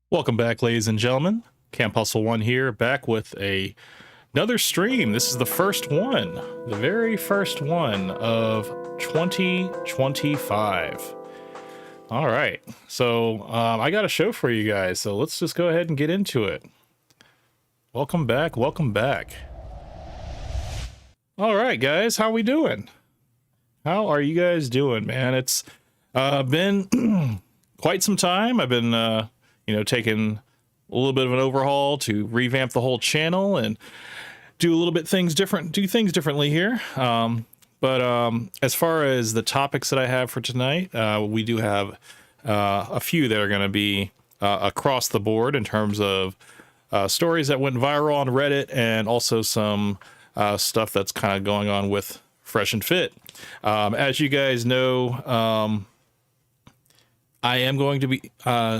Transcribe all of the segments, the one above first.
Welcome back, ladies and gentlemen. Camp Hustle 1 here, back with another stream. This is the first one, the very first one of 2025. All right, so I got a show for you guys, so let's just go ahead and get into it. Welcome back, welcome back. All right, guys, how we doing? How are you guys doing, man? It's been quite some time. I've been taking a little bit of an overhaul to revamp the whole channel and do things differently here. But as far as the topics that I have for tonight, we do have a few that are going to be across the board in terms of stories that went viral on Reddit, and also some stuff that's kind of going on with Fresh and Fit. As you guys know, I am going to be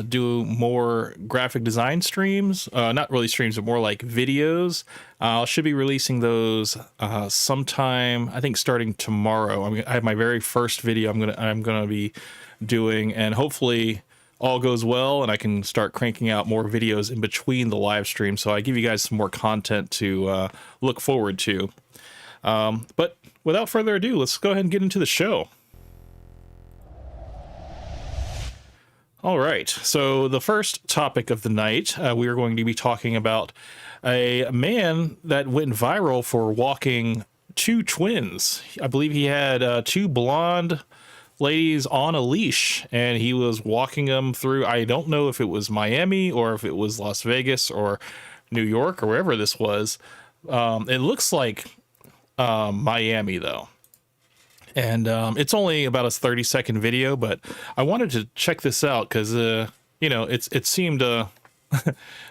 do more graphic design streams, not really streams, but more like videos. I should be releasing those sometime, I think starting tomorrow. I have my very first video I'm gonna be doing, and hopefully all goes well and I can start cranking out more videos in between the live stream, so I give you guys some more content to look forward to. But without further ado, let's go ahead and get into the show. All right, so the first topic of the night, we are going to be talking about a man that went viral for walking two twins. I believe he had two blonde ladies on a leash, and he was walking them through, I don't know if it was Miami or if it was Las Vegas or New York or wherever this was. It looks like Miami, though. And it's only about a 30-second video, but I wanted to check this out because, it seemed a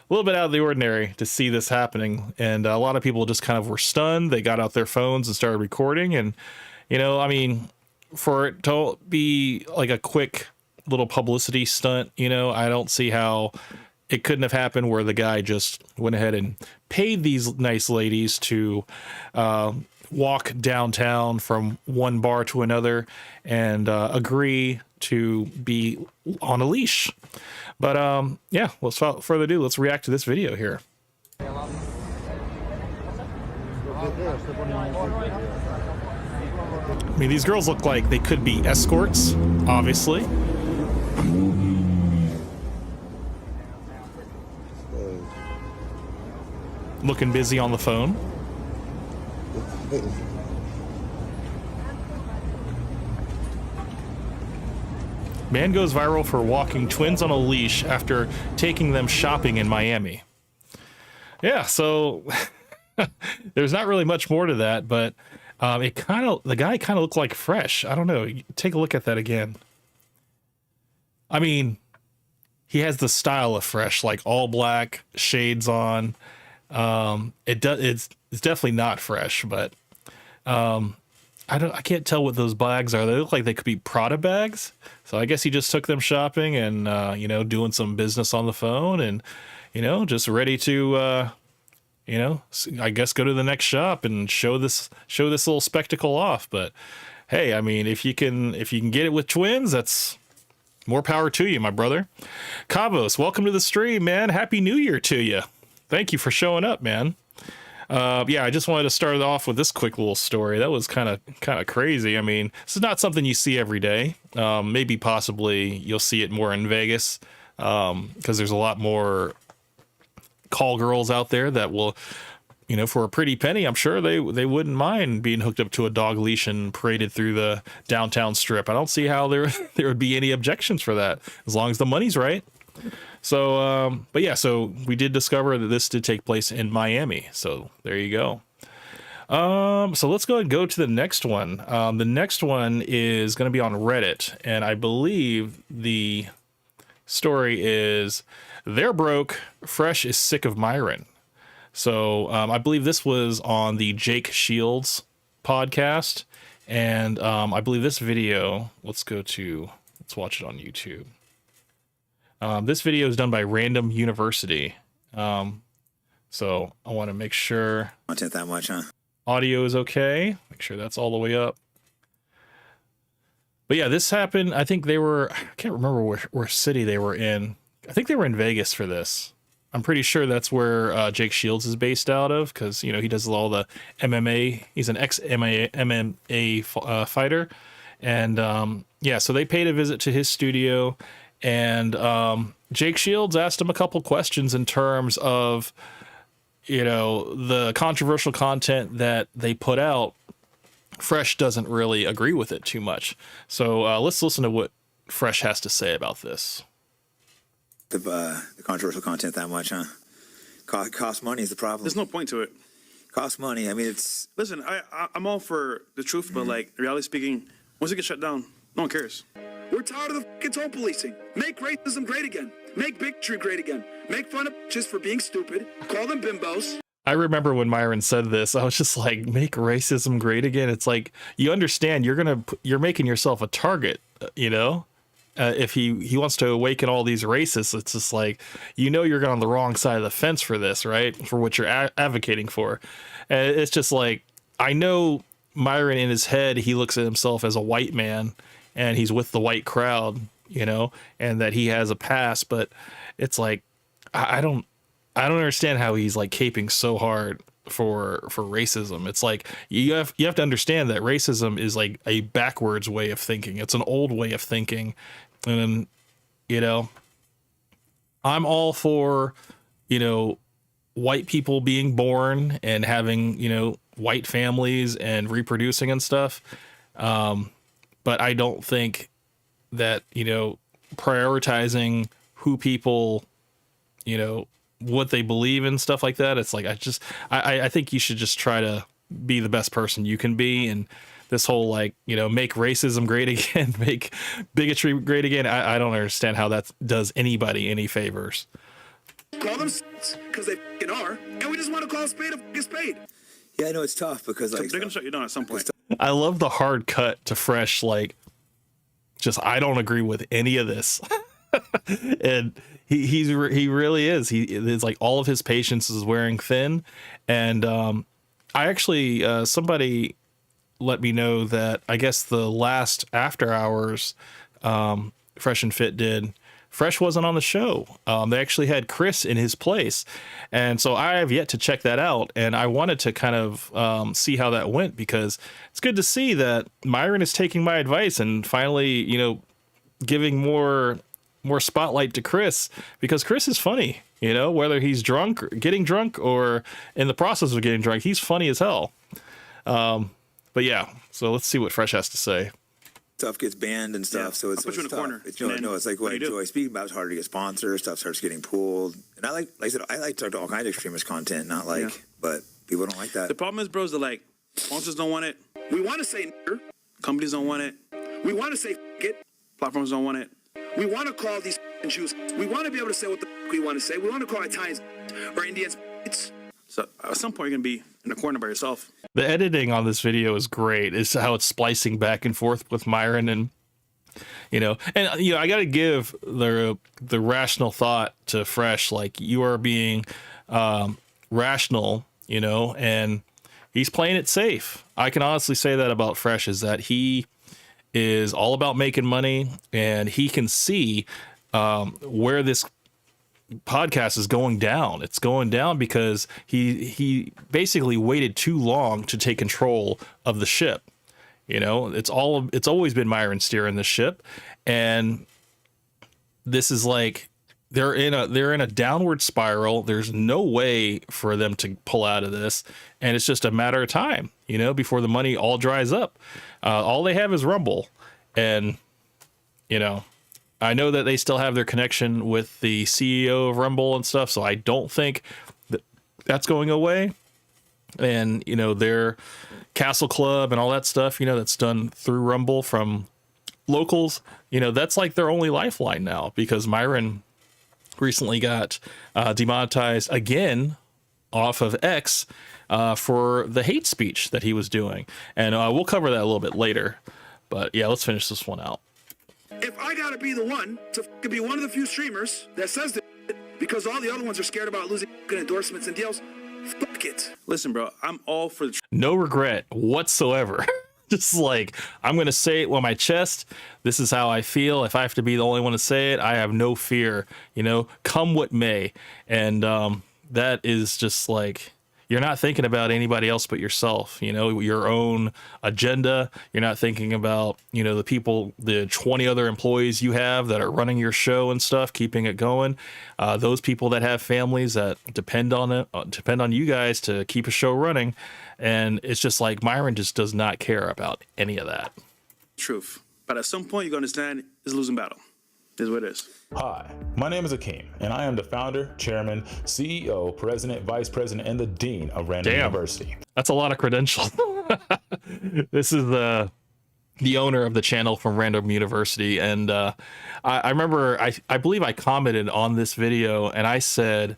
little bit out of the ordinary to see this happening. And a lot of people just kind of were stunned. They got out their phones and started recording. And, for it to be like a quick little publicity stunt, I don't see how it couldn't have happened where the guy just went ahead and paid these nice ladies to walk downtown from one bar to another and agree to be on a leash. But yeah, without further ado, let's react to this video here. I mean, these girls look like they could be escorts, obviously. Looking busy on the phone. Man goes viral for walking twins on a leash after taking them shopping in Miami. Yeah, so there's not really much more to that, but the guy kind of looked like Fresh. I don't know. Take a look at that again. I mean, he has the style of Fresh, like all black, shades on. It's definitely not Fresh, but I can't tell what those bags are. They look like they could be Prada bags. So I guess he just took them shopping and doing some business on the phone, and just ready to I guess go to the next shop and show this little spectacle off. But hey, I mean, if you can get it with twins, that's more power to you, my brother. Cabos, welcome to the stream, man. Happy New Year to you. Thank you for showing up, man. Yeah, I just wanted to start off with this quick little story. That was kind of crazy. I mean, this is not something you see every day. Maybe possibly you'll see it more in Vegas, because there's a lot more call girls out there that will, for a pretty penny, I'm sure they wouldn't mind being hooked up to a dog leash and paraded through the downtown strip. I don't see how there would be any objections for that, as long as the money's right. So, but yeah, so we did discover that this did take place in Miami. So there you go. So let's go ahead and go to the next one. The next one is going to be on Reddit, and I believe the story is "They're broke, Fresh is sick of Myron." So I believe this was on the Jake Shields podcast, and I believe this video. Let's watch it on YouTube. This video is done by Random University. So I want to make sure Watch it that much, huh? audio is okay. Make sure that's all the way up. But yeah, this happened. I think I can't remember where city they were in. I think they were in Vegas for this. I'm pretty sure that's where Jake Shields is based out of, because he does all the MMA. He's an ex MMA fighter, and yeah, so they paid a visit to his studio, and Jake Shields asked him a couple questions in terms of the controversial content that they put out. Fresh doesn't really agree with it too much, so let's listen to what Fresh has to say about this. The controversial content that much, huh? Cost money is the problem. There's no point to it. Cost money. I mean, it's... Listen, I'm all for the truth, but like, reality speaking, once it gets shut down, no one cares. We're tired of the fucking toll policing. Make racism great again. Make bigotry great again. Make fun of just for being stupid. Call them bimbos. I remember when Myron said this, I was just like, make racism great again. It's like, you understand you're making yourself a target, if he wants to awaken all these racists, it's just like, you're on the wrong side of the fence for this, right? For what you're advocating for. And it's just like, I know Myron in his head, he looks at himself as a white man and he's with the white crowd, and that he has a pass, but it's like, I don't understand how he's like caping so hard for racism. It's like, you have to understand that racism is like a backwards way of thinking. It's an old way of thinking. And, I'm all for, white people being born and having, white families and reproducing and stuff. But I don't think that, prioritizing who people, what they believe and stuff like that. It's like, I think you should just try to be the best person you can be. And this whole make racism great again, make bigotry great again. I don't understand how that does anybody any favors. Call them because they fucking are, and we just want to call a spade a spade. Yeah, I know it's tough because They're gonna shut you down at some point. I love the hard cut to Fresh. I don't agree with any of this. And he really is. It's like all of his patience is wearing thin. And I actually, somebody let me know that I guess the last After Hours Fresh and Fit did, Fresh wasn't on the show. They actually had Chris in his place. And so I have yet to check that out. And I wanted to kind of see how that went, because it's good to see that Myron is taking my advice and finally, giving more spotlight to Chris, because Chris is funny, whether he's drunk, or getting drunk, or in the process of getting drunk, he's funny as hell. But yeah, so let's see what Fresh has to say. Stuff gets banned and stuff, Yeah, so it's I'll put you in a tough. corner. It's, And then it's like what what do you do? Joy speaking about. It's harder to get sponsors. Stuff starts getting pulled, and like I said, I like to talk to all kinds of extremist content, not like, Yeah. but people don't like that. The problem is, bros, that like sponsors don't want it, We want to say nigger. companies don't want it, We want to say f it. platforms don't want it. We want to call these f***ing Jews. We want to be able to say what the f- we want to say. We want to call Italians or Indians. It's So at some point you're gonna be in a corner by yourself. The editing on this video is great. It's how it's splicing back and forth with Myron, and I got to give the rational thought to Fresh. Like, you are being rational, and he's playing it safe. I can honestly say that about Fresh, is that he is all about making money, and he can see where this podcast is going down. It's going down because he basically waited too long to take control of the ship. It's always been Myron steering the ship, and this is like they're in a downward spiral. There's no way for them to pull out of this, and it's just a matter of time, before the money all dries up. All they have is Rumble, and I know that they still have their connection with the CEO of Rumble and stuff, so I don't think that's going away. And, their Castle Club and all that stuff, that's done through Rumble from locals, that's like their only lifeline now, because Myron recently got demonetized again off of X for the hate speech that he was doing. And we'll cover that a little bit later. But yeah, let's finish this one out. if I got to be the one to f***ing be one of the few streamers that says that because all the other ones are scared about losing f***ing endorsements and deals, fuck it. Listen, bro, I'm all for the No regret whatsoever. Just like, I'm going to say it with my chest. This is how I feel. If I have to be the only one to say it, I have no fear, come what may. And that is just like, you're not thinking about anybody else but yourself, your own agenda. You're not thinking about, the people, the 20 other employees you have that are running your show and stuff, keeping it going. Those people that have families that depend on you guys to keep a show running. And it's just like Myron just does not care about any of that. Truth. But at some point, you're going to understand it's a losing battle. Is what it is. Hi, my name is Akeem, and I am the founder, chairman, CEO, president, vice president, and the dean of Random University. That's a lot of credentials. This is the owner of the channel from Random University, and I remember I believe I commented on this video, and I said,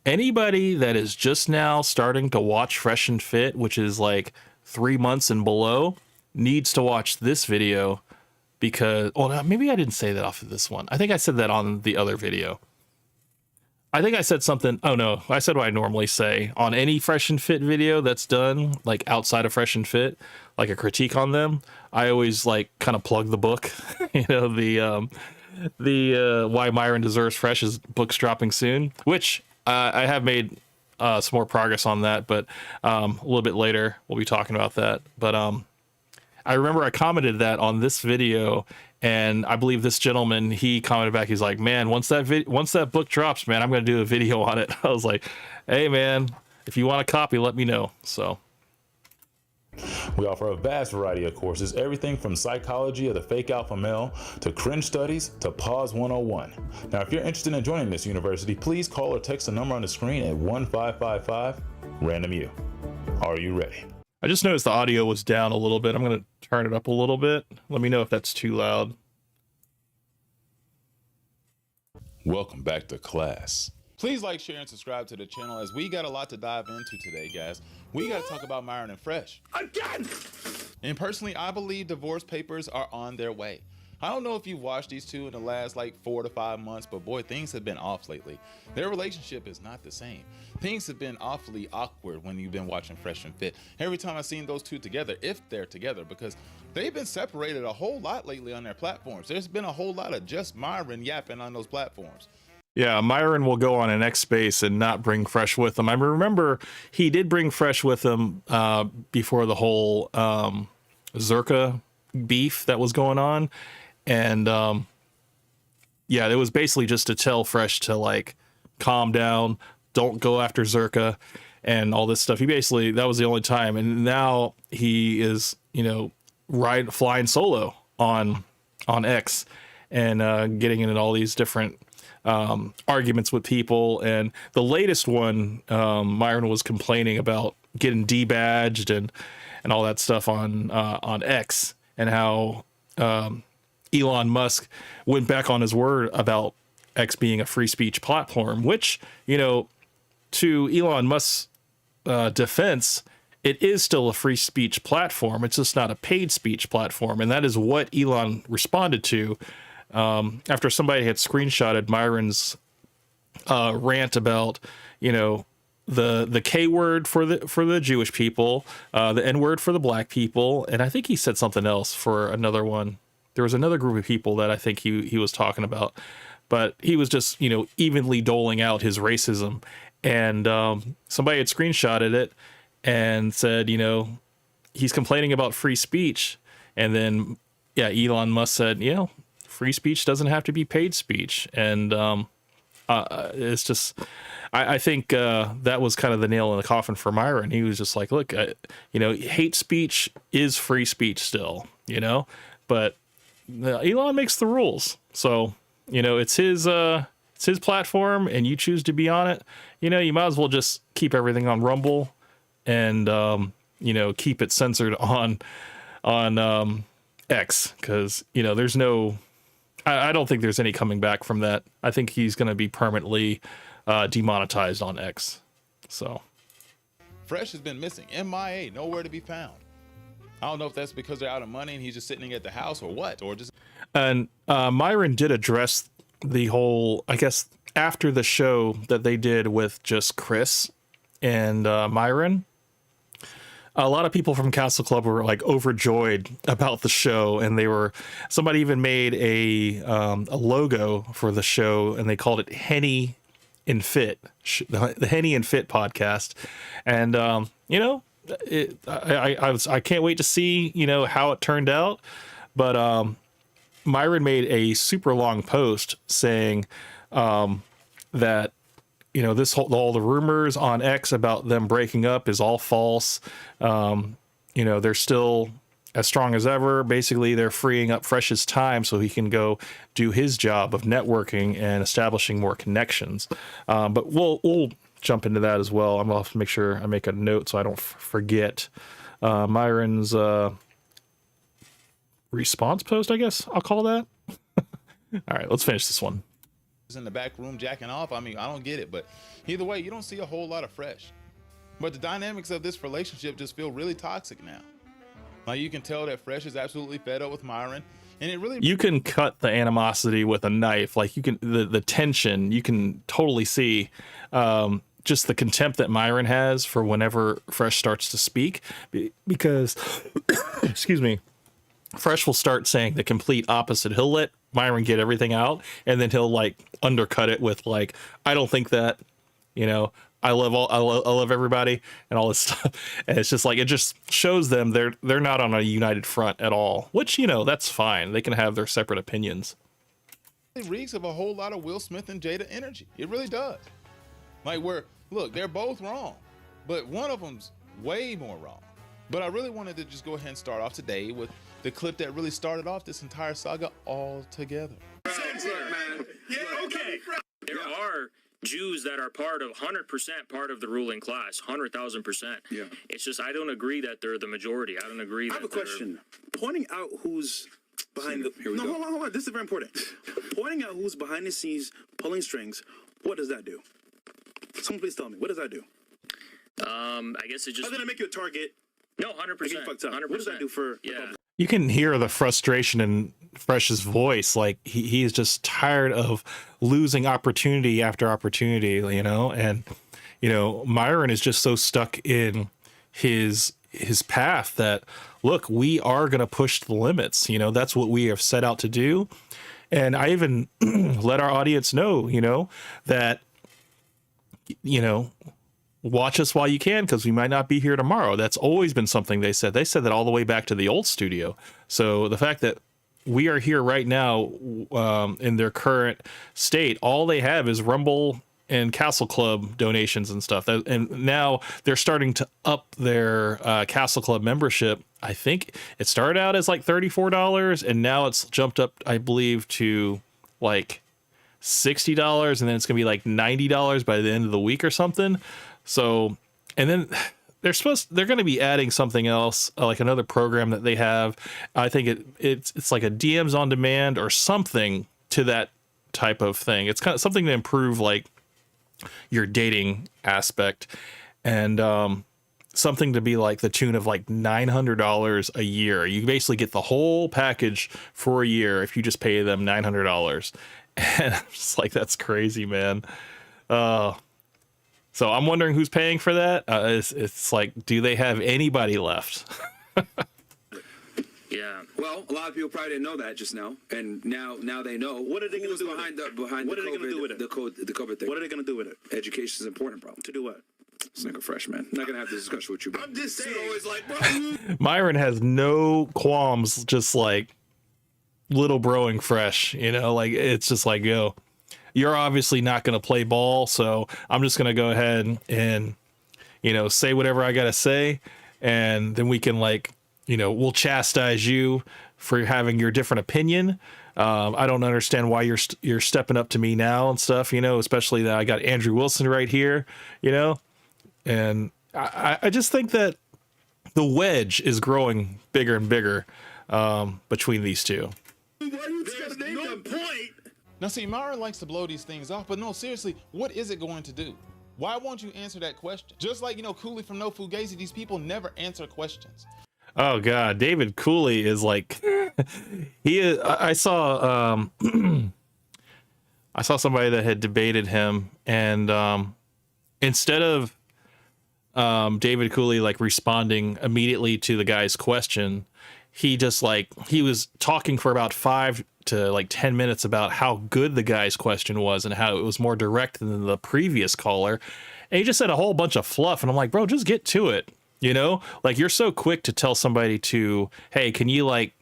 anybody that is just now starting to watch Fresh and Fit, which is like 3 months and below, needs to watch this video. Because, maybe I didn't say that off of this one. I think I said that on the other video. I think I said something. Oh no, I said what I normally say on any Fresh and Fit video that's done, like outside of Fresh and Fit, like a critique on them. I always like kind of plug the book, the Why Myron Deserves Fresh is book's dropping soon, which I have made some more progress on that, but a little bit later we'll be talking about that. But I remember I commented that on this video, and I believe this gentleman, he commented back, he's like, man, once that book drops, man, I'm going to do a video on it. I was like, hey man, if you want a copy, let me know. So we offer a vast variety of courses, everything from psychology of the fake alpha male to cringe studies to pause 101. Now, if you're interested in joining this university, please call or text the number on the screen at 1555 Random U. Are you ready? I just noticed the audio was down a little bit. I'm going to turn it up a little bit. Let me know if that's too loud. Welcome back to class. Please like, share, and subscribe to the channel as we got a lot to dive into today, guys. We got to talk about Myron and Fresh. Again! And personally, I believe divorce papers are on their way. I don't know if you've watched these two in the last 4 to 5 months, but boy, things have been off lately. Their relationship is not the same. Things have been awfully awkward when you've been watching Fresh and Fit. Every time I've seen those two together, if they're together, because they've been separated a whole lot lately on their platforms. There's been a whole lot of just Myron yapping on those platforms. Yeah, Myron will go on an X space and not bring Fresh with him. I remember he did bring Fresh with him before the whole Zerka beef that was going on. And yeah, it was basically just to tell Fresh to calm down, don't go after Zerka and all this stuff. He basically, that was the only time. And now he is, flying solo on X and getting into all these different arguments with people. And the latest one, Myron was complaining about getting debadged and all that stuff on X, and how Elon Musk went back on his word about X being a free speech platform, which, to Elon Musk's defense, it is still a free speech platform. It's just not a paid speech platform. And that is what Elon responded to after somebody had screenshotted Myron's rant about, the K word for the Jewish people, the N word for the black people. And I think he said something else for another one. There was another group of people that I think he was talking about, but he was just, evenly doling out his racism. And somebody had screenshotted it and said, he's complaining about free speech. And then, yeah, Elon Musk said, free speech doesn't have to be paid speech. And it's just, I think that was kind of the nail in the coffin for Myron. He was just like, look, hate speech is free speech still, but Elon makes the rules. So, it's his platform and you choose to be on it. You might as well just keep everything on Rumble and, keep it censored on X. Cause there's I don't think there's any coming back from that. I think he's going to be permanently demonetized on X. So Fresh has been missing. MIA, nowhere to be found. I don't know if that's because they're out of money and he's just sitting at the house or what, or just. And Myron did address the whole, I guess, after the show that they did with just Chris and Myron. a lot of people from Castle Club were like overjoyed about the show, and somebody even made a logo for the show, and they called it Henny and Fit, the Henny and Fit podcast. And I can't wait to see how it turned out. But Myron made a super long post saying that all the rumors on X about them breaking up is all false. They're still as strong as ever. Basically, they're freeing up Fresh's time so he can go do his job of networking and establishing more connections. But we'll jump into that as well. I'm gonna have to make sure I make a note so I don't forget Myron's response post, I guess I'll call that. All right, let's finish this one. In the back room jacking off. I mean, I don't get it, but either way, you don't see a whole lot of Fresh. But the dynamics of this relationship just feel really toxic now. Like, you can tell that Fresh is absolutely fed up with Myron, and it really, you can cut the animosity with a knife. Like, you can the tension, you can totally see just the contempt that Myron has for whenever Fresh starts to speak, because excuse me, Fresh will start saying the complete opposite. He'll let Myron get everything out, and then he'll like undercut it with like, I don't think that, I love everybody and all this stuff. And it's just like, it just shows them they're not on a united front at all, which, that's fine. They can have their separate opinions. it reeks of a whole lot of Will Smith and Jada energy. It really does. Like, look, they're both wrong, but one of them's way more wrong. But I really wanted to just go ahead and start off today with the clip that really started off this entire saga altogether. Man. Yeah, okay. There are Jews that are 100% part of the ruling class, 100,000%. Yeah. It's just, I don't agree that they're the majority. I don't agree. I have a question. Pointing out who's behind the... Here we go. Hold on. This is very important. Pointing out who's behind the scenes, pulling strings, what does that do? Someone please tell me. What does that do? I guess it just... Other than make you a target... No, 100%. 100%. What does that do for... Yeah. You can hear the frustration in Fresh's voice. Like he is just tired of losing opportunity after opportunity, and, Myron is just so stuck in his path that, look, we are going to push the limits. That's what we have set out to do. And I even let our audience know, that, watch us while you can, because we might not be here tomorrow. That's always been something they said. They said that all the way back to the old studio. So the fact that we are here right now in their current state, all they have is Rumble and Castle Club donations and stuff. And now they're starting to up their Castle Club membership. I think it started out as like $34, and now it's jumped up, I believe, to like $60, and then it's gonna be like $90 by the end of the week or something. So, and then they're going to be adding something else, like another program that they have. I think it's like a DMs on demand or something to that type of thing. It's kind of something to improve like your dating aspect, and something to be like the tune of like $900 a year. You basically get the whole package for a year if you just pay them $900. And I'm just like, that's crazy, man. So I'm wondering who's paying for that. It's like, do they have anybody left? Yeah. Well, a lot of people probably didn't know that just now, and now they know. What are they going to do behind with it? Behind What the are they COVID, going to do with it? The COVID thing. What are they going to do with it? Education is important, bro. To do what? It's like a freshman. I'm not gonna have this discussion with you, bro. I'm just saying. Always like, bro. Myron has no qualms, just like little broing Fresh, like it's just like, yo, you're obviously not going to play ball, so I'm just going to go ahead and, say whatever I got to say, and then we can we'll chastise you for having your different opinion. I don't understand why you're stepping up to me now and stuff, especially that I got Andrew Wilson right here, and I just think that the wedge is growing bigger and bigger between these two. There's no point. Now, see, Myron likes to blow these things off, but no, seriously, what is it going to do? Why won't you answer that question? Just like, Cooley from No Fugazi, these people never answer questions. Oh God, David Cooley is like, he is. I saw somebody that had debated him, and instead of David Cooley like responding immediately to the guy's question, he was talking for about 5 to like 10 minutes about how good the guy's question was and how it was more direct than the previous caller. And he just said a whole bunch of fluff. And I'm like, bro, just get to it. You know, like you're so quick to tell somebody to, hey, can you like,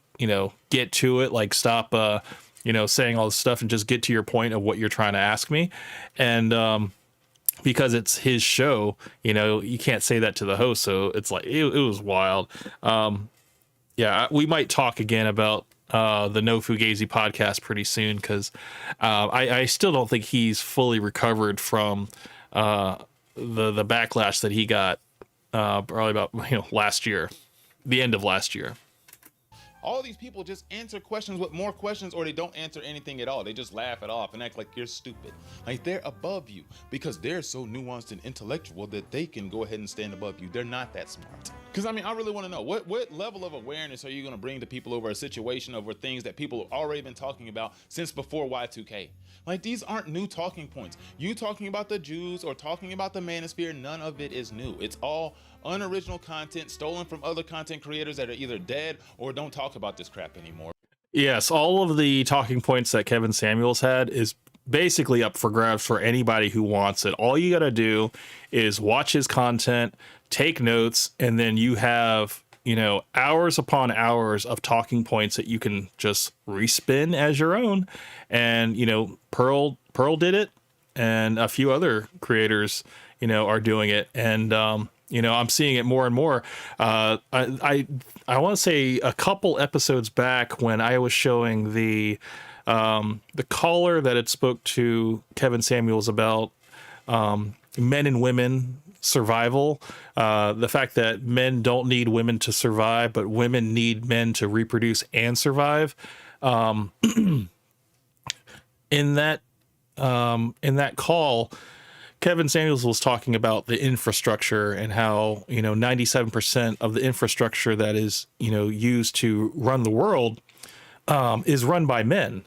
get to it? Like stop, saying all this stuff and just get to your point of what you're trying to ask me. And, because it's his show, you can't say that to the host. So it's like, it was wild. Yeah, we might talk again about the No Fugazi podcast pretty soon, because I still don't think he's fully recovered from the backlash that he got probably about last year, the end of last year. All these people just answer questions with more questions, or they don't answer anything at all. They just laugh it off and act like you're stupid. Like they're above you because they're so nuanced and intellectual that they can go ahead and stand above you. They're not that smart. Because I mean, I really want to know what level of awareness are you going to bring to people over a situation, over things that people have already been talking about since before Y2K? Like these aren't new talking points. You talking about the Jews or talking about the manosphere, none of it is new. It's all unoriginal content stolen from other content creators that are either dead or don't talk about this crap anymore. Yes, all of the talking points that Kevin Samuels had is basically up for grabs for anybody who wants it. All you got to do is watch his content, take notes, and then you have, hours upon hours of talking points that you can just respin as your own. And, Pearl did it, and a few other creators, are doing it. And, I'm seeing it more and more. I want to say a couple episodes back when I was showing the caller that had spoke to Kevin Samuels about men and women survival, the fact that men don't need women to survive, but women need men to reproduce and survive. In that call, Kevin Samuels was talking about the infrastructure and how, 97% of the infrastructure that is, used to run the world is run by men.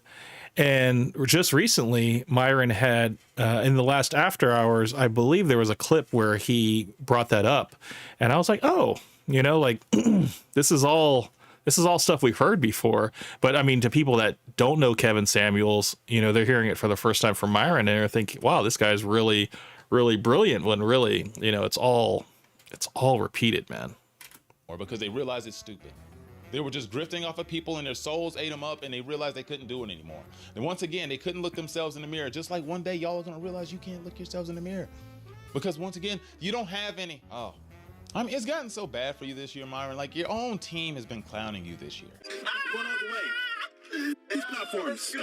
And just recently, Myron had, in the last After Hours, I believe there was a clip where he brought that up. And I was like, oh, this is all stuff we've heard before. But I mean, to people that don't know Kevin Samuels, they're hearing it for the first time from Myron and they're thinking, wow, this guy's really, really brilliant, when really, it's all repeated, man. Or because they realize it's stupid. They were just grifting off of people and their souls ate them up and they realized they couldn't do it anymore. And once again, they couldn't look themselves in the mirror. Just like one day y'all are going to realize you can't look yourselves in the mirror. Because once again, you don't have any. Oh, I mean, it's gotten so bad for you this year, Myron. Like your own team has been clowning you this year. Going all the way. These platforms.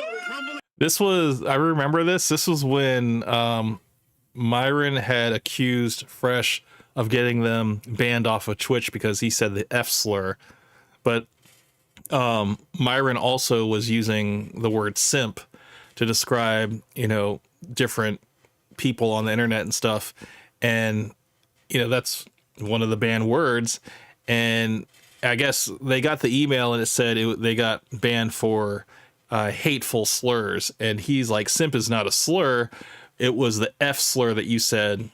I remember this. This was when Myron had accused Fresh of getting them banned off of Twitch because he said the F slur. But Myron also was using the word simp to describe, different people on the internet and stuff. And, that's one of the banned words. And I guess they got the email and it said they got banned for hateful slurs. And he's like, simp is not a slur. It was the F slur that you said,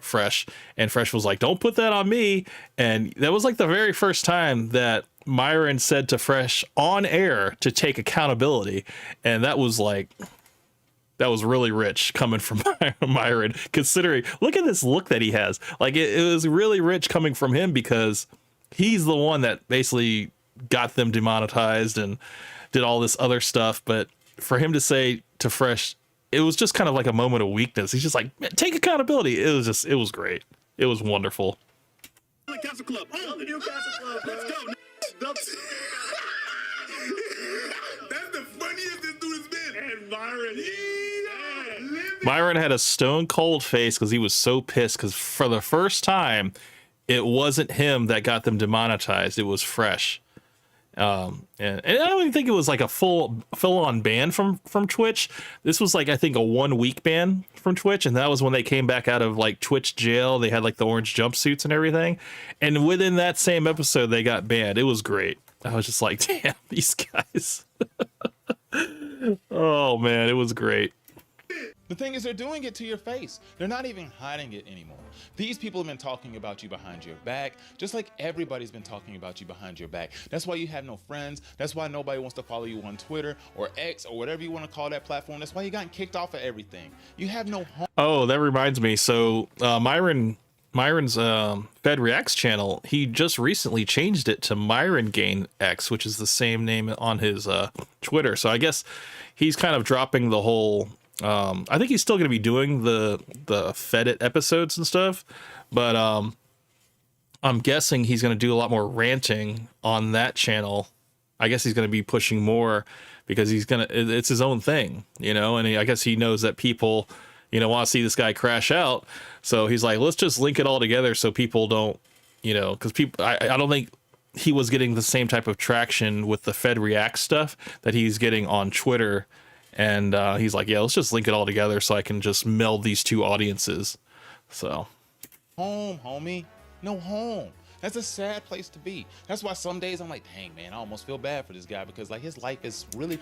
Fresh. And Fresh was like, don't put that on me. And that was like the very first time that Myron said to Fresh on air to take accountability. And that was really rich coming from Myron, considering, look at this look that he has. Like it was really rich coming from him because he's the one that basically got them demonetized and did all this other stuff. But for him to say to Fresh, it was just kind of like a moment of weakness. He's just like, take accountability. It was great. It was wonderful. Newcastle Club. Oh, the Newcastle Club. Let's go. That's the funniest this dude has been. And Myron had a stone cold face because he was so pissed because for the first time, it wasn't him that got them demonetized. It was Fresh. And I don't even think it was like a full on ban from Twitch. This was like, I think, a 1 week ban from Twitch. And that was when they came back out of like Twitch jail. They had like the orange jumpsuits and everything. And within that same episode, they got banned. It was great. I was just like, damn, these guys. Oh man, it was great. The thing is, they're doing it to your face. They're not even hiding it anymore. These people have been talking about you behind your back, just like everybody's been talking about you behind your back. That's why you have no friends. That's why nobody wants to follow you on Twitter or X or whatever you want to call that platform. That's why you got kicked off of everything. You have no home. Oh, that reminds me. So Myron's Fed Reacts channel, he just recently changed it to Myron Gain X, which is the same name on his Twitter. So I guess he's kind of dropping the whole. I think he's still going to be doing the Fedit episodes and stuff, but I'm guessing he's going to do a lot more ranting on that channel. I guess he's going to be pushing more because it's his own thing, you know, and I guess he knows that people, you know, want to see this guy crash out. So he's like, let's just link it all together so people don't, you know, because people, I don't think he was getting the same type of traction with the Fed React stuff that he's getting on Twitter. And he's like, yeah, let's just link it all together so I can just meld these two audiences. So. Home, homie. No home. That's a sad place to be. That's why some days I'm like, dang, man, I almost feel bad for this guy because like his life is really.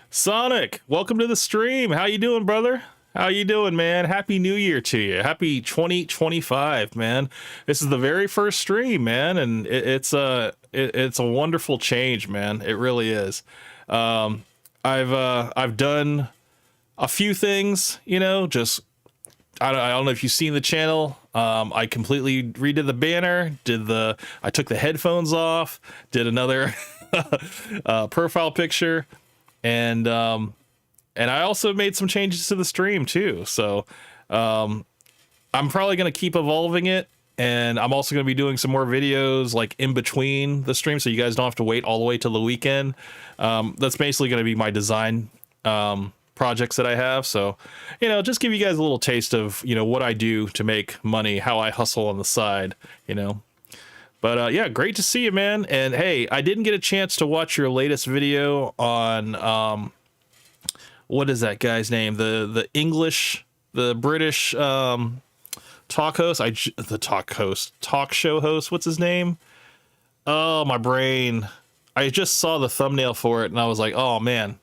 Sonic, welcome to the stream. How you doing, brother? How you doing, man? Happy New Year to you. Happy 2025, man. This is the very first stream, man, and it's a wonderful change, man. It really is. I've done a few things, you know, just I don't know if you've seen the channel. I completely redid the banner, I took the headphones off, did another profile picture, and I also made some changes to the stream too. So I'm probably going to keep evolving it. And I'm also going to be doing some more videos like in between the stream, so you guys don't have to wait all the way till the weekend. That's basically going to be my design projects that I have. So, you know, just give you guys a little taste of, you know, what I do to make money, how I hustle on the side, you know. But yeah, great to see you, man. And hey, I didn't get a chance to watch your latest video on what is that guy's name? The British talk show host, what's his name? Oh, my brain. I just saw the thumbnail for it and I was like, oh man.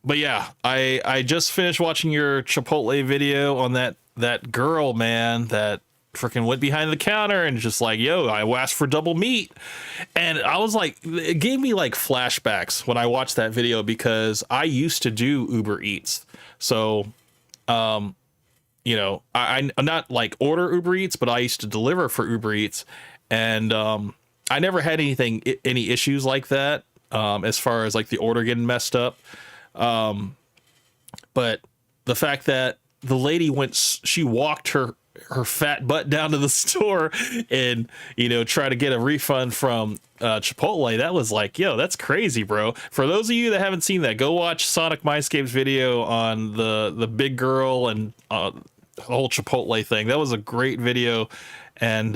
But yeah, I just finished watching your Chipotle video on that girl, man, that freaking went behind the counter and just like, yo, I asked for double meat. And I was like, it gave me like flashbacks when I watched that video because I used to do Uber Eats. So, you know, I'm not like order Uber Eats, but I used to deliver for Uber Eats, and I never had any issues like that as far as like the order getting messed up. But the fact that the lady she walked her fat butt down to the store and, you know, try to get a refund from Chipotle, that was like, yo, that's crazy, bro. For those of you that haven't seen that, go watch Sonic Mindscape's video on the big girl and the whole Chipotle thing. That was a great video. And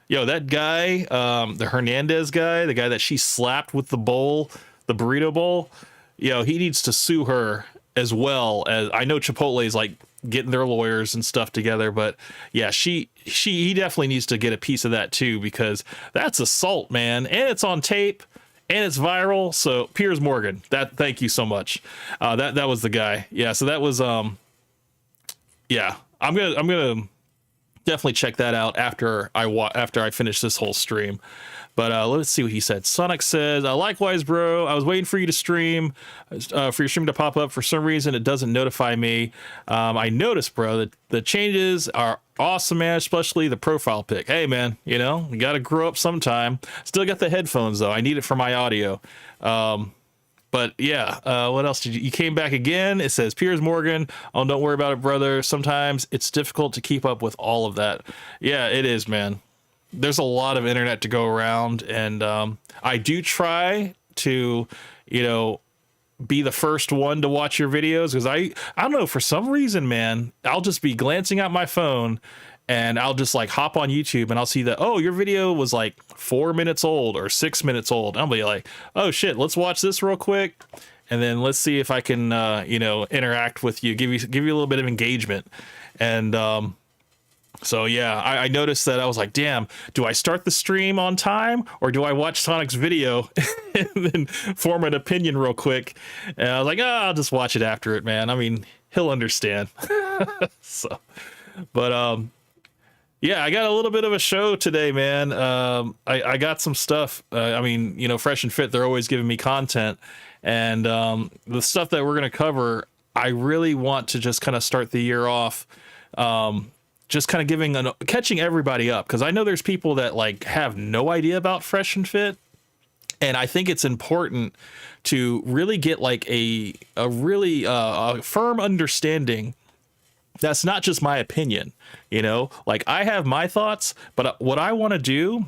yo, that guy, the Hernandez guy, the guy that she slapped with the bowl, the burrito bowl, yo, he needs to sue her as well. As I know Chipotle is like getting their lawyers and stuff together, but yeah, he definitely needs to get a piece of that too, because that's assault, man, and it's on tape and it's viral. So Piers Morgan, thank you so much. That was the guy. Yeah. So that was, yeah, I'm gonna definitely check that out after I finish this whole stream. But let's see what he said. Sonic says, likewise, bro. I was waiting for you to stream, for your stream to pop up. For some reason, it doesn't notify me. I noticed, bro, that the changes are awesome, man, especially the profile pic. Hey, man, you know, you got to grow up sometime. Still got the headphones, though. I need it for my audio. But yeah, what else did you came back again? It says, Piers Morgan. Oh, don't worry about it, brother. Sometimes it's difficult to keep up with all of that. Yeah, it is, man. There's a lot of internet to go around, and I do try to, you know, be the first one to watch your videos, because I don't know, for some reason, man, I'll just be glancing at my phone and I'll just like hop on YouTube and I'll see that, oh, your video was like 4 minutes old or 6 minutes old. I'll be like, oh shit, let's watch this real quick, and then let's see if I can you know, interact with you, give you a little bit of engagement. And So yeah, I noticed that. I was like, damn, do I start the stream on time or do I watch Sonic's video and then form an opinion real quick? And I was like, I'll just watch it after it, man. I mean, he'll understand. So, but yeah, I got a little bit of a show today, man. I got some stuff. I mean, you know, Fresh and Fit, they're always giving me content, and the stuff that we're gonna cover, I really want to just kind of start the year off. Just kind of catching everybody up, because I know there's people that like have no idea about Fresh and Fit, and I think it's important to really get like a really a firm understanding. That's not just my opinion, you know, like I have my thoughts, but what I want to do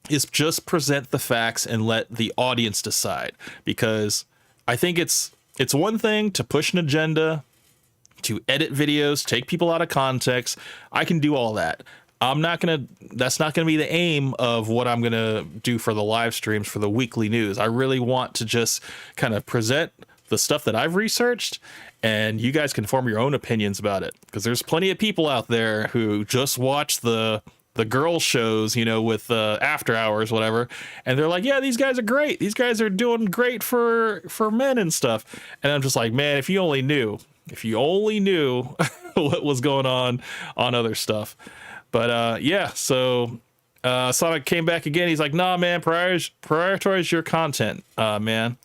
is just present the facts and let the audience decide, because I think it's one thing to push an agenda, to edit videos, take people out of context. I can do all that. That's not gonna be the aim of what I'm gonna do for the live streams, for the weekly news. I really want to just kind of present the stuff that I've researched, and you guys can form your own opinions about it, because there's plenty of people out there who just watch the girls shows, you know, with After Hours, whatever, and they're like, yeah, these guys are great, these guys are doing great for men and stuff. And I'm just like, man, if you only knew what was going on other stuff. But yeah, so Sonic came back again. He's like, nah, man, prioritize your content, man.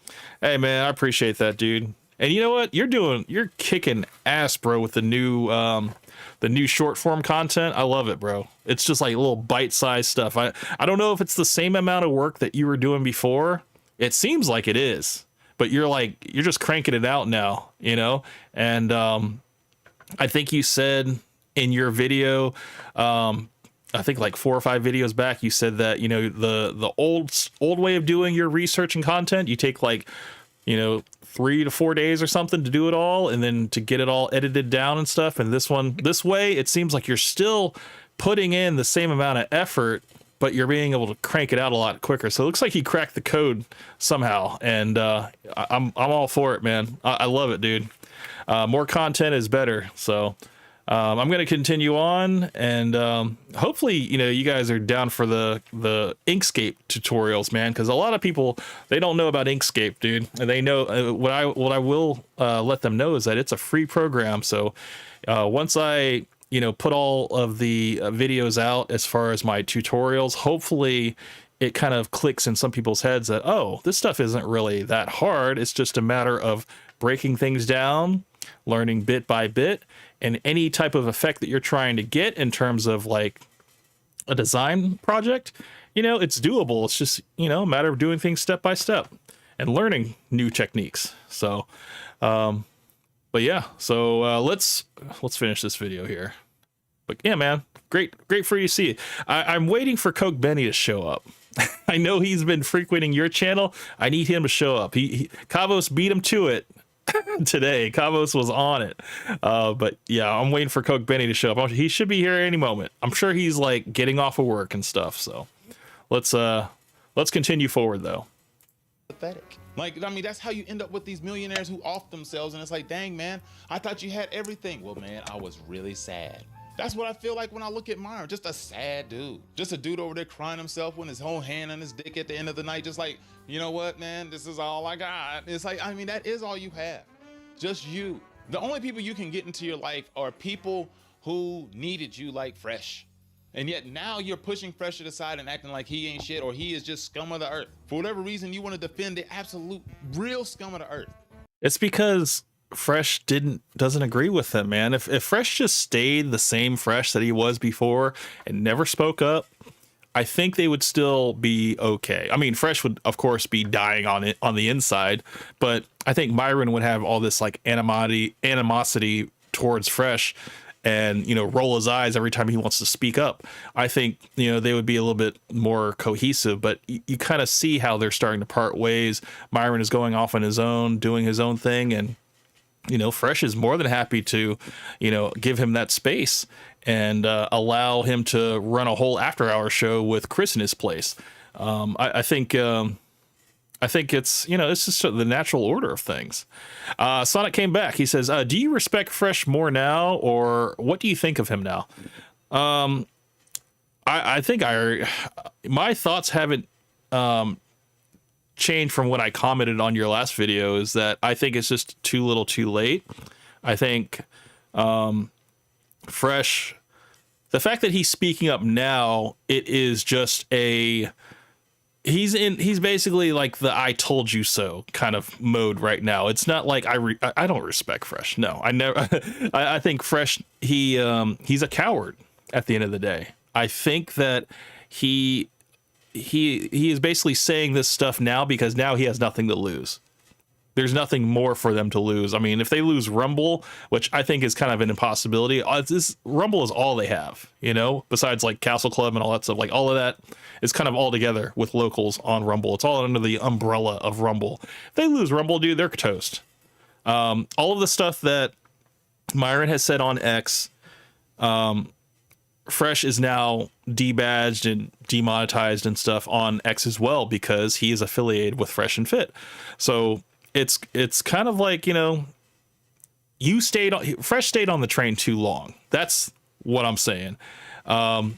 Hey, man, I appreciate that, dude. And you know what? You're kicking ass, bro, with the new short form content. I love it, bro. It's just like little bite-sized stuff. I don't know if it's the same amount of work that you were doing before. It seems like it is, but you're just cranking it out now, you know? And I think you said in your video, I think like 4 or 5 videos back, you said that, you know, the old way of doing your research and content, you take like, you know, 3 to 4 days or something to do it all, and then to get it all edited down and stuff. And this way, it seems like you're still putting in the same amount of effort, but you're being able to crank it out a lot quicker. So it looks like he cracked the code somehow, and I'm all for it, man. I love it, dude. More content is better. So I'm going to continue on, and hopefully, you know, you guys are down for the Inkscape tutorials, man, because a lot of people, they don't know about Inkscape, dude. And they know what I will let them know is that it's a free program. So once I, you know, put all of the videos out as far as my tutorials, hopefully it kind of clicks in some people's heads that, oh, this stuff isn't really that hard. It's just a matter of breaking things down, learning bit by bit, and any type of effect that you're trying to get in terms of like a design project, you know, it's doable. It's just, you know, a matter of doing things step by step and learning new techniques. So, but yeah, so let's finish this video here. But yeah, man, great for you to see. I'm waiting for Coke Benny to show up. I know he's been frequenting your channel. I need him to show up. Kavos beat him to it today. Kavos was on it. But yeah, I'm waiting for Coke Benny to show up. He should be here any moment. I'm sure he's like getting off of work and stuff. So let's continue forward though. Pathetic. Like, I mean, that's how you end up with these millionaires who off themselves, and it's like, dang, man, I thought you had everything. Well, man, I was really sad. That's what I feel like when I look at Myron. Just a sad dude. Just a dude over there crying himself with his whole hand on his dick at the end of the night. Just like, you know what, man, this is all I got. It's like, I mean, that is all you have. Just you. The only people you can get into your life are people who needed you, like Fresh. And yet now you're pushing Fresh to the side and acting like he ain't shit, or he is just scum of the earth. For whatever reason, you want to defend the absolute real scum of the earth. It's because Fresh doesn't agree with him, man. If Fresh just stayed the same Fresh that he was before and never spoke up, I think they would still be okay. I mean, Fresh would of course be dying on the inside, but I think Myron would have all this like animosity towards Fresh, and, you know, roll his eyes every time he wants to speak up. I think, you know, they would be a little bit more cohesive, but you kind of see how they're starting to part ways. Myron is going off on his own, doing his own thing, and, you know, Fresh is more than happy to, you know, give him that space and allow him to run a whole after-hour show with Chris in his place. I think it's, you know, it's just the natural order of things. Sonic came back. He says, do you respect Fresh more now, or what do you think of him now? I think my thoughts haven't changed from what I commented on your last video. Is that I think it's just too little, too late. I think Fresh, the fact that he's speaking up now, it is just he's basically like the "I told you so" kind of mode right now. It's not like I don't respect Fresh. No, I never. I think Fresh he's a coward at the end of the day. I think that he is basically saying this stuff now because now he has nothing to lose. There's nothing more for them to lose. I mean, if they lose Rumble, which I think is kind of an impossibility, Rumble is all they have, you know, besides like Castle Club and all that stuff. Like all of that is kind of all together with locals on Rumble. It's all under the umbrella of Rumble. If they lose Rumble, dude, they're toast. All of the stuff that Myron has said on X, Fresh is now debadged and demonetized and stuff on X as well because he is affiliated with Fresh and Fit. So it's kind of like, you know, Fresh stayed on the train too long. That's what I'm saying. And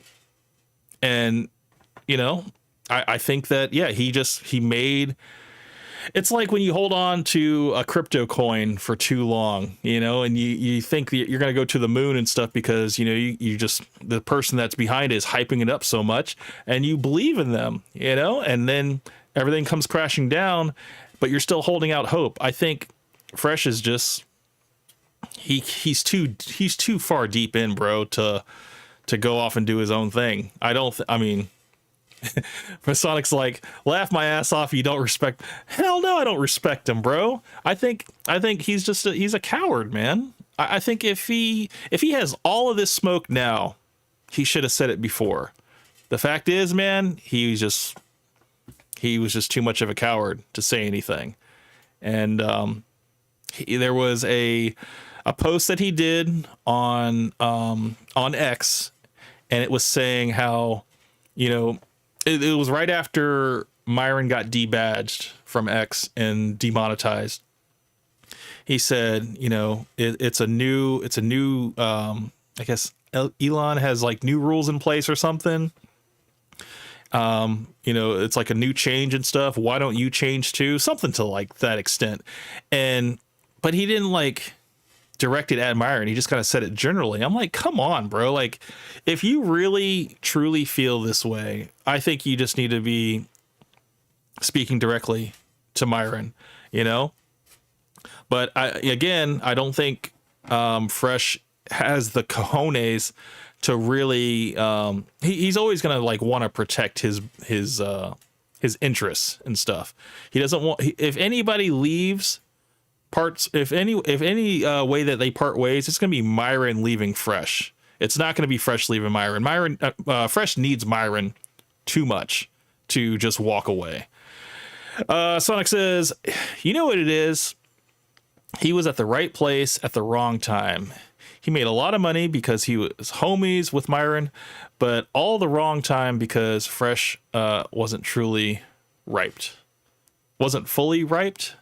you know, I think that, yeah, he made, it's like when you hold on to a crypto coin for too long, you know, and you think that you're going to go to the moon and stuff because, you know, you just, the person that's behind it is hyping it up so much and you believe in them, you know, and then everything comes crashing down, but you're still holding out hope. I think Fresh is just, he's too far deep in, bro, to go off and do his own thing. I mean, Sonic's like, laugh my ass off. You don't respect. Hell no, I don't respect him, bro. I think he's just he's a coward, man. I think if he has all of this smoke now, he should have said it before. The fact is, man, he was just too much of a coward to say anything. And there was a post that he did on X, and it was saying how, you know, it was right after Myron got debadged from X and demonetized. He said, you know, it's a new, I guess Elon has like new rules in place or something. You know, it's like a new change and stuff. Why don't you change too? Something to like that extent. But he didn't like direct it at Myron. He just kind of said it generally. I'm like, come on, bro. Like, if you really truly feel this way, I think you just need to be speaking directly to Myron, you know? But I don't think Fresh has the cojones to really, he's always going to like want to protect his interests and stuff. He doesn't want, if anybody leaves if any way that they part ways, it's going to be Myron leaving Fresh. It's not going to be Fresh leaving Myron. Fresh needs Myron too much to just walk away. Sonic says, you know what it is? He was at the right place at the wrong time. He made a lot of money because he was homies with Myron, but all the wrong time because Fresh wasn't truly riped. Wasn't fully riped?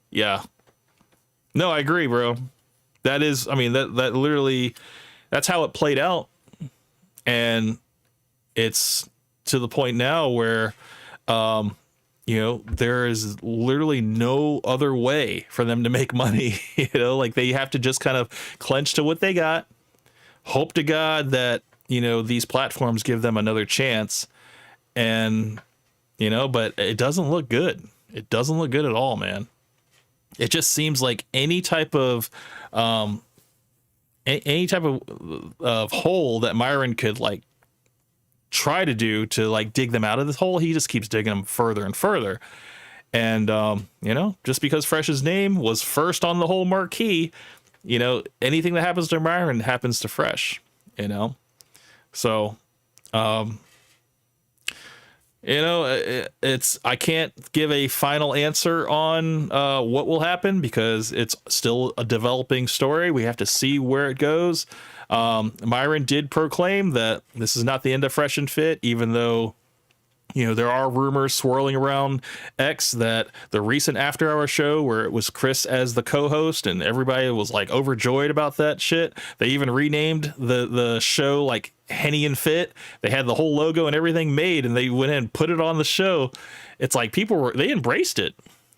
Yeah. No, I agree, bro. That is, I mean, that literally, that's how it played out. And it's to the point now where, you know, there is literally no other way for them to make money. You know, like they have to just kind of clench to what they got, hope to God that, you know, these platforms give them another chance. And, you know, but it doesn't look good. It doesn't look good at all, man. It just seems like any type of hole that Myron could like try to do to like dig them out of this hole, he just keeps digging them further and further. And you know, just because Fresh's name was first on the whole marquee, you know, anything that happens to Myron happens to Fresh, you know. So you know, I can't give a final answer on what will happen because it's still a developing story. We have to see where it goes. Myron did proclaim that this is not the end of Fresh and Fit, even though you know, there are rumors swirling around X that the recent After Hour show where it was Chris as the co-host and everybody was like overjoyed about that shit. They even renamed the show like Henny and Fit. They had the whole logo and everything made, and they went in and put it on the show. It's like they embraced it.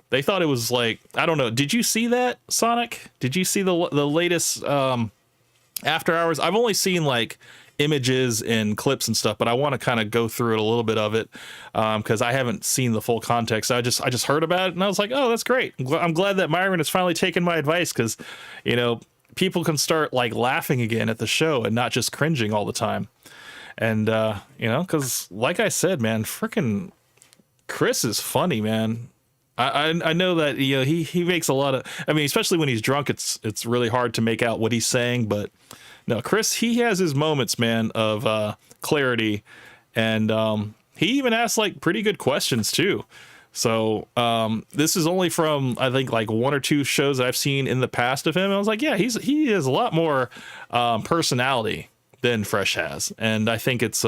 They thought it was like, I don't know. Did you see that, Sonic? Did you see the latest After Hours? I've only seen like images and clips and stuff, but I want to kind of go through it a little bit of it because I haven't seen the full context. I just heard about it and I was like, oh, that's great. I'm glad that Myron has finally taken my advice, because, you know, people can start like laughing again at the show and not just cringing all the time. And you know, because like I said, man, freaking Chris is funny, man. I know that, you know, he makes a lot of, I mean, especially when he's drunk, it's really hard to make out what he's saying, but no, Chris, he has his moments, man, of clarity, and he even asks like pretty good questions too. So this is only from, I think, like 1 or 2 shows that I've seen in the past of him. I was like, yeah, he has a lot more personality than Fresh has, and I think it's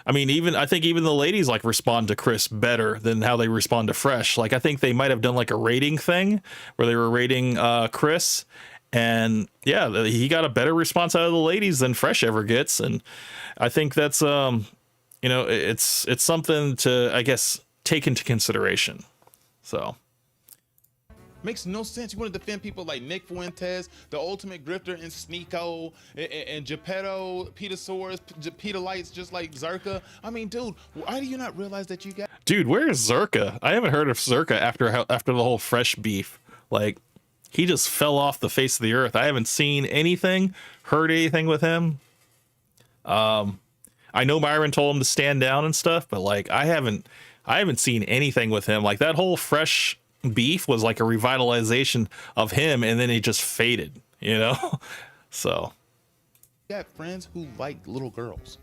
I mean, I think even the ladies like respond to Chris better than how they respond to Fresh. Like, I think they might have done like a rating thing where they were rating Chris, and yeah, he got a better response out of the ladies than Fresh ever gets. And I think that's, you know, it's something to, I guess, take into consideration. So. Makes no sense. You want to defend people like Nick Fuentes, the ultimate grifter, and Sneeko, and Geppetto, Peter Soares, Peter Lights, just like Zerka. I mean, dude, why do you not realize that you got... Dude, where's Zerka? I haven't heard of Zerka after the whole Fresh beef. Like, he just fell off the face of the earth. I haven't seen anything, heard anything with him. I know Myron told him to stand down and stuff, but like, I haven't seen anything with him. Like, that whole Fresh beef was like a revitalization of him, and then he just faded, you know. So you got friends who like little girls,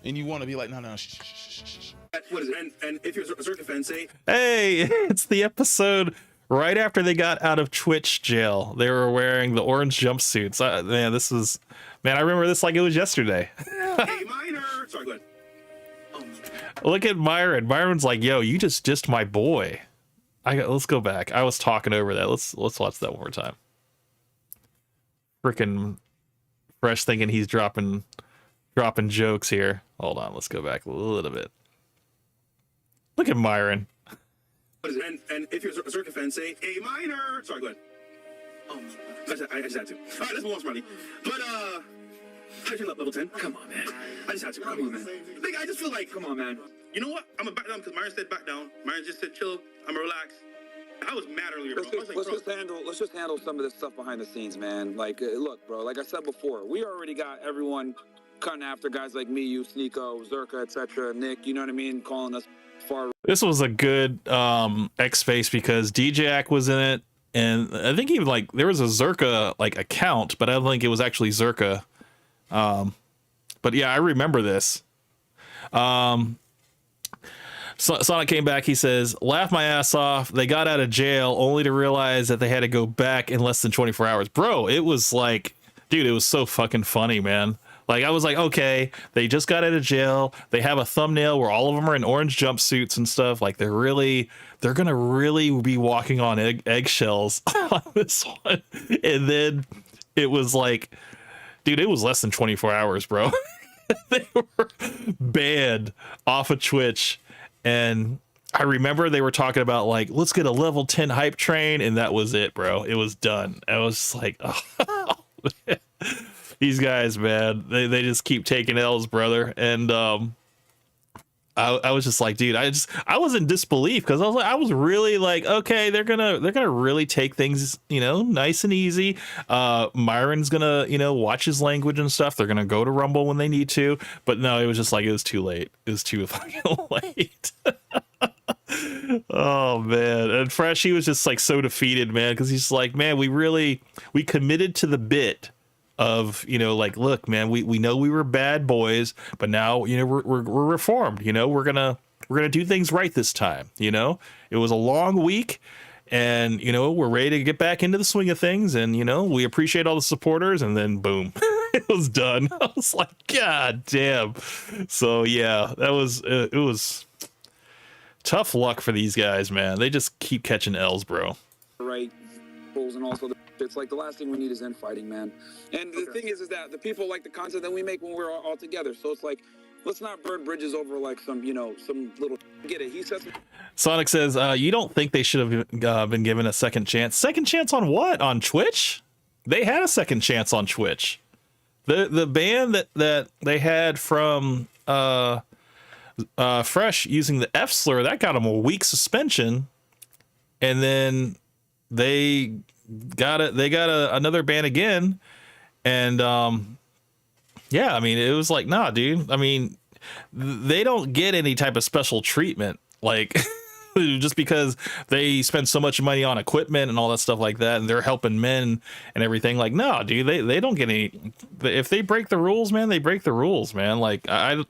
and you want to be like, no, shh. What is it? And if you're a Zerka fan, say, hey, it's the episode right after they got out of Twitch jail. They were wearing the orange jumpsuits. Man, I remember this like it was yesterday. hey, Minor. Sorry, go ahead. Look at Myron. Myron's like, yo, you just dissed my boy. Let's go back. I was talking over that. Let's watch that one more time. Freaking Fresh thinking he's dropping jokes here. Hold on, let's go back a little bit. Look at Myron. What is it? And if you're a Zerka fan, say, hey, Minor. Sorry, go ahead. I just had to. All right, let's move on, Smarty. But I just level 10. Come on, man. I just had to. Come on, man. I just feel like, come on, man. You know what? I'm gonna back down because Myron said back down. Myron just said chill. I'm gonna relax. I was mad earlier, bro. Let's just handle some of this stuff behind the scenes, man. Like, look, bro. Like I said before, we already got everyone cutting after guys like me, you, Sneeko, Zerka, etc. Nick, you know what I mean, calling us far. This was a good X Face because DJ was in it, and I think even like there was a Zerka like account, but I don't think it was actually Zerka. But yeah, I remember this. Sonic came back. He says, laugh my ass off. They got out of jail only to realize that they had to go back in less than 24 hours. Bro, it was like, dude, it was so fucking funny, man. Like, I was like, okay, they just got out of jail. They have a thumbnail where all of them are in orange jumpsuits and stuff. Like, they're going to really be walking on eggshells on this one. And then it was like, dude, it was less than 24 hours, bro. They were banned off of Twitch. And I remember they were talking about like, let's get a level 10 hype train. And that was it, bro. It was done. I was just like, oh, man. These guys, man, they just keep taking L's, brother. And I was just like, dude, I was in disbelief because I was really like, okay, they're gonna really take things, you know, nice and easy. Myron's gonna, you know, watch his language and stuff. They're gonna go to Rumble when they need to, but no, it was just like it was too late. It was too fucking late. Oh man, and Fresh, he was just like so defeated, man, because he's like, man, we committed to the bit of, you know, like, look, man, we know we were bad boys, but now, you know, we're reformed, you know, we're gonna do things right this time, you know. It was a long week, and you know, we're ready to get back into the swing of things, and you know, we appreciate all the supporters, and then boom, it was done. I was like, God damn. So yeah, that was it was tough luck for these guys, man. They just keep catching L's, bro. Right. And also, it's like the last thing we need is infighting, man. And the thing is that the people like the content that we make when we're all together. So it's like, let's not burn bridges over like some, you know, some little. Get it? He says. Sonic says, you don't think they should have been given a second chance? Second chance on what? On Twitch? They had a second chance on Twitch. The ban that they had from Fresh using the F slur, that got them a week suspension, and then they got another ban again, and yeah, I mean, it was like, nah, dude. I mean, they don't get any type of special treatment, like just because they spend so much money on equipment and all that stuff like that, and they're helping men and everything. Like, no, dude, they don't get any. If they break the rules, man, they break the rules, man. Like, I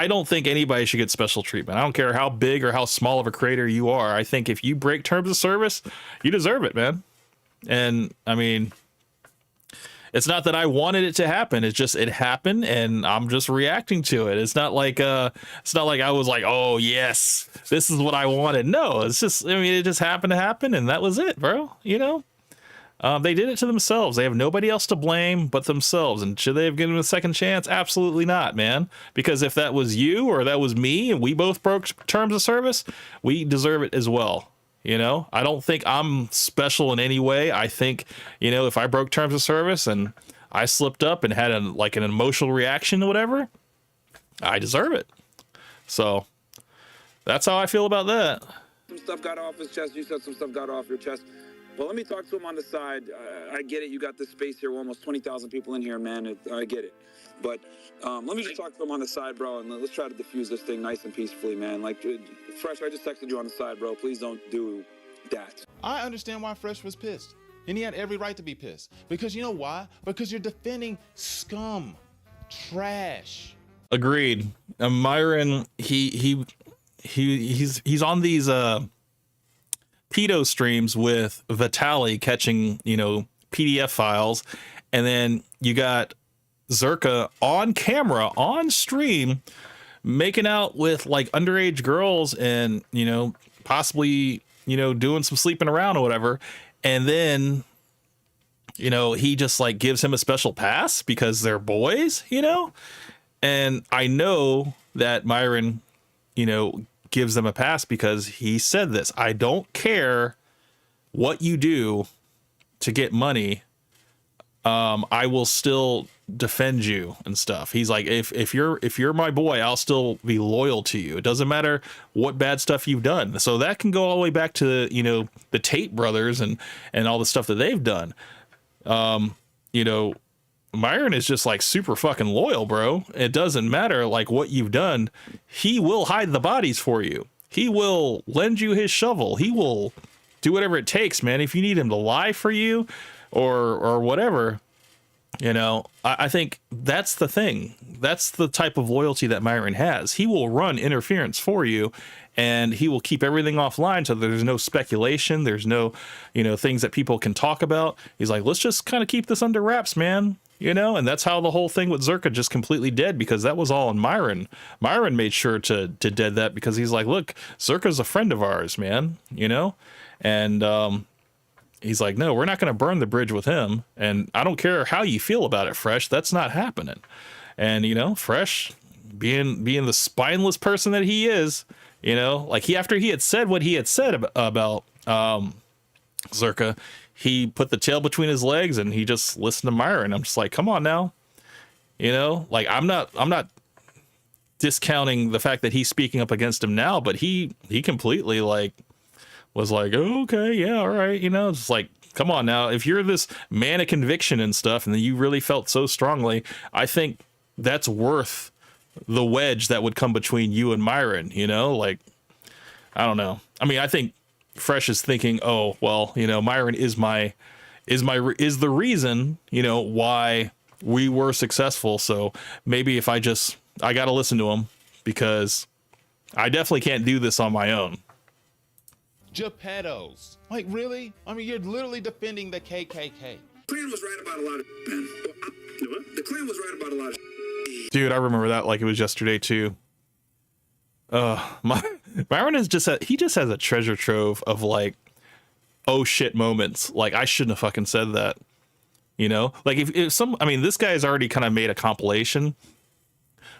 don't think anybody should get special treatment. I don't care how big or how small of a creator you are. I think if you break terms of service, you deserve it, man. And I mean, it's not that I wanted it to happen. It's just it happened, and I'm just reacting to it. It's not like I was like, oh yes, this is what I wanted. No, it's just, I mean, it just happened to happen, and that was it, bro. You know, they did it to themselves. They have nobody else to blame but themselves. And should they have given them a second chance? Absolutely not, man. Because if that was you or that was me, and we both broke terms of service, we deserve it as well. You know, I don't think I'm special in any way. I think, you know, if I broke terms of service and I slipped up and had an emotional reaction or whatever, I deserve it. So that's how I feel about that. Some stuff got off his chest. You said some stuff got off your chest. Well, let me talk to him on the side. I get it. You got this space here. We're almost 20,000 people in here, man. I get it. But let me just talk to him on the side, bro, and let's try to diffuse this thing nice and peacefully, man. Like, Fresh, I just texted you on the side, bro. Please don't do that. I understand why Fresh was pissed. And he had every right to be pissed. Because you know why? Because you're defending scum. Trash. Agreed. Myron, he's on these pedo streams with Vitaly catching, you know, PDF files, and then you got Zerka on camera, on stream, making out with like underage girls and, you know, possibly, you know, doing some sleeping around or whatever. And then, you know, he just like gives him a special pass because they're boys, you know? And I know that Myron, you know, gives them a pass because he said this: I don't care what you do to get money. I will still defend you and stuff. He's like, if you're my boy, I'll still be loyal to you. It doesn't matter what bad stuff you've done. So that can go all the way back to, you know, the Tate brothers and all the stuff that they've done. You know, Myron is just like super fucking loyal, bro. It doesn't matter like what you've done. He will hide the bodies for you. He will lend you his shovel. He will do whatever it takes, man. If you need him to lie for you or whatever, you know, I think that's the thing. That's the type of loyalty that Myron has. He will run interference for you, and he will keep everything offline so there's no speculation. There's no, you know, things that people can talk about. He's like, let's just kind of keep this under wraps, man. You know, and that's how the whole thing with Zerka just completely dead, because that was all on Myron. Myron made sure to dead that because he's like, look, Zerka's a friend of ours, man, you know? And he's like, no, we're not going to burn the bridge with him. And I don't care how you feel about it, Fresh. That's not happening. And, you know, Fresh being the spineless person that he is, you know, like after he had said what he had said about Zerka, he put the tail between his legs and he just listened to Myron. I'm just like, come on now. You know, like I'm not discounting the fact that he's speaking up against him now, but he completely like was like, oh, okay, yeah, all right. You know, it's like, come on now. If you're this man of conviction and stuff, and then you really felt so strongly, I think that's worth the wedge that would come between you and Myron, you know, like, I don't know. I mean, I think Fresh is thinking, oh, well, you know, Myron is the reason, you know, why we were successful. So maybe if I got to listen to him because I definitely can't do this on my own. Geppettos. Like, really? I mean, you're literally defending the KKK. Klan was right about a lot of man. The Klan was right about a lot of Dude, I remember that like it was yesterday too. Myron is he just has a treasure trove of like, oh shit moments. Like, I shouldn't have fucking said that. You know, like I mean, this guy's already kind of made a compilation,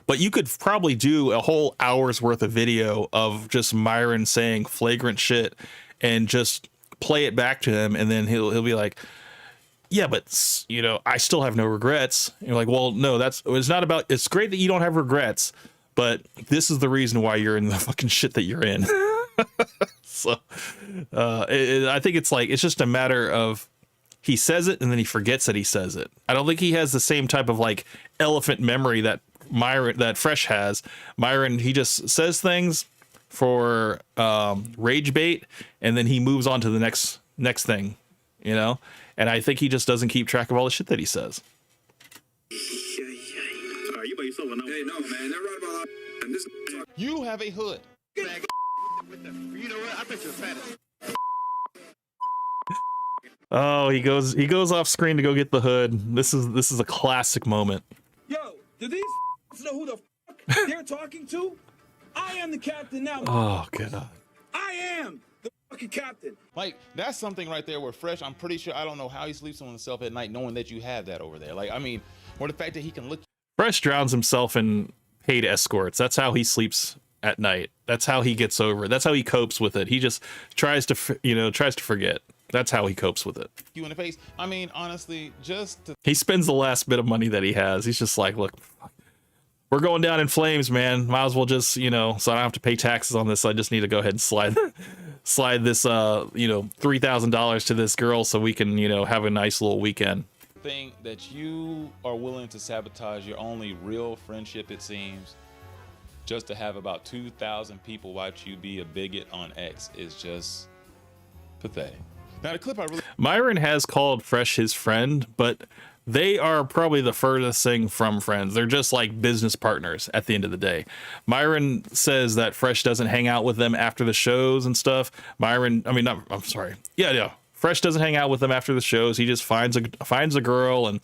but you could probably do a whole hour's worth of video of just Myron saying flagrant shit and just play it back to him. And then he'll be like, yeah, but you know, I still have no regrets. And you're like, well, no, it's not about, it's great that you don't have regrets, but this is the reason why you're in the fucking shit that you're in. So, I think it's just a matter of, he says it and then he forgets that he says it. I don't think he has the same type of like elephant memory that Fresh has. Myron, he just says things for rage bait, and then he moves on to the next thing, you know? And I think he just doesn't keep track of all the shit that he says. you by yourself. Hey, no, man. They're right about this. You have a hood. You know what? I bet you're fat. Oh, he goes off screen to go get the hood. This is a classic moment. Yo, do these know who the fuck they're talking to? I am the captain now. Oh god. I am the fucking captain. Like, that's something right there where Fresh, I'm pretty sure, I don't know how he sleeps on himself at night knowing that you have that over there. Like, I mean, or the fact that he can look. Fresh drowns himself in paid escorts. That's how he sleeps at night. That's how he gets over it. That's how he copes with it. He just tries to forget. That's how he copes with it. You in the face. I mean, honestly, he spends the last bit of money that he has. He's just like, look, we're going down in flames, man. Might as well just, so I don't have to pay taxes on this. I just need to go ahead and slide this, $3,000 to this girl so we can, have a nice little weekend. Thing that you are willing to sabotage your only real friendship, it seems, just to have about 2,000 people watch you be a bigot on X is just pathetic. Now, the clip Myron has called Fresh his friend, but they are probably the furthest thing from friends. They're just like business partners at the end of the day. Myron says that Fresh doesn't hang out with them after the shows and stuff. Fresh doesn't hang out with them after the shows. He just finds a girl and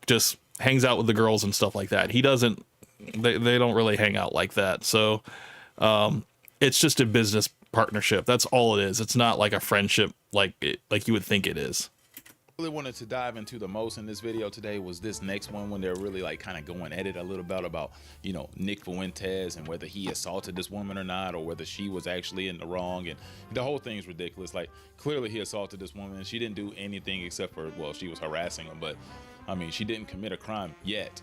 just hangs out with the girls and stuff like that. They don't really hang out like that. So it's just a business partnership. That's all it is. It's not like a friendship like you would think it is. Really wanted to dive into the most in this video today was this next one, when they're really like kind of going at it a little bit about Nick Fuentes and whether he assaulted this woman or not, or whether she was actually in the wrong, and the whole thing is ridiculous. Like, clearly he assaulted this woman and she didn't do anything except for, well, she was harassing him, but I mean, she didn't commit a crime yet.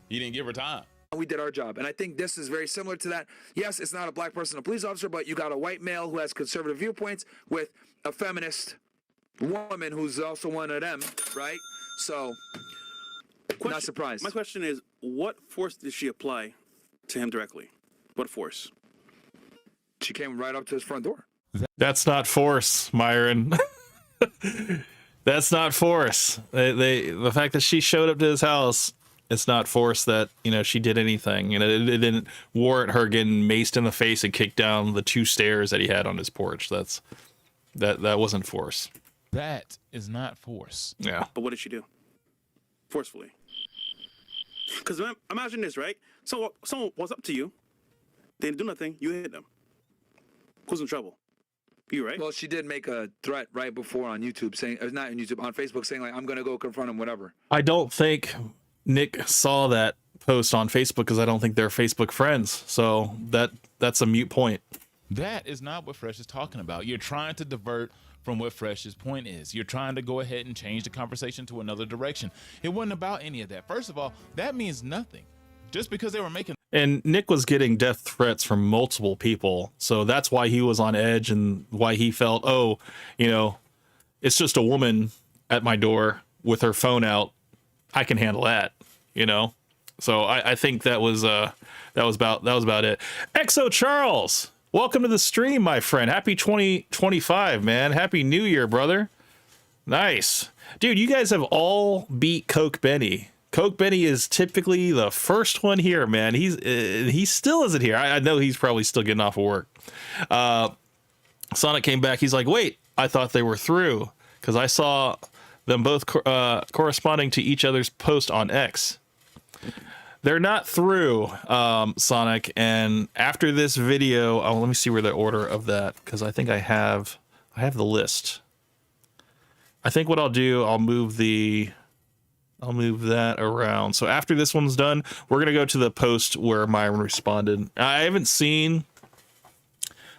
He didn't give her time. We did our job, and I think this is very similar to that. Yes, it's not a black person, a police officer, but you got a white male who has conservative viewpoints with a feminist woman who's also one of them, right? So, not surprised. My question is, what force did she apply to him directly? What force? She came right up to his front door. That's not force, Myron. That's not force. The fact that she showed up to his house, it's not force that, she did anything. It didn't warrant her getting maced in the face and kicked down the 2 stairs that he had on his porch. That wasn't force. That is not force. Yeah. But what did she do? Forcefully. Because imagine this, right? So someone was up to you. They didn't do nothing. You hit them. Who's in trouble? You, right? Well, she did make a threat right before on YouTube saying, not on YouTube, on Facebook saying, like, I'm going to go confront him, whatever. I don't think Nick saw that post on Facebook because I don't think they're Facebook friends. So that's a moot point. That is not what Fresh is talking about. You're trying to divert from what Fresh's point is. You're trying to go ahead and change the conversation to another direction. It wasn't about any of that. First of all, that means nothing. Just because they were making... And Nick was getting death threats from multiple people. So that's why he was on edge and why he felt, it's just a woman at my door with her phone out. I can handle that, So I think that was about it. Exo Charles, welcome to the stream, my friend. Happy 2025, man. Happy New Year, brother. Nice. Dude, you guys have all beat Coke Benny. Coke Benny is typically the first one here, man. He still isn't here. I know he's probably still getting off of work. Sonic came back. He's like, wait, I thought they were through because I saw them both corresponding to each other's post on X. They're not through, Sonic. And after this video, oh, let me see where the order of that, because I think I have the list. I think what I'll do, I'll move that around. So after this one's done, we're gonna go to the post where Myron responded. I haven't seen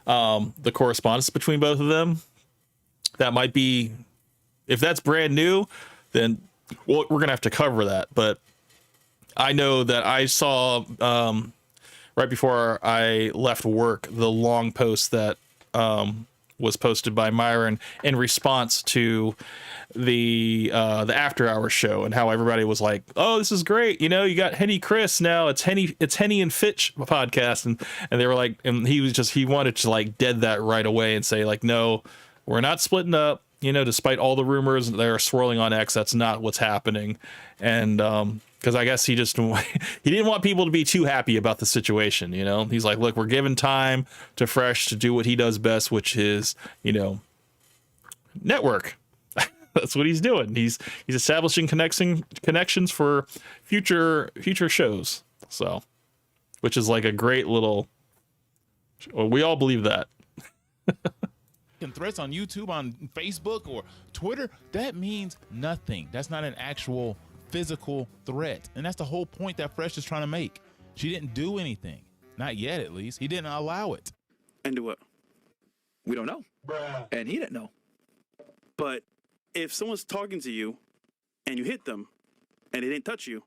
the correspondence between both of them. That might be, if that's brand new, then we're gonna have to cover that. But I know that I saw right before I left work the long post that was posted by Myron in response to the After Hours show, and how everybody was like, "Oh, this is great! You know, you got Henny Chris now. It's Henny and Fitch podcast," and they were like, and he wanted to like dead that right away and say like, "No, we're not splitting up. You know, despite all the rumors that are swirling on X, that's not what's happening." And because I guess he didn't want people to be too happy about the situation. You know, he's like, look, we're giving time to Fresh to do what he does best, which is, you know, network. That's what he's doing. He's establishing connections for future shows. So, which is like a great little. Well, we all believe that. Threats on YouTube, on Facebook or Twitter, that means nothing. That's not an actual physical threat, and that's the whole point that Fresh is trying to make. She didn't do anything, not yet at least. He didn't allow it. And do what? We don't know. And he didn't know. But if someone's talking to you and you hit them and they didn't touch you,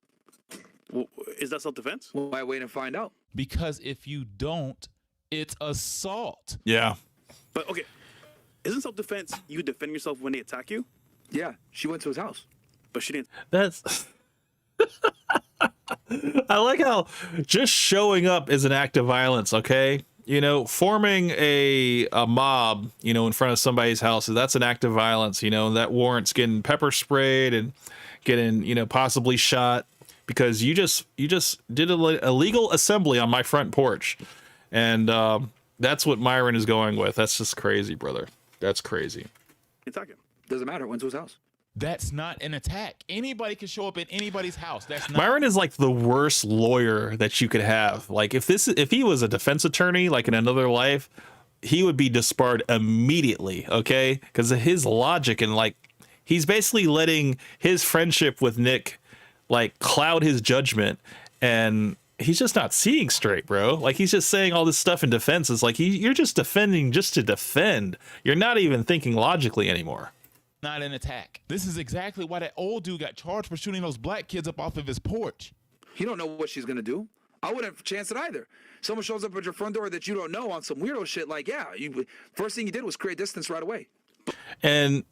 is that self-defense? Why wait and find out? Because if you don't, it's assault. Yeah. But okay, isn't self-defense you defend yourself when they attack you? Yeah, she went to his house. But she didn't. That's. I like how just showing up is an act of violence. Okay, you know, forming a mob, you know, in front of somebody's house, that's an act of violence. You know, that warrants getting pepper sprayed and getting, you know, possibly shot because you just did a illegal assembly on my front porch, and that's what Myron is going with. That's just crazy, brother. That's crazy. Attack him. Doesn't matter. Went to his house. That's not an attack. Anybody can show up at anybody's house. That's not. Myron is like the worst lawyer that you could have. Like if he was a defense attorney, like in another life, he would be disbarred immediately. Okay, because of his logic, and like he's basically letting his friendship with Nick like cloud his judgment, and he's just not seeing straight, bro. Like he's just saying all this stuff in defense. It's like you're just defending just to defend. You're not even thinking logically anymore. Not an attack. This is exactly why that old dude got charged for shooting those black kids up off of his porch. You don't know what she's gonna do. I wouldn't chance it either. Someone shows up at your front door that you don't know on some weirdo shit. Like, yeah, first thing you did was create distance right away. And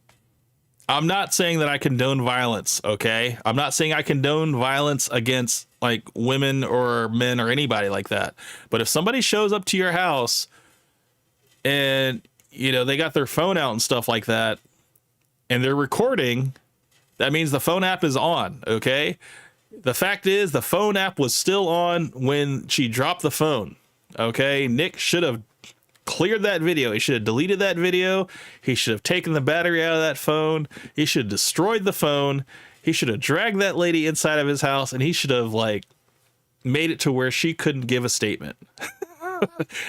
I'm not saying that I condone violence, okay? I'm not saying I condone violence against like women or men or anybody like that. But if somebody shows up to your house and, you know, they got their phone out and stuff like that, and they're recording, that means the phone app is on, okay? The fact is the phone app was still on when she dropped the phone, okay? Nick should have cleared that video. He should have deleted that video. He should have taken the battery out of that phone. He should have destroyed the phone. He should have dragged that lady inside of his house, and he should have like made it to where she couldn't give a statement.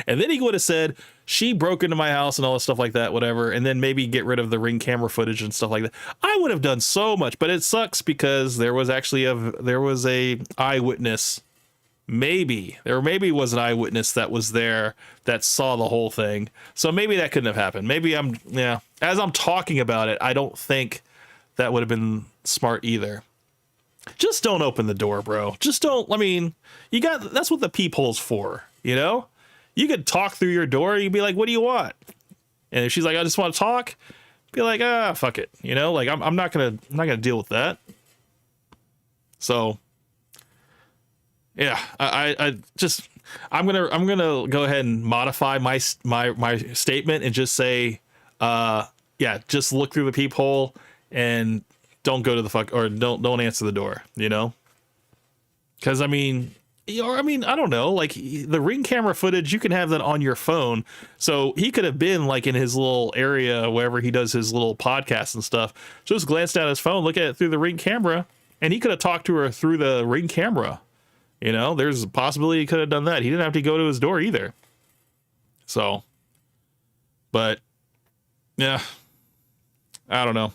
And then he would have said, she broke into my house and all this stuff like that, whatever. And then maybe get rid of the Ring camera footage and stuff like that. I would have done so much, but it sucks because there was actually a eyewitness. There maybe was an eyewitness that was there that saw the whole thing. So maybe that couldn't have happened. Maybe as I'm talking about it, I don't think that would have been smart either. Just don't open the door, bro. Just don't. I mean, that's what the peephole's for, you know? You could talk through your door. You'd be like, what do you want? And if she's like, I just want to talk, be like, fuck it. You know, like I'm not gonna deal with that. So yeah, I'm gonna go ahead and modify my statement and just say, just look through the peephole and don't go to the fuck, or don't answer the door, you know? Because I mean, I mean, I don't know. Like the Ring camera footage, you can have that on your phone. So he could have been like in his little area, wherever he does his little podcasts and stuff. Just glanced down his phone, look at it through the Ring camera, and he could have talked to her through the Ring camera. You know, there's a possibility he could have done that. He didn't have to go to his door either. So, but yeah, I don't know.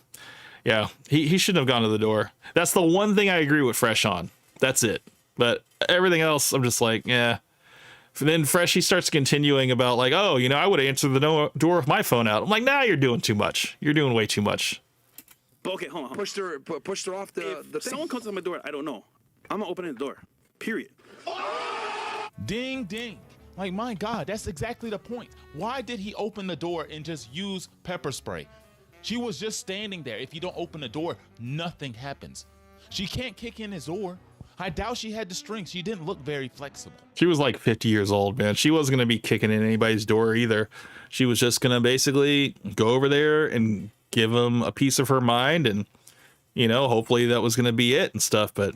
Yeah, he shouldn't have gone to the door. That's the one thing I agree with Fresh on. That's it. But everything else, I'm just like, yeah. And then Fresh, he starts continuing about like, oh, you know, I would have answered the door with my phone out. I'm like, nah, you're doing too much. You're doing way too much. But okay, hold on. Pushed her off the If thing. someone comes to my door, I don't know. I'm gonna open the door. Period. Ding, ding. Like, my God, that's exactly the point. Why did he open the door and just use pepper spray? She was just standing there. If you don't open the door, nothing happens. She can't kick in his door. I doubt she had the strength. She didn't look very flexible. She was like 50 years old, man. She wasn't going to be kicking in anybody's door either. She was just going to basically go over there and give him a piece of her mind. And, you know, hopefully that was going to be it and stuff. But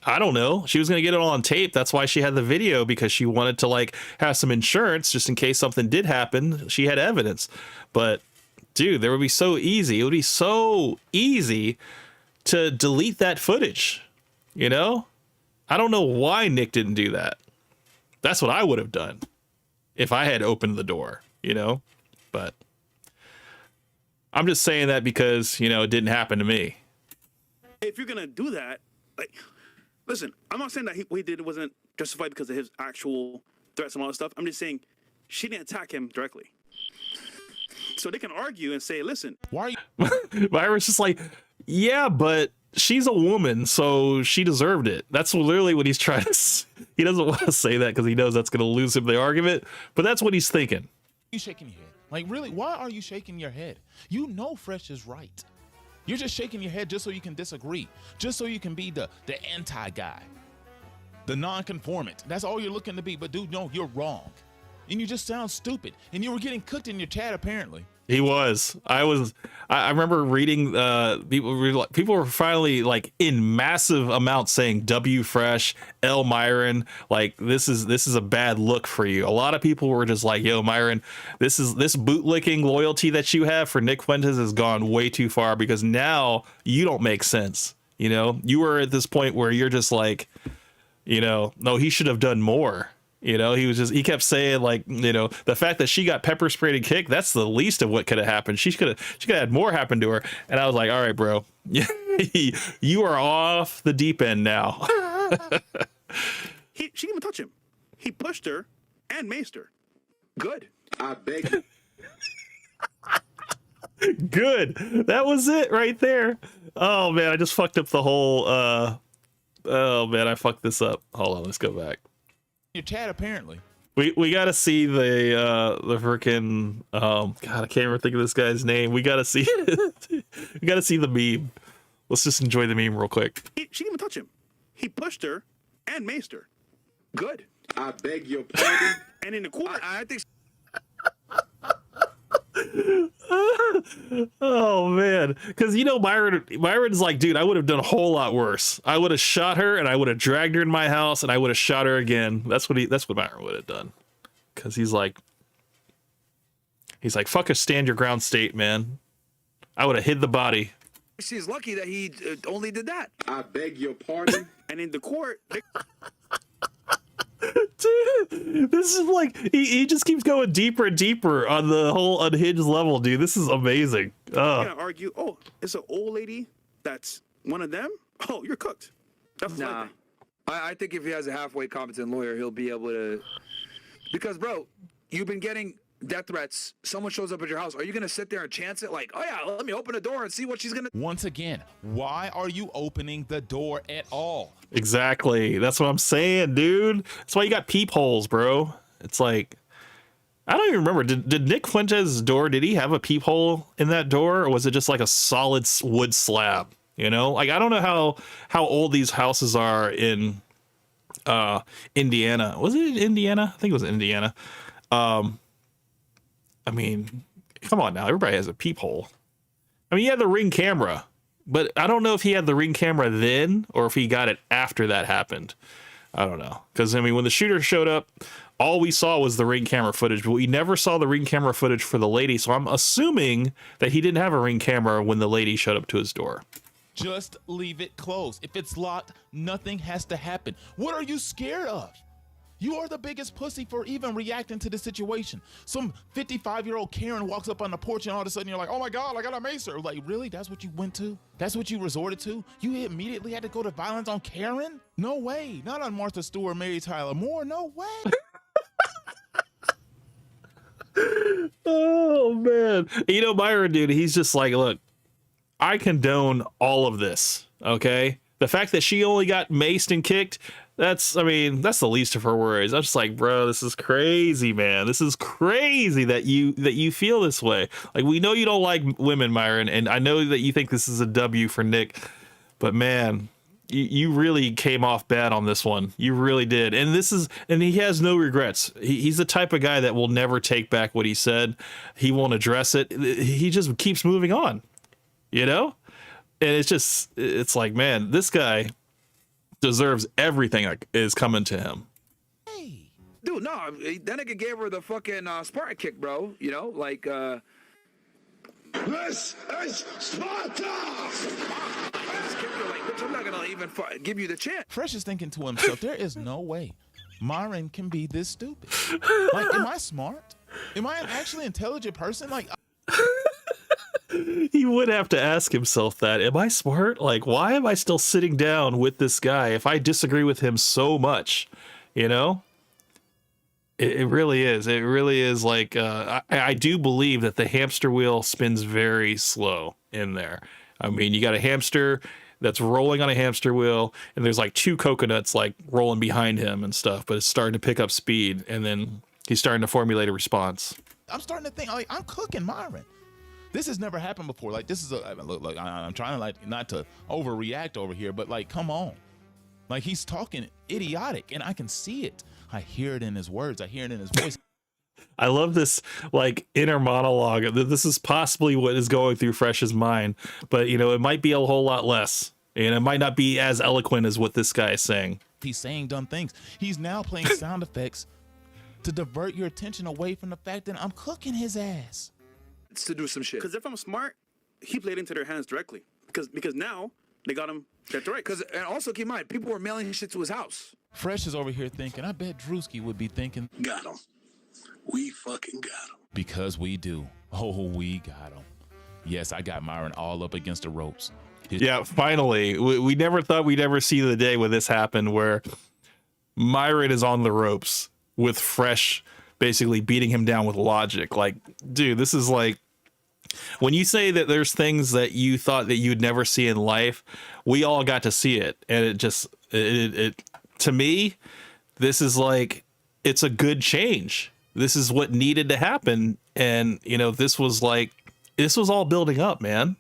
I don't know. She was going to get it all on tape. That's why she had the video, because she wanted to like have some insurance just in case something did happen. She had evidence. But dude, there would be so easy. It would be so easy to delete that footage. You know, I don't know why Nick didn't do that. That's what I would have done if I had opened the door, you know, but I'm just saying that because, you know, it didn't happen to me. If you're gonna do that, like, listen, I'm not saying that what he did wasn't justified because of his actual threats and all that stuff. I'm just saying she didn't attack him directly. So they can argue and say, listen, Why are you? Myron's just like, yeah, but she's a woman, so she deserved it. That's literally what he's trying to say. He doesn't want to say that because he knows that's going to lose him the argument, but that's what he's thinking. You shaking your head? Like, really? Why are you shaking your head? You know Fresh is right. You're just shaking your head just so you can disagree, just so you can be the anti-guy, the non-conformant. That's all you're looking to be. But dude, no, you're wrong. And you just sound stupid. And you were getting cooked in your chat, apparently. He was. I remember reading people were finally like in massive amounts saying W Fresh, L Myron, like this is a bad look for you. A lot of people were just like, yo, Myron, this bootlicking loyalty that you have for Nick Fuentes has gone way too far, because now you don't make sense. You know, you were at this point where you're just like, you know, no, he should have done more. You know, he kept saying like, you know, the fact that she got pepper sprayed and kicked, that's the least of what could have happened. She could have had more happen to her. And I was like, all right, bro, you are off the deep end now. she didn't even touch him. He pushed her and maced her. Good. I beg you. Good. That was it right there. Oh man, I just fucked up the whole, oh man, I fucked this up. Hold on, let's go back. Your chat, apparently. We got to see the freaking God, I can't even think of this guy's name. We got to see we got to see the meme. Let's just enjoy the meme real quick. She didn't even touch him. He pushed her and maced her. Good. I beg your pardon. And in the court, I think Oh man, because you know Myron's like, dude, I would have done a whole lot worse. I would have shot her and I would have dragged her in my house and I would have shot her again. That's what Myron would have done. Because he's like, fuck a stand your ground state, man. I would have hid the body. she's lucky that he only did that. I beg your pardon. and in the court, Dude, this is like he just keeps going deeper and deeper on the whole unhinged level, dude. This is amazing. they're gonna argue, oh, it's an old lady that's one of them. Oh, you're cooked. That's what I Nah. think. I think if he has a halfway competent lawyer, he'll be able to. Because, bro, you've been getting death threats. Someone shows up at your house. Are you going to sit there and chance it? Like, oh, yeah, let me open the door and see what she's going to. Once again, why are you opening the door at all? Exactly. That's what I'm saying, dude. That's why you got peepholes, bro. It's like, I don't even remember. Did Nick Fuentes' door, did he have a peephole in that door? Or was it just like a solid wood slab? You know, like, I don't know how old these houses are in Indiana. Was it in Indiana? I think it was Indiana. I mean, come on now. Everybody has a peephole. I mean, he had the Ring camera, but I don't know if he had the Ring camera then or if he got it after that happened. I don't know. Because, I mean, when the shooter showed up, all we saw was the ring camera footage, but we never saw the ring camera footage for the lady. So I'm assuming that he didn't have a ring camera when the lady showed up to his door. Just leave it closed. If it's locked, nothing has to happen. What are you scared of? You are the biggest pussy for even reacting to the situation. Some 55-year-old Karen walks up on the porch and all of a sudden you're like, oh my God, I got a mace her. Like, really? That's what you went to? That's what you resorted to? You immediately had to go to violence on Karen? No way. Not on Martha Stewart, Mary Tyler Moore. No way. Oh, man. You know, Myron, dude, he's just like, look, I condone all of this, okay? The fact that she only got maced and kicked, that's the least of her worries. I'm just like, bro, this is crazy, man. This is crazy that you feel this way. Like, we know you don't like women, Myron, and I know that you think this is a W for Nick, but man, you really came off bad on this one. You really did. And he has no regrets. He's the type of guy that will never take back what he said. He won't address it. He just keeps moving on, you know? And it's like, man, this guy deserves everything that is coming to him. Hey, dude, no, that nigga gave her the fucking Spartan kick, bro. You know, like, This is Sparta! Bitch, I'm not gonna even give you the chance. Fresh is thinking to himself, there is no way Myron can be this stupid. Like, am I smart? Am I an actually intelligent person? Like, he would have to ask himself that. Am I smart? Like, why am I still sitting down with this guy if I disagree with him so much? You know? It really is. It really is like, I do believe that the hamster wheel spins very slow in there. I mean, you got a hamster that's rolling on a hamster wheel, and there's like two coconuts like rolling behind him and stuff, but it's starting to pick up speed, and then he's starting to formulate a response. I'm starting to think, like, I'm cooking Myron. This has never happened before. Like, this is look, I'm trying to, like, not to overreact over here, but like, come on. Like, he's talking idiotic, and I can see it. I hear it in his words. I hear it in his voice. I love this, like, inner monologue. This is possibly what is going through Fresh's mind, but, you know, it might be a whole lot less, and it might not be as eloquent as what this guy is saying. He's saying dumb things. He's now playing sound effects to divert your attention away from the fact that I'm cooking his ass. It's to do some shit. Because if I'm smart, he played into their hands directly. Because now they got him that direct. And also keep in mind, people were mailing his shit to his house. Fresh is over here thinking, I bet Drewski would be thinking, Got him. We fucking got him. because we do. Oh, we got him. Yes, I got Myron all up against the ropes. Yeah, finally. We never thought we'd ever see the day when this happened, where Myron is on the ropes with Fresh basically beating him down with logic. Like, dude, this is like, when you say that there's things that you thought that you'd never see in life, we all got to see it. And it just, it to me, this is like, it's a good change. This is what needed to happen. And, you know, this was all building up, man.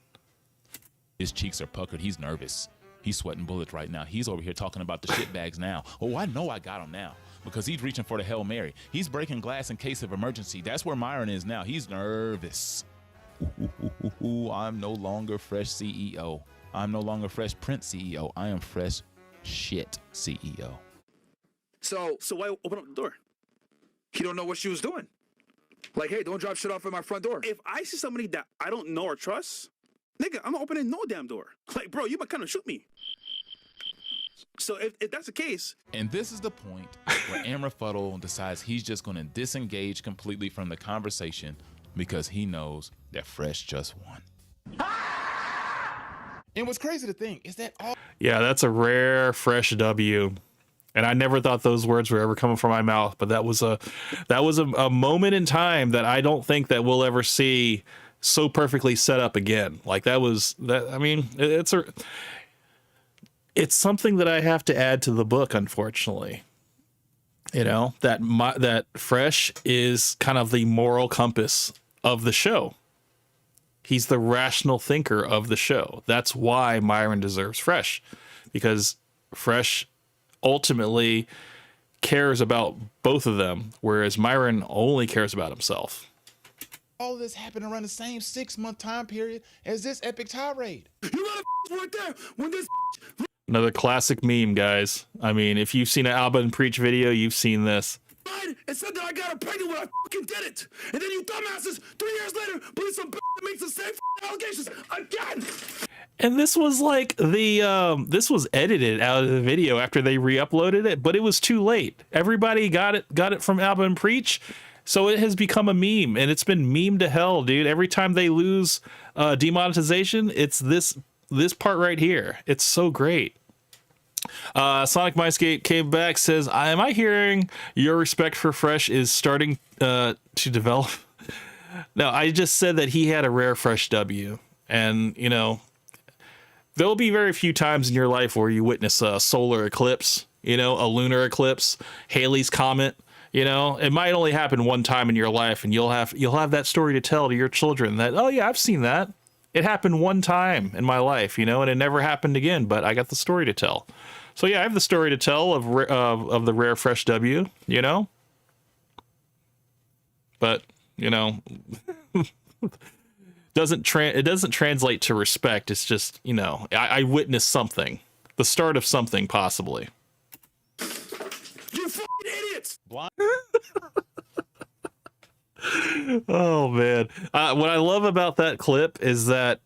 His cheeks are puckered. He's nervous. He's sweating bullets right now. He's over here talking about the shit bags now. Oh, I know I got him now because he's reaching for the Hail Mary. He's breaking glass in case of emergency. That's where Myron is now. He's nervous. Ooh, I'm no longer Fresh CEO. I'm no longer Fresh Prince CEO. I am Fresh Shit CEO. So why open up the door? He don't know what she was doing. Like, hey, don't drop shit off at my front door. If I see somebody that I don't know or trust, nigga, I'm not opening no damn door. Like, bro, you might kind of shoot me. So if that's the case. And this is the point where Amrafuddle decides he's just going to disengage completely from the conversation because he knows that Fresh just won. And what's crazy to think is that all... Yeah, that's a rare Fresh W. And I never thought those words were ever coming from my mouth, but that was a moment in time that I don't think that we'll ever see so perfectly set up again. Like I mean, it's something that I have to add to the book, unfortunately. You know, that Fresh is kind of the moral compass of the show. He's the rational thinker of the show. That's why Myron deserves Fresh, because Fresh ultimately cares about both of them, whereas Myron only cares about himself. All of this happened around the same 6-month time period as this epic tirade. You got right there when this Another classic meme, guys. I mean, if you've seen an Alba and Preach video, you've seen this. And said that I got her pregnant when I fucking did it. And then you dumbasses 3 years later believe some that makes the same allegations again. And this was like this was edited out of the video after they re-uploaded it, but it was too late. Everybody got it from Alba and Preach, so it has become a meme, and it's been meme to hell, dude. Every time they lose demonetization, it's this part right here. It's so great. Sonic Mindscape came back, says, am I hearing your respect for Fresh is starting to develop? No, I just said that he had a rare Fresh W, and you know, there'll be very few times in your life where you witness a solar eclipse, you know, a lunar eclipse, Halley's Comet. You know, it might only happen one time in your life, and you'll have that story to tell to your children that, oh yeah, I've seen that. It happened one time in my life, you know, and it never happened again, but I got the story to tell. So yeah, I have the story to tell of the rare Fresh W, you know. But, you know, it doesn't translate to respect. It's just, you know, I witnessed something, the start of something possibly. You fucking idiots! Oh man, what I love about that clip is that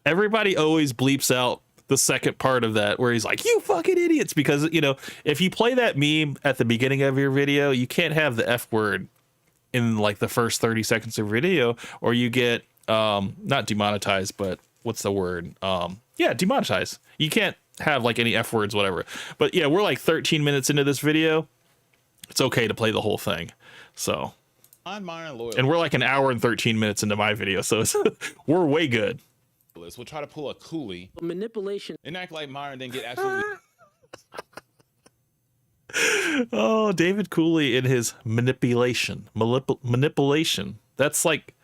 everybody always bleeps out the second part of that where he's like, you fucking idiots, because you know, if you play that meme at the beginning of your video, you can't have the F word in like the first 30 seconds of video, or you get not demonetized, but what's the word? Yeah, demonetized. You can't have like any F words, whatever. But yeah, we're like 13 minutes into this video. It's okay to play the whole thing. So, and we're like an hour and 13 minutes into my video, so we're way good. We'll try to pull a Cooley manipulation and act like Myron didn't get absolutely. Oh, David Cooley in his manipulation. That's like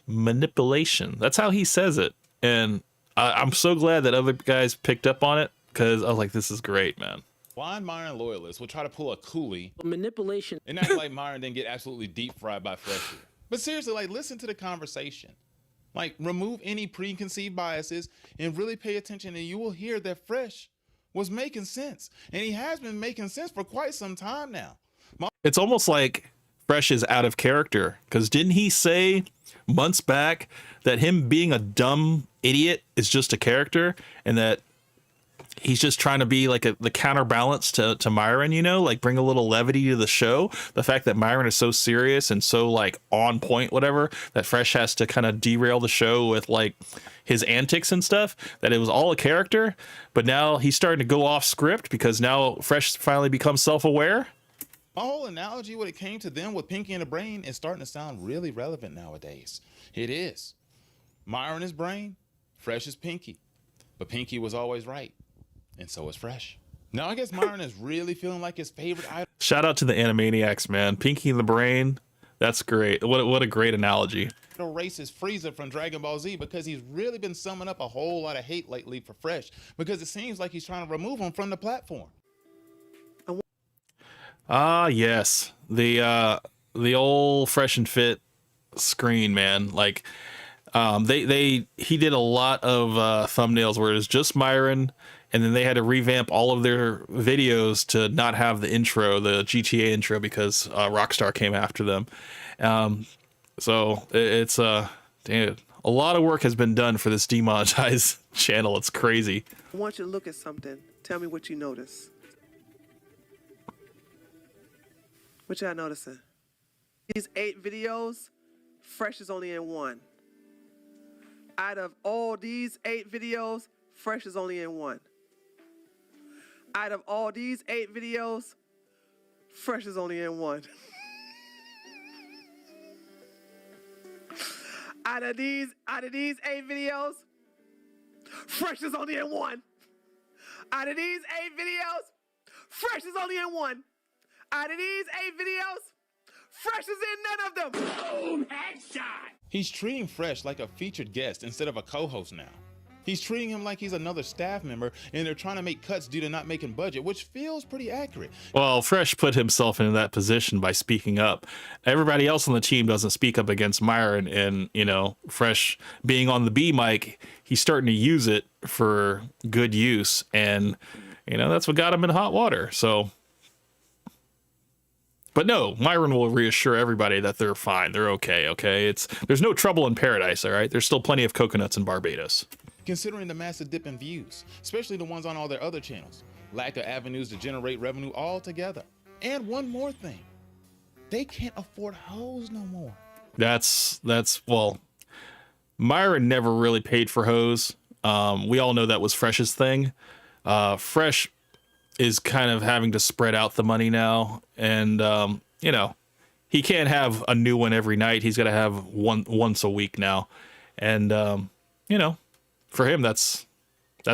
manipulation. That's how he says it, and I'm so glad that other guys picked up on it, because I was like, this is great, man. Blind Myron loyalists will try to pull a Cooley manipulation and act like Myron didn't get absolutely deep fried by Fresh here. But seriously, like, listen to the conversation. Like, remove any preconceived biases and really pay attention, and you will hear that Fresh was making sense. And he has been making sense for quite some time now. It's almost like Fresh is out of character, because didn't he say months back that him being a dumb idiot is just a character, and that he's just trying to be like the counterbalance to Myron, you know, like bring a little levity to the show. The fact that Myron is so serious and so like on point, whatever, that Fresh has to kind of derail the show with like his antics and stuff, that it was all a character. But now he's starting to go off script because now Fresh finally becomes self-aware. My whole analogy when it came to them with Pinky and the Brain is starting to sound really relevant nowadays. It is. Myron is Brain, Fresh is Pinky. But Pinky was always right. And so is Fresh. Now I guess Myron is really feeling like his favorite idol. Shout out to the Animaniacs, man. Pinky and the Brain. That's great. What a great analogy. Race is Frieza from Dragon Ball Z, because he's really been summing up a whole lot of hate lately for Fresh, because it seems like he's trying to remove him from the platform. Yes. The old Fresh and Fit screen, man. Like he did a lot of thumbnails where it was just Myron, and then they had to revamp all of their videos to not have the intro, the GTA intro, because Rockstar came after them. So it's damn, a lot of work has been done for this demonetized channel. It's crazy. I want you to look at something. Tell me what you notice. What y'all noticing? These 8 videos, Fresh is only in 1. Out of all these 8 videos, Fresh is only in 1. Out of all these 8 videos, Fresh is only in 1. Out of these 8 videos, Fresh is only in 1. Out of these 8 videos, Fresh is only in 1. Out of these 8 videos, Fresh is in none of them. Boom, headshot. He's treating Fresh like a featured guest instead of a co-host now. He's treating him like he's another staff member, and they're trying to make cuts due to not making budget, which feels pretty accurate. Well, Fresh put himself into that position by speaking up. Everybody else on the team doesn't speak up against Myron, and, you know, Fresh being on the B mic, he's starting to use it for good use, and, you know, that's what got him in hot water. So, but no, Myron will reassure everybody that they're fine. They're okay. Okay. There's no trouble in paradise. All right. There's still plenty of coconuts in Barbados. Considering the massive dip in views, especially the ones on all their other channels, lack of avenues to generate revenue altogether. And one more thing, they can't afford hoes no more. Well, Myron never really paid for hoes. We all know that was Fresh's thing. Fresh is kind of having to spread out the money now, and you know, he can't have a new one every night. He's got to have one once a week now, and you know, for him that's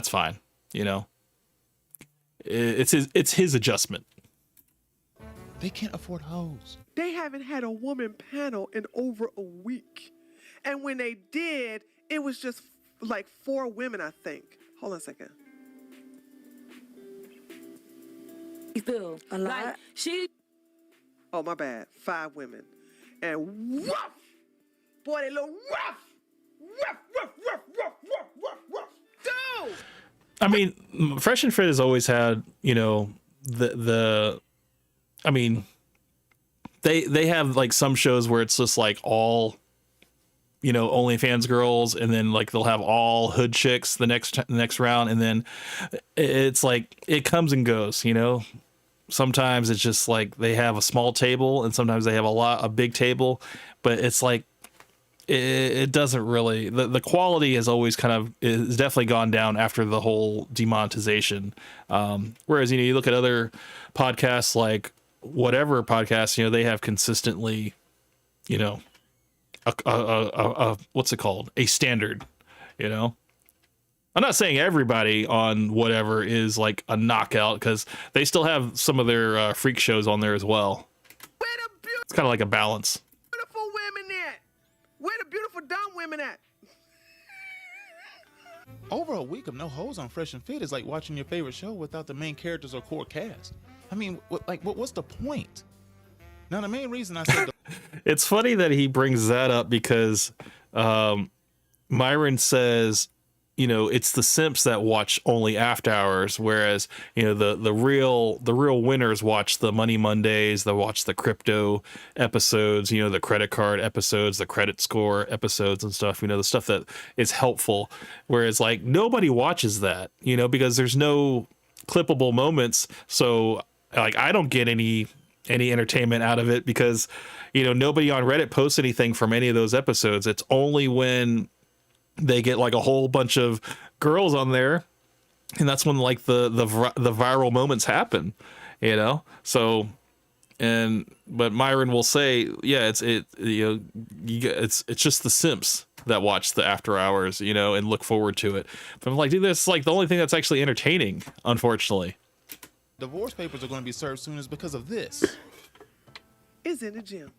fine. You know, it's his adjustment. They can't afford hoes. They haven't had a woman panel in over a week, and when they did, it was just like 4 women, I think. Hold on a second. Feel a lot. Like she. Oh, my bad. 5 women, and rough. Boy, they look rough. Dude. I mean, Fresh and Fit has always had, you know, I mean, they have like some shows where it's just like all, you know, OnlyFans girls, and then like they'll have all hood chicks the next round, and then it's like it comes and goes, you know. Sometimes it's just like they have a small table, and sometimes they have a big table, but it's like it doesn't really, the quality is always is definitely gone down after the whole demonetization. Whereas, you know, you look at other podcasts like whatever podcasts, you know, they have consistently, you know, a what's it called? A standard, you know. I'm not saying everybody on whatever is like a knockout, because they still have some of their freak shows on there as well. It's kind of like a balance. Beautiful women at? Where the beautiful dumb women at? Over a week of no hoes on Fresh and Fit is like watching your favorite show without the main characters or core cast. I mean, what's the point? Now, the main reason I said it's funny that he brings that up because Myron says, you know, it's the simps that watch only after hours, whereas, you know, the real winners watch the Money Mondays, they watch the crypto episodes, you know, the credit card episodes, the credit score episodes and stuff, you know, the stuff that is helpful. Whereas like nobody watches that, you know, because there's no clippable moments. So like I don't get any entertainment out of it because, you know, nobody on Reddit posts anything from any of those episodes. It's only when they get like a whole bunch of girls on there, and that's when like the viral moments happen, you know. So, but Myron will say, yeah, it's just the simps that watch the after hours, you know, and look forward to it. But I'm like, dude, that's like the only thing that's actually entertaining, unfortunately. divorce papers are going to be served soon is because of this. Is in the gym.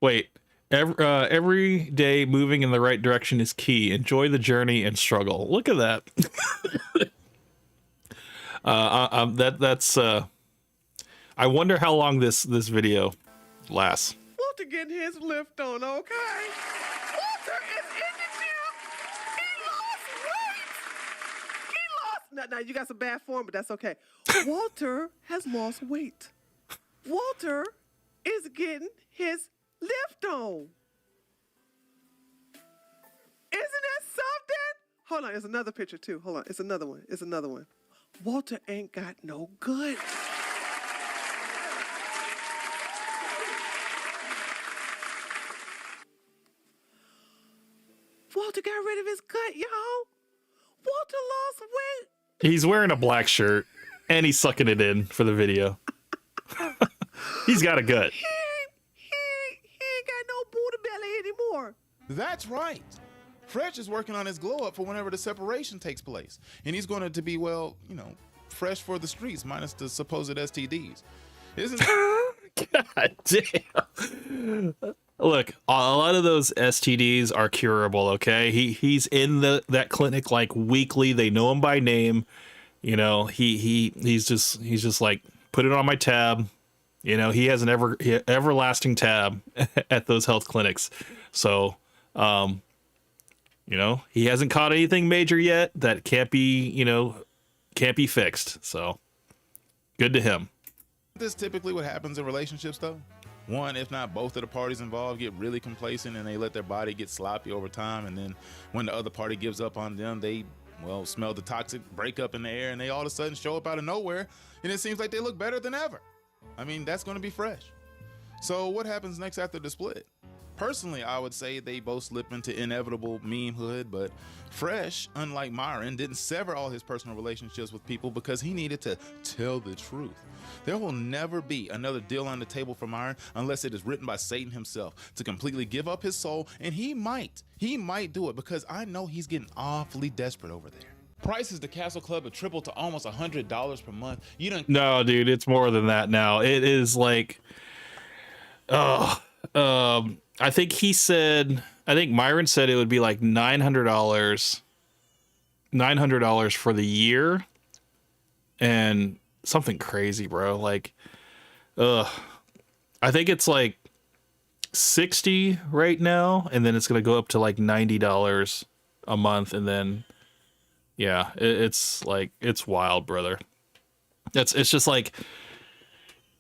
Wait, every day moving in the right direction is key. Enjoy the journey and struggle. Look at that. That's I wonder how long this video lasts. Walter getting his lift on, okay? Walter is in the gym. He lost weight. He lost. Now you got some bad form, but that's okay. Walter has lost weight. Walter is getting his lift on. Isn't that something? Hold on, it's another picture too. Hold on, it's another one. It's another one. Walter ain't got no good. Walter got rid of his gut, y'all. Walter lost weight. He's wearing a black shirt and he's sucking it in for the video. He's got a gut. He ain't got no Buddha belly anymore. That's right. Fresh is working on his glow up for whenever the separation takes place. And he's going to be, well, you know, fresh for the streets minus the supposed STDs. Isn't God damn. Look, a lot of those STDs are curable. Okay, he's in that clinic like weekly. They know him by name. You know, he's just like, put it on my tab. You know, he has an everlasting tab at those health clinics. So, you know, he hasn't caught anything major yet that can't be fixed. So, good to him. This is typically what happens in relationships, though. One, if not both of the parties involved, get really complacent and they let their body get sloppy over time. And then when the other party gives up on them, they, well, smell the toxic breakup in the air and they all of a sudden show up out of nowhere. And it seems like they look better than ever. I mean, that's going to be Fresh. So what happens next after the split? Personally, I would say they both slip into inevitable meme-hood, but Fresh, unlike Myron, didn't sever all his personal relationships with people because he needed to tell the truth. There will never be another deal on the table for Myron unless it is written by Satan himself to completely give up his soul, and he might do it because I know he's getting awfully desperate over there. Prices the Castle Club have tripled to almost $100 per month. No, dude, it's more than that now. It is like, I think Myron said it would be like $900 for the year, and something crazy, bro. Like, I think it's like 60 right now, and then it's gonna go up to like $90 a month, and then yeah, it's like, it's wild, brother. It's just like,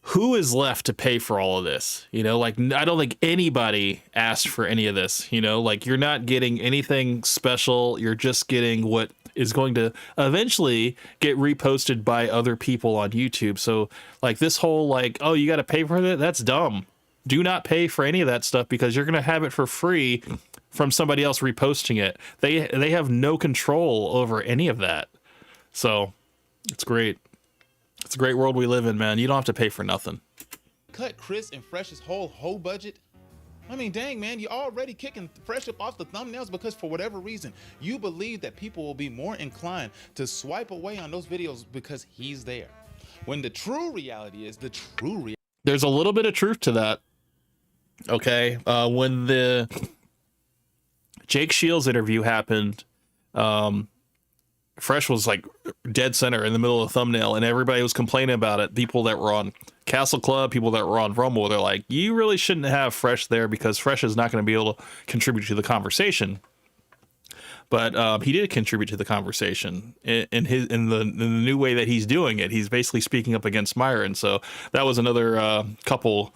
who is left to pay for all of this? You know, like, I don't think anybody asked for any of this, you know, like, you're not getting anything special. You're just getting what is going to eventually get reposted by other people on YouTube. So like, this whole like, oh, you got to pay for it, that's dumb. Do not pay for any of that stuff because you're going to have it for free from somebody else reposting it. They have no control over any of that. So it's great. It's a great world we live in, man. You don't have to pay for nothing. Cut Chris and Fresh's whole budget. I mean, dang, man, you're already kicking Fresh up off the thumbnails because for whatever reason, you believe that people will be more inclined to swipe away on those videos because he's there. When the true reality is there's a little bit of truth to that. Okay. When the Jake Shields interview happened, Fresh was like dead center in the middle of the thumbnail, and everybody was complaining about it. People that were on Castle Club, people that were on Rumble, they're like, you really shouldn't have Fresh there because Fresh is not going to be able to contribute to the conversation. But he did contribute to the conversation in the new way that he's doing it. He's basically speaking up against Myron. So that was another couple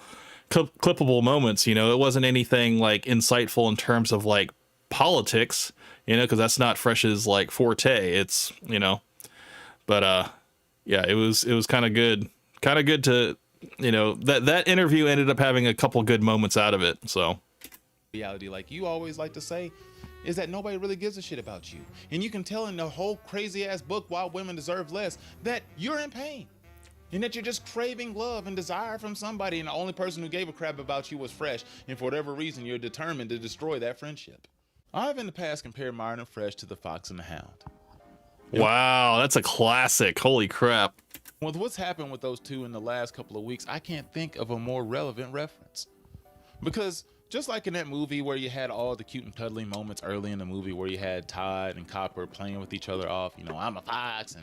clippable moments. You know, it wasn't anything like insightful in terms of like politics, you know, because that's not Fresh's like forte. It's, you know, but yeah, it was kind of good to, you know, that interview ended up having a couple good moments out of it. So reality, like you always like to say, is that nobody really gives a shit about you, and you can tell in the whole crazy ass book Why Women Deserve Less that you're in pain and that you're just craving love and desire from somebody, and the only person who gave a crap about you was Fresh, and for whatever reason you're determined to destroy that friendship. I've in the past compared Myron and Fresh to the Fox and the Hound. Wow, that's a classic. Holy crap. With what's happened with those two in the last couple of weeks, I can't think of a more relevant reference. Because just like in that movie where you had all the cute and cuddly moments early in the movie where you had Todd and Copper playing with each other off, you know, I'm a fox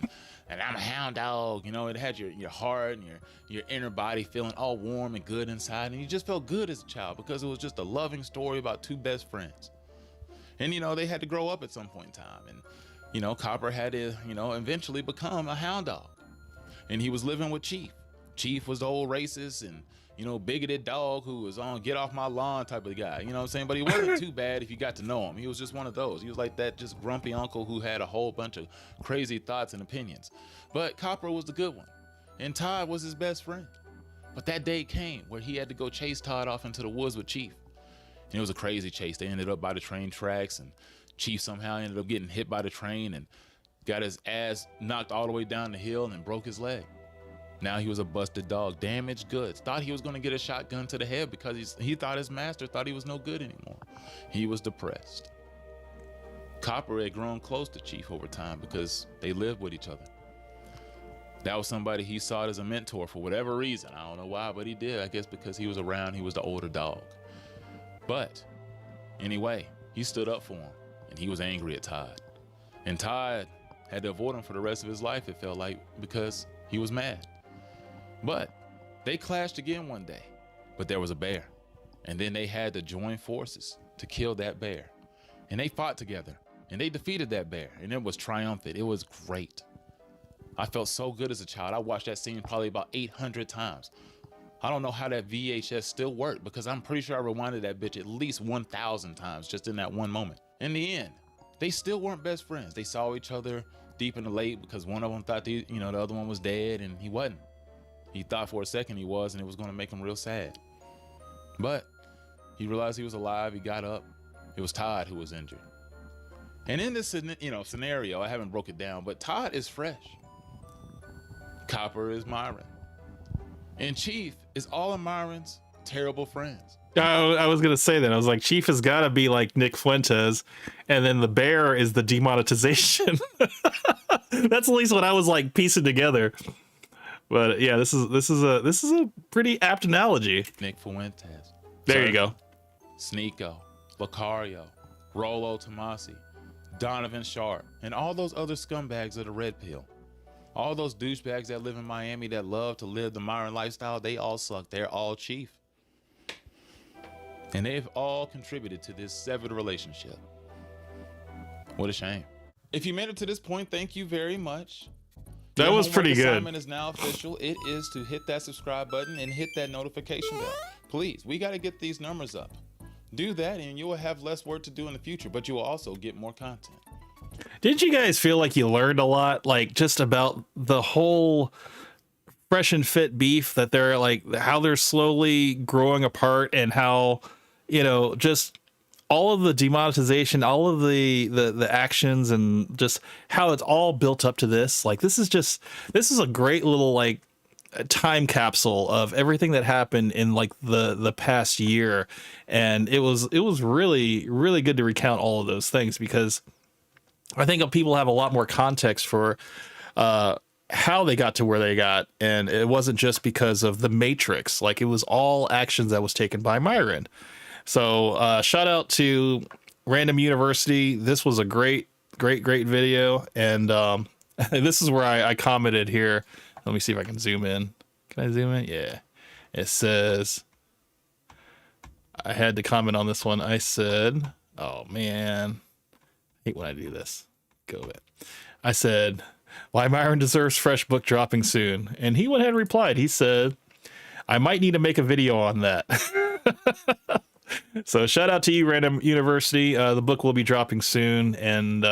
and I'm a hound dog, you know, it had your heart and your inner body feeling all warm and good inside, and you just felt good as a child because it was just a loving story about two best friends. And, you know, they had to grow up at some point in time, and, you know, Copper had to, you know, eventually become a hound dog, and he was living with Chief. Chief was the old racist and, you know, bigoted dog who was on get off my lawn type of guy, you know what I'm saying? But he wasn't too bad if you got to know him. He was just one of those. He was like that just grumpy uncle who had a whole bunch of crazy thoughts and opinions. But Copper was the good one, and Todd was his best friend. But that day came where he had to go chase Todd off into the woods with Chief. And it was a crazy chase. They ended up by the train tracks, and Chief somehow ended up getting hit by the train and got his ass knocked all the way down the hill and broke his leg. Now he was a busted dog, damaged goods. Thought he was going to get a shotgun to the head because he thought his master thought he was no good anymore. He was depressed. Copper had grown close to Chief over time because they lived with each other. That was somebody he saw as a mentor for whatever reason. I don't know why, but he did. I guess because he was around, he was the older dog. But anyway, he stood up for him, and he was angry at Todd. And Todd had to avoid him for the rest of his life, it felt like, because he was mad. But they clashed again one day, but there was a bear. And then they had to join forces to kill that bear. And they fought together, and they defeated that bear, and it was triumphant. It was great. I felt so good as a child. I watched that scene probably about 800 times. I don't know how that VHS still worked, because I'm pretty sure I rewinded that bitch at least 1,000 times just in that one moment. In the end, they still weren't best friends. They saw each other deep in the lake because one of them thought the other one was dead, and he wasn't. He thought for a second he was, and it was going to make him real sad. But he realized he was alive. He got up. It was Todd who was injured. And in this scenario, I haven't broke it down, but Todd is fresh. Copper is Myron. And Chief is all of Myron's terrible friends. I was going to say that. I was like, Chief has got to be like Nick Fuentes, and then the bear is the demonetization. That's at least what I was like piecing together. But yeah, this is a pretty apt analogy. Nick Fuentes. There you go. Sneeko, Lucario, Rolo Tomasi, Donovan Sharp, and all those other scumbags of the red pill. All those douchebags that live in Miami that love to live the Myron lifestyle, they all suck. They're all Chief. And they've all contributed to this severed relationship. What a shame. If you made it to this point, thank you very much. That was pretty good. The assignment is now official. It is to hit that subscribe button and hit that notification bell. Please, we got to get these numbers up. Do that and you will have less work to do in the future, but you will also get more content. Didn't you guys feel like you learned a lot, like just about the whole Fresh and Fit beef, that they're like how they're slowly growing apart, and how, just all of the demonetization, all of the actions, and just how it's all built up to this? Like, this is a great little like time capsule of everything that happened in like the past year. And it was really, really good to recount all of those things, because I think people have a lot more context for how they got to where they got. And it wasn't just because of the Matrix. Like, it was all actions that was taken by Myron. So shout out to Random University. This was a great video. And this is where I commented here. Let me see if I can zoom in. Can I zoom in? Yeah. It says, I had to comment on this one. I said, oh man, I hate when I do this. Go ahead. I said, why Myron deserves fresh book dropping soon. And he went ahead and replied. He said, I might need to make a video on that. So shout out to you, Random University. The book will be dropping soon. And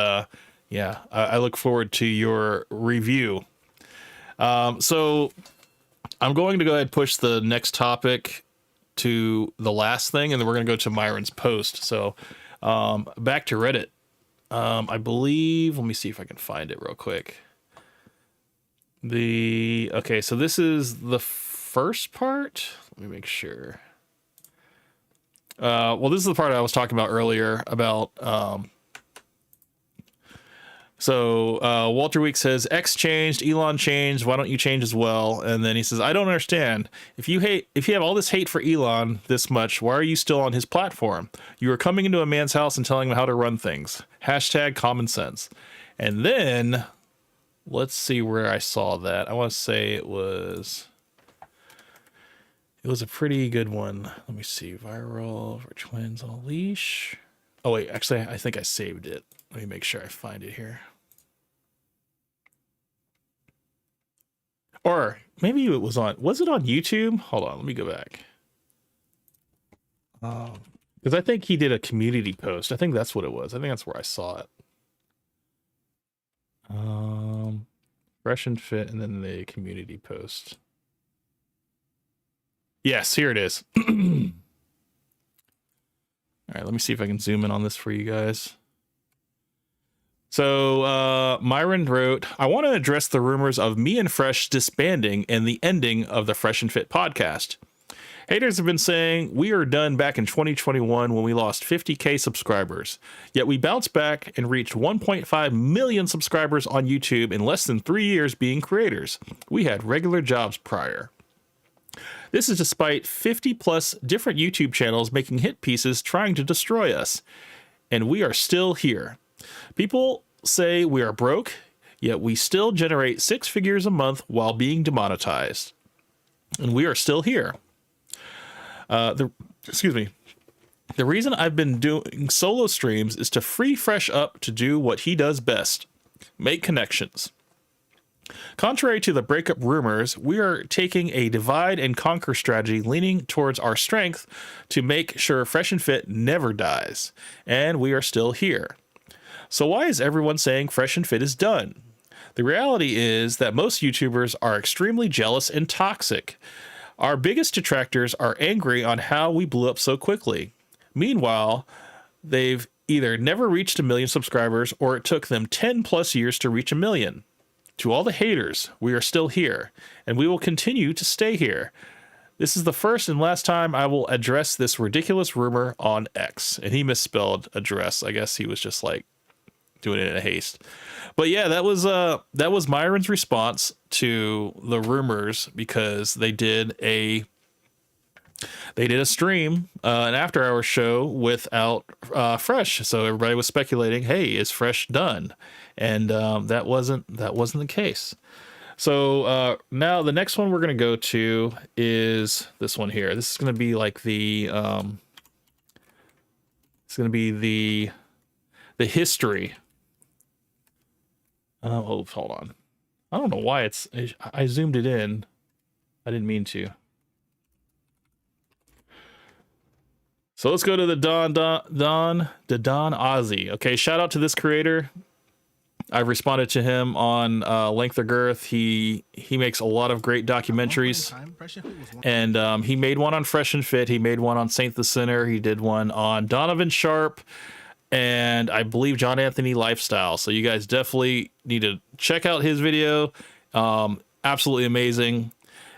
yeah, I look forward to your review. So I'm going to go ahead and push the next topic to the last thing, and then we're going to go to Myron's post. So back to Reddit. I believe, let me see if I can find it real quick. Okay, so this is the first part. Let me make sure. Well, this is the part I was talking about earlier about, Walter Week says, X changed, Elon changed, why don't you change as well? And then he says, I don't understand. If you have all this hate for Elon this much, why are you still on his platform? You are coming into a man's house and telling him how to run things. Hashtag common sense. And then, let's see where I saw that. I want to say it was a pretty good one. Let me see. Viral for twins on a leash. Oh, wait, actually, I think I saved it. Let me make sure I find it here. Or maybe it was it on YouTube? Hold on, let me go back. Because I think he did a community post. I think that's what it was. I think that's where I saw it. Fresh and Fit, and then the community post. Yes, here it is. All right, let me see if I can zoom in on this for you guys. So Myron wrote, I want to address the rumors of me and Fresh disbanding and the ending of the Fresh and Fit podcast. Haters have been saying we are done back in 2021 when we lost 50K subscribers. Yet we bounced back and reached 1.5 million subscribers on YouTube in less than 3 years being creators. We had regular jobs prior. This is despite 50 plus different YouTube channels making hit pieces trying to destroy us. And we are still here. People say we are broke, yet we still generate 6 figures a month while being demonetized. And we are still here. Excuse me. The reason I've been doing solo streams is to free Fresh up to do what he does best, make connections. Contrary to the breakup rumors, we are taking a divide and conquer strategy leaning towards our strength to make sure Fresh and Fit never dies, and we are still here. So why is everyone saying Fresh and Fit is done? The reality is that most YouTubers are extremely jealous and toxic. Our biggest detractors are angry on how we blew up so quickly. Meanwhile, they've either never reached 1 million subscribers or it took them 10 plus years to reach 1 million. To all the haters, we are still here, and we will continue to stay here. This is the first and last time I will address this ridiculous rumor on X. And he misspelled address. I guess he was just like doing it in a haste. But yeah, that was Myron's response to the rumors, because they did a stream, an after-hour show without Fresh. So everybody was speculating, hey, is Fresh done? And that wasn't the case. So now the next one we're going to go to is this one here. This is going to be like the it's going to be the history. Oh, hold on. I don't know why I zoomed it in. I didn't mean to. So let's go to the Don Ozzy. Okay, shout out to this creator. I've responded to him on Length or Girth. He makes a lot of great documentaries, and he made one on Fresh and Fit. He made one on Saint the Sinner. He did one on Donovan Sharp, and I believe John Anthony Lifestyle. So you guys definitely need to check out his video. Absolutely amazing.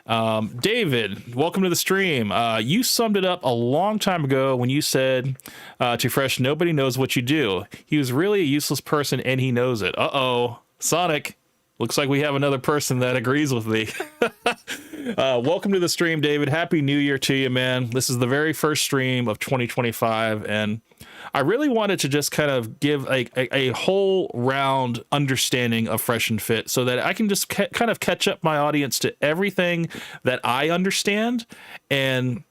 David, welcome to the stream. You summed it up a long time ago when you said to Fresh, nobody knows what you do. He was really a useless person and he knows it. Uh-oh, Sonic. Looks like we have another person that agrees with me. Welcome to the stream, David. Happy New Year to you, man. This is the very first stream of 2025, and I really wanted to just kind of give a whole round understanding of Fresh and Fit so that I can just kind of catch up my audience to everything that I understand. And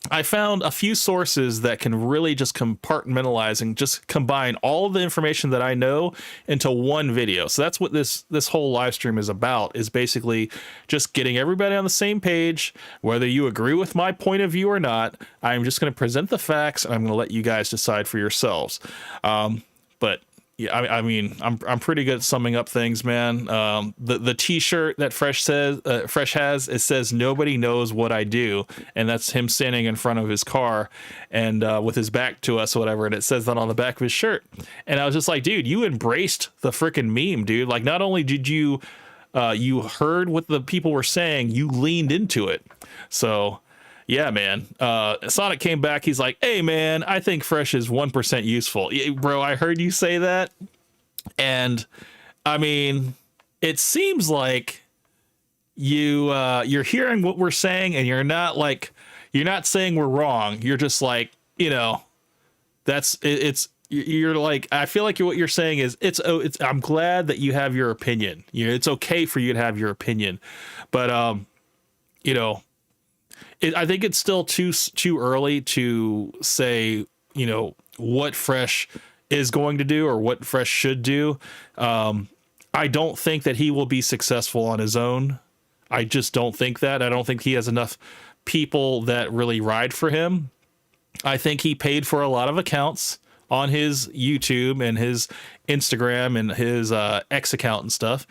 I found a few sources that can really just compartmentalize and just combine all of the information that I know into one video. So that's what this whole live stream is about, is basically just getting everybody on the same page. Whether you agree with my point of view or not, I'm just going to present the facts and I'm going to let you guys decide for yourselves. But yeah, I mean, I'm pretty good at summing up things, man. The T-shirt that Fresh has, it says "Nobody knows what I do," and that's him standing in front of his car and with his back to us or whatever, and it says that on the back of his shirt. And I was just like, dude, you embraced the freaking meme, dude. Like, not only did you heard what the people were saying, you leaned into it. So yeah, man. Sonic came back. He's like, hey, man, I think Fresh is 1% useful. Bro, I heard you say that. And I mean, it seems like you're hearing what we're saying, and you're not saying we're wrong. You're just like, you're like, I feel like what you're saying is I'm glad that you have your opinion. It's okay for you to have your opinion. But, I think it's still too early to say, what Fresh is going to do or what Fresh should do. I don't think that he will be successful on his own. I just don't think that. I don't think he has enough people that really ride for him. I think he paid for a lot of accounts on his YouTube and his Instagram and his X account and stuff.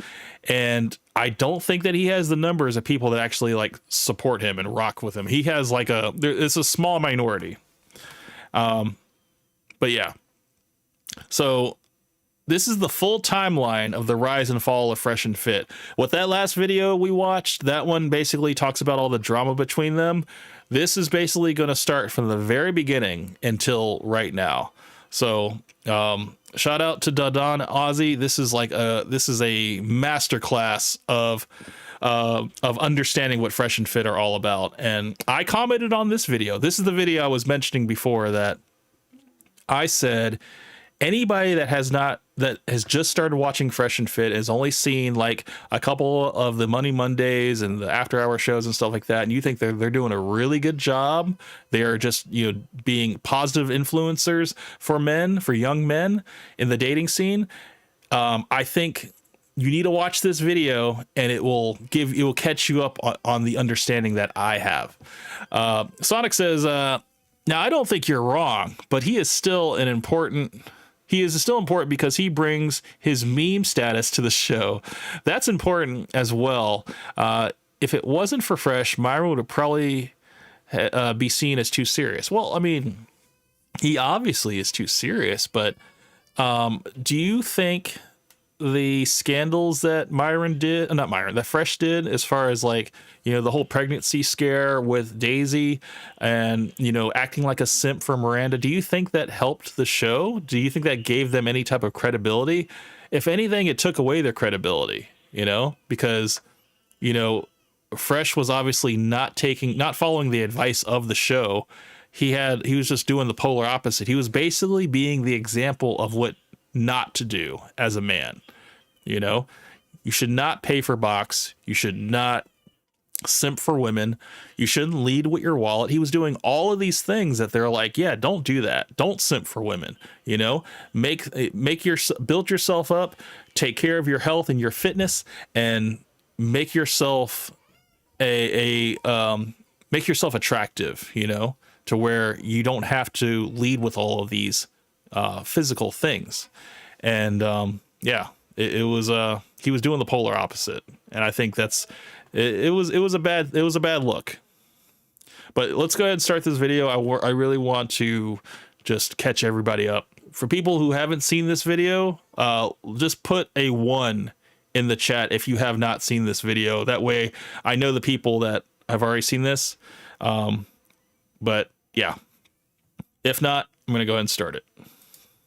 And I don't think that he has the numbers of people that actually like support him and rock with him. He has like it's a small minority. But yeah. So this is the full timeline of the rise and fall of Fresh and Fit. What that last video we watched, that one basically talks about all the drama between them. this is basically going to start from the very beginning until right now. So shout out to Dadan Ozzy. This is a masterclass of understanding what Fresh and Fit are all about. And I commented on this video. This is the video I was mentioning before, that I said anybody that has just started watching Fresh and Fit, has only seen like a couple of the Money Mondays and the after hour shows and stuff like that, and you think they're doing a really good job, they are just, you know, being positive influencers for young men in the dating scene. I think you need to watch this video, and it will catch you up on the understanding that I have. Sonic says, now I don't think you're wrong, but he is still important because he brings his meme status to the show. That's important as well. If it wasn't for Fresh, Myron would probably be seen as too serious. Well, I mean, he obviously is too serious, but do you think the scandals that that Fresh did, as far as like, you know, the whole pregnancy scare with Daisy and, you know, acting like a simp for Miranda, do you think that helped the show? Do you think that gave them any type of credibility? If anything, it took away their credibility, you know, because, you know, Fresh was obviously not following the advice of the show. He was just doing the polar opposite. He was basically being the example of what not to do as a man. You know, you should not pay for box. You should not simp for women. You shouldn't lead with your wallet. He was doing all of these things that they're like, yeah, don't do that. Don't simp for women. You know, build yourself up, take care of your health and your fitness, and make yourself make yourself attractive, you know, to where you don't have to lead with all of these physical things. And it was he was doing the polar opposite, and I think it was a bad look. But let's go ahead and start this video. I really want to just catch everybody up. For people who haven't seen this video, just put a 1 in the chat if you have not seen this video. That way I know the people that have already seen this. But yeah, if not, I'm gonna go ahead and start it.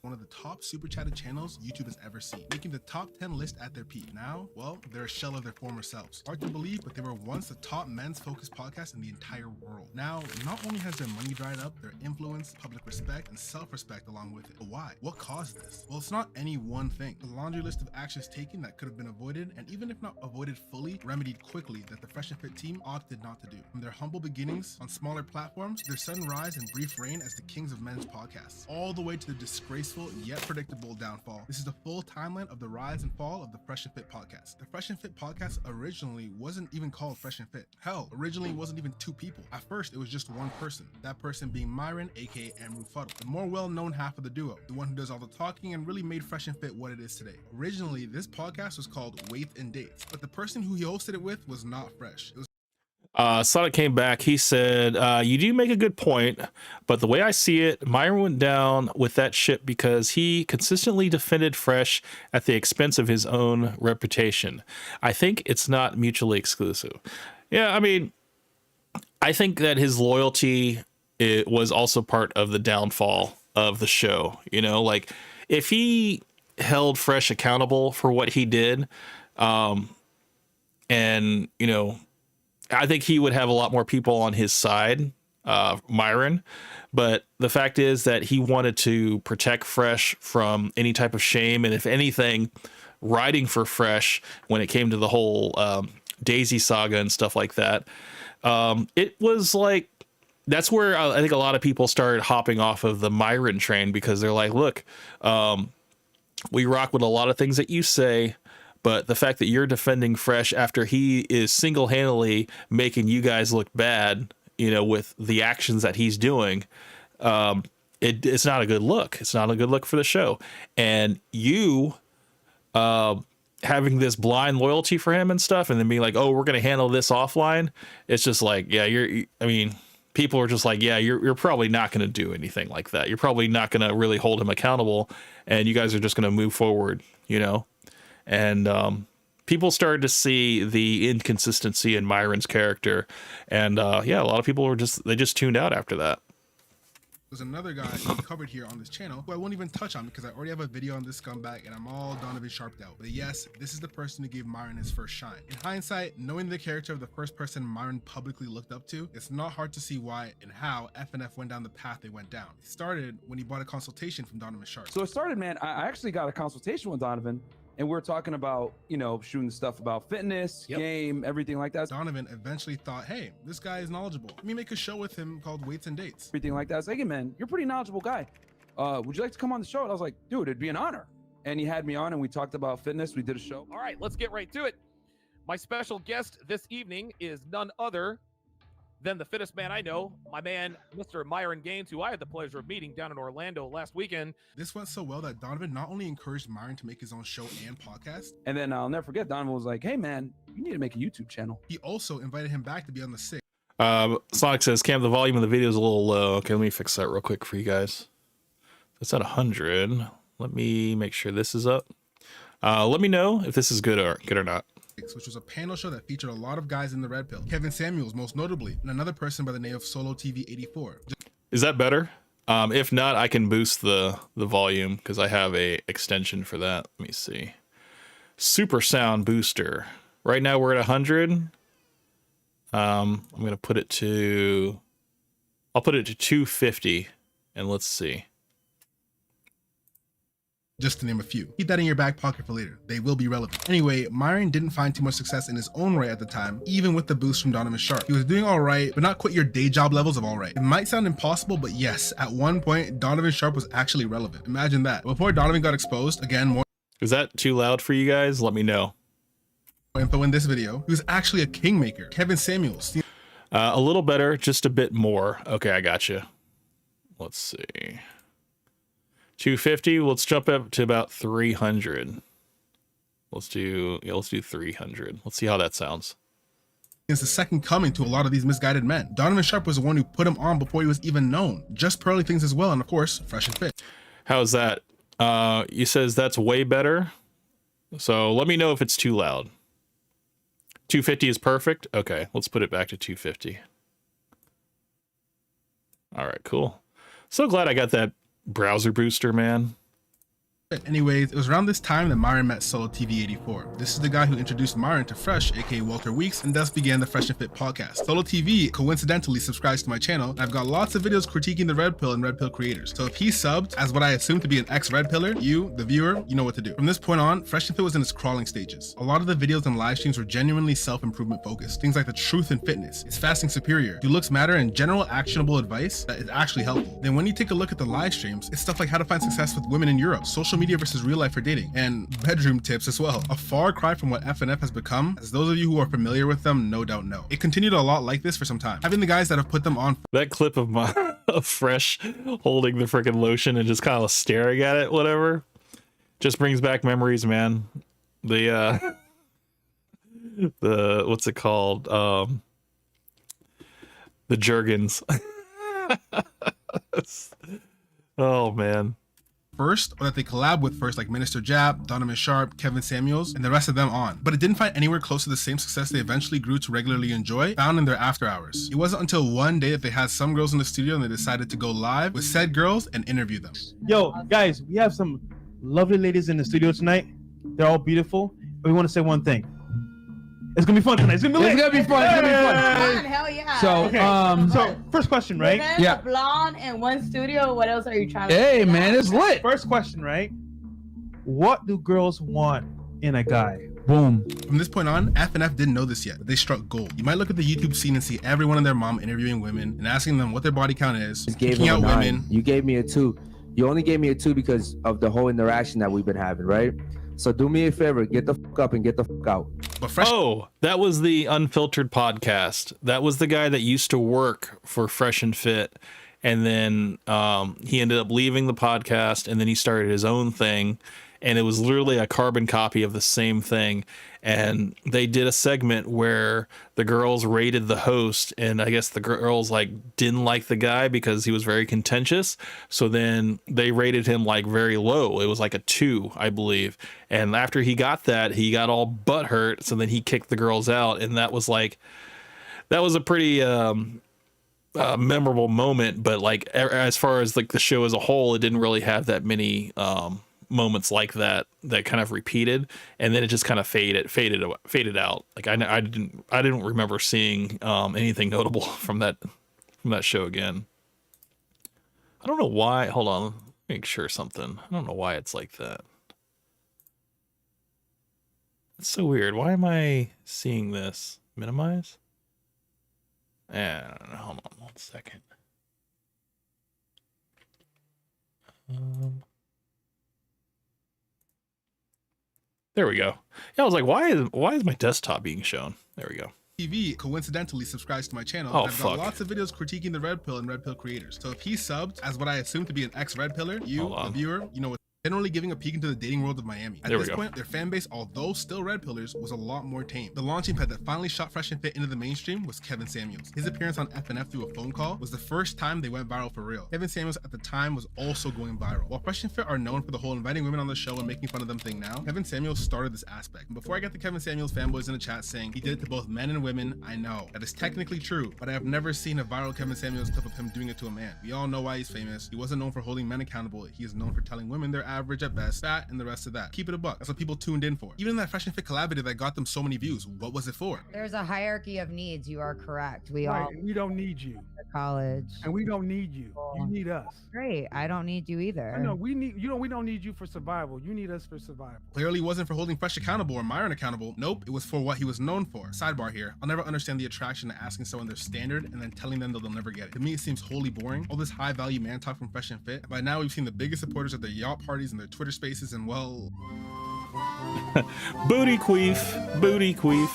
One of the top super chatted channels YouTube has ever seen, making the top 10 list at their peak. Now, well, they're a shell of their former selves. Hard to believe, but they were once the top men's focused podcast in the entire world. Now, not only has their money dried up, their influence, public respect, and self-respect along with it. But why? What caused this? Well, it's not any one thing. The laundry list of actions taken that could have been avoided, and even if not avoided fully, remedied quickly, that the Fresh and Fit team opted not to do. From their humble beginnings on smaller platforms, their sudden rise and brief reign as the kings of men's podcasts, all the way to the disgraceful yet predictable downfall. This is the full timeline of the rise and fall of the Fresh and Fit podcast. The Fresh and Fit podcast originally wasn't even called Fresh and Fit. Hell, originally it wasn't even 2 people. At first, it was just one person. That person being Myron, aka Amru Fuddle, the more well-known half of the duo, the one who does all the talking and really made Fresh and Fit what it is today. Originally, this podcast was called Weight and Dates, but the person who he hosted it with was not Fresh. It was Sonic came back. He said, you do make a good point, but the way I see it, Myron went down with that ship because he consistently defended Fresh at the expense of his own reputation. I think it's not mutually exclusive. Yeah, I mean, I think that his loyalty, it was also part of the downfall of the show. You know, like if he held Fresh accountable for what he did, and, you know, I think he would have a lot more people on his side, Myron. But the fact is that he wanted to protect Fresh from any type of shame. And if anything, riding for Fresh when it came to the whole Daisy saga and stuff like that, it was like, that's where I think a lot of people started hopping off of the Myron train, because they're like, look, we rock with a lot of things that you say, but the fact that you're defending Fresh after he is single-handedly making you guys look bad, you know, with the actions that he's doing, it's not a good look. It's not a good look for the show. And you having this blind loyalty for him and stuff, and then being like, oh, we're going to handle this offline. It's just like, yeah, people are just like, yeah, you're probably not going to do anything like that. You're probably not going to really hold him accountable, and you guys are just going to move forward, you know? And people started to see the inconsistency in Myron's character, and yeah, a lot of people were just tuned out after that. There's another guy we covered here on this channel who I won't even touch on because I already have a video on this scumbag and I'm all Donovan Sharped out. But yes, this is the person who gave Myron his first shine. In hindsight, knowing the character of the first person Myron publicly looked up to, it's not hard to see why and how FNF went down the path they went down. It started when he bought a consultation from Donovan Sharp. So it started, man, I actually got a consultation with Donovan, and we were talking about, you know, shooting stuff about fitness, game, everything like that. Donovan eventually thought, hey, this guy is knowledgeable. Let me make a show with him called Weights and Dates. Everything like that. I was like, hey, man, you're a pretty knowledgeable guy. Would you like to come on the show? And I was like, dude, it'd be an honor. And he had me on and we talked about fitness. We did a show. All right, let's get right to it. My special guest this evening is none other than the fittest man I know, my man, Mr. Myron Gaines, who I had the pleasure of meeting down in Orlando last weekend. This went so well that Donovan not only encouraged Myron to make his own show and podcast, and then I'll never forget, Donovan was like, hey, man, you need to make a YouTube channel. He also invited him back to be on the 6th. Sonic says, Cam, the volume of the video is a little low. Okay, let me fix that real quick for you guys. It's at 100. Let me make sure this is up. Let me know if this is good or not. Which was a panel show that featured a lot of guys in the red pill. Kevin Samuels, most notably, and another person by the name of Solo TV 84. Is that better? If not, I can boost the volume because I have a extension for that. Let me see. Super sound booster. Right now we're at 100. I'm gonna put it to. I'll put it to 250, and let's see. Just to name a few. Keep that in your back pocket for later. They will be relevant. Anyway, Myron didn't find too much success in his own right at the time, even with the boost from Donovan Sharp. He was doing all right, but not quite your day job levels of all right. It might sound impossible, but yes, at one point, Donovan Sharp was actually relevant. Imagine that. Before Donovan got exposed, again, more. Is that too loud for you guys? Let me know. Info in this video. He was actually a kingmaker. Kevin Samuels. A little better, just a bit more. Okay, I got you. Let's see. 250. Let's jump up to about 300. Let's do 300. Let's see how that sounds. Is the second coming to a lot of these misguided men. Donovan Sharp was the one who put him on before he was even known. Just pearly things as well, and of course, fresh and fit. How's that? You says that's way better. So let me know if it's too loud. 250 is perfect. Okay, let's put it back to 250. All right, cool. So glad I got that browser booster, man. Anyways, it was around this time that Myron met Solo TV 84. This is the guy who introduced Myron to Fresh, aka Walter Weeks, and thus began the Fresh and Fit podcast. Solo TV coincidentally subscribes to my channel, and I've got lots of videos critiquing the Red Pill and Red Pill creators. So if he subbed as what I assume to be an ex-Red Pillar, you, the viewer, you know what to do. From this point on, Fresh and Fit was in its crawling stages. A lot of the videos and live streams were genuinely self-improvement focused. Things like the truth in fitness, is fasting superior, do looks matter, and general actionable advice that is actually helpful. Then when you take a look at the live streams, it's stuff like how to find success with women in Europe, social media versus real life for dating, and bedroom tips as well. A far cry from what FNF has become, as those of you who are familiar with them no doubt know. It continued a lot like this for some time. Having the guys that have put them on. That clip of my of Fresh holding the freaking lotion and just kind of staring at it, whatever, just brings back memories, man. The what's it called? The Jergens. Oh man. First, or that they collab with first, like Minister Jap, Donovan Sharp, Kevin Samuels, and the rest of them on. But it didn't find anywhere close to the same success they eventually grew to regularly enjoy, found in their after hours. It wasn't until one day that they had some girls in the studio and they decided to go live with said girls and interview them. Yo, guys, we have some lovely ladies in the studio tonight. They're all beautiful. But we want to say one thing. It's gonna be fun tonight. It's gonna be lit. It's gonna be fun. It's gonna be fun. Fun, Hell yeah. So first question, right? Yeah. Blonde in one studio. What else are you trying to Hey, do? man, it's lit. First question, right? What do girls want in a guy? Boom. From this point on, FNF didn't know this yet, but they struck gold. You might look at the YouTube scene and see everyone and their mom interviewing women and asking them what their body count is, picking out women. You gave me a 2. You only gave me a 2 because of the whole interaction that we've been having, right? So do me a favor, get the fuck up and get the fuck out. Oh, that was the Unfiltered podcast. That was the guy that used to work for Fresh and Fit, and then he ended up leaving the podcast, and then he started his own thing, and it was literally a carbon copy of the same thing. And they did a segment where the girls rated the host, and I guess the girls like didn't like the guy because he was very contentious. So then they rated him like very low. It was like a 2, I believe. And after he got that, he got all butthurt. So then he kicked the girls out, and that was a pretty memorable moment. But like as far as like the show as a whole, it didn't really have that many moments like that kind of repeated, and then it just kind of faded out. Like I didn't remember seeing anything notable from that show again. I don't know why. Hold on, let me make sure something. I don't know why it's like that. It's so weird. Why am I seeing this? Minimize? I don't know. Hold on 1 second. There we go. Yeah, I was like, why is my desktop being shown? There we go. TV coincidentally subscribes to my channel. Oh, I've got lots of videos critiquing the Red Pill and Red Pill creators. So if he subbed as what I assume to be an ex-Red Pillar, you, the viewer, you know what, generally giving a peek into the dating world of Miami. At this point, their fan base, although still Red Pillars, was a lot more tame. The launching pad that finally shot Fresh and Fit into the mainstream was Kevin Samuels. His appearance on FNF through a phone call was the first time they went viral for real. Kevin Samuels at the time was also going viral. While Fresh and Fit are known for the whole inviting women on the show and making fun of them thing now, Kevin Samuels started this aspect. And before I get the Kevin Samuels fanboys in the chat saying he did it to both men and women, I know that is technically true, but I have never seen a viral Kevin Samuels clip of him doing it to a man. We all know why he's famous. He wasn't known for holding men accountable. He is known for telling women they're average at best, and the rest of that. Keep it a buck. That's what people tuned in for. Even that Fresh and Fit collab video that got them so many views, what was it for? There's a hierarchy of needs. You are correct. We don't need you. College. And we don't need you. You need us. Great. I don't need you either. No, we don't need you for survival. You need us for survival. Clearly wasn't for holding Fresh accountable or Myron accountable. Nope, it was for what he was known for. Sidebar here. I'll never understand the attraction to asking someone their standard and then telling them that they'll never get it. To me, it seems wholly boring. All this high value man talk from Fresh and Fit. And by now, we've seen the biggest supporters at their yacht parties and their Twitter spaces, and well, booty queef, booty queef.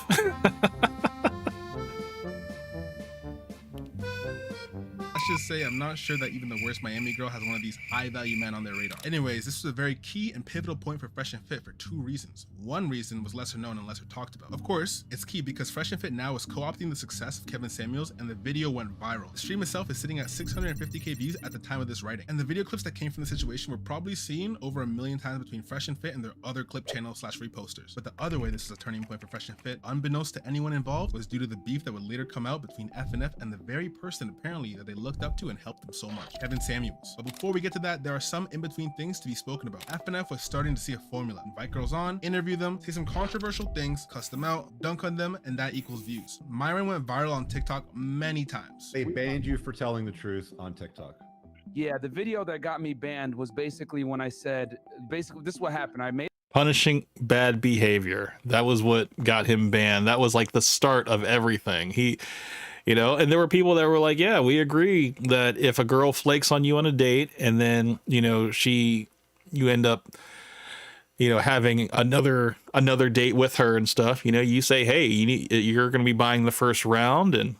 Let's just say I'm not sure that even the worst Miami girl has one of these high value men on their radar. Anyways, this was a very key and pivotal point for Fresh and Fit for 2 reasons. One reason was lesser known and lesser talked about. Of course, it's key because Fresh and Fit now is co-opting the success of Kevin Samuels, and the video went viral. The stream itself is sitting at 650k views at the time of this writing, and the video clips that came from the situation were probably seen over 1 million times between Fresh and Fit and their other clip channel / reposters. But the other way this is a turning point for Fresh and Fit, unbeknownst to anyone involved, was due to the beef that would later come out between FNF and the very person apparently that they looked up to and helped them so much, Kevin Samuels. But before we get to that, there are some in-between things to be spoken about. FNF was starting to see a formula. Invite girls on, interview them, say some controversial things, cuss them out, dunk on them, and that equals views. Myron went viral on TikTok many times. They banned you for telling the truth on TikTok. Yeah, the video that got me banned was basically when I said, basically, this is what happened. I made Punishing bad behavior. That was what got him banned. That was like the start of everything. You know, and there were people that were like, yeah, we agree that if a girl flakes on you on a date and then, you know, you end up, you know, having another date with her and stuff, you know, you say, hey, you're going to be buying the first round and,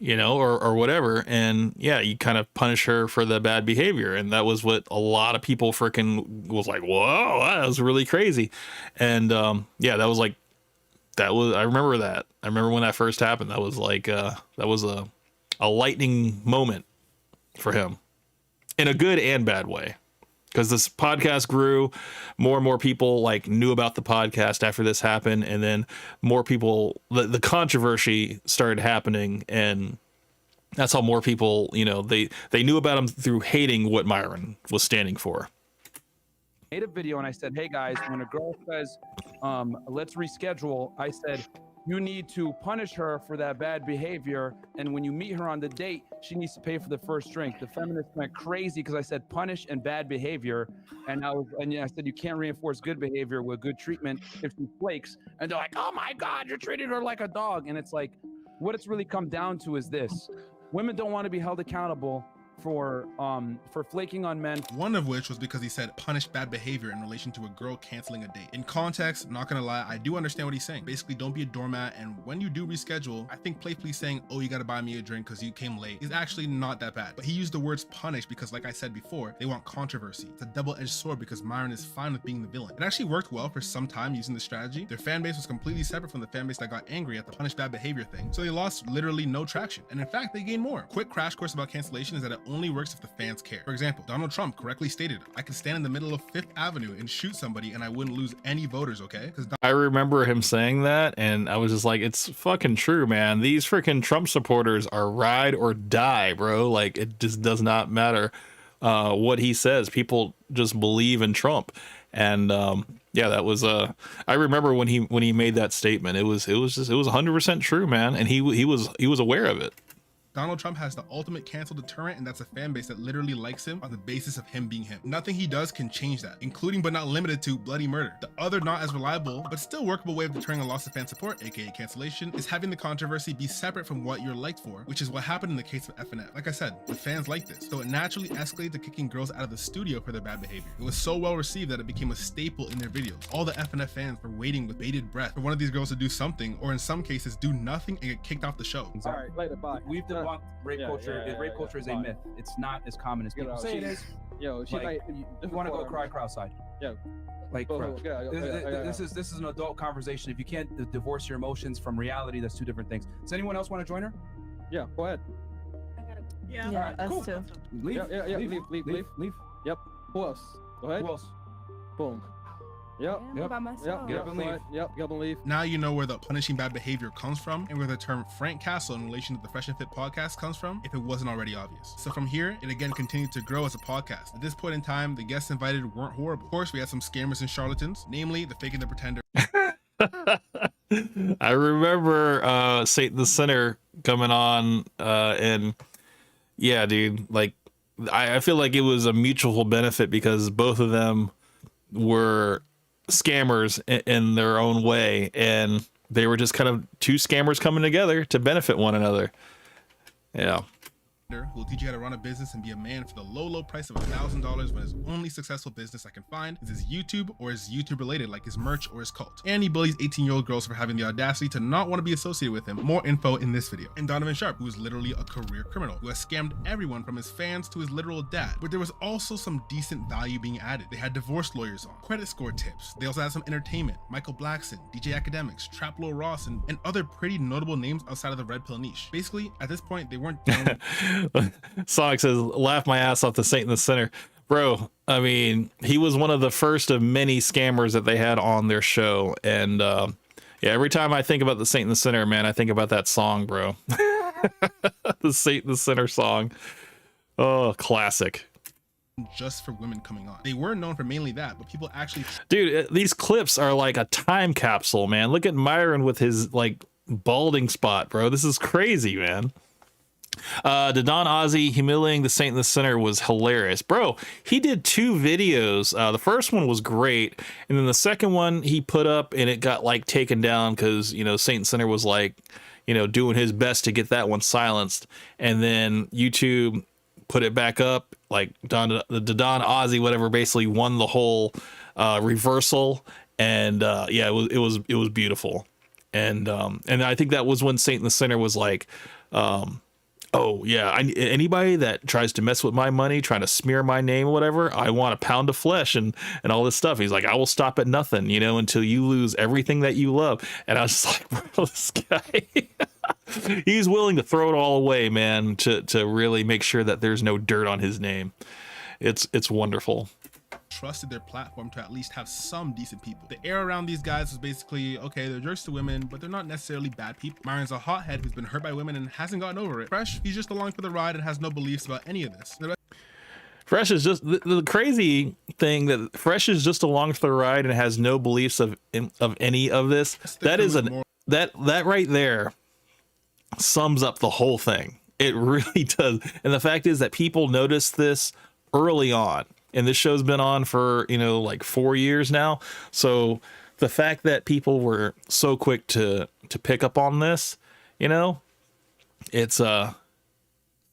you know, or whatever. And yeah, you kind of punish her for the bad behavior. And that was what a lot of people freaking was like, whoa, that was really crazy. And yeah, that was like, I remember that. I remember when that first happened. That was like, that was a lightning moment for him in a good and bad way. Because this podcast grew, more and more people like knew about the podcast after this happened. And then more people, the controversy started happening. And that's how more people, you know, they knew about him through hating what Myron was standing for. Made a video and I said, hey guys, when a girl says, let's reschedule, I said, you need to punish her for that bad behavior. And when you meet her on the date, she needs to pay for the first drink. The feminists went crazy because I said punish and bad behavior. And I said, you can't reinforce good behavior with good treatment if she flakes. And they're like, oh my God, you're treating her like a dog. And it's like, what it's really come down to is this. Women don't want to be held accountable. for flaking on men. One of which was because he said punish bad behavior in relation to a girl canceling a date. In context, not gonna lie, I do understand what he's saying. Basically, don't be a doormat, and when you do reschedule, I think playfully saying, oh, you gotta buy me a drink because you came late is actually not that bad. But he used the words punish because, like I said before, they want controversy. It's a double-edged sword because Myron is fine with being the villain. It actually worked well for some time using the strategy. Their fan base was completely separate from the fan base that got angry at the punish bad behavior thing, so they lost literally no traction. And in fact, they gained more. Quick crash course about cancellation is that it only works if the fans care. For example, Donald Trump correctly stated, I could stand in the middle of Fifth Avenue and shoot somebody and I wouldn't lose any voters, okay? Because I remember him saying that, and I was just like, it's fucking true, man. These freaking Trump supporters are ride or die, bro. Like, it just does not matter what he says. People just believe in Trump. And yeah, that was I remember when he made that statement. It was 100% true, man. And he was aware of it. Donald Trump has the ultimate cancel deterrent, and that's a fan base that literally likes him on the basis of him being him. Nothing he does can change that, including but not limited to bloody murder. The other not as reliable, but still workable way of deterring a loss of fan support, aka cancellation, is having the controversy be separate from what you're liked for, which is what happened in the case of FNF. Like I said, the fans like this, so it naturally escalated to kicking girls out of the studio for their bad behavior. It was so well received that it became a staple in their videos. All the FNF fans were waiting with bated breath for one of these girls to do something, or in some cases, do nothing and get kicked off the show. All right, later, bye. We've debunked rape culture. Rape culture is a myth. It's not as common as people say it is. Yo, she like, you want to go cry outside. Yeah. Like, bro, this is an adult conversation. If you can't divorce your emotions from reality, that's two different things. Does anyone else want to join her? Yeah, go ahead. Yeah, Alright, us cool. too. Leave. Yeah, leave. Yep. Who else? Go ahead. Who else? Boom. Yep. Yep. By myself. Get up and leave. Yep. Get up and leave. Now you know where the punishing bad behavior comes from and where the term Frank Castle in relation to the Fresh and Fit podcast comes from, if it wasn't already obvious. So from here, it again continued to grow as a podcast. At this point in time, the guests invited weren't horrible. Of course, we had some scammers and charlatans, namely the fake and the pretender. I remember Satan the Sinner coming on and yeah, dude, like I feel like it was a mutual benefit because both of them were scammers in their own way, and they were just kind of two scammers coming together to benefit one another. Yeah. Who will teach you how to run a business and be a man for the low price of $1,000 when his only successful business I can find is his YouTube or is YouTube related, like his merch or his cult. And he bullies 18-year-old girls for having the audacity to not want to be associated with him. More info in this video. And Donovan Sharp, who is literally a career criminal, who has scammed everyone from his fans to his literal dad. But there was also some decent value being added. They had divorce lawyers on, credit score tips. They also had some entertainment. Michael Blackson, DJ Academics, Trap Lil Ross, and other pretty notable names outside of the red pill niche. Basically, at this point, they weren't done. Sonic says, laugh my ass off to Satan the Sinner. Bro, I mean, he was one of the first of many scammers that they had on their show. And yeah, every time I think about the Satan the Sinner, man, I think about that song, bro. The Satan the Sinner song. Oh, classic. Just for women coming on. They were known for mainly that, but people actually... Dude, these clips are like a time capsule, man. Look at Myron with his like balding spot, bro. This is crazy, man. The Don Ozzy humiliating the Saint and the Sinner was hilarious, bro. He did two videos. The first one was great, and then the second one he put up and it got like taken down because, you know, Saint and Sinner was like, you know, doing his best to get that one silenced, and then YouTube put it back up. Like the Don Ozzy whatever basically won the whole reversal, and yeah, it was beautiful, and I think that was when Saint and the Sinner was like, oh yeah, anybody that tries to mess with my money, trying to smear my name or whatever, I want a pound of flesh and all this stuff. He's like, I will stop at nothing, you know, until you lose everything that you love. And I was just like, bro, this guy, he's willing to throw it all away, man, to really make sure that there's no dirt on his name. It's wonderful. Trusted their platform to at least have some decent people. The air around these guys was basically, okay, they're jerks to women, but they're not necessarily bad people. Myron's a hothead who's been hurt by women and hasn't gotten over it. Fresh, he's just along for the ride and has no beliefs about any of this. Fresh is just the crazy thing that Fresh is just along for the ride and has no beliefs of any of this. That is that right there sums up the whole thing. It really does. And the fact is that people noticed this early on. And this show's been on for, you know, like 4 years now. So the fact that people were so quick to pick up on this, you know, it's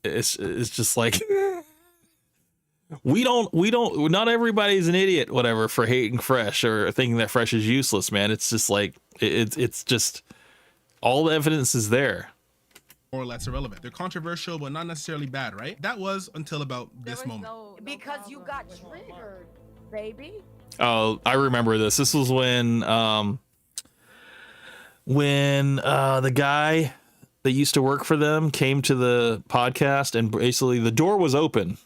it's just like not everybody's an idiot, whatever, for hating Fresh or thinking that Fresh is useless, man. It's just like it's just all the evidence is there. More or less irrelevant. They're controversial, but not necessarily bad, right? That was until about this moment. Because you got triggered, baby. Oh, I remember this. This was when the guy that used to work for them came to the podcast, and basically the door was open,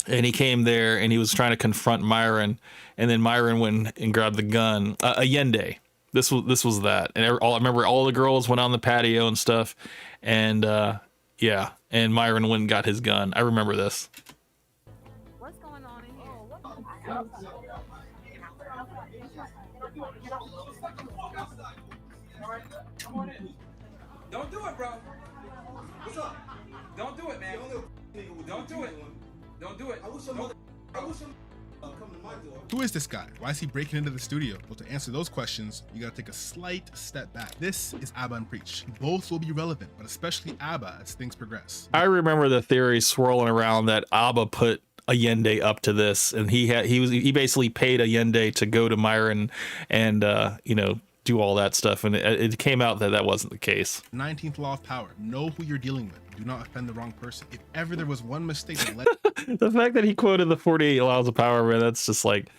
and he came there and he was trying to confront Myron, and then Myron went and grabbed the gun. Allende. This was that, and I remember all the girls went on the patio and stuff, and yeah, and Myron went and got his gun. I remember this. What's going on in here? Don't do it, bro. What's up? Don't do it, man. Don't do it. Don't do it. I wish some come to my door. Who is this guy? Why is he breaking into the studio? Well, to answer those questions, you gotta take a slight step back. This is Abba and Preach. Both will be relevant, but especially Abba as things progress. I remember the theory swirling around that Abba put Allende up to this, and he basically paid Allende to go to Myron and do all that stuff, and it came out that that wasn't the case. 19th law of power: know who you're dealing with. Do not offend the wrong person. If ever there was one mistake that led the fact that he quoted the 48 laws of power, man, that's just like,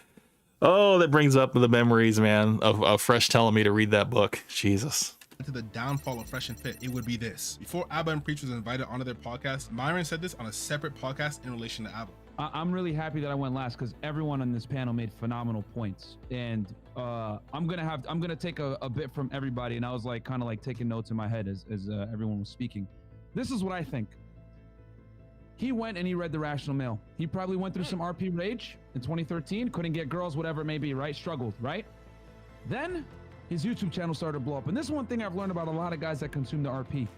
oh, that brings up the memories, man, of Fresh telling me to read that book. Jesus. to the downfall of Fresh and Fit, it would be this. Before Abba and Preach was invited onto their podcast, Myron said this on a separate podcast in relation to Abba. I'm really happy that I went last because everyone on this panel made phenomenal points, and I'm gonna take a bit from everybody, and I was like kind of like taking notes in my head as everyone was speaking. This is what I think. He went and he read The Rational Male. He probably went through some RP rage in 2013, couldn't get girls, whatever it may be, right? Struggled, right? Then his YouTube channel started to blow up. And this is one thing I've learned about a lot of guys that consume the RP.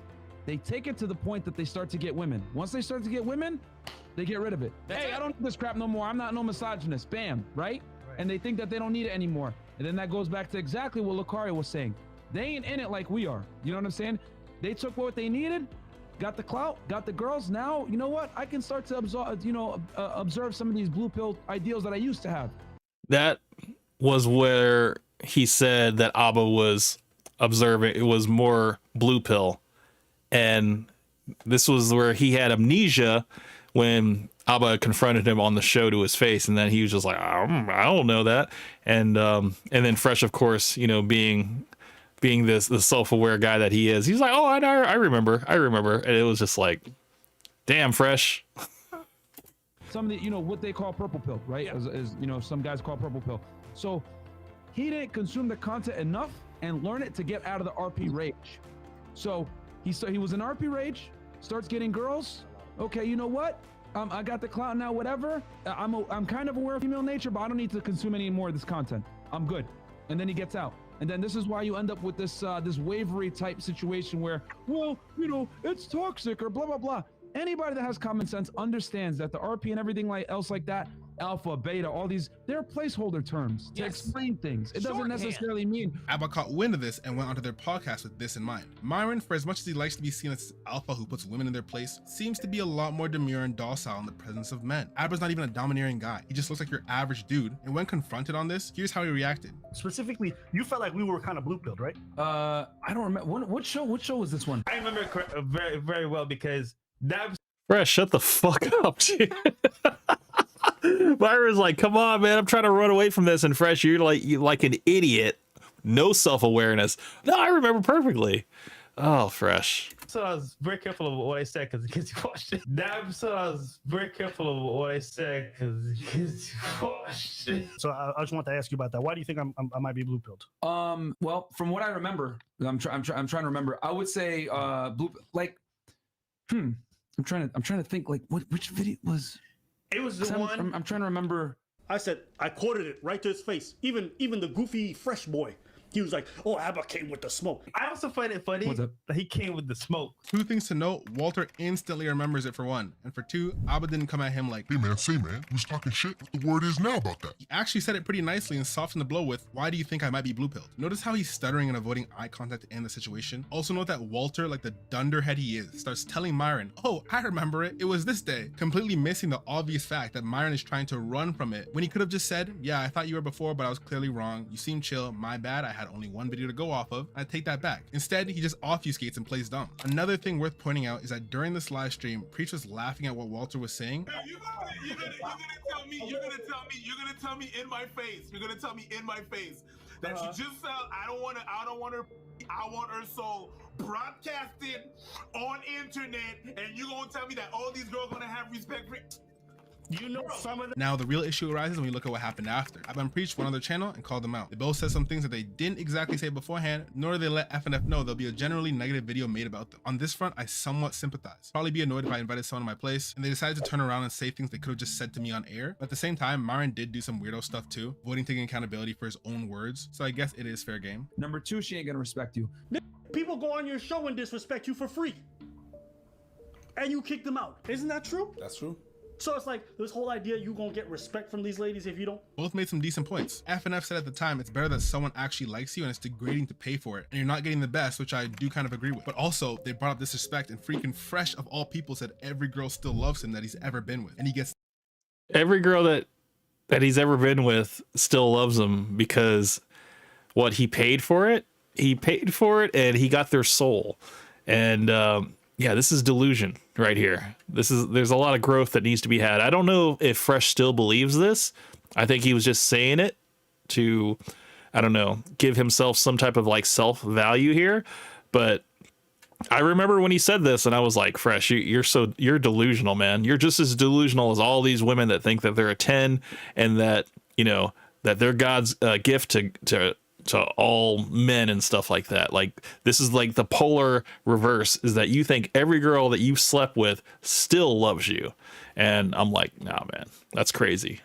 They take it to the point that they start to get women. Once they start to get women, they get rid of it. Hey, I don't need this crap no more. I'm not no misogynist. Bam, right? And they think that they don't need it anymore. And then that goes back to exactly what Lucario was saying. They ain't in it like we are. You know what I'm saying? They took what they needed, got the clout, got the girls. Now, you know what? I can start to observe some of these blue pill ideals that I used to have. That was where he said that Abba was observing. It was more blue pill. And this was where he had amnesia when Abba confronted him on the show to his face. And then he was just like, I don't know that. And then Fresh, of course, you know, being the self-aware guy that he is, he's like, oh, I remember. And it was just like, damn, Fresh. Some of the, you know, what they call purple pill, right? Yeah. As you know, some guys call purple pill. So he didn't consume the content enough and learn it to get out of the RP rage. So he was in RP rage, starts getting girls. Okay, you know what? I got the clout now, whatever. I'm kind of aware of female nature, but I don't need to consume any more of this content. I'm good. And then he gets out. And then this is why you end up with this wavery type situation where, well, you know, it's toxic or blah, blah, blah. Anybody that has common sense understands that the RP and everything else like that, alpha, beta, all these, they're placeholder terms to explain things. It doesn't necessarily mean. Abba caught wind of this and went onto their podcast with this in mind. Myron, for as much as he likes to be seen as alpha who puts women in their place, seems to be a lot more demure and docile in the presence of men. Abba's not even a domineering guy. He just looks like your average dude. And when confronted on this, here's how he reacted. Specifically, you felt like we were kind of blue-pilled, right? I don't remember. What show was this one? I remember it very, very well because that was... Fresh, shut the fuck up, dude. Myron's like, come on, man, I'm trying to run away from this. And Fresh, you're like an idiot. No self-awareness. No, I remember perfectly. Oh, Fresh. So I was very careful of what I said because the kids watched it. So I was very careful of what I said because the kids watched it. So I just want to ask you about that. Why do you think I might be blue-pilled? Well, from what I remember, I'm trying to remember. I would say blue, like, I'm trying to think, like, which video was. It was the one. I'm trying to remember. I said, I quoted it right to his face. Even the goofy Fresh boy, He was like, "Oh, Abba came with the smoke." I also find it funny that he came with the smoke. Two things to note: Walter instantly remembers it for one, and for two, Abba didn't come at him like, "Hey man, say man, who's talking shit? What the word is now about that?" He actually said it pretty nicely and softened the blow with, "Why do you think I might be blue pilled?" Notice how he's stuttering and avoiding eye contact in the situation. Also note that Walter, like the dunderhead he is, starts telling Myron, "Oh, I remember it. It was this day," completely missing the obvious fact that Myron is trying to run from it when he could have just said, "Yeah, I thought you were before, but I was clearly wrong. You seem chill. My bad. I had only one video to go off of. I take that back." Instead, he just obfuscates and plays dumb. Another thing worth pointing out is that during this live stream, Preach was laughing at what Walter was saying. You're gonna tell me in my face. You're gonna tell me in my face that you just said I want her soul broadcasted on internet, and you gonna tell me that all these girls gonna have respect for. You know some of Now, the real issue arises when we look at what happened after. Abba Preach went on their channel and called them out. They both said some things that they didn't exactly say beforehand, nor did they let FNF know there'll be a generally negative video made about them. On this front, I somewhat sympathize. Probably be annoyed if I invited someone to my place and they decided to turn around and say things they could have just said to me on air. But at the same time, Myron did do some weirdo stuff too, avoiding taking accountability for his own words. So I guess it is fair game. Number two, she ain't gonna respect you. people go on your show and disrespect you for free, and you kick them out. Isn't that true? That's true. So it's like this whole idea you gonna get respect from these ladies if you don't. Both made some decent points. FNF said at the time it's better that someone actually likes you and it's degrading to pay for it, and you're not getting the best, which I do kind of agree with. But also, they brought up disrespect, and freaking Fresh of all people said every girl still loves him that he's ever been with, and he gets every girl that he's ever been with still loves him because what he paid for it, and he got their soul. And yeah, this is delusion right here. There's a lot of growth that needs to be had. I don't know if Fresh still believes this. I think he was just saying it to, I don't know, give himself some type of like self-value here. But I remember when he said this and I was like, Fresh, you're delusional, man. You're just as delusional as all these women that think that they're a 10 and that, you know, that they're God's gift to all men and stuff like that. Like, this is like the polar reverse, is that you think every girl that you've slept with still loves you. And I'm like, nah, man, that's crazy.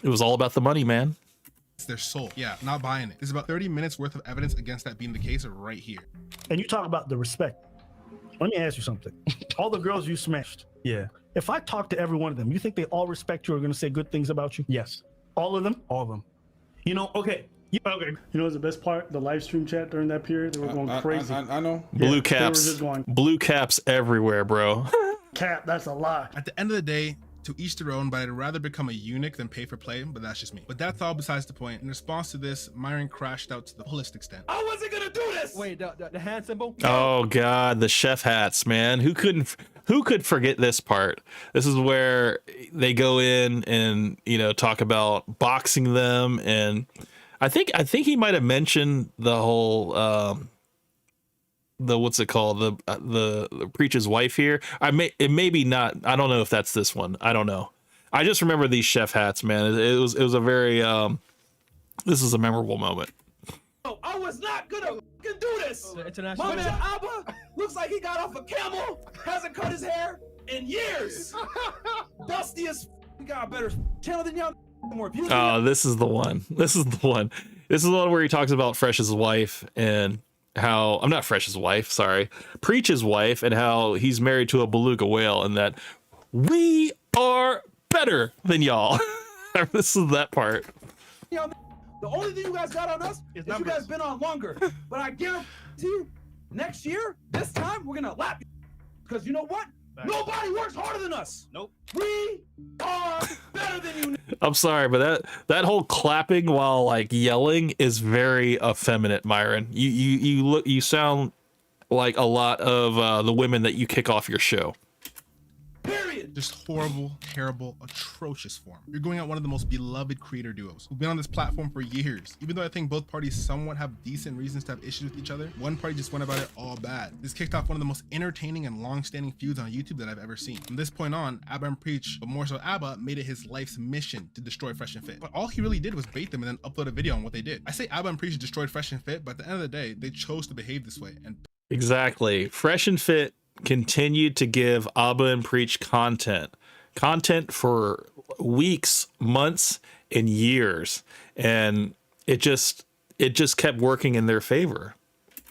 It was all about the money, man. It's their soul. Yeah, not buying it. There's about 30 minutes worth of evidence against that being the case right here. And you talk about the respect. Let me ask you something. All the girls you smashed. Yeah. If I talk to every one of them, you think they all respect you or are going to say good things about you? Yes. All of them? All of them. You know, okay. Okay. You know what's the best part? The live stream chat during that period, they were going crazy. I know. Blue They caps. were just going, Blue caps everywhere, bro. Cap, that's a lie. At the end of the day, to each their own, but I'd rather become a eunuch than pay for play, but that's just me. But that's all besides the point. In response to this, Myron crashed out to the fullest extent. I wasn't gonna do this! Wait, the hand symbol? Oh God, the chef hats, man. Who could forget this part? This is where they go in and, you know, talk about boxing them, and I think he might have mentioned the whole the what's it called, the Preach's wife here. It may be not. I don't know if that's this one. I don't know. I just remember these chef hats, man. It was a very this is a memorable moment. Oh, I was not gonna do this. International. My man Abba looks like he got off a camel. Hasn't cut his hair in years. Dusty as got a better channel than y'all. More views. Oh, this is the one. This is the one. This is the one where he talks about Fresh's wife and how I'm not Fresh's wife, sorry, Preach's wife, and how he's married to a beluga whale, and that we are better than y'all. This is that part. The only thing you guys got on us is you guys been on longer. But I guarantee you, next year, this time we're gonna lap you. Because you know what? Nobody works harder than us. Nope. We are better than you. I'm sorry, but that whole clapping while like yelling is very effeminate, Myron. You sound like a lot of the women that you kick off your show. Just horrible, terrible, atrocious form. You're going at one of the most beloved creator duos who've been on this platform for years. Even though I think both parties somewhat have decent reasons to have issues with each other, one party just went about it all bad. This kicked off one of the most entertaining and long-standing feuds on YouTube that I've ever seen. From this point on, Abba and Preach, but more so Abba, made it his life's mission to destroy Fresh and Fit. But all he really did was bait them and then upload a video on what they did. I say Abba and Preach destroyed Fresh and Fit, but at the end of the day, they chose to behave this way. And Exactly. Fresh and Fit continued to give Abba and Preach content for weeks, months, and years, and it it just kept working in their favor.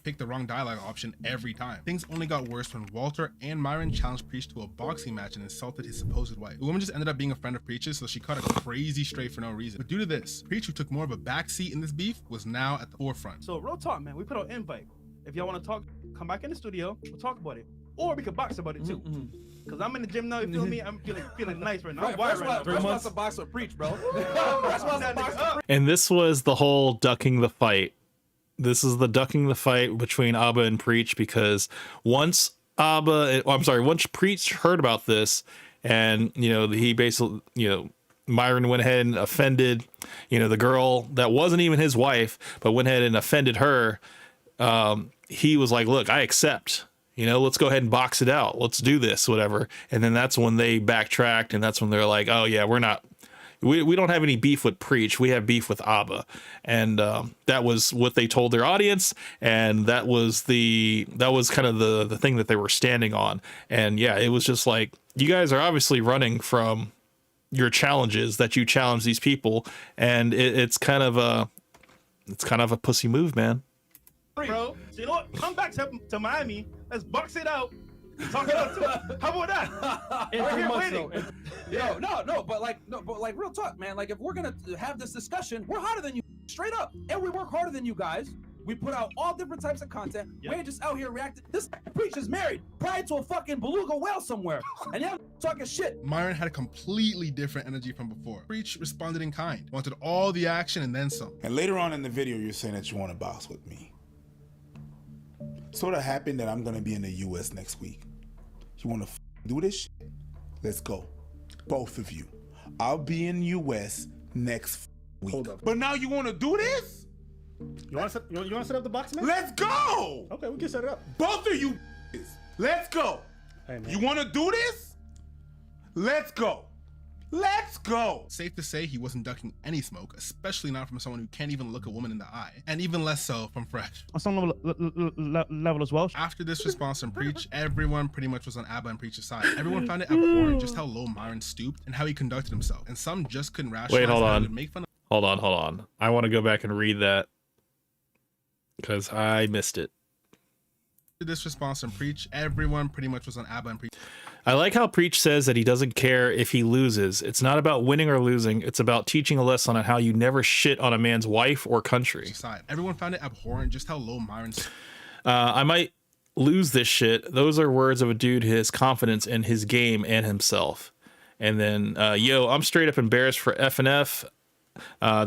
Picked the wrong dialogue option every time. Things only got worse when Walter and Myron challenged Preach to a boxing match and insulted his supposed wife. The woman just ended up being a friend of Preach's, so she caught a crazy stray for no reason. But due to this, Preach, who took more of a backseat in this beef, was now at the forefront. So real talk, man. We put out an invite. If y'all want to talk, come back in the studio. We'll talk about it, or we could box about it too. Cause I'm in the gym now. You feel me? I'm feeling nice right now. I'm wired right now. Fresh wants to box with Preach, bro. Fresh wants to box with Preach. And this was the whole ducking the fight. This is the ducking the fight between Abba and Preach, because once Preach heard about this, and he basically, Myron went ahead and offended, the girl that wasn't even his wife, but went ahead and offended her. He was like, look, I accept, let's go ahead and box it out. Let's do this, whatever. And then that's when they backtracked, and that's when they're like, oh yeah, we don't have any beef with Preach. We have beef with Abba. And that was what they told their audience. And that was kind of the thing that they were standing on. And yeah, it was just like, you guys are obviously running from your challenges that you challenge these people. And it's kind of a pussy move, man. Bro, so you know what? Come back to Miami. Let's box it out. Talk about it. How about that? We're here waiting. But like real talk, man. Like if we're gonna have this discussion, we're harder than you, straight up, and we work harder than you guys. We put out all different types of content. Yep. We ain't just out here reacting. This Preach is married, prior to a fucking beluga whale somewhere, and y'all talking shit. Myron had a completely different energy from before. Preach responded in kind, wanted all the action and then some. And later on in the video, you're saying that you want to box with me. Sort of happened that I'm gonna be in the US next week. You wanna do this shit? Let's go. Both of you. I'll be in the US next week. Hold up. But now you wanna do this? You want to set up the boxing match? Let's go! Okay, we can set it up. Both of you. Let's go. Hey, man. You wanna do this? Let's go. Let's go. Safe to say he wasn't ducking any smoke, especially not from someone who can't even look a woman in the eye, and even less so from Fresh. On some level as well. After this response from Preach, everyone pretty much was on Abba and Preach's side. Everyone found it abhorrent just how low Myron stooped and how he conducted himself, and some just couldn't rationalize. Wait, hold how he on. would make fun of. Hold on. I want to go back and read that because I missed it. After this response from Preach, everyone pretty much was on Abba and Preach. I like how Preach says that he doesn't care if he loses. It's not about winning or losing. It's about teaching a lesson on how you never shit on a man's wife or country. Everyone found it abhorrent just how low Myron's. I might lose this shit. Those are words of a dude, his confidence in his game and himself. And then, I'm straight up embarrassed for FNF.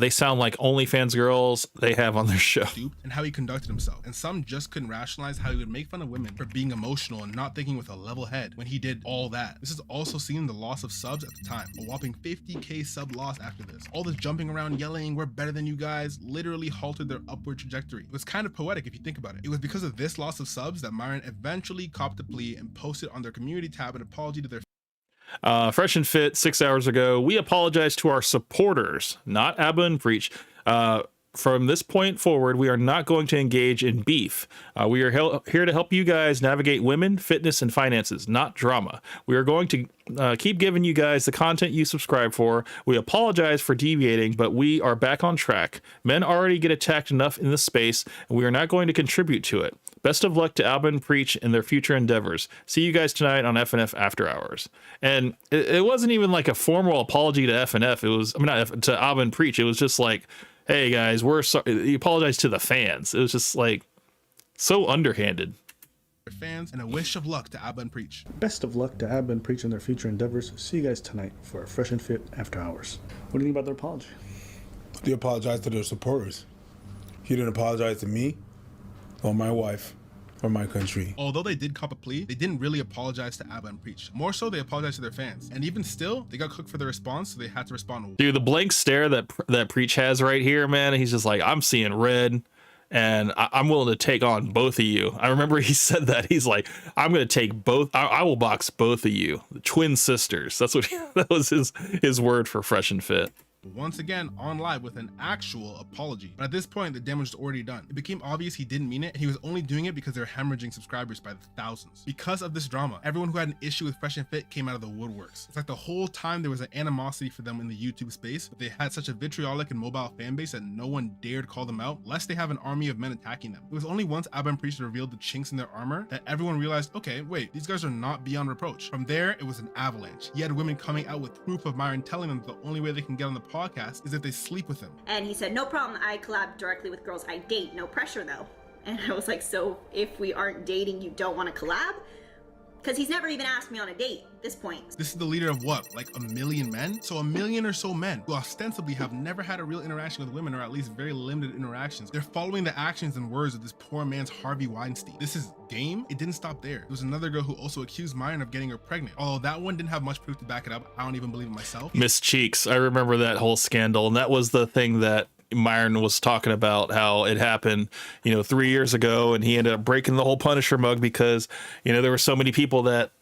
They sound like OnlyFans girls they have on their show. And how he conducted himself. And some just couldn't rationalize how he would make fun of women for being emotional and not thinking with a level head when he did all that. This is also seen the loss of subs at the time. A whopping 50k sub loss after this. All this jumping around yelling, we're better than you guys, literally halted their upward trajectory. It was kind of poetic if you think about it. It was because of this loss of subs that Myron eventually copped a plea and posted on their community tab an apology to their Fresh and Fit 6 hours ago. We apologize to our supporters, not Abba and Preach. From this point forward, we are not going to engage in beef. We are here to help you guys navigate women, fitness, and finances, not drama. We are going to keep giving you guys the content you subscribe for. We apologize for deviating, but we are back on track. Men already get attacked enough in this space, and we are not going to contribute to it. Best of luck to Abba and Preach in their future endeavors. See you guys tonight on FNF After Hours. And it wasn't even like a formal apology to FNF. It was, to Abba and Preach. It was just like, hey guys, we're sorry. You apologize to the fans. It was just like so underhanded. Fans and a wish of luck to Abba and Preach. Best of luck to Abba and Preach in their future endeavors. See you guys tonight for Fresh and Fit After Hours. What do you think about their apology? They apologized to their supporters. He didn't apologize to me or my wife or my country. Although they did cop a plea, they didn't really apologize to Abba and Preach. More so, they apologized to their fans. And even still, they got cooked for their response, so they had to respond. Dude, the blank stare that Preach has right here, man, he's just like, I'm seeing red, and I'm willing to take on both of you. I remember he said that. He's like, I'm going to take both. I will box both of you. The twin sisters. That's what that was his word for Fresh and Fit. once again on live with an actual apology. But at this point, the damage was already done. It became obvious he didn't mean it, and he was only doing it because they were hemorrhaging subscribers by the thousands. Because of this drama, everyone who had an issue with Fresh and Fit came out of the woodworks. It's like the whole time there was an animosity for them in the YouTube space, but they had such a vitriolic and mobile fan base that no one dared call them out, lest they have an army of men attacking them. It was only once Abba and Priest revealed the chinks in their armor that everyone realized, okay, wait, these guys are not beyond reproach. From there, it was an avalanche. You had women coming out with proof of Myron telling them the only way they can get on the podcast is if they sleep with him. And he said, no problem, I collab directly with girls I date, no pressure though. And I was like, so if we aren't dating, you don't want to collab? Because he's never even asked me on a date at this point. This is the leader of what, like a million men? So a million or so men who ostensibly have never had a real interaction with women, or at least very limited interactions. They're following the actions and words of this poor man's Harvey Weinstein. This is game. It didn't stop there. There was another girl who also accused Myron of getting her pregnant. Although that one didn't have much proof to back it up. I don't even believe it myself. Miss Cheeks. I remember that whole scandal, and that was the thing that Myron was talking about, how it happened, 3 years ago, and he ended up breaking the whole Punisher mug because, there were so many people that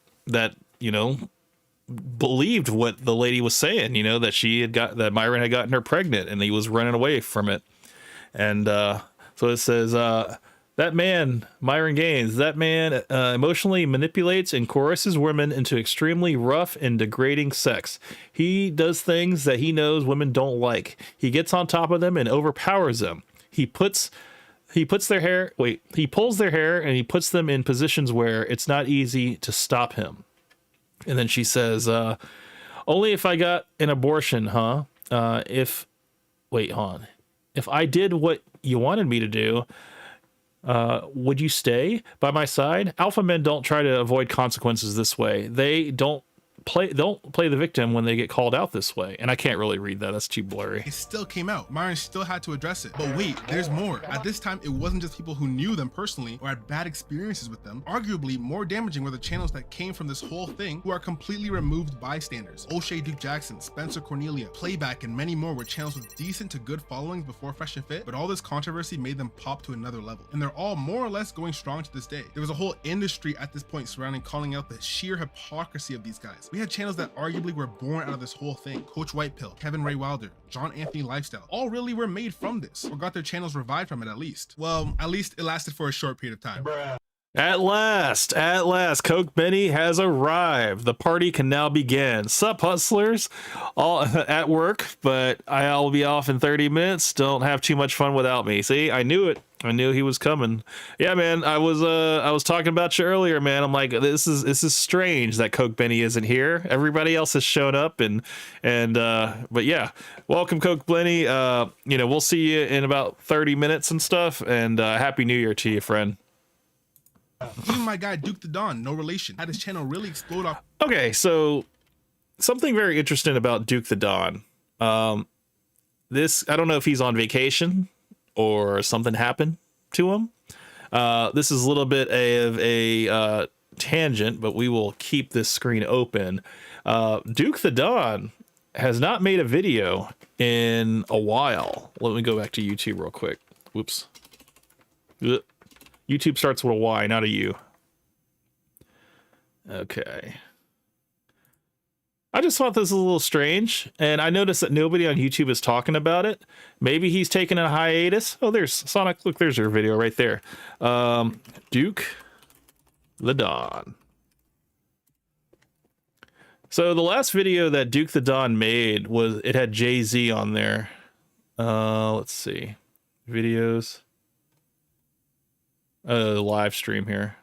believed what the lady was saying, that Myron had gotten her pregnant and he was running away from it. And so it says, that man, Myron Gaines, that man emotionally manipulates and coerces women into extremely rough and degrading sex. He does things that he knows women don't like. He gets on top of them and overpowers them. He pulls their hair and he puts them in positions where it's not easy to stop him. And then she says, only if I got an abortion, huh? If I did what you wanted me to do, would you stay by my side? Alpha men don't try to avoid consequences this way. They don't play the victim when they get called out this way. And I can't really read that. That's too blurry. It still came out. Myron still had to address it. But wait, there's more. At this time, it wasn't just people who knew them personally or had bad experiences with them. Arguably, more damaging were the channels that came from this whole thing who are completely removed bystanders. O'Shea Duke Jackson, Spencer Cornelia, Playback, and many more were channels with decent to good followings before Fresh and Fit, but all this controversy made them pop to another level. And they're all more or less going strong to this day. There was a whole industry at this point surrounding calling out the sheer hypocrisy of these guys. We had channels that arguably were born out of this whole thing. Coach Whitepill, Kevin Ray Wilder, John Anthony Lifestyle, all really were made from this, or got their channels revived from it at least. Well, at least it lasted for a short period of time. At last, Coke Benny has arrived. The party can now begin. Sup, hustlers? All at work, but I'll be off in 30 minutes. Don't have too much fun without me. See, I knew it. I knew he was coming. Yeah, man. I was talking about you earlier, man. I'm like, this is strange that Coke Benny isn't here. Everybody else has shown up, but yeah, welcome, Coke Benny. We'll see you in about 30 minutes and stuff. And Happy New Year to you, friend. Even my guy Duke the Don, no relation, had his channel really explode off. Okay, so something very interesting about Duke the Don. I don't know if he's on vacation or something happened to him. This is a little bit of a tangent, but we will keep this screen open. Duke the Don has not made a video in a while. Let me go back to YouTube real quick. Whoops. YouTube starts with a Y, not a U. Okay. I just thought this was a little strange, and I noticed that nobody on YouTube is talking about it. Maybe he's taking a hiatus. Oh, there's Sonic. Look, there's your video right there. Duke the Don. So the last video that Duke the Don made it had Jay-Z on there. Let's see. Videos. Live stream here.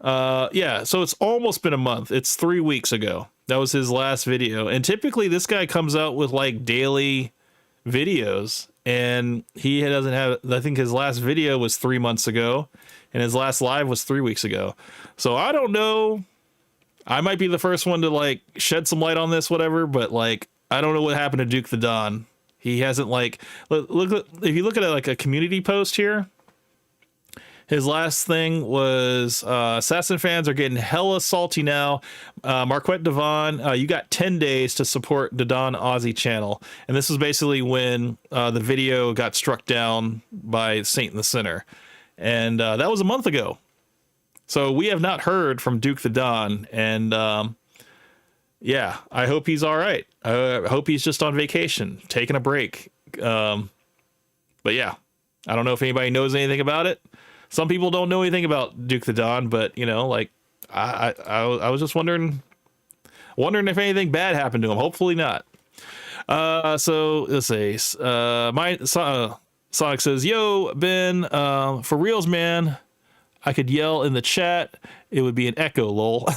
Yeah, so it's almost been a month. It's 3 weeks ago. That was his last video. And typically this guy comes out with like daily videos, and he doesn't have, I think his last video was 3 months ago, and his last live was 3 weeks ago. So I don't know. I might be the first one to like shed some light on this, whatever, but like, I don't know what happened to Duke the Don. He hasn't like, look, if you look at like a community post here, his last thing was Assassin fans are getting hella salty now. Marquette Devon, you got 10 days to support the Don Aussie channel. And this was basically when the video got struck down by Saint in the Center. And that was a month ago. So we have not heard from Duke the Don. And yeah, I hope he's all right. I hope he's just on vacation, taking a break. But yeah, I don't know if anybody knows anything about it. Some people don't know anything about Duke the Don, but you know, like I was just wondering if anything bad happened to him. Hopefully not. So let's see. Sonic says, "Yo, Ben, for reals, man. I could yell in the chat. It would be an echo, lol."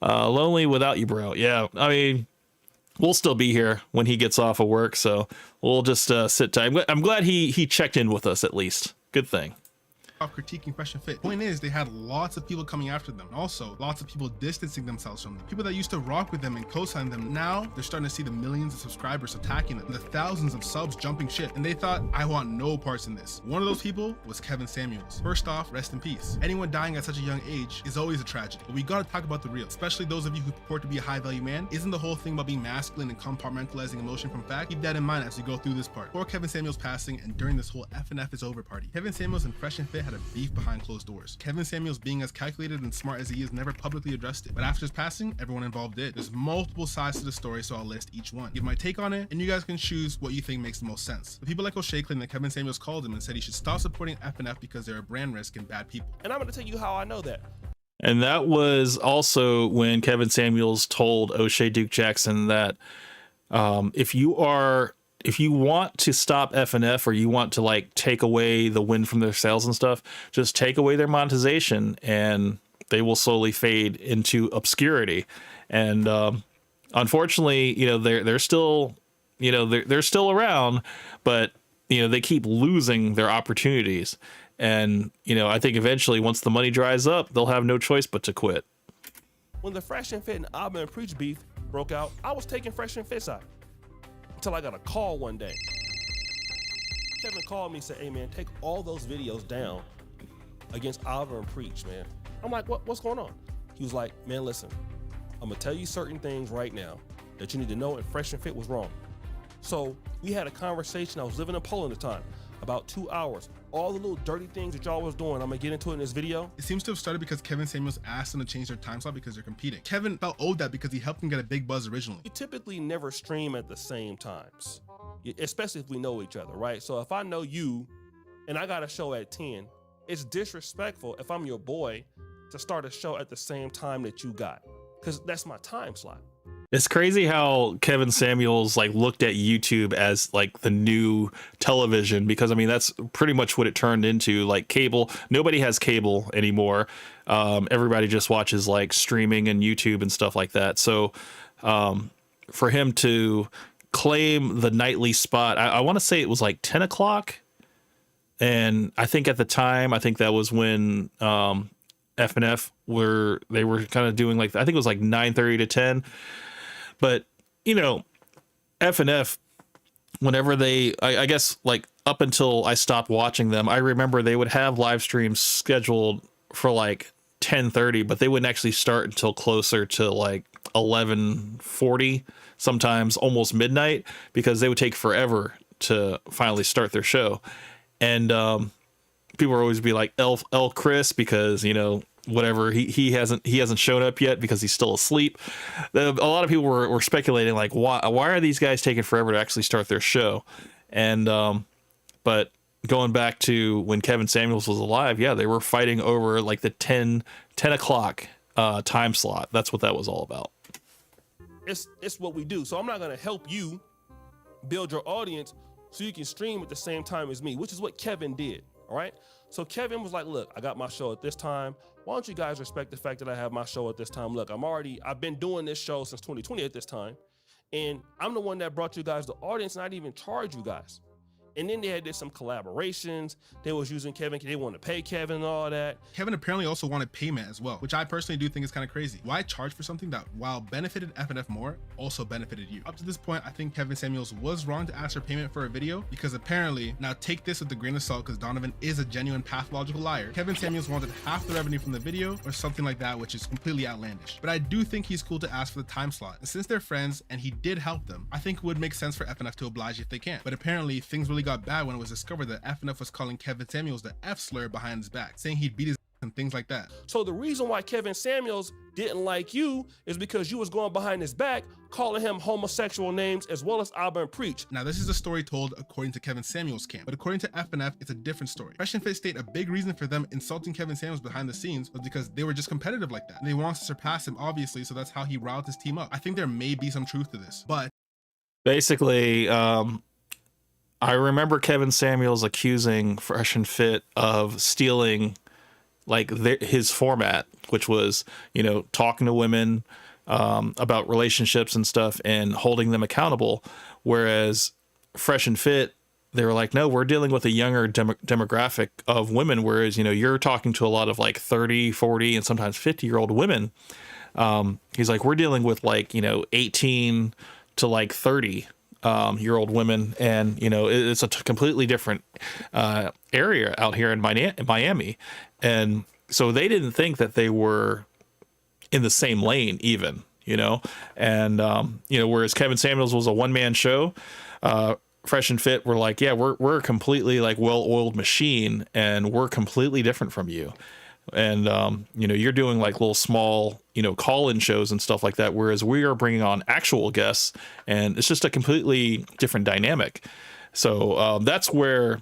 Lonely without you, bro. Yeah, I mean, we'll still be here when he gets off of work, so we'll just sit tight. I'm glad he checked in with us at least. Good thing. Of critiquing Fresh and Fit. Point is, they had lots of people coming after them. Also, lots of people distancing themselves from them. People that used to rock with them and co-sign them, now they're starting to see the millions of subscribers attacking them, the thousands of subs jumping ship, and they thought, I want no parts in this. One of those people was Kevin Samuels. First off, rest in peace. Anyone dying at such a young age is always a tragedy, but we gotta talk about the real, especially those of you who purport to be a high-value man. Isn't the whole thing about being masculine and compartmentalizing emotion from fact? Keep that in mind as you go through this part. Before Kevin Samuels passing and during this whole FNF is over party, Kevin Samuels and Fresh and Fit had a beef behind closed doors. Kevin Samuels, being as calculated and smart as he is, never publicly addressed it, but after his passing, everyone involved did. There's multiple sides to the story, so I'll list each one, give my take on it, and you guys can choose what you think makes the most sense. The people like O'Shea claim that Kevin Samuels called him and said he should stop supporting FNF because they're a brand risk and bad people. And I'm going to tell you how I know that. And that was also when Kevin Samuels told O'Shea Duke Jackson that if you want to stop FNF, or you want to like take away the win from their sales and stuff, just take away their monetization and they will slowly fade into obscurity. And unfortunately, you know, they're still, you know, they're still around, but you know, they keep losing their opportunities. And, you know, I think eventually once the money dries up, they'll have no choice but to quit. When the Fresh and Fit and Abba and Preach beef broke out, I was taking Fresh and Fit side. Until I got a call one day. Kevin called me and said, "Hey man, take all those videos down against Abba and Preach, man." I'm like, what's going on? He was like, "Man, listen, I'm gonna tell you certain things right now that you need to know, and Fresh and Fit was wrong." So we had a conversation. I was living in Poland at the time, about 2 hours. All the little dirty things that y'all was doing, I'm gonna get into it in this video. It seems to have started because Kevin Samuels asked them to change their time slot because they're competing. Kevin felt owed that because he helped them get a big buzz originally. We typically never stream at the same times, especially if we know each other, right? So if I know you and I got a show at 10, it's disrespectful if I'm your boy to start a show at the same time that you got, because that's my time slot. It's crazy how Kevin Samuels like looked at YouTube as like the new television, because I mean, that's pretty much what it turned into. Like cable, nobody has cable anymore. Everybody just watches like streaming and YouTube and stuff like that. So for him to claim the nightly spot, I want to say it was like 10 o'clock. And I think at the time, I think that was when FNF were kind of doing like, I think it was like 9:30 to 10. But, you know, FNF, whenever I guess like up until I stopped watching them, I remember they would have live streams scheduled for like 10:30, but they wouldn't actually start until closer to like 11:40, sometimes almost midnight, because they would take forever to finally start their show. And people would always be like El Chris, because, you know, whatever, he hasn't shown up yet because he's still asleep. A lot of people were speculating like, why are these guys taking forever to actually start their show? And but going back to when Kevin Samuels was alive, yeah, they were fighting over like the 10 o'clock time slot. That's what that was all about. It's what we do. So I'm not gonna help you build your audience so you can stream at the same time as me, which is what Kevin did. All right. So Kevin was like, "Look, I got my show at this time. Why don't you guys respect the fact that I have my show at this time? Look, I've been doing this show since 2020 at this time, and I'm the one that brought you guys the audience, and I didn't even charge you guys." And then they did some collaborations. They was using Kevin. They wanted to pay Kevin and all that. Kevin apparently also wanted payment as well, which I personally do think is kind of crazy. Why charge for something that, while benefited FNF more, also benefited you? Up to this point, I think Kevin Samuels was wrong to ask for payment for a video, because apparently, now take this with a grain of salt because Donovan is a genuine pathological liar, Kevin Samuels wanted half the revenue from the video or something like that, which is completely outlandish. But I do think he's cool to ask for the time slot. And since they're friends and he did help them, I think it would make sense for FNF to oblige if they can. But apparently, things really got bad when it was discovered that FNF was calling Kevin Samuels the F slur behind his back, saying he'd beat his and things like that. So the reason why Kevin Samuels didn't like you is because you was going behind his back, calling him homosexual names as well as Abba and Preach. Now, this is a story told according to Kevin Samuels' camp, but according to FNF, it's a different story. Fresh and Fit state a big reason for them insulting Kevin Samuels behind the scenes was because they were just competitive like that. And they wanted to surpass him, obviously, so that's how he riled his team up. I think there may be some truth to this, but basically, I remember Kevin Samuels accusing Fresh and Fit of stealing like his format, which was, you know, talking to women about relationships and stuff and holding them accountable. Whereas Fresh and Fit, they were like, no, we're dealing with a younger demographic of women. Whereas, you know, you're talking to a lot of like 30, 40, and sometimes 50-year-old women. He's like, we're dealing with like, you know, 18 to like 30 year old women, and you know it's a completely different area out here in Miami, and so they didn't think that they were in the same lane even, you know, and you know, whereas Kevin Samuels was a one-man show, Fresh and Fit were like, yeah, we're a completely like well-oiled machine, and we're completely different from you. And you know, you're doing like little small, you know, call-in shows and stuff like that, whereas we are bringing on actual guests, and it's just a completely different dynamic. So that's where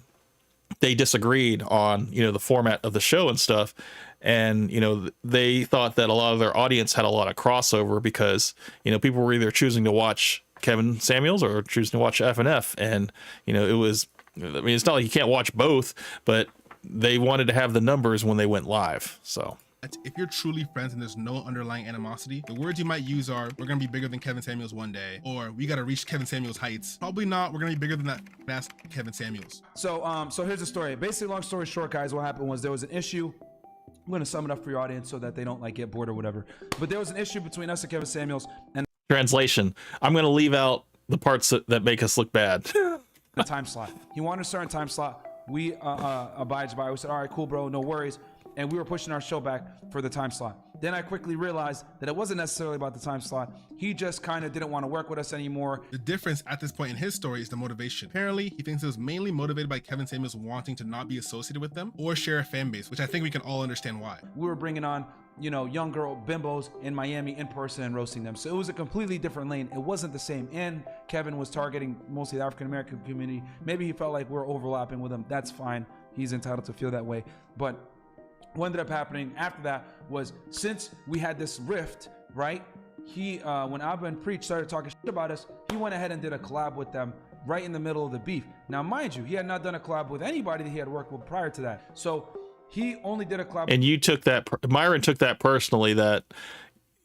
they disagreed on, you know, the format of the show and stuff. And you know, they thought that a lot of their audience had a lot of crossover because, you know, people were either choosing to watch Kevin Samuels or choosing to watch FNF, and you know, it was, I mean, it's not like you can't watch both, but they wanted to have the numbers when they went live. So if you're truly friends and there's no underlying animosity, the words you might use are, we're gonna be bigger than Kevin Samuels one day, or we gotta reach Kevin Samuels heights. Probably not, we're gonna be bigger than that fast Kevin Samuels. So here's the story. Basically, long story short, guys, what happened was there was an issue. I'm gonna sum it up for your audience so that they don't like get bored or whatever. But there was an issue between us and Kevin Samuels, and translation, I'm gonna leave out the parts that make us look bad. the time slot. He wanted a certain time slot. We abided by it. We said, all right, cool, bro, no worries. And we were pushing our show back for the time slot. Then I quickly realized that it wasn't necessarily about the time slot. He just kind of didn't want to work with us anymore. The difference at this point in his story is the motivation. Apparently, he thinks it was mainly motivated by Kevin Samuels wanting to not be associated with them or share a fan base, which I think we can all understand why. We were bringing on, you know, young girl bimbos in Miami in person and roasting them. So it was a completely different lane. It wasn't the same. And Kevin was targeting mostly the African-American community. Maybe he felt like we're overlapping with him. That's fine. He's entitled to feel that way. But what ended up happening after that was, since we had this rift, right? He, when Abba and Preach started talking shit about us, he went ahead and did a collab with them right in the middle of the beef. Now, mind you, he had not done a collab with anybody that he had worked with prior to that. So he only did a collab. And you took that, Myron took that personally, that,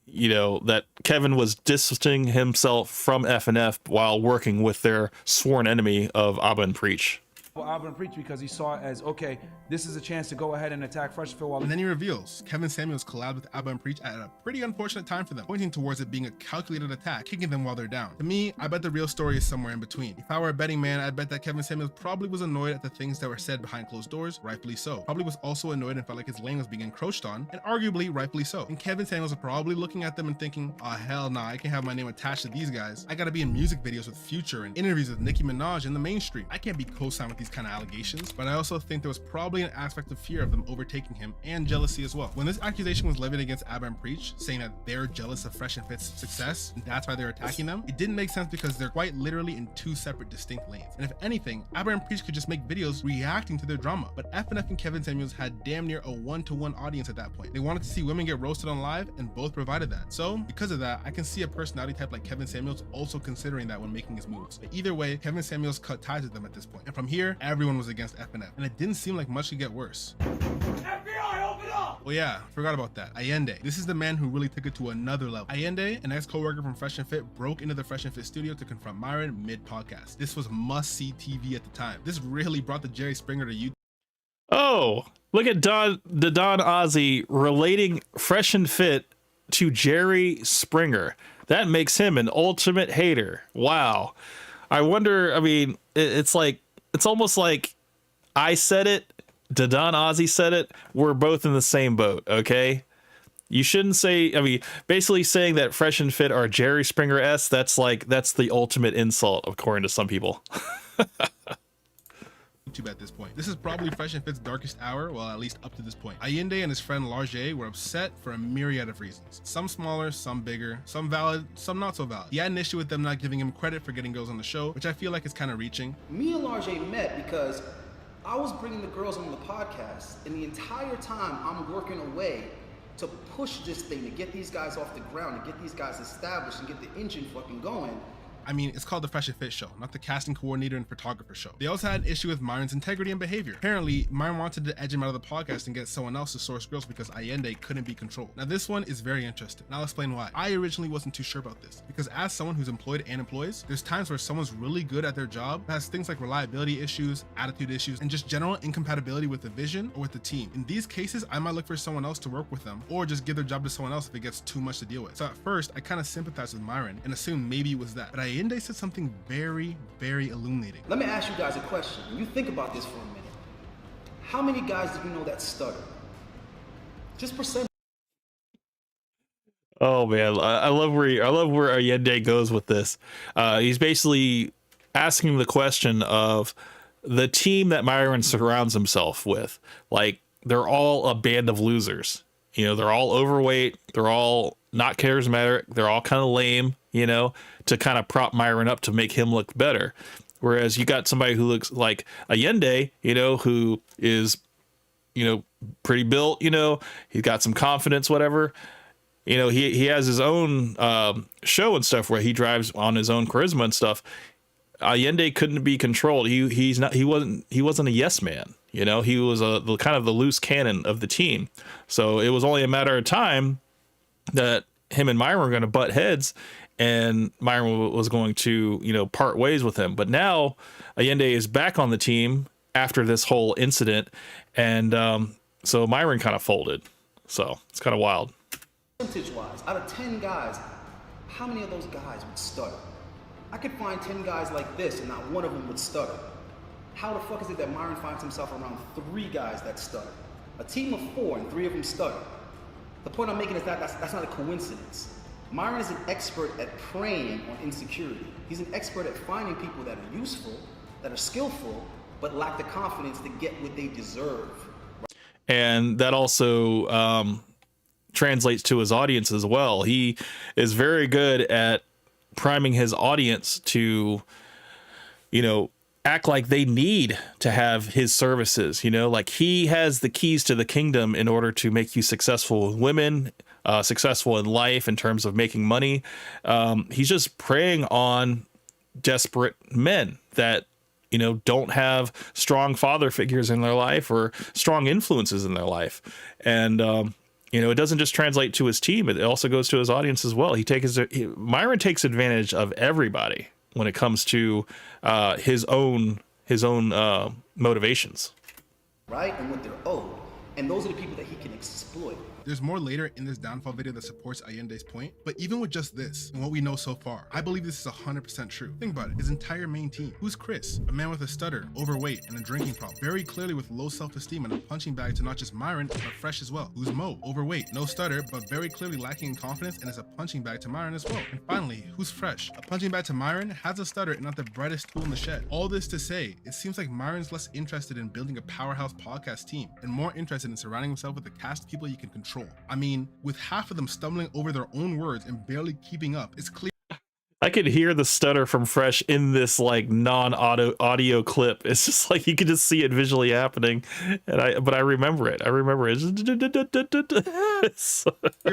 you know, that Kevin was distancing himself from FNF while working with their sworn enemy of Abba and Preach. Abba and Preach, because he saw it as, okay, this is a chance to go ahead and attack Fresh Fit. And then he reveals Kevin Samuels collabed with Abba and Preach at a pretty unfortunate time for them, pointing towards it being a calculated attack, kicking them while they're down. To me, I bet the real story is somewhere in between. If I were a betting man, I'd bet that Kevin Samuels probably was annoyed at the things that were said behind closed doors, rightfully so. Probably was also annoyed and felt like his lane was being encroached on, and arguably rightfully so. And Kevin Samuels was probably looking at them and thinking, oh hell nah, I can't have my name attached to these guys. I gotta be in music videos with Future and interviews with Nicki Minaj in the mainstream. I can't be co-signed with these kind of allegations. But I also think there was probably an aspect of fear of them overtaking him and jealousy as well. When this accusation was levied against Abba and Preach, saying that they're jealous of Fresh and Fit's success and that's why they're attacking them, it didn't make sense because they're quite literally in two separate distinct lanes. And if anything, Abba and Preach could just make videos reacting to their drama. But FNF and Kevin Samuels had damn near a one-to-one audience at that point. They wanted to see women get roasted on live, and both provided that. So because of that, I can see a personality type like Kevin Samuels also considering that when making his moves. But either way, Kevin Samuels cut ties with them at this point. And from here, everyone was against FNF, and it didn't seem like much could get worse. FBI, open up! Oh yeah, forgot about that. Allende. This is the man who really took it to another level. Allende, an ex-co-worker from Fresh and Fit, broke into the Fresh and Fit studio to confront Myron mid-podcast. This was must-see TV at the time. This really brought the Jerry Springer to YouTube. Oh, look at Don Ozzy relating Fresh and Fit to Jerry Springer. That makes him an ultimate hater. Wow. I wonder, I mean, it's like, it's almost like I said it, Don Ozzy said it, we're both in the same boat, okay? You shouldn't say, I mean, basically saying that Fresh and Fit are Jerry Springer-esque, that's the ultimate insult, according to some people. YouTube at this point. This is probably Fresh and Fit's darkest hour, well, at least up to this point. Allende and his friend Large were upset for a myriad of reasons. Some smaller, some bigger, some valid, some not so valid. He had an issue with them not giving him credit for getting girls on the show, which I feel like is kind of reaching. Me and Large met because I was bringing the girls on the podcast, and the entire time I'm working away to push this thing, to get these guys off the ground, to get these guys established and get the engine fucking going. I mean, it's called the Fresh and Fit show, not the casting coordinator and photographer show. They also had an issue with Myron's integrity and behavior. Apparently, Myron wanted to edge him out of the podcast and get someone else to source girls because Allende couldn't be controlled. Now, this one is very interesting, and I'll explain why. I originally wasn't too sure about this, because as someone who's employed and employs, there's times where someone's really good at their job, has things like reliability issues, attitude issues, and just general incompatibility with the vision or with the team. In these cases, I might look for someone else to work with them, or just give their job to someone else if it gets too much to deal with. So at first, I kind of sympathized with Myron and assumed maybe it was that, but Allende said something very, very illuminating. Let me ask you guys a question. When you think about this for a minute, how many guys do you know that stutter? Just percent. Oh man, I love where Allende goes with this. He's basically asking the question of the team that Myron surrounds himself with. Like, they're all a band of losers. You know, they're all overweight. They're all not charismatic. They're all kind of lame, you know, to kind of prop Myron up to make him look better. Whereas you got somebody who looks like Allende, you know, who is, you know, pretty built, you know, he's got some confidence, whatever. You know, he has his own show and stuff where he drives on his own charisma and stuff. Allende couldn't be controlled. He wasn't a yes man. You know, he was the kind of the loose cannon of the team. So it was only a matter of time that him and Myron were going to butt heads, and Myron was going to, you know, part ways with him. But now Allende is back on the team after this whole incident, and so Myron kind of folded. So it's kind of wild. Percentage-wise, out of 10 guys, how many of those guys would stutter? I could find 10 guys like this and not one of them would stutter. How the fuck is it that Myron finds himself around 3 guys that stutter? A team of 4 and 3 of them stutter. The point I'm making is that's not a coincidence. Myron is an expert at preying on insecurity. He's an expert at finding people that are useful, that are skillful, but lack the confidence to get what they deserve. And that also translates to his audience as well. He is very good at priming his audience to, you know, act like they need to have his services, you know, like he has the keys to the kingdom in order to make you successful with women, successful in life in terms of making money. He's just preying on desperate men that, you know, don't have strong father figures in their life or strong influences in their life. And, you know, it doesn't just translate to his team. It also goes to his audience as well. Myron takes advantage of everybody when it comes to his own motivations. Right? And what they're owed. And those are the people that he can exploit. There's more later in this downfall video that supports Allende's point, but even with just this and what we know so far, I believe this is 100% true. Think about it, his entire main team. Who's Chris? A man with a stutter, overweight, and a drinking problem. Very clearly with low self-esteem and a punching bag to not just Myron, but Fresh as well. Who's Mo? Overweight, no stutter, but very clearly lacking in confidence and is a punching bag to Myron as well. And finally, who's Fresh? A punching bag to Myron, has a stutter and not the brightest tool in the shed. All this to say, it seems like Myron's less interested in building a powerhouse podcast team and more interested in surrounding himself with a cast of people he can control. I mean, with half of them stumbling over their own words and barely keeping up, it's clear. I could hear the stutter from Fresh in this like non-audio clip. It's just like you could just see it visually happening, but I remember it. Here,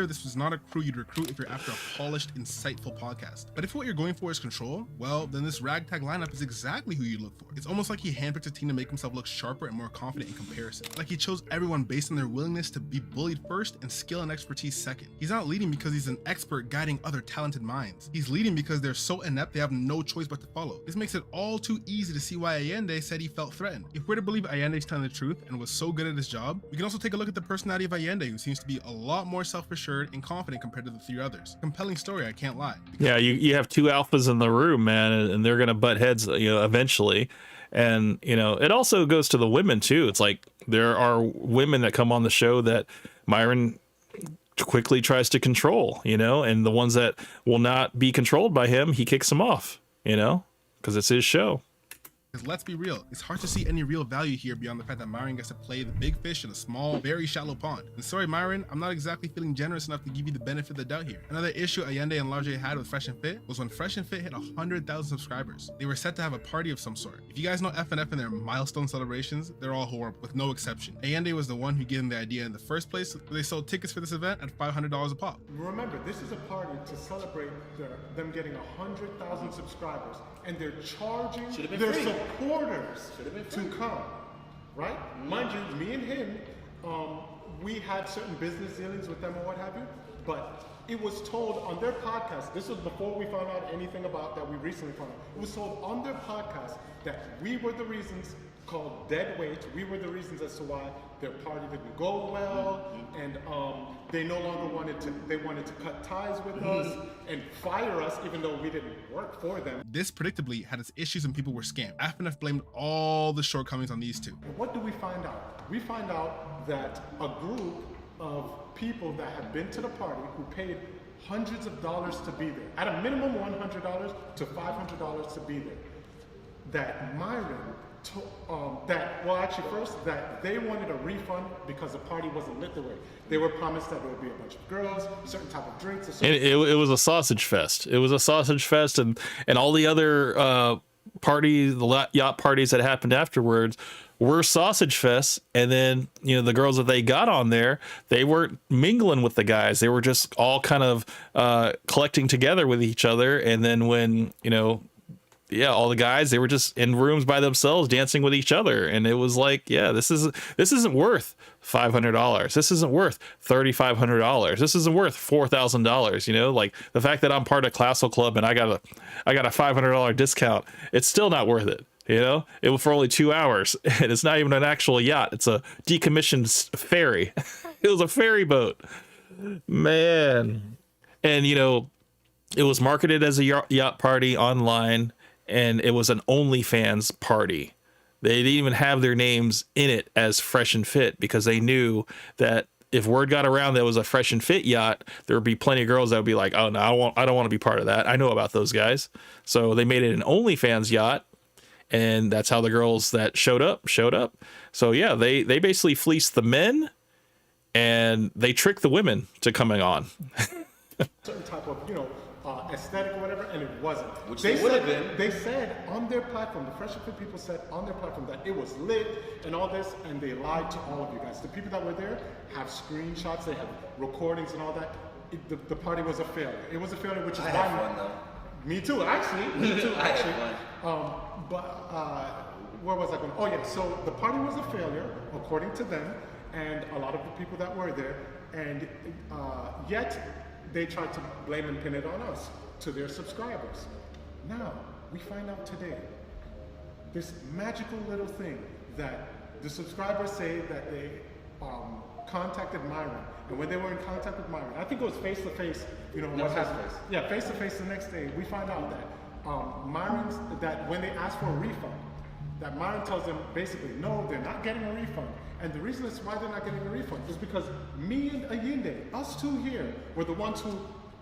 this was not a crew you'd recruit if you're after a polished, insightful podcast. But if what you're going for is control, well, then this ragtag lineup is exactly who you look for. It's almost like he handpicked a team to make himself look sharper and more confident in comparison. Like he chose everyone based on their willingness to be bullied first and skill and expertise second. He's not leading because he's an expert guiding other talented minds. He's leading because they're so inept they have no choice but to follow. This makes it all too easy to see why Allende said he felt threatened. If we're to believe Allende's telling the truth and was so good at his job, we can also take a look at the personality of Allende, who seems to be a lot more self-assured and confident compared to the 3 others. Compelling story, I can't lie. Yeah, you have 2 alphas in the room, man, and they're gonna butt heads, you know, eventually. And you know, it also goes to the women too. It's like there are women that come on the show that Myron quickly tries to control, you know, and the ones that will not be controlled by him, he kicks them off, you know, because it's his show. Because let's be real, it's hard to see any real value here beyond the fact that Myron gets to play the big fish in a small, very shallow pond. And sorry, Myron, I'm not exactly feeling generous enough to give you the benefit of the doubt here. Another issue Allende and Large had with Fresh and Fit was when Fresh and Fit hit 100,000 subscribers. They were set to have a party of some sort. If you guys know FNF and their milestone celebrations, they're all horrible, with no exception. Allende was the one who gave them the idea in the first place, but they sold tickets for this event at $500 a pop. Remember, this is a party to celebrate them getting 100,000 subscribers, and they're charging their supporters to come, right? Mind you, me and him, we had certain business dealings with them or what have you, but it was told on their podcast, this was before we found out anything about that we recently found out, it was told on their podcast that we were the reasons, called dead weight, we were the reasons as to why their party didn't go well, and they no longer wanted to cut ties with us and fire us even though we didn't work for them. This predictably had its issues and people were scammed. FNF blamed all the shortcomings on these two. And what do we find out? We find out that a group of people that had been to the party who paid hundreds of dollars to be there, at a minimum $100 to $500 to be there, that Myron that they wanted a refund because the party wasn't lit the way. They were promised that there would be a bunch of girls, certain type of drinks. It was a sausage fest. It was a sausage fest, and all the other parties, the yacht parties that happened afterwards were sausage fests. And then, you know, the girls that they got on there, they weren't mingling with the guys. They were just all kind of collecting together with each other. And then when, you know, yeah, all the guys, they were just in rooms by themselves dancing with each other. And it was like, yeah, this isn't worth $500. This isn't worth $3,500. This isn't worth $4,000. You know, like the fact that I'm part of Classel Club and I got a $500 discount, it's still not worth it. You know, it was for only 2 hours, and it's not even an actual yacht. It's a decommissioned ferry. It was a ferry boat, man. And, you know, it was marketed as a yacht party online, and it was an OnlyFans party. They didn't even have their names in it as Fresh and Fit because they knew that if word got around that it was a Fresh and Fit yacht, there would be plenty of girls that would be like, oh, no, I don't want to be part of that. I know about those guys. So they made it an OnlyFans yacht, and that's how the girls that showed up. So, yeah, they basically fleeced the men, and they tricked the women to coming on. Certain type of, you know, aesthetic or whatever, and it wasn't. Which they would have been. They said on their platform, the Fresh and Fit people said on their platform that it was lit and all this, and they lied to all of you guys. The people that were there have screenshots, they have recordings and all that. The party was a failure. It was a failure, which is I why. had fun though. Me too, actually. Me too, I had actually. fun. Where was I going? Oh yeah, so the party was a failure, according to them, and a lot of the people that were there, and yet they tried to blame and pin it on us, to their subscribers. Now, we find out today, this magical little thing that the subscribers say that they contacted Myron, and when they were in contact with Myron, I think it was face-to-face, you know, what happened? Yeah, face-to-face the next day, we find out that that when they ask for a refund, that Myron tells them basically, no, they're not getting a refund. And the reason that's why they're not getting a refund is because me and Allende, us two here, were the ones who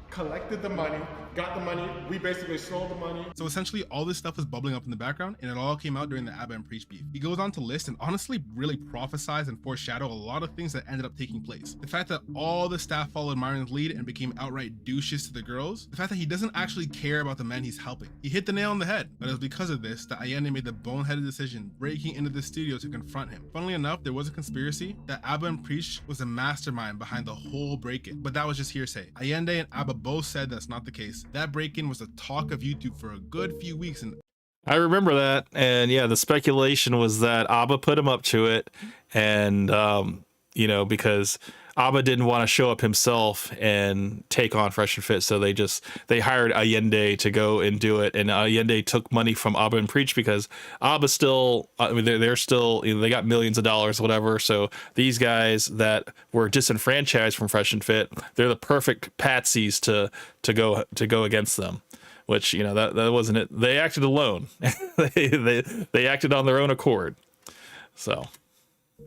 collected the money, got the money, we basically stole the money. So essentially all this stuff was bubbling up in the background, and it all came out during the Abba and Preach beef. He goes on to list and honestly really prophesize and foreshadow a lot of things that ended up taking place. The fact that all the staff followed Myron's lead and became outright douches to the girls. The fact that he doesn't actually care about the men he's helping. He hit the nail on the head, but it was because of this that Allende made the boneheaded decision breaking into the studio to confront him. Funnily enough, there was a conspiracy that Abba and Preach was the mastermind behind the whole break-in, but that was just hearsay. Allende and Abba both said that's not the case. That break-in was the talk of YouTube for a good few weeks, and I remember that. And yeah, the speculation was that Abba put him up to it, and you know, because Abba didn't want to show up himself and take on Fresh and Fit, so they hired Allende to go and do it. And Allende took money from Abba and Preach because Abba still, I mean, they're still, you know, they got millions of dollars, whatever. So these guys that were disenfranchised from Fresh and Fit, they're the perfect patsies to go against them. Which, you know, that wasn't it. They acted alone. they acted on their own accord. So.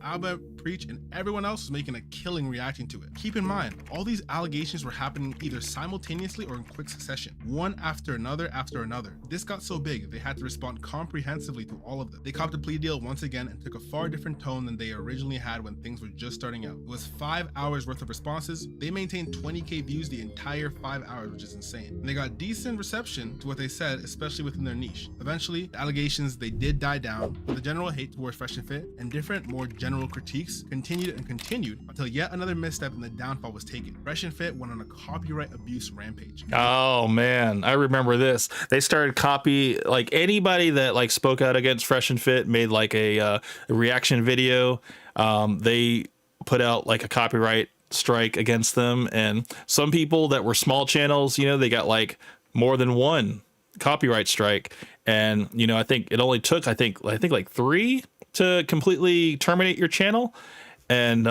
Abba, Preach, and everyone else was making a killing reacting to it. Keep in mind, all these allegations were happening either simultaneously or in quick succession, one after another after another. This got so big, they had to respond comprehensively to all of them. They copped a plea deal once again and took a far different tone than they originally had when things were just starting out. It was 5 hours worth of responses. They maintained 20K views the entire 5 hours, which is insane. And they got decent reception to what they said, especially within their niche. Eventually, the allegations, they did die down, but the general hate towards Fresh and Fit and different, more general critiques continued and continued until yet another misstep and the downfall was taken. Fresh and Fit went on a copyright abuse rampage. Oh man, I remember this. They started like anybody that like spoke out against Fresh and Fit made like a reaction video. They put out like a copyright strike against them, and some people that were small channels, you know, they got like more than one copyright strike. And you know, I think it only took I think like 3 to completely terminate your channel. And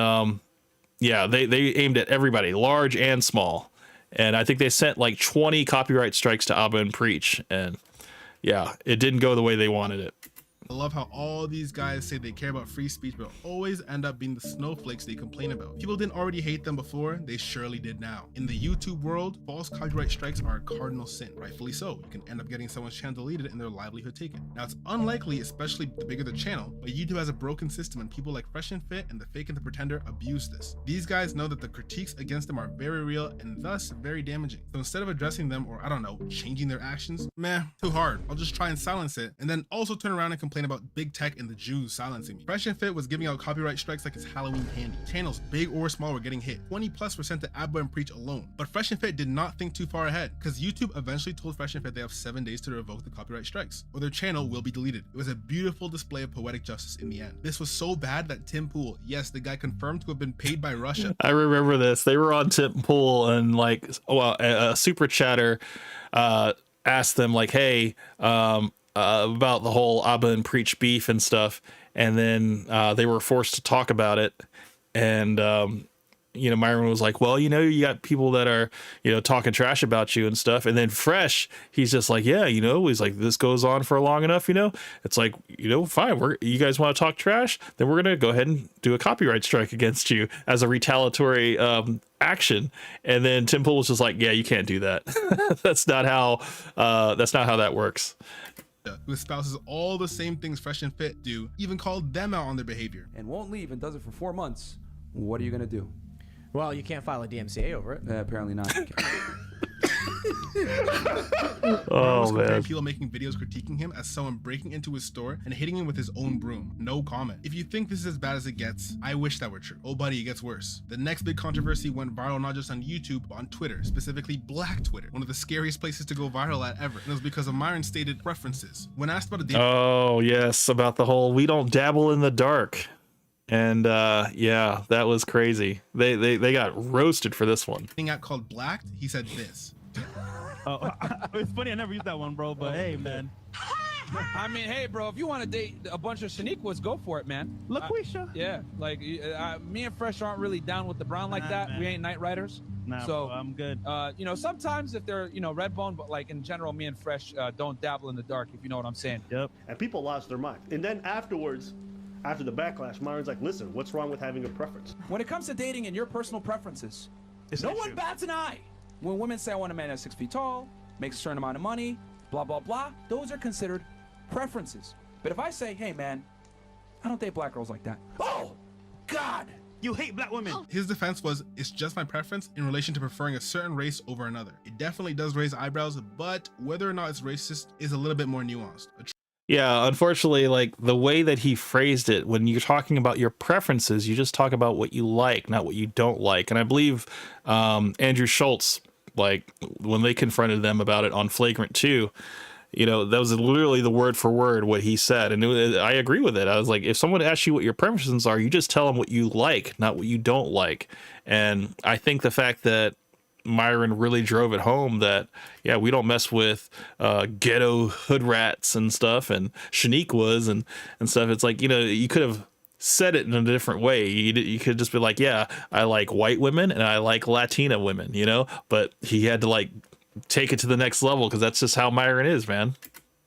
yeah, they aimed at everybody, large and small. And I think they sent like 20 copyright strikes to Abba and Preach. And yeah, it didn't go the way they wanted it. I love how all these guys say they care about free speech, but always end up being the snowflakes they complain about. People didn't already hate them before, they surely did now. In the YouTube world, false copyright strikes are a cardinal sin, rightfully so. You can end up getting someone's channel deleted and their livelihood taken. Now it's unlikely, especially the bigger the channel, but YouTube has a broken system and people like Fresh and Fit and the Fake and the Pretender abuse this. These guys know that the critiques against them are very real and thus very damaging. So instead of addressing them or I don't know, changing their actions, meh, too hard. I'll just try and silence it and then also turn around and complain about big tech and the Jews silencing me. Fresh and Fit was giving out copyright strikes like it's Halloween candy. Channels big or small were getting hit. 20+% to Abba and Preach alone. But Fresh and Fit did not think too far ahead because YouTube eventually told Fresh and Fit they have 7 days to revoke the copyright strikes or their channel will be deleted. It was a beautiful display of poetic justice in the end. This was so bad that Tim Pool, yes, the guy confirmed to have been paid by Russia. I remember this. They were on Tim Pool and like, well, a super chatter asked them like, hey, about the whole Abba and Preach beef and stuff, and then they were forced to talk about it, and you know, Myron was like, well, you know, you got people that are, you know, talking trash about you and stuff, and then Fresh, he's just like, yeah, you know, he's like, this goes on for long enough, you know, it's like, you know, fine, you guys want to talk trash, then we're gonna go ahead and do a copyright strike against you as a retaliatory action. And then Tim Pool was just like, yeah, you can't do that. That's not how that works. Who espouses all the same things Fresh and Fit do, even called them out on their behavior. And won't leave and does it for 4 months. What are you gonna do? Well, you can't file a DMCA over it. Apparently not. Oh man. People making videos critiquing him as someone breaking into his store and hitting him with his own broom. No comment. If you think this is as bad as it gets, I wish that were true. Oh buddy, it gets worse. The next big controversy went viral not just on YouTube, but on Twitter, specifically Black Twitter, one of the scariest places to go viral at ever. And it was because of Myron's stated preferences. When asked about a date, oh yes, about the whole we don't dabble in the dark. And yeah, that was crazy. They got roasted for this one. Thing out called Blacked, he said this. Oh, it's funny, I never used that one, bro, but hey, man. I mean, hey, bro, if you want to date a bunch of Shaniquas, go for it, man. LaQuisha. Yeah, like me and Fresh aren't really down with the brown like that. Man. We ain't Night Riders. Nah, so bro, I'm good. You know, sometimes if they're, you know, red bone, but like in general, me and Fresh don't dabble in the dark, if you know what I'm saying. Yep. And people lost their mind. And then afterwards, after the backlash, Myron's like, listen, what's wrong with having a preference? When it comes to dating and your personal preferences, no one bats an eye. When women say I want a man that's 6 feet tall, makes a certain amount of money, blah, blah, blah, those are considered preferences. But if I say, hey, man, I don't date black girls like that. Oh, God. You hate black women. His defense was, it's just my preference in relation to preferring a certain race over another. It definitely does raise eyebrows, but whether or not it's racist is a little bit more nuanced. Yeah, unfortunately, like the way that he phrased it, when you're talking about your preferences, you just talk about what you like, not what you don't like. And I believe Andrew Schultz, like when they confronted them about it on Flagrant 2, you know, that was literally the word for word what he said. And I agree with it. I was like, if someone asks you what your preferences are, you just tell them what you like, not what you don't like. And I think the fact that Myron really drove it home that, yeah, we don't mess with ghetto hood rats and stuff and Shaniquas and stuff. It's like, you know, you could have said it in a different way. You could just be like, yeah, I like white women and I like Latina women, you know, but he had to like take it to the next level because that's just how Myron is, man.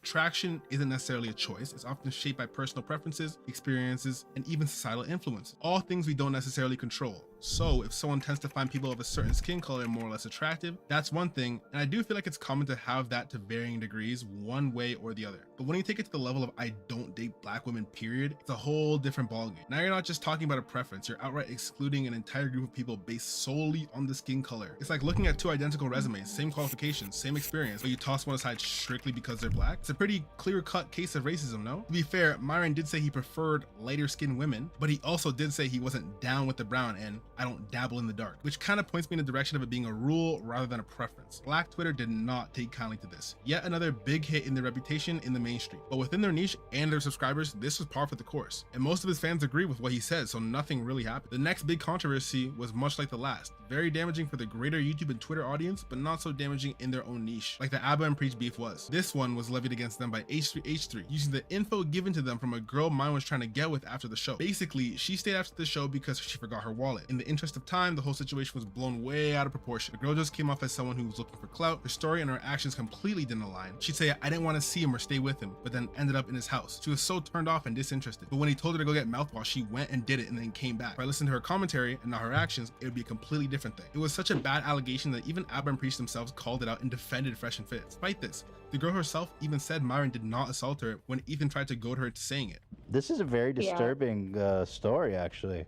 Attraction isn't necessarily a choice. It's often shaped by personal preferences, experiences, and even societal influence. All things we don't necessarily control. So if someone tends to find people of a certain skin color more or less attractive, that's one thing, and I do feel like it's common to have that to varying degrees one way or the other. But when you take it to the level of I don't date black women period, it's a whole different ballgame. Now you're not just talking about a preference, you're outright excluding an entire group of people based solely on the skin color. It's like looking at two identical resumes, same qualifications, same experience, but you toss one aside strictly because they're black. It's a pretty clear-cut case of racism, no? To be fair, Myron did say he preferred lighter skinned women, but he also did say he wasn't down with the brown and I don't dabble in the dark, which kind of points me in the direction of it being a rule rather than a preference. Black Twitter did not take kindly to this. Yet another big hit in their reputation in the mainstream. But within their niche and their subscribers, this was par for the course. And most of his fans agree with what he said, so nothing really happened. The next big controversy was much like the last. Very damaging for the greater YouTube and Twitter audience, but not so damaging in their own niche, like the ABBA and Preach beef was. This one was levied against them by H3H3, using the info given to them from a girl Myron was trying to get with after the show. Basically, she stayed after the show because she forgot her wallet. In the interest of time, the whole situation was blown way out of proportion. The girl just came off as someone who was looking for clout. Her story and her actions completely didn't align. She'd say, I didn't want to see him or stay with him, but then ended up in his house. She was so turned off and disinterested. But when he told her to go get mouthwash, she went and did it and then came back. If I listened to her commentary and not her actions, it would be a completely different thing. It was such a bad allegation that even ABBA and Preach themselves called it out and defended Fresh and Fit. Despite this, the girl herself even said Myron did not assault her when Ethan tried to goad her into saying it. This is a very disturbing story, actually.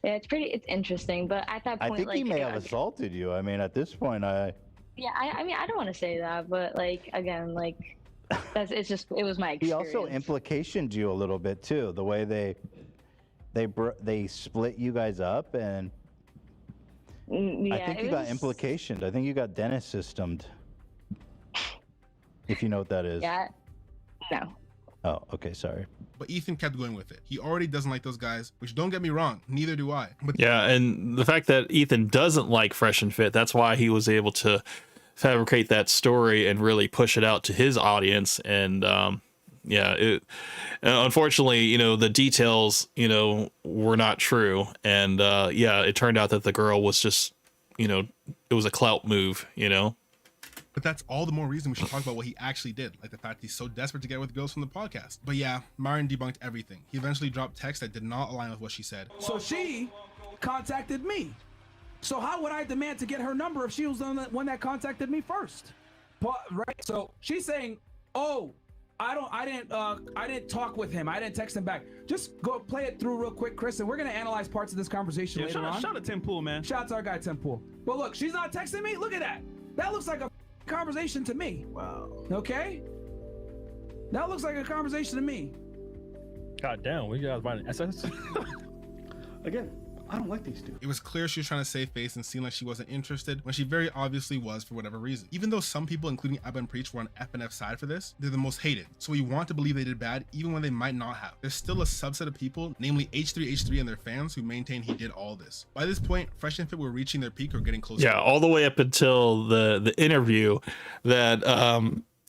Yeah, it's interesting, but at that point, I think he may have assaulted you. I mean, at this point, I mean, I don't want to say that, but like, again, like, it was my experience. He also implicationed you a little bit too, the way they split you guys up, and I think you got implicationed. I think you got Dennis systemed, if you know what that is. Yeah, no. Oh, okay, sorry. But Ethan kept going with it. He already doesn't like those guys, which don't get me wrong, neither do I. But yeah, and the fact that Ethan doesn't like Fresh and Fit, that's why he was able to fabricate that story and really push it out to his audience. And unfortunately, the details, were not true. And it turned out that the girl was just, it was a clout move, But that's all the more reason we should talk about what he actually did, like the fact he's so desperate to get with girls from the podcast. But yeah, Myron debunked everything. He eventually dropped text that did not align with what she said. So she contacted me. So how would I demand to get her number if she was the one that contacted me first? Right? So she's saying, "Oh, I didn't talk with him. I didn't text him back." Just go play it through real quick, Chris, and we're gonna analyze parts of this conversation later on. Shout out to Tim Pool, man. Shout out to our guy Tim Pool. But look, she's not texting me. Look at that. That looks like a conversation to me. Wow. Okay? That looks like a conversation to me. God damn, we got writing SS. Again, I don't like these two. It was clear she was trying to save face and seem like she wasn't interested when she very obviously was for whatever reason. Even though some people, including ABBA and Preach, were on FNF side for this, they're the most hated. So we want to believe they did bad even when they might not have. There's still a subset of people, namely H3H3 and their fans, who maintain he did all this. By this point, Fresh and Fit were reaching their peak or getting close. Yeah, all the way up until the interview that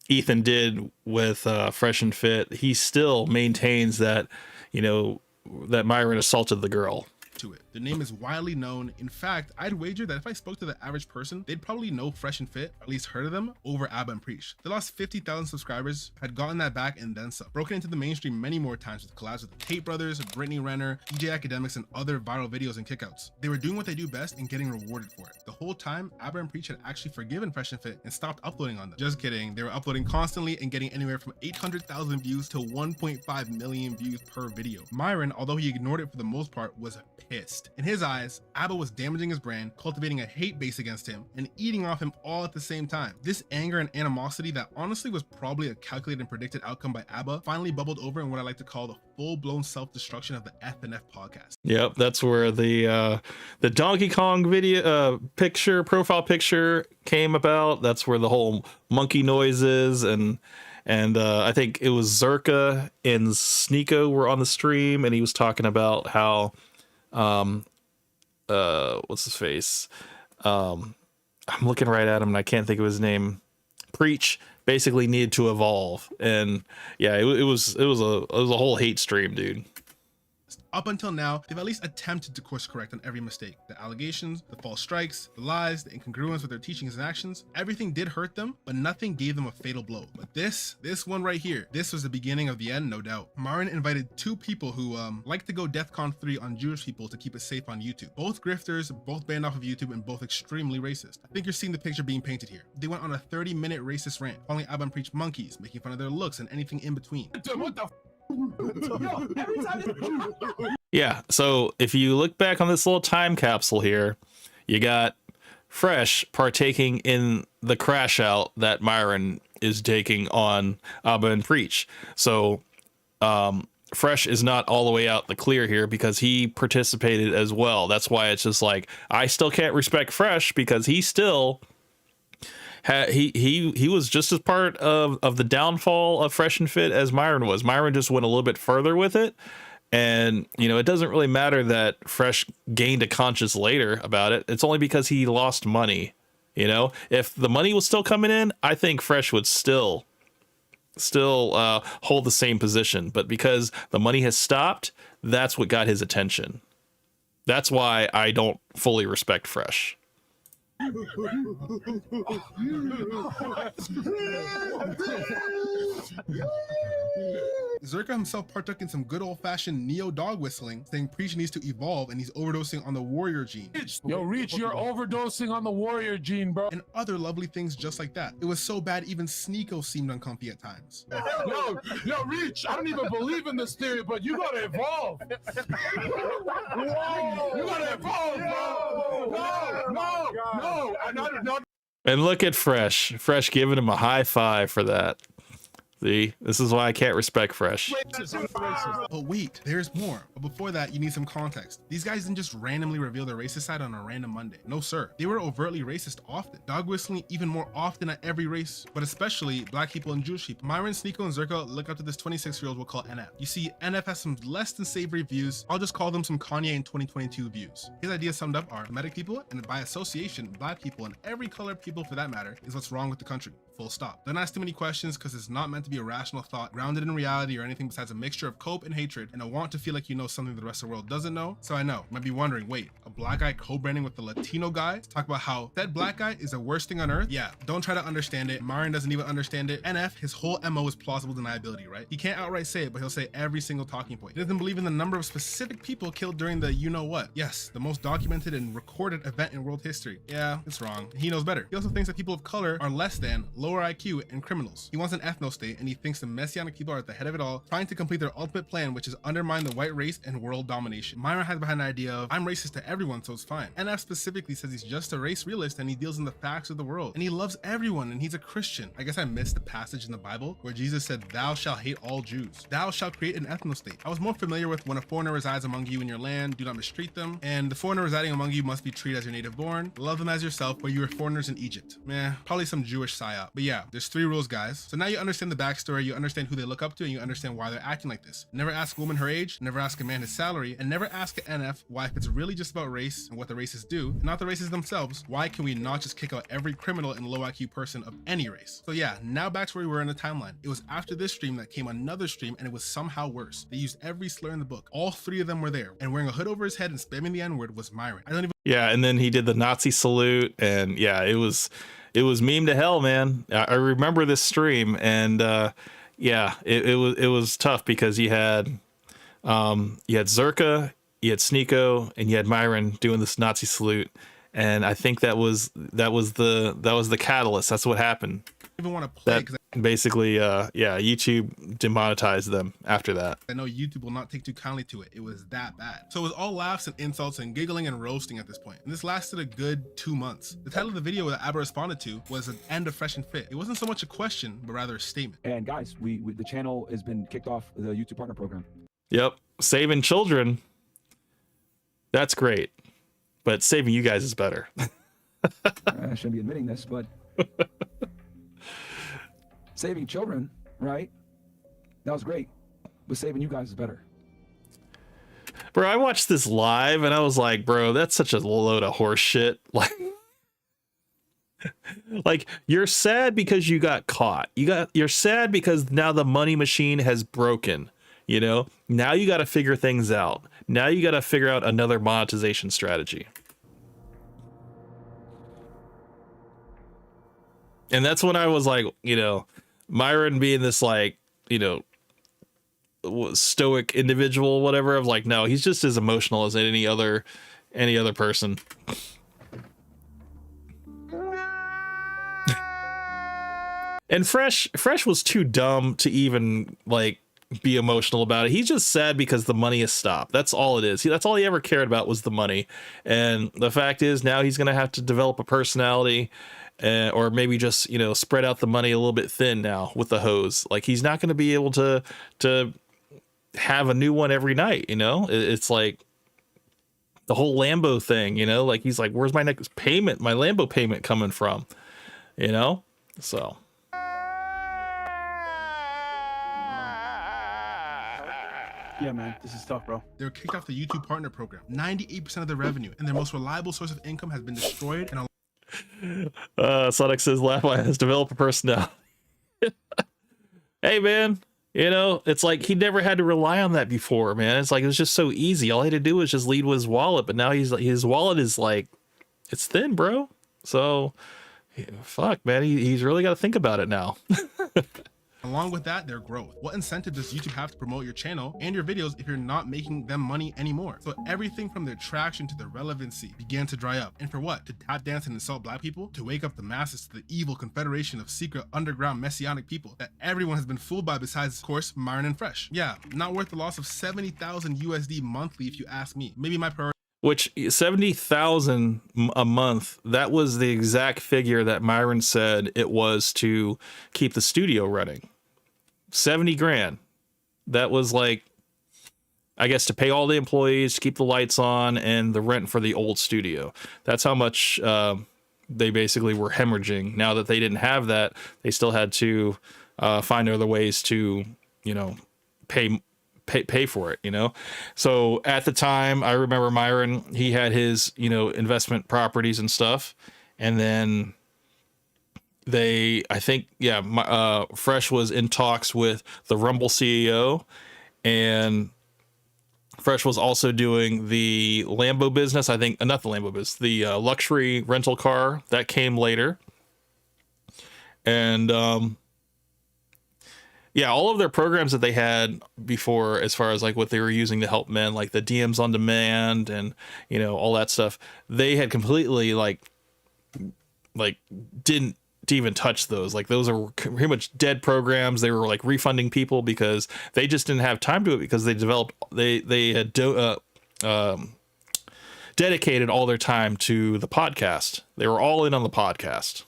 Ethan did with Fresh and Fit. He still maintains that, that Myron assaulted the girl. To it. The name is widely known. In fact, I'd wager that if I spoke to the average person, they'd probably know Fresh and Fit, or at least heard of them, over ABBA and Preach. They lost 50,000 subscribers, had gotten that back and then some. Broken into the mainstream many more times with collabs with the Tate Brothers, Brittany Renner, DJ Academics, and other viral videos and kickouts. They were doing what they do best and getting rewarded for it. The whole time, ABBA and Preach had actually forgiven Fresh and Fit and stopped uploading on them. Just kidding. They were uploading constantly and getting anywhere from 800,000 views to 1.5 million views per video. Myron, although he ignored it for the most part, was pissed. In his eyes, ABBA was damaging his brand, cultivating a hate base against him, and eating off him all at the same time. This anger and animosity that honestly was probably a calculated and predicted outcome by ABBA finally bubbled over in what I like to call the full-blown self-destruction of the FNF podcast. Yep, that's where the Donkey Kong video profile picture came about. That's where the whole monkey noises and I think it was Zerka and Sneeko were on the stream, and he was talking about how what's his face? I'm looking right at him and I can't think of his name. Preach basically needed to evolve, and yeah, it was a whole hate stream, dude. Up until now, they've at least attempted to course correct on every mistake. The allegations, the false strikes, the lies, the incongruence with their teachings and actions, everything did hurt them, but nothing gave them a fatal blow. But this one right here, this was the beginning of the end, no doubt. Myron invited two people who like to go DEFCON 3 on Jewish people to keep it safe on YouTube. Both grifters, both banned off of YouTube, and both extremely racist. I think you're seeing the picture being painted here. They went on a 30-minute racist rant, calling Abba and Preach monkeys, making fun of their looks and anything in between. What the Yo, every time Yeah, so if you look back on this little time capsule here, you got Fresh partaking in the crash out that Myron is taking on Abba and Preach. So Fresh is not all the way out the clear here because he participated as well. That's why it's just like, I still can't respect Fresh because he still he was just as part of the downfall of Fresh and Fit as Myron was. Myron just went a little bit further with it. And, you know, it doesn't really matter that Fresh gained a conscience later about it. It's only because he lost money. You know, if the money was still coming in, I think Fresh would still hold the same position. But because the money has stopped, that's what got his attention. That's why I don't fully respect Fresh. Zerka himself partook in some good old-fashioned neo-dog whistling, saying Preach needs to evolve and he's overdosing on the warrior gene. Yo, Reach, you're overdosing on the warrior gene, bro. And other lovely things just like that. It was so bad even Sneeko seemed uncomfy at times. Yo, Reach, I don't even believe in this theory, but you gotta evolve. Whoa, you gotta evolve, bro. No. And look at Fresh. Fresh giving him a high five for that. See, this is why I can't respect Fresh. But wait, there's more. But before that, you need some context. These guys didn't just randomly reveal their racist side on a random Monday. No, sir. They were overtly racist often. Dog whistling even more often at every race, but especially black people and Jewish people. Myron, Sneeko, and Zerka look up to this 26-year-old we'll call NF. You see, NF has some less than savory views. I'll just call them some Kanye in 2022 views. His ideas summed up are Semitic people, and by association, black people, and every color of people for that matter, is what's wrong with the country. Full stop. Don't ask too many questions because it's not meant to be a rational thought grounded in reality or anything besides a mixture of cope and hatred and a want to feel like you know something the rest of the world doesn't know. So I know, you might be wondering, wait, a black guy co-branding with the Latino guy to talk about how that black guy is the worst thing on earth? Yeah, don't try to understand it. Myron doesn't even understand it. NF, his whole MO is plausible deniability, right? He can't outright say it, but he'll say every single talking point. He doesn't believe in the number of specific people killed during the you-know-what. Yes, the most documented and recorded event in world history. Yeah, it's wrong. He knows better. He also thinks that people of color are less than, lower IQ, and criminals. He wants an ethno-state, and he thinks the messianic people are at the head of it all, trying to complete their ultimate plan, which is undermine the white race and world domination. Myron has behind the idea of, I'm racist to everyone, so it's fine. NF specifically says he's just a race realist and he deals in the facts of the world. And he loves everyone, and he's a Christian. I guess I missed the passage in the Bible where Jesus said, thou shalt hate all Jews. Thou shalt create an ethno-state. I was more familiar with when a foreigner resides among you in your land, do not mistreat them. And the foreigner residing among you must be treated as your native born. Love them as yourself, but you were foreigners in Egypt. Meh, probably some Jewish psyop. But yeah, there's 3 rules, guys. So now you understand the backstory, you understand who they look up to, and you understand why they're acting like this. Never ask a woman her age, never ask a man his salary, and never ask an NF why, if it's really just about race and what the racists do, and not the racists themselves, why can we not just kick out every criminal and low IQ person of any race? So yeah, now back to where we were in the timeline. It was after this stream that came another stream, and it was somehow worse. They used every slur in the book. All 3 of them were there, and wearing a hood over his head and spamming the N-word was Myron. Yeah, and then he did the Nazi salute, and yeah, it was meme to hell, man. I remember this stream, and yeah, it was tough because you had Zerka, you had Sneeko, and you had Myron doing this Nazi salute, and I think that was the catalyst. That's what happened. Even want to play because basically YouTube demonetized them after that. I know YouTube will not take too kindly to it. It was that bad. So it was all laughs and insults and giggling and roasting at this point. And this lasted a good 2 months. The title of the video that Abba responded to was an end of Fresh and Fit. It wasn't so much a question, but rather a statement. And guys, we the channel has been kicked off the YouTube partner program. Yep, saving children. That's great, but saving you guys is better. I shouldn't be admitting this, but saving children, right? That was great, but saving you guys is better. Bro, I watched this live and I was like, bro, that's such a load of horse shit. Like you're sad because you got caught. You're sad because now the money machine has broken. You know, now you got to figure things out. Now you got to figure out another monetization strategy. And that's when I was like, you know, Myron being this like, you know, stoic individual, whatever, of like, no, he's just as emotional as any other person. And Fresh was too dumb to even like be emotional about it. He's just sad because the money has stopped. That's all it is. That's all he ever cared about was the money. And the fact is now he's going to have to develop a personality, or maybe just, you know, spread out the money a little bit thin now with the hose. Like he's not going to be able to have a new one every night. You know, it's like the whole Lambo thing, you know, like he's like, where's my next payment? My Lambo payment coming from, you know? So. Yeah, man, this is tough, bro. They were kicked off the YouTube Partner Program. 98% of their revenue and their most reliable source of income has been destroyed. And Sonic says Lapline has developed a personality. Hey, man, you know, it's like he never had to rely on that before, man. It's like it was just so easy. All he had to do was just lead with his wallet, but now his wallet is like, it's thin, bro. So, fuck, man, he's really got to think about it now. Along with that, their growth. What incentive does YouTube have to promote your channel and your videos if you're not making them money anymore? So everything from their traction to their relevancy began to dry up. And for what? To tap dance and insult black people? To wake up the masses to the evil confederation of secret underground messianic people that everyone has been fooled by besides, of course, Myron and Fresh. Yeah, not worth the loss of 70,000 USD monthly if you ask me. Maybe my priority. Which 70,000 a month, that was the exact figure that Myron said it was to keep the studio running. 70 grand. That was like, I guess, to pay all the employees, to keep the lights on, and the rent for the old studio. That's how much they basically were hemorrhaging. Now that they didn't have that, they still had to find other ways to, you know, pay for it, you know? So at the time, I remember Myron, he had his, you know, investment properties and stuff. And then Fresh was in talks with the Rumble CEO, and Fresh was also doing the Lambo business. I think, not the Lambo business, the luxury rental car that came later. And, yeah, all of their programs that they had before, as far as like what they were using to help men, like the DMs on demand and, you know, all that stuff, they had completely like didn't even touch those. Like those are pretty much dead programs. They were like refunding people because they just didn't have time to it, because they had dedicated all their time to the podcast. They were all in on the podcast.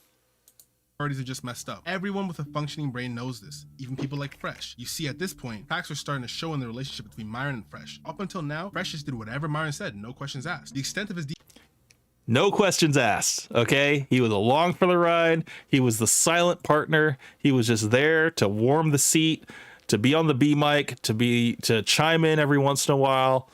Priorities are just messed up. Everyone with a functioning brain knows this, even people like Fresh. You see, at this point, cracks are starting to show in the relationship between Myron and Fresh. Up until now, Fresh just did whatever Myron said, no questions asked. The extent of his no questions asked, okay? He was along for the ride. He was the silent partner. He was just there to warm the seat, to be on the B mic, to chime in every once in a while.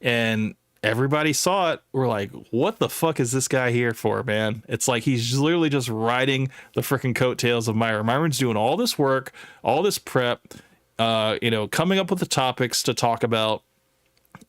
And everybody saw it. We're like, what the fuck is this guy here for, man? It's like he's literally just riding the freaking coattails of Myron. Myron's doing all this work, all this prep, you know, coming up with the topics to talk about.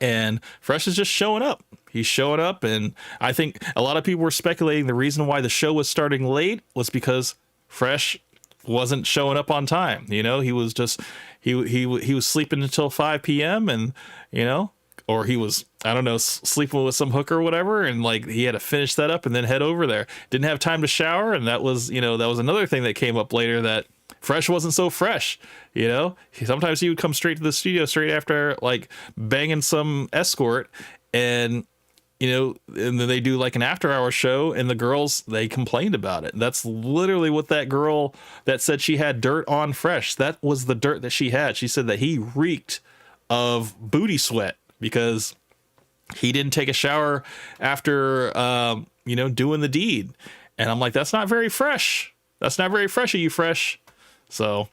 And Fresh is just showing up. He's showing up, and I think a lot of people were speculating the reason why the show was starting late was because Fresh wasn't showing up on time. You know, he was just he was sleeping until 5 p.m. and, you know, or he was, I don't know, sleeping with some hooker or whatever, and like he had to finish that up and then head over there. Didn't have time to shower, and that was, you know, that was another thing that came up later, that Fresh wasn't so fresh, you know. Sometimes he would come straight to the studio straight after like banging some escort, and, you know, and then they do like an after-hour show, and the girls, they complained about it. That's literally what that girl that said she had dirt on Fresh, that was the dirt that she had. She said that he reeked of booty sweat because he didn't take a shower after, you know, doing the deed. And I'm like, that's not very fresh. That's not very fresh of you, Fresh. So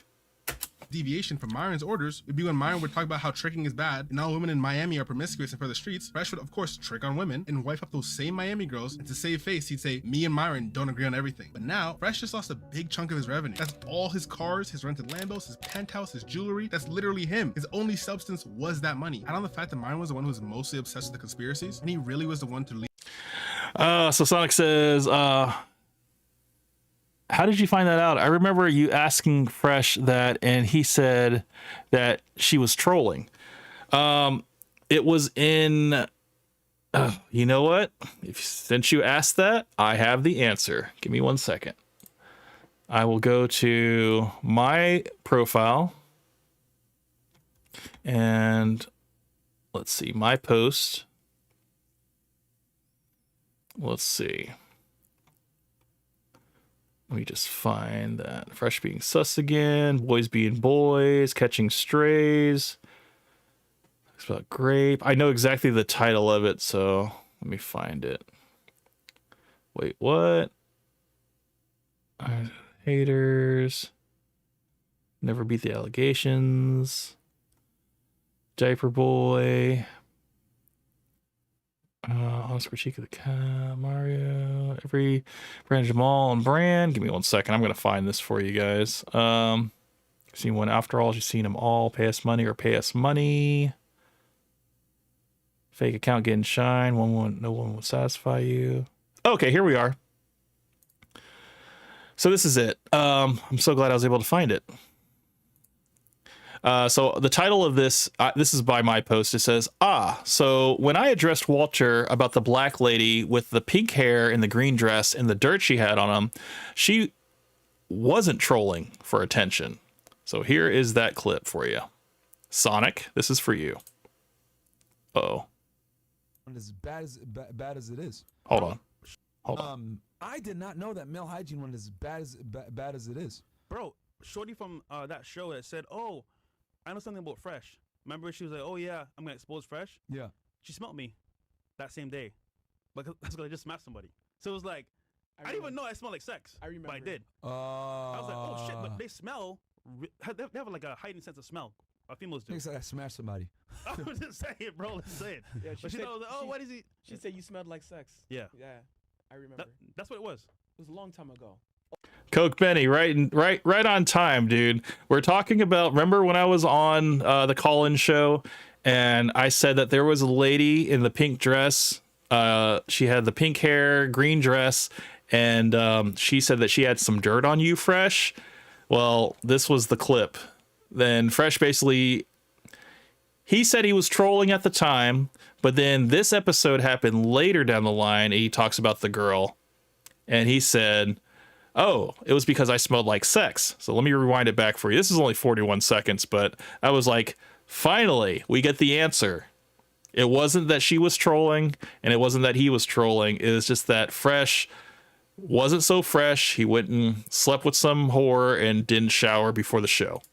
deviation from Myron's orders would be when Myron would talk about how tricking is bad and all women in Miami are promiscuous and for the streets. Fresh would of course trick on women and wipe up those same Miami girls, and to save face he'd say me and Myron don't agree on everything. But now Fresh just lost a big chunk of his revenue. That's all his cars, his rented Lambos, his penthouse, his jewelry. That's literally him. His only substance was that money. Add on the fact that Myron was the one who was mostly obsessed with the conspiracies, and he really was the one to lead. So Sonic says, how did you find that out? I remember you asking Fresh that, and he said that she was trolling. It was in, you know what? Since you asked that, I have the answer. Give me 1 second. I will go to my profile and let's see, my post. Let's see. Let me just find that. Fresh being sus again. Boys being boys. Catching strays. It's about grape. I know exactly the title of it, so let me find it. Wait, what? Haters. Never beat the allegations. Diaper boy. Honest critique of the cat, Mario, every brand Jamal and brand. Give me 1 second. I'm gonna find this for you guys. Seen one after all. You've seen them all. Pay us money or pay us money. Fake account getting shine. No one will satisfy you. Okay, here we are. So this is it. I'm so glad I was able to find it. So the title of this, this is by my post. It says, so when I addressed Walter about the black lady with the pink hair and the green dress and the dirt she had on him, she wasn't trolling for attention. So here is that clip for you. Sonic, this is for you. Uh-oh. As bad as it is. Hold on. Hold on. I did not know that male hygiene went as bad as it is. Bro, shorty from that show that said, oh, I know something about Fresh. Remember she was like, oh yeah, I'm gonna expose Fresh? Yeah. She smelled me that same day. But that's because I just smacked somebody. So it was like, I didn't even know I smelled like sex. I remember. But I did. I was like, oh shit, but they smell, they have like a heightened sense of smell. Females do. Thinks I smashed somebody. I was just saying, bro, let's say it. Yeah, but she said, was like, oh, what is he? She said you smelled like sex. Yeah. Yeah, I remember. That's what it was. It was a long time ago. Coke Benny, right on time, dude. We're talking about, remember when I was on the call-in show and I said that there was a lady in the pink dress. She had the pink hair, green dress, and she said that she had some dirt on you, Fresh. Well, this was the clip. Then Fresh basically, he said he was trolling at the time, but then this episode happened later down the line, and he talks about the girl, and he said, oh, it was because I smelled like sex. So let me rewind it back for you. This is only 41 seconds, but I was like, finally, we get the answer. It wasn't that she was trolling, and it wasn't that he was trolling. It was just that Fresh wasn't so fresh. He went and slept with some whore and didn't shower before the show.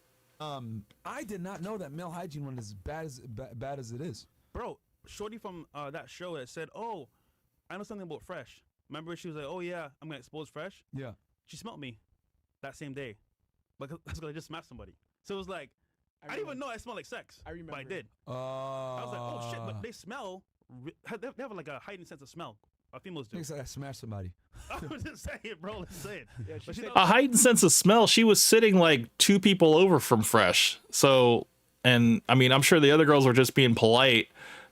I did not know that male hygiene went as bad as it is. Bro, shorty from that show that said, oh, I know something about Fresh. Remember she was like, oh yeah, I'm gonna expose Fresh? Yeah. She smelled me that same day. But that's because I just smacked somebody. So it was like, I didn't even know I smelled like sex. I remember. But I did. I was like, oh shit, but they smell, they have like a heightened sense of smell. Females do. Thinks I smashed somebody. I was just saying, bro, let's say it. Yeah, but A heightened sense of smell. She was sitting like 2 people over from Fresh. So, and I mean, I'm sure the other girls were just being polite,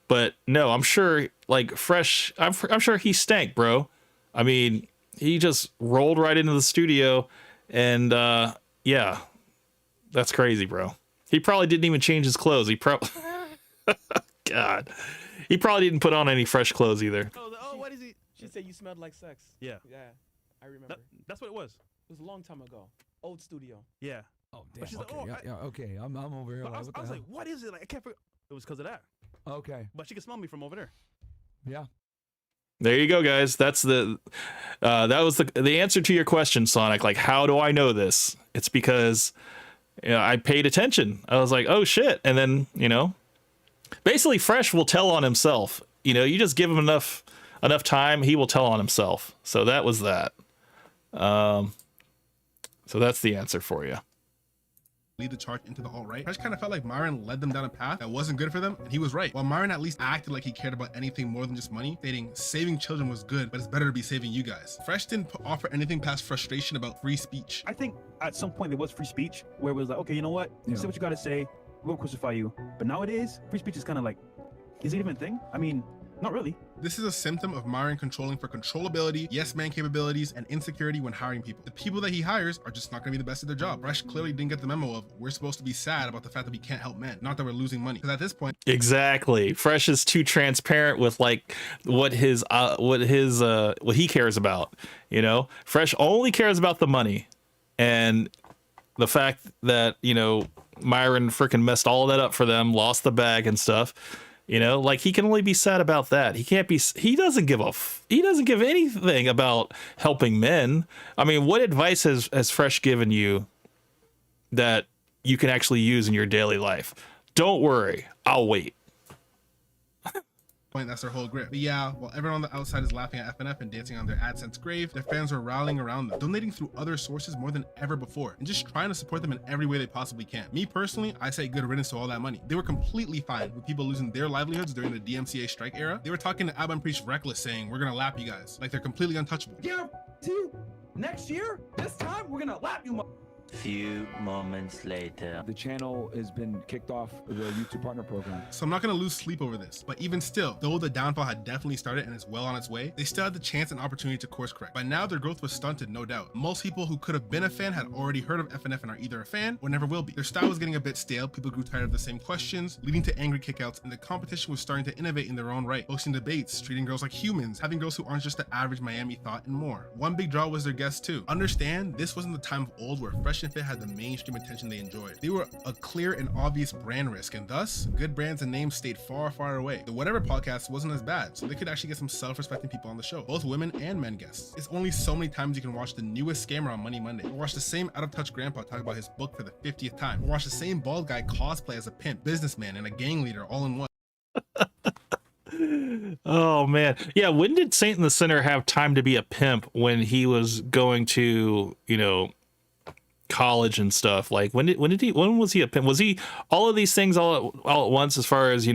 but no, I'm sure like Fresh, I'm sure he stank, bro. I mean, he just rolled right into the studio and yeah, that's crazy, bro. He probably didn't even change his clothes. He probably, God, he probably didn't put on any fresh clothes either. Oh, what is he? She said you smelled like sex. Yeah. Yeah, I remember. That's what it was. It was a long time ago. Old studio. Yeah. Oh, damn. But she's Okay, like, oh, okay. I'm over here. I was like, what is it? Like, I can't figure. It was because of that. Okay. But she can smell me from over there. Yeah. There you go, guys. That's the that was the answer to your question, Sonic. Like, how do I know this? It's because I paid attention. I was like, oh shit, and then basically Fresh will tell on himself. You just give him enough time, he will tell on himself. So that was that. So that's the answer for you. lead the charge into the alt-right. Fresh kind of felt like Myron led them down a path that wasn't good for them, and he was right. While Myron at least acted like he cared about anything more than just money, stating saving children was good, but it's better to be saving you guys. Fresh didn't offer anything past frustration about free speech. I think at some point there was free speech where it was like, okay, you know what? You say what you gotta say, we'll crucify you. But nowadays, free speech is kind of like, is it even a thing? I mean, not really. This is a symptom of Myron controlling for controllability, yes man capabilities, and insecurity when hiring people. The people that he hires are just not going to be the best at their job. Fresh clearly didn't get the memo of we're supposed to be sad about the fact that we can't help men, not that we're losing money. Because at this point, exactly, Fresh is too transparent with like what he cares about. You know, Fresh only cares about the money, and the fact that Myron freaking messed all of that up for them, lost the bag and stuff. Like he can only be sad about that. He doesn't give anything about helping men. I mean, what advice has Fresh given you that you can actually use in your daily life? Don't worry, I'll wait. That's their whole grip. But yeah, while everyone on the outside is laughing at FNF and dancing on their AdSense grave, their fans were rallying around them, donating through other sources more than ever before, and just trying to support them in every way they possibly can. Me personally, I say good riddance to all that money. They were completely fine with people losing their livelihoods during the DMCA strike era. They were talking to Abba and Preach reckless, saying, we're gonna lap you guys. Like they're completely untouchable. Yeah, next year, this time, we're gonna lap you, Few moments later. The channel has been kicked off the YouTube partner program. So I'm not going to lose sleep over this, but even still, though the downfall had definitely started and is well on its way, they still had the chance and opportunity to course correct. By now, their growth was stunted, no doubt. Most people who could have been a fan had already heard of FNF and are either a fan or never will be. Their style was getting a bit stale, people grew tired of the same questions, leading to angry kickouts, and the competition was starting to innovate in their own right, hosting debates, treating girls like humans, having girls who aren't just the average Miami thought, and more. One big draw was their guests too. Understand, this wasn't the time of old where Fresh and Fit had the mainstream attention they enjoyed. They were a clear and obvious brand risk, and thus good brands and names stayed far, far away. The Whatever podcast wasn't as bad, so they could actually get some self-respecting people on the show, both women and men guests. It's only so many times you can watch the newest scammer on Money Monday, or watch the same out-of-touch grandpa talk about his book for the 50th time, or watch the same bald guy cosplay as a pimp, businessman, and a gang leader all in one. Oh man, yeah. When did Saint and the Sinner have time to be a pimp when he was going to college and stuff? Like when was he a pimp? Was he all of these things all at once, as far as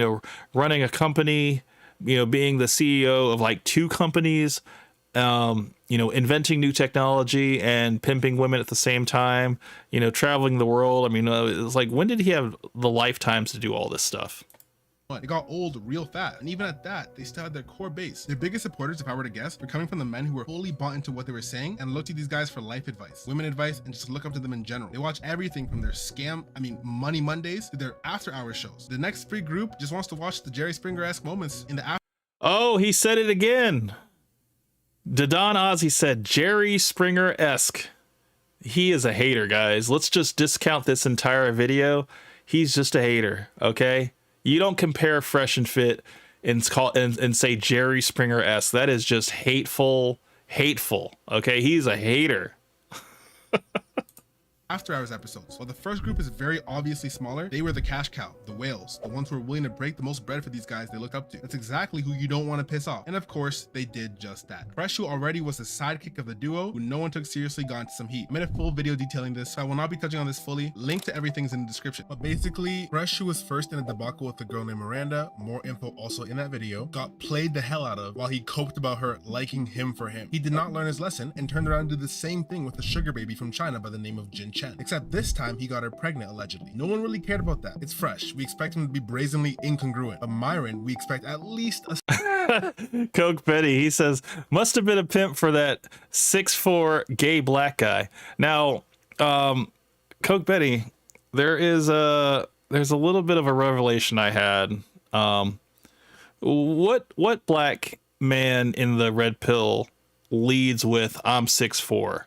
running a company, being the CEO of like 2 companies, inventing new technology and pimping women at the same time, traveling the world? I mean, it's like, when did he have the lifetimes to do all this stuff? It got old real fast, and even at that, they still had their core base. Their biggest supporters, if I were to guess, were coming from the men who were fully bought into what they were saying and looked to these guys for life advice, women advice, and just look up to them in general. They watch everything from their Money Mondays to their after-hours shows. The next free group just wants to watch the Jerry Springer-esque moments in the after. Oh, he said it again. Dadon Ozzy said Jerry Springer-esque. He is a hater, guys. Let's just discount this entire video. He's just a hater, okay? You don't compare Fresh and Fit and say Jerry Springer-esque. That is just hateful. Okay, he's a hater. After Hours episodes. While the first group is very obviously smaller, they were the cash cow, the whales, the ones who were willing to break the most bread for these guys they looked up to. That's exactly who you don't want to piss off. And of course, they did just that. Fresh, who already was the sidekick of the duo, who no one took seriously, got into some heat. I made a full video detailing this, so I will not be touching on this fully. Link to everything's in the description. But basically, Fresh, who was first in a debacle with a girl named Miranda, more info also in that video, got played the hell out of while he coped about her liking him for him. He did not learn his lesson and turned around and did the same thing with a sugar baby from China by the name of Jin Chen. Except this time he got her pregnant, allegedly. No one really cared about that. It's Fresh. We expect him to be brazenly incongruent. But Myron, we expect at least a Coke Betty, he says, must have been a pimp for that 6'4" gay black guy. Now, Coke Betty, there's a little bit of a revelation I had. What black man in the red pill leads with I'm 6'4"?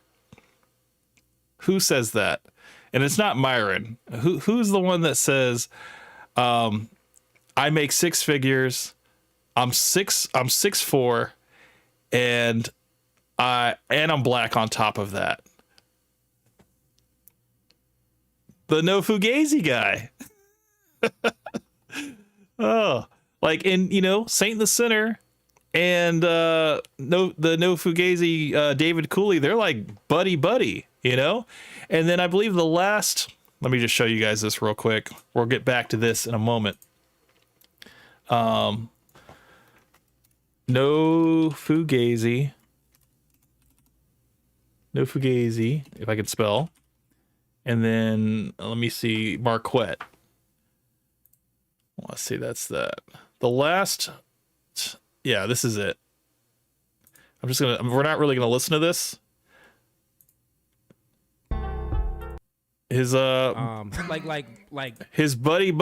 Who says that? And it's not Myron. Who's the one that says, I make 6 figures, I'm 6'4", and I'm black on top of that? The No Fugazi guy. Oh, like in Saint the Sinner and the No Fugazi David Cooley, they're like buddy, and then I believe the last Let me just show you guys this real quick. We'll get back to this in a moment. No Fugazi. No Fugazi, if I could spell. And then let me see, Marquette. Let's see, that's that. The last, yeah, this is it. We're not really gonna listen to this. His his buddy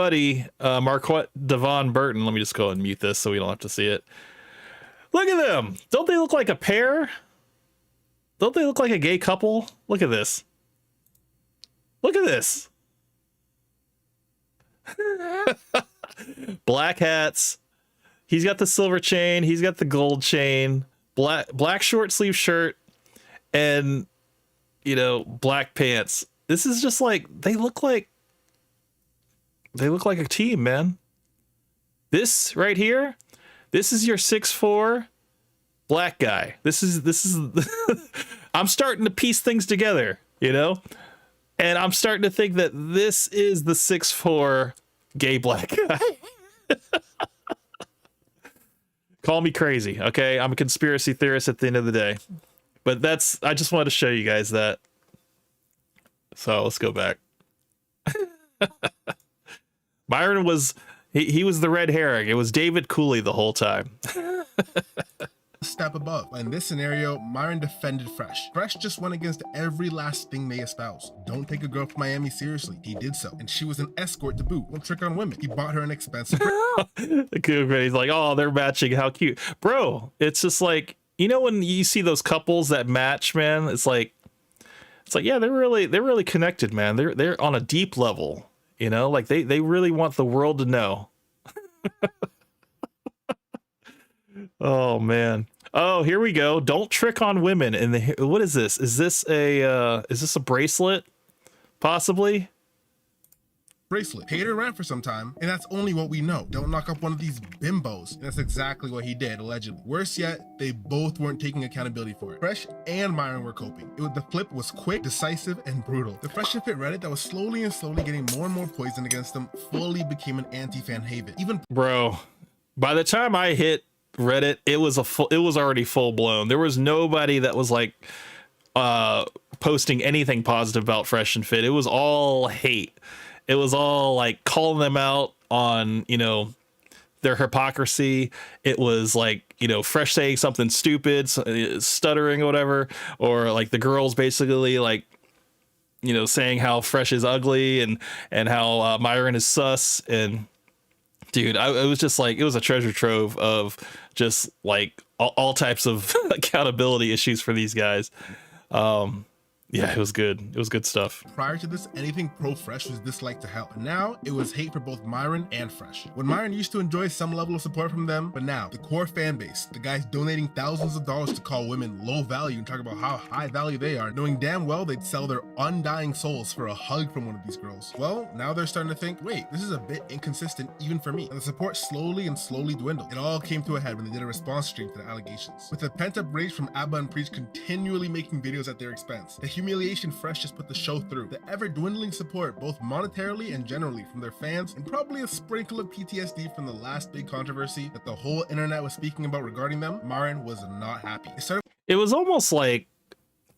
Marquette Devon Burton. Let me just go and mute this so we don't have to see it. Look at them. Don't they look like a pair? Don't they look like a gay couple? Look at this. Look at this. Black hats. He's got the silver chain. He's got the gold chain. Black short sleeve shirt, and black pants. This is just like they look like a team, man. This right here, this is your 6'4" black guy. This is I'm starting to piece things together, and I'm starting to think that this is the 6'4" gay black guy. Call me crazy, okay? I'm a conspiracy theorist at the end of the day. But I just wanted to show you guys that. So let's go back. Myron was he was the red herring. It was David Cooley the whole time. Step above. In this scenario, Myron defended Fresh. Fresh just went against every last thing they espouse. Don't take a girl from Miami seriously. He did so. And she was an escort to boot. Don't trick on women. He bought her an expensive... He's like, oh, they're matching. How cute. Bro, it's just like, when you see those couples that match, man, it's like, yeah, they're really connected, man. They're on a deep level, like they really want the world to know. Oh man. Oh, here we go. Don't trick on women. What is this? Is this a bracelet? Possibly. Bracelet. Paid her rent for some time, and that's only what we know. Don't knock up one of these bimbos. And that's exactly what he did, allegedly. Worse yet, they both weren't taking accountability for it. Fresh and Myron were coping. The flip was quick, decisive, and brutal. The Fresh and Fit Reddit that was slowly getting more and more poison against them fully became an anti-fan haven. Bro, by the time I hit Reddit, it was already full blown. There was nobody that was like posting anything positive about Fresh and Fit. It was all hate. It was all like calling them out on their hypocrisy. It was like Fresh saying something stupid, stuttering or whatever, or like the girls basically like saying how Fresh is ugly and how Myron is sus. And dude, it was just like, it was a treasure trove of just like all types of accountability issues for these guys. Yeah, it was good. It was good stuff. Prior to this, anything pro-Fresh was disliked to hell. But now, it was hate for both Myron and Fresh. When Myron used to enjoy some level of support from them, but now, the core fan base, the guys donating thousands of dollars to call women low value and talk about how high value they are, knowing damn well they'd sell their undying souls for a hug from one of these girls. Well, now they're starting to think, wait, this is a bit inconsistent even for me. And the support slowly dwindled. It all came to a head when they did a response stream to the allegations. With the pent-up rage from Abba and Preach continually making videos at their expense, the humiliation Fresh just put the show through, the ever-dwindling support both monetarily and generally from their fans, and probably a sprinkle of PTSD from the last big controversy that the whole internet was speaking about regarding them, Myron was not happy. It was almost like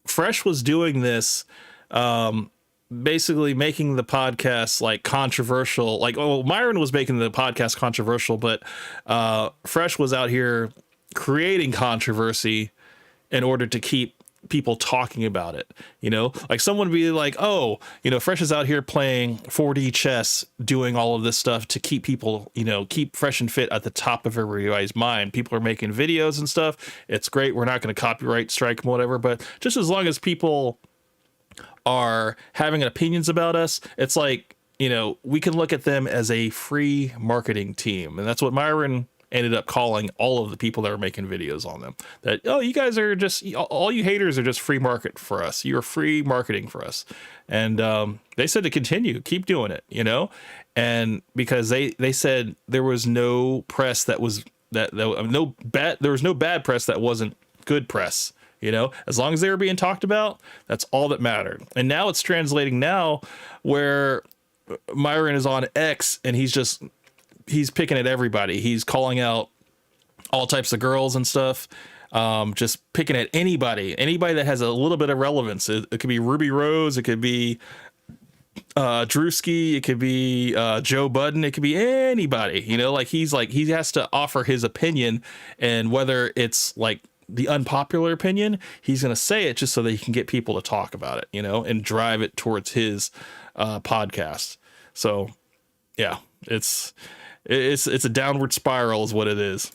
Fresh was doing this, basically making the podcast like controversial. Like, Myron was making the podcast controversial, but Fresh was out here creating controversy in order to keep people talking about it. Like someone would be like, oh, Fresh is out here playing 4D chess, doing all of this stuff to keep people, keep Fresh and Fit at the top of everybody's mind. People are making videos and stuff. It's great. We're not going to copyright strike them, whatever, but just as long as people are having opinions about us, it's like, we can look at them as a free marketing team. And that's what Myron ended up calling all of the people that were making videos on them, that, oh, you guys are just, all you haters are just free market for us. You're free marketing for us. And they said to continue, keep doing it, and because they said there was no press that was there was no bad press that wasn't good press, You know, as long as they were being talked about, that's all that mattered. And now it's translating now where Myron is on X and he's picking at everybody. He's calling out all types of girls and stuff. Just picking at anybody that has a little bit of relevance. It could be Ruby Rose. It could be Drewski. It could be Joe Budden. It could be anybody, you know, like he has to offer his opinion, and whether it's like the unpopular opinion, he's going to say it just so that he can get people to talk about it, you know, and drive it towards his podcast. So yeah, it's a downward spiral is what it is.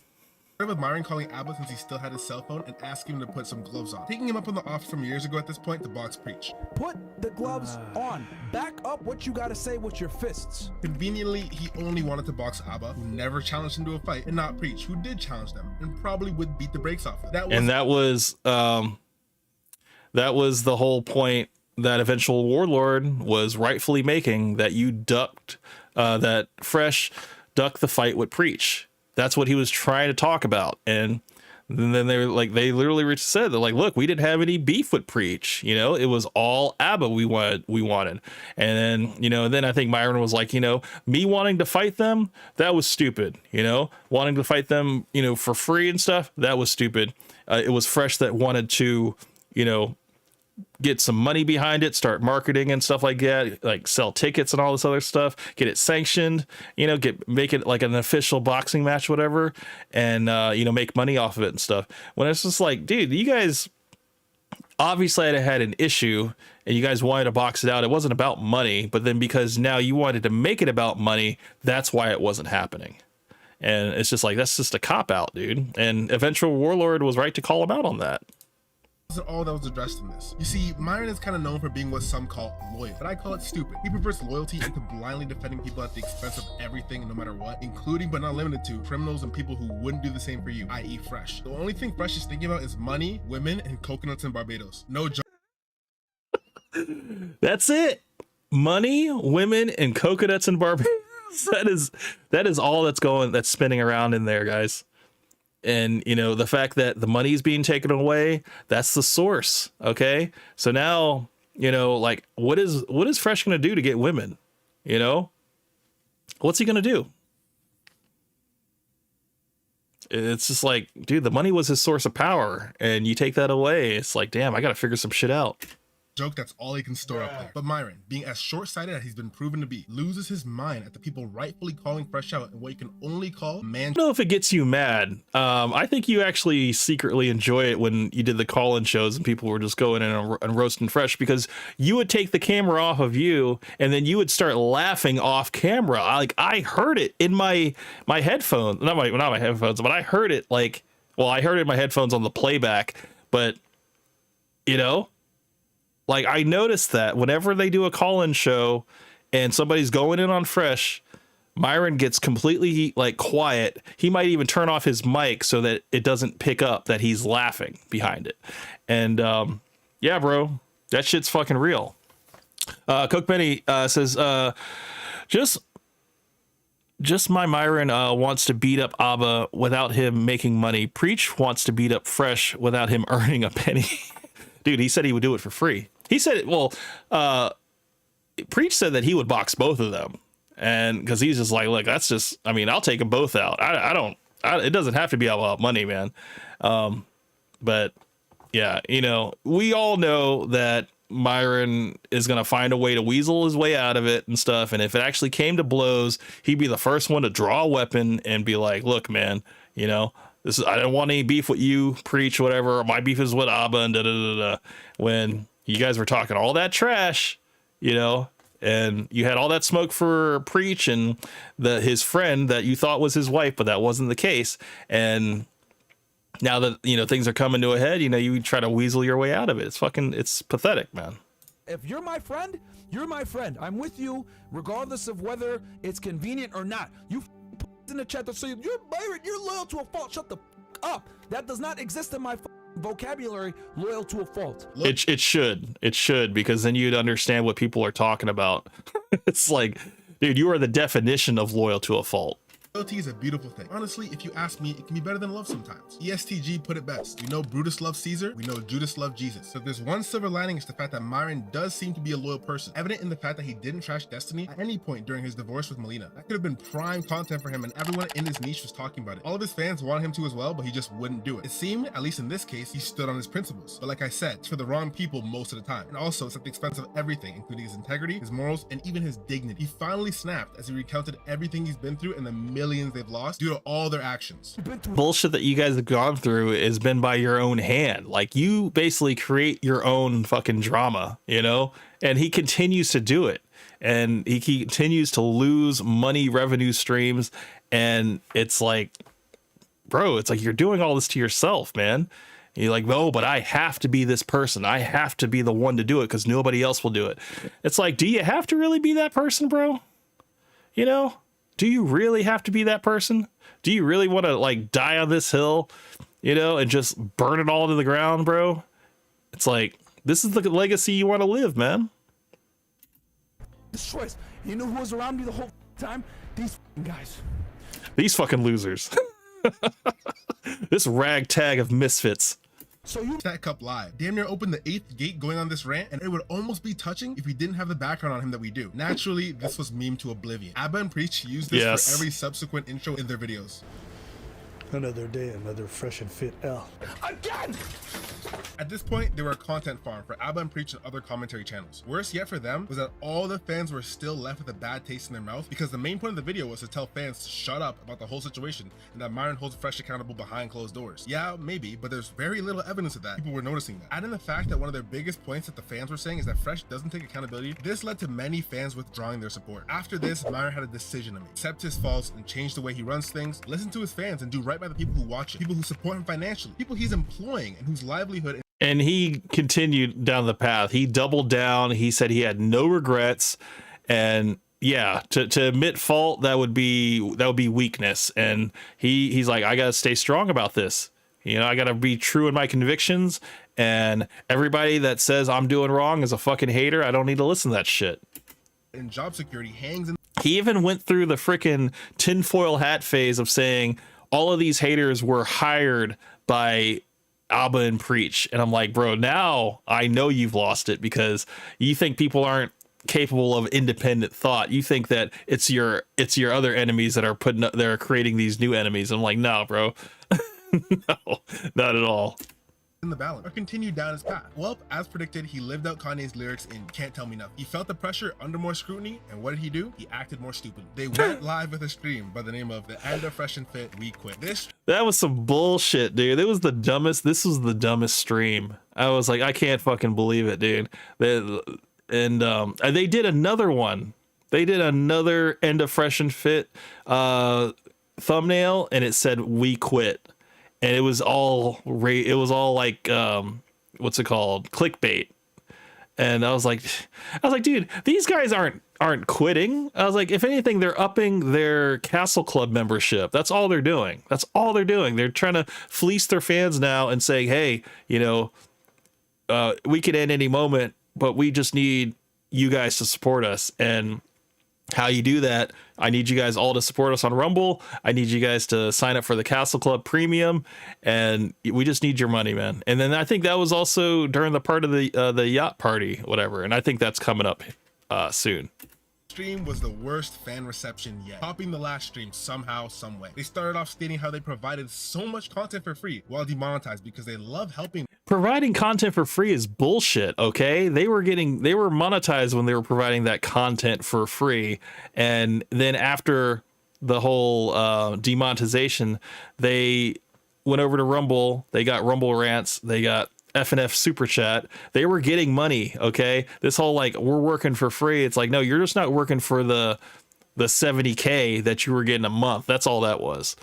With Myron calling Abba since he still had his cell phone and asking him to put some gloves on. Taking him up on the offer from years ago at this point to box Preach. Put the gloves on. Back up what you gotta say with your fists. Conveniently, he only wanted to box Abba, who never challenged him to a fight, and not Preach, who did challenge them and probably would beat the brakes off him. That was the whole point that Eventual Warlord was rightfully making, that you ducked, that Fresh ducked the fight with Preach. That's what he was trying to talk about. And then they literally said, they're like, look, we didn't have any beef with Preach. You know, it was all Abba we wanted. And then, you know, then I think Myron was like, you know, me wanting to fight them, that was stupid. You know, wanting to fight them, you know, for free and stuff, that was stupid. It was Fresh that wanted to, you know, get some money behind it, start marketing and stuff like that, like sell tickets and all this other stuff, get it sanctioned, you know, make it like an official boxing match, whatever, and you know, make money off of it and stuff. When it's just like, dude, you guys obviously had an issue and you guys wanted to box it out. It wasn't about money, but then because now you wanted to make it about money, that's why it wasn't happening. And it's just like, that's just a cop out, dude. And Eventual Warlord was right to call him out on that. Wasn't all that was addressed in this. You see, Myron is kind of known for being what some call loyal, but I call it stupid. He prefers loyalty into blindly defending people at the expense of everything, no matter what, including but not limited to criminals and people who wouldn't do the same for you, i.e. Fresh. The only thing Fresh is thinking about is money, women, and coconuts in Barbados. No joke. That's it. Money, women, and coconuts in Barbados. That is all that's spinning around in there, guys. And, you know, the fact that the money is being taken away, that's the source. Okay. So now, you know, like, what is Fresh going to do to get women? You know, what's he going to do? It's just like, dude, the money was his source of power, and you take that away. It's like, damn, I got to figure some shit out. Joke, that's all he can store up there. But Myron, being as short-sighted as he's been proven to be, loses his mind at the people rightfully calling Fresh out in what you can only call man. I don't know if it gets you mad. I think you actually secretly enjoy it when you did the call-in shows and people were just going in and roasting Fresh, because you would take the camera off of you and then you would start laughing off camera. Like, I heard it in my headphones, not my headphones, but I heard it I heard it in my headphones on the playback, but you know, like, I noticed that whenever they do a call-in show and somebody's going in on Fresh, Myron gets completely like quiet. He might even turn off his mic so that it doesn't pick up that he's laughing behind it. And yeah, bro, that shit's fucking real. Coke Benny says, just my Myron wants to beat up Abba without him making money. Preach wants to beat up Fresh without him earning a penny. Dude, he said he would do it for free. He said, Preach said that he would box both of them. And because he's just like, look, that's just, I mean, I'll take them both out. It doesn't have to be all about money, man. But yeah, you know, we all know that Myron is going to find a way to weasel his way out of it and stuff. And if it actually came to blows, he'd be the first one to draw a weapon and be like, look, man, you know, I don't want any beef with you, Preach, whatever. My beef is with Abba and da-da-da-da. When you guys were talking all that trash, you know, and you had all that smoke for Preach and his friend that you thought was his wife, but that wasn't the case. And now that, you know, things are coming to a head, you know, you try to weasel your way out of it. It's pathetic, man. If you're my friend, you're my friend. I'm with you regardless of whether it's convenient or not. You in the chat that say you're Myron, you're loyal to a fault. Shut the up. That does not exist in my vocabulary. Loyal to a fault. It should, because then you'd understand what people are talking about. It's like, dude, you are the definition of loyal to a fault. Loyalty is a beautiful thing. Honestly, if you ask me, it can be better than love sometimes. ESTG put it best. We know Brutus loved Caesar, we know Judas loved Jesus. So if there's one silver lining, it's the fact that Myron does seem to be a loyal person, evident in the fact that he didn't trash Destiny at any point during his divorce with Melina. That could have been prime content for him, and everyone in his niche was talking about it. All of his fans wanted him to as well, but he just wouldn't do it. It seemed, at least in this case, he stood on his principles. But like I said, it's for the wrong people most of the time. And also, it's at the expense of everything, including his integrity, his morals, and even his dignity. He finally snapped as he recounted everything he's been through and the millions they've lost due to all their actions. Bullshit that you guys have gone through has been by your own hand. Like, you basically create your own fucking drama, you know? And he continues to do it. And he continues to lose money revenue streams. And it's like, bro, it's like you're doing all this to yourself, man. You're like, no, but I have to be this person. I have to be the one to do it because nobody else will do it. It's like, do you have to really be that person, bro? You know? Do you really have to be that person? Do you really want to like die on this hill, you know, and just burn it all to the ground, bro? It's like, this is the legacy you want to live, man. This choice. You know who was around me the whole time? These guys. These fucking losers. This ragtag of misfits. So you Stack Cup Live damn near opened the 8th gate going on this rant, and it would almost be touching if we didn't have the background on him that we do. Naturally, this was meme to oblivion. Abba and Preach used this for every subsequent intro in their videos. Another day, another fresh and fit L. Again! At this point, they were a content farm for Abba and Preach and other commentary channels. Worse yet for them was that all the fans were still left with a bad taste in their mouth because the main point of the video was to tell fans to shut up about the whole situation and that Myron holds Fresh accountable behind closed doors. Yeah, maybe, but there's very little evidence of that. People were noticing that. Add in the fact that one of their biggest points that the fans were saying is that Fresh doesn't take accountability. This led to many fans withdrawing their support. After this, Myron had a decision to make. Accept his faults and change the way he runs things, listen to his fans, and do right by the people who watch it, people who support him financially, people he's employing and whose livelihood. And he continued down the path. He doubled down. He said he had no regrets. And yeah, to admit fault, that would be weakness. And he's like, I gotta stay strong about this. You know, I gotta be true in my convictions. And everybody that says I'm doing wrong is a fucking hater. I don't need to listen to that shit. And job security hangs in. He even went through the freaking tinfoil hat phase of saying all of these haters were hired by Abba and Preach. And I'm like, bro, now I know you've lost it because you think people aren't capable of independent thought. You think that it's your other enemies that are creating these new enemies. I'm like, no, bro. No, not at all. In the balance or continued down his path. Well, as predicted, he lived out Kanye's lyrics in Can't Tell Me Nothing. He felt the pressure under more scrutiny, and what did he do? He acted more stupid. They went live with a stream by the name of The End of Fresh and Fit, We Quit. That was some bullshit, dude. This was the dumbest stream. I was like, I can't fucking believe it, dude. And they did another one. They did another End of Fresh and Fit thumbnail, and it said We Quit. And it was all like what's it called, clickbait. And I was like, dude, these guys aren't quitting. I was like, if anything, they're upping their Castle Club membership. That's all they're doing. They're trying to fleece their fans now and saying, hey, you know, we could end any moment, but we just need you guys to support us. And how you do that, I need you guys all to support us on Rumble. I need you guys to sign up for the Castle Club Premium, and we just need your money, man. And then I think that was also during the part of the yacht party, whatever. And I think that's coming up soon. Stream was the worst fan reception yet, topping the last stream somehow, some way. They started off stating how they provided so much content for free while demonetized because they love helping. Providing content for free is bullshit, okay? They were monetized when they were providing that content for free. And then after the whole demonetization, they went over to Rumble. They got Rumble Rants. They got FNF Super Chat. They were getting money, okay? This whole like, we're working for free. It's like, no, you're just not working for the 70K that you were getting a month. That's all that was.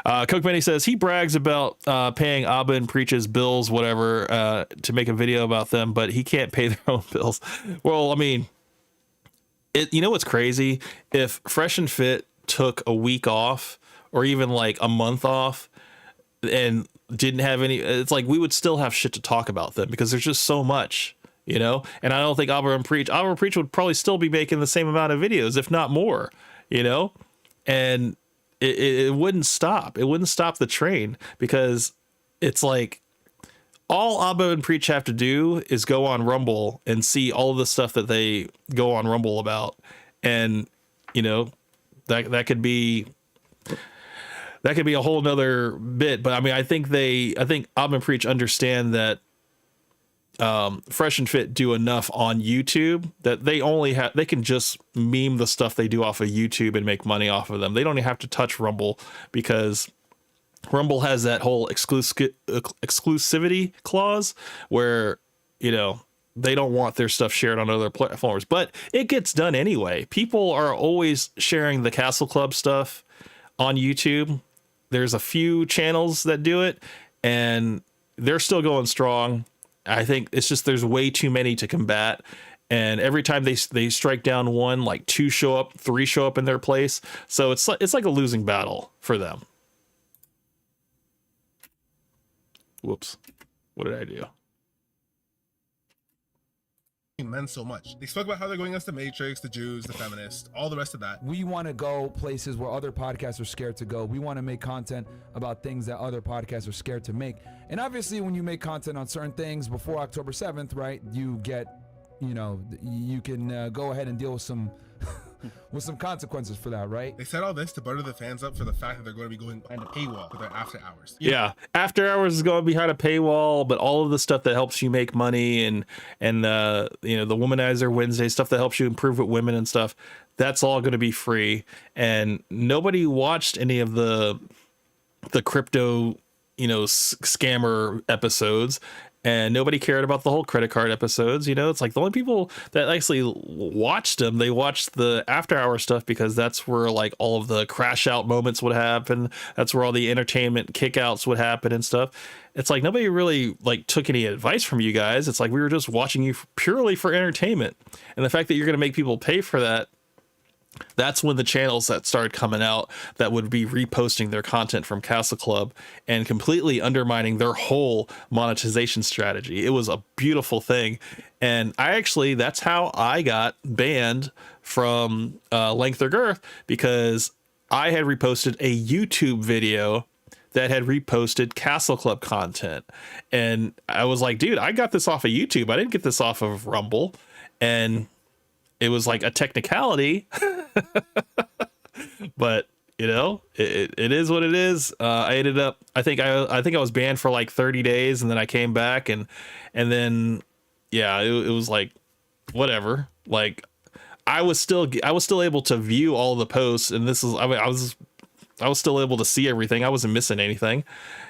Coke Benny says he brags about paying Abba and Preach's bills, whatever, to make a video about them, but he can't pay their own bills. Well, I mean, you know what's crazy? If Fresh and Fit took a week off or even like a month off and didn't have any, it's like we would still have shit to talk about them because there's just so much, you know? And I don't think Abba and Preach would probably still be making the same amount of videos, if not more, you know? And it wouldn't stop. It wouldn't stop the train, because it's like all Abba and Preach have to do is go on Rumble and see all of the stuff that they go on Rumble about. And, you know, that could be a whole nother bit. But I mean, I think Abba and Preach understand that Fresh and Fit do enough on YouTube that they can just meme the stuff they do off of YouTube and make money off of them. They don't even have to touch Rumble, because Rumble has that whole exclusivity clause where, you know, they don't want their stuff shared on other platforms, but it gets done anyway. People are always sharing the Castle Club stuff on YouTube. There's a few channels that do it, and they're still going strong. I think it's just there's way too many to combat, and every time they strike down one, like 2 show up, 3 show up in their place. So it's like a losing battle for them. Whoops, what did I do? Men so much. They spoke about how they're going against the Matrix, the Jews, the feminists, all the rest of that. We want to go places where other podcasts are scared to go. We want to make content about things that other podcasts are scared to make. And obviously, when you make content on certain things before October 7th, right, you get, you know, you can go ahead and deal with some with some consequences for that, right? They said all this to butter the fans up for the fact that they're going to be going behind a paywall for their after hours. Yeah, after hours is going behind a paywall, but all of the stuff that helps you make money and you know, the Womanizer Wednesday stuff that helps you improve with women and stuff, that's all going to be free. And nobody watched any of the crypto, you know, scammer episodes. And nobody cared about the whole credit card episodes. You know, it's like the only people that actually watched them, they watched the after hour stuff, because that's where like all of the crash out moments would happen. That's where all the entertainment kickouts would happen and stuff. It's like nobody really like took any advice from you guys. It's like we were just watching you purely for entertainment. And the fact that you're going to make people pay for that, that's when the channels that started coming out that would be reposting their content from Castle Club and completely undermining their whole monetization strategy. It was a beautiful thing. And that's how I got banned from Length or Girth, because I had reposted a YouTube video that had reposted Castle Club content. And I was like, dude, I got this off of YouTube. I didn't get this off of Rumble. And it was like a technicality, but you know, it is what it is. I ended up, I think I was banned for like 30 days, and then I came back, and then, yeah, it was like, whatever. Like I was still able to view all the posts, and this is, I mean, I was still able to see everything. I wasn't missing anything.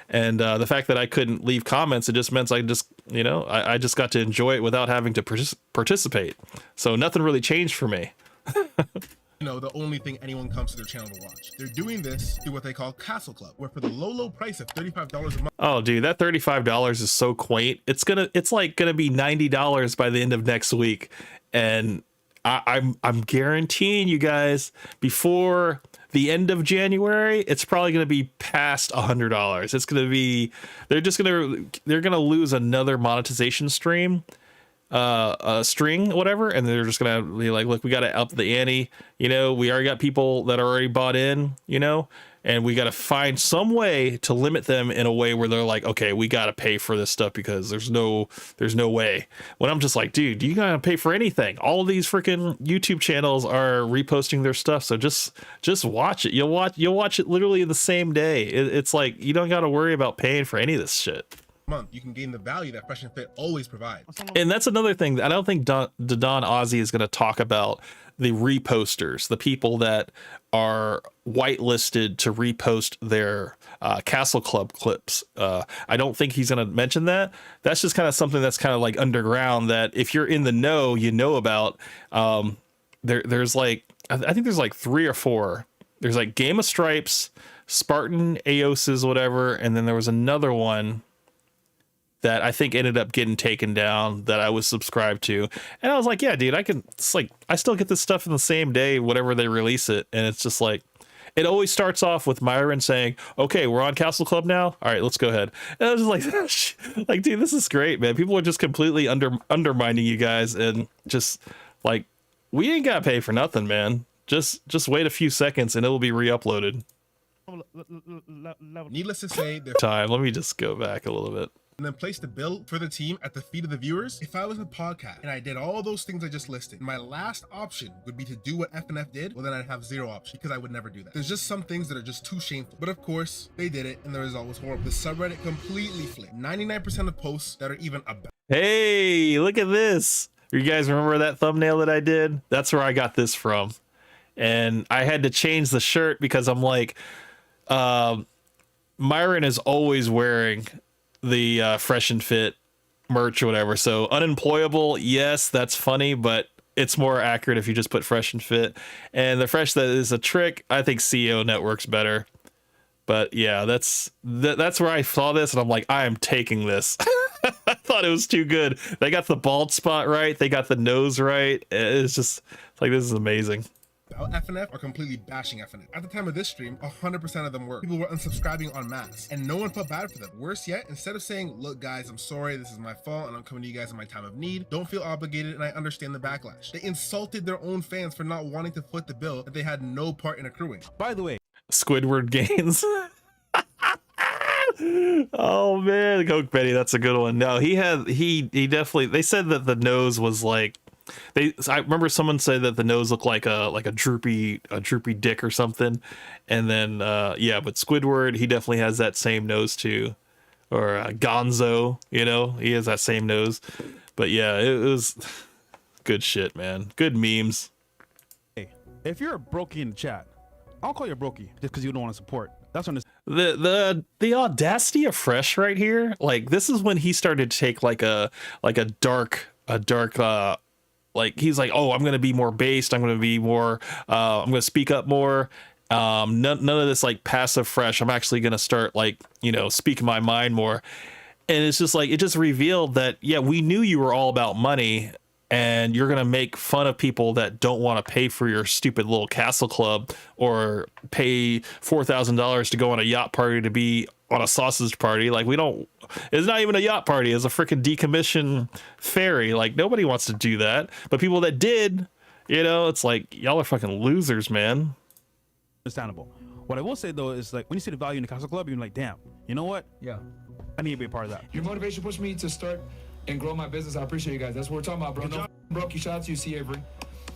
And the fact that I couldn't leave comments, it just meant I just, you know, I just got to enjoy it without having to participate. So nothing really changed for me. You know, the only thing anyone comes to their channel to watch. They're doing this through what they call Castle Club, where for the low price of $35 a month. Oh, dude, that $35 is so quaint. It's like gonna be $90 by the end of next week, and I'm guaranteeing you guys, before the end of January, it's probably going to be past $100. It's going to be, they're going to lose another monetization string, whatever. And they're just going to be like, look, we got to up the ante. You know, we already got people that are already bought in, you know, and we got to find some way to limit them in a way where they're like, okay, we got to pay for this stuff, because there's no way. When I'm just like, dude, you got to pay for anything. All of these freaking YouTube channels are reposting their stuff. So just watch it. You'll watch it literally in the same day. It's like, you don't got to worry about paying for any of this shit. Month, you can gain the value that Fresh and Fit always provides. And that's another thing. I don't think Don Ozzy is going to talk about the reposters, the people that are whitelisted to repost their Castle Club clips. I don't think he's going to mention that. That's just kind of something that's kind of like underground, that if you're in the know, you know about. There's like, I think there's like 3 or 4. There's like Game of Stripes, Spartan Aoses, whatever, and then there was another one that I think ended up getting taken down that I was subscribed to. And I was like, yeah, dude, it's like, I still get this stuff in the same day, whatever they release it. And it's just like, it always starts off with Myron saying, okay, we're on Castle Club now. All right, let's go ahead. And I was just like, dude, this is great, man. People are just completely undermining you guys. And just like, we ain't got to pay for nothing, man. Just wait a few seconds and it will be re-uploaded. Needless to say, they're Time. Let me just go back a little bit. and then place the bill for the team at the feet of the viewers. If I was a podcast and I did all those things I just listed, my last option would be to do what FNF did, well then I'd have zero option because I would never do that. There's just some things that are just too shameful. But of course, they did it and the result was horrible. The subreddit completely flipped. 99% of posts that are even about. Hey, look at this. You guys remember that thumbnail that I did? That's where I got this from. And I had to change the shirt because I'm like, Myron is always wearing the Fresh and Fit merch or whatever. So unemployable, yes, that's funny, but it's more accurate if you just put Fresh and Fit. And the Fresh that is a trick, I think CEO Network's better. But yeah, that's where I saw this and I'm like, I am taking this. I thought it was too good. They got the bald spot right. They got the nose right. It's just like, this is amazing. FNF are completely bashing FNF. At the time of this stream, 100% of them were. People were unsubscribing en masse, and no one felt bad for them. Worse yet, instead of saying, look guys, I'm sorry, this is my fault, and I'm coming to you guys in my time of need, don't feel obligated, and I understand the backlash. They insulted their own fans for not wanting to foot the bill that they had no part in accruing. By the way, Squidward gains. Oh man, Coke Betty, that's a good one. No, he definitely, they said that the nose was like, I remember someone said that the nose looked like a droopy dick or something. And then yeah, but Squidward, he definitely has that same nose too. Or Gonzo, you know, he has that same nose. But yeah, it was good shit, man. Good memes. hey, if you're a brokey in the chat, I'll call you a brokey just because you don't want to support. That's when the audacity of Fresh right here. Like, this is when he started to take like a dark like, he's like, oh, I'm gonna be more based, I'm gonna be more I'm gonna speak up more. None of this like passive Fresh. I'm actually gonna start, like, you know, speaking my mind more. And it's just like, it just revealed that, yeah, we knew you were all about money and you're gonna make fun of people that don't want to pay for your stupid little castle club or pay $4,000 to go on a yacht party to be on a sausage party. Like, it's not even a yacht party, it's a freaking decommissioned ferry. Like, nobody wants to do that, but people that did, you know, it's like, y'all are fucking losers, man. understandable. What I will say though is, like, when you see the value in the castle club, you're like, damn, you know what? Yeah, I need to be a part of that. your motivation pushed me to start and grow my business. I appreciate you guys. That's what we're talking about, bro. No brokey. Shout out to you, C. Avery.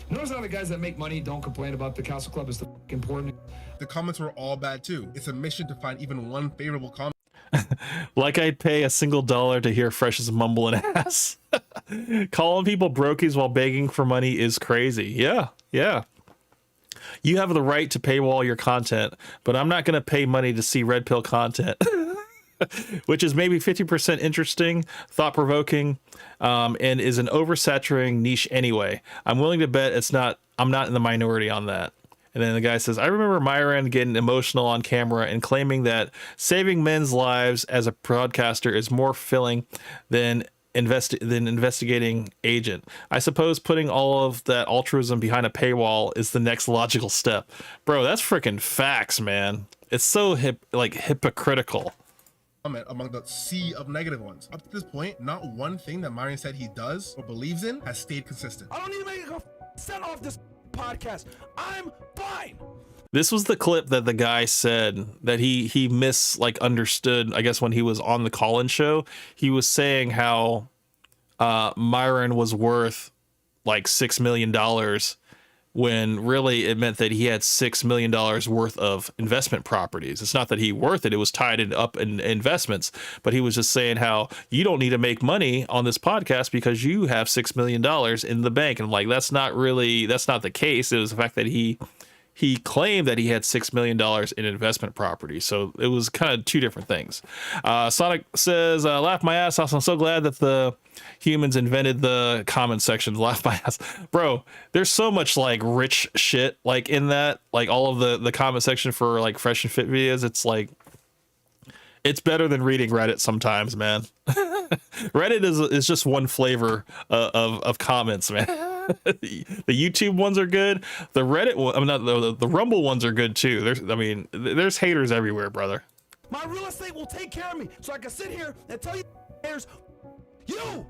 Notice how the guys that make money don't complain about the castle club is the important. The comments were all bad too. It's a mission to find even one favorable comment. Like, I'd pay a single dollar to hear Fresh's mumbling ass. Calling people brokies while begging for money is crazy. Yeah. You have the right to paywall your content, but I'm not going to pay money to see red pill content. Which is maybe 50% interesting, thought-provoking, and is an oversaturating niche anyway. I'm willing to bet I'm not in the minority on that. And then the guy says, I remember Myron getting emotional on camera and claiming that saving men's lives as a broadcaster is more fulfilling than investigating agent. I suppose putting all of that altruism behind a paywall is the next logical step. Bro, that's freaking facts, man. It's so hypocritical. Comment among the sea of negative ones. Up to this point, not one thing that Myron said he does or believes in has stayed consistent. I don't need to make a set off this podcast. I'm fine. This was the clip that the guy said that he misunderstood, I guess, when he was on the call-in show. He was saying how Myron was worth like $6 million when really it meant that he had $6 million worth of investment properties. It's not that he worth it. It was tied up in investments, but he was just saying how you don't need to make money on this podcast because you have $6 million in the bank. And I'm like, that's not the case. It was the fact that he claimed that he had $6 million in investment property. So it was kind of two different things. Sonic says, laugh my ass off. I'm so glad that the humans invented the comment section. Laugh my ass. Bro, there's so much like rich shit like in that, like all of the comment section for like Fresh and Fit videos. It's like, it's better than reading Reddit sometimes, man. Reddit is just one flavor of comments, man. The YouTube ones are good. The Reddit one, I'm not the Rumble ones are good too. There's haters everywhere, brother. My real estate will take care of me, so I can sit here and tell you, haters, you.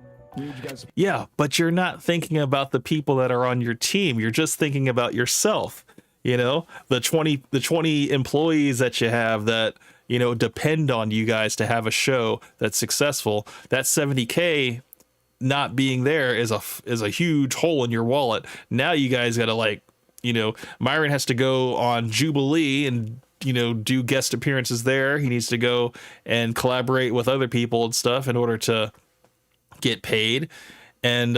Yeah, but you're not thinking about the people that are on your team. You're just thinking about yourself. You know, the 20 employees that you have that, you know, depend on you guys to have a show that's successful. That 70K not being there is a huge hole in your wallet. Now you guys got to, like, you know, Myron has to go on Jubilee and, you know, do guest appearances there. He needs to go and collaborate with other people and stuff in order to get paid. And,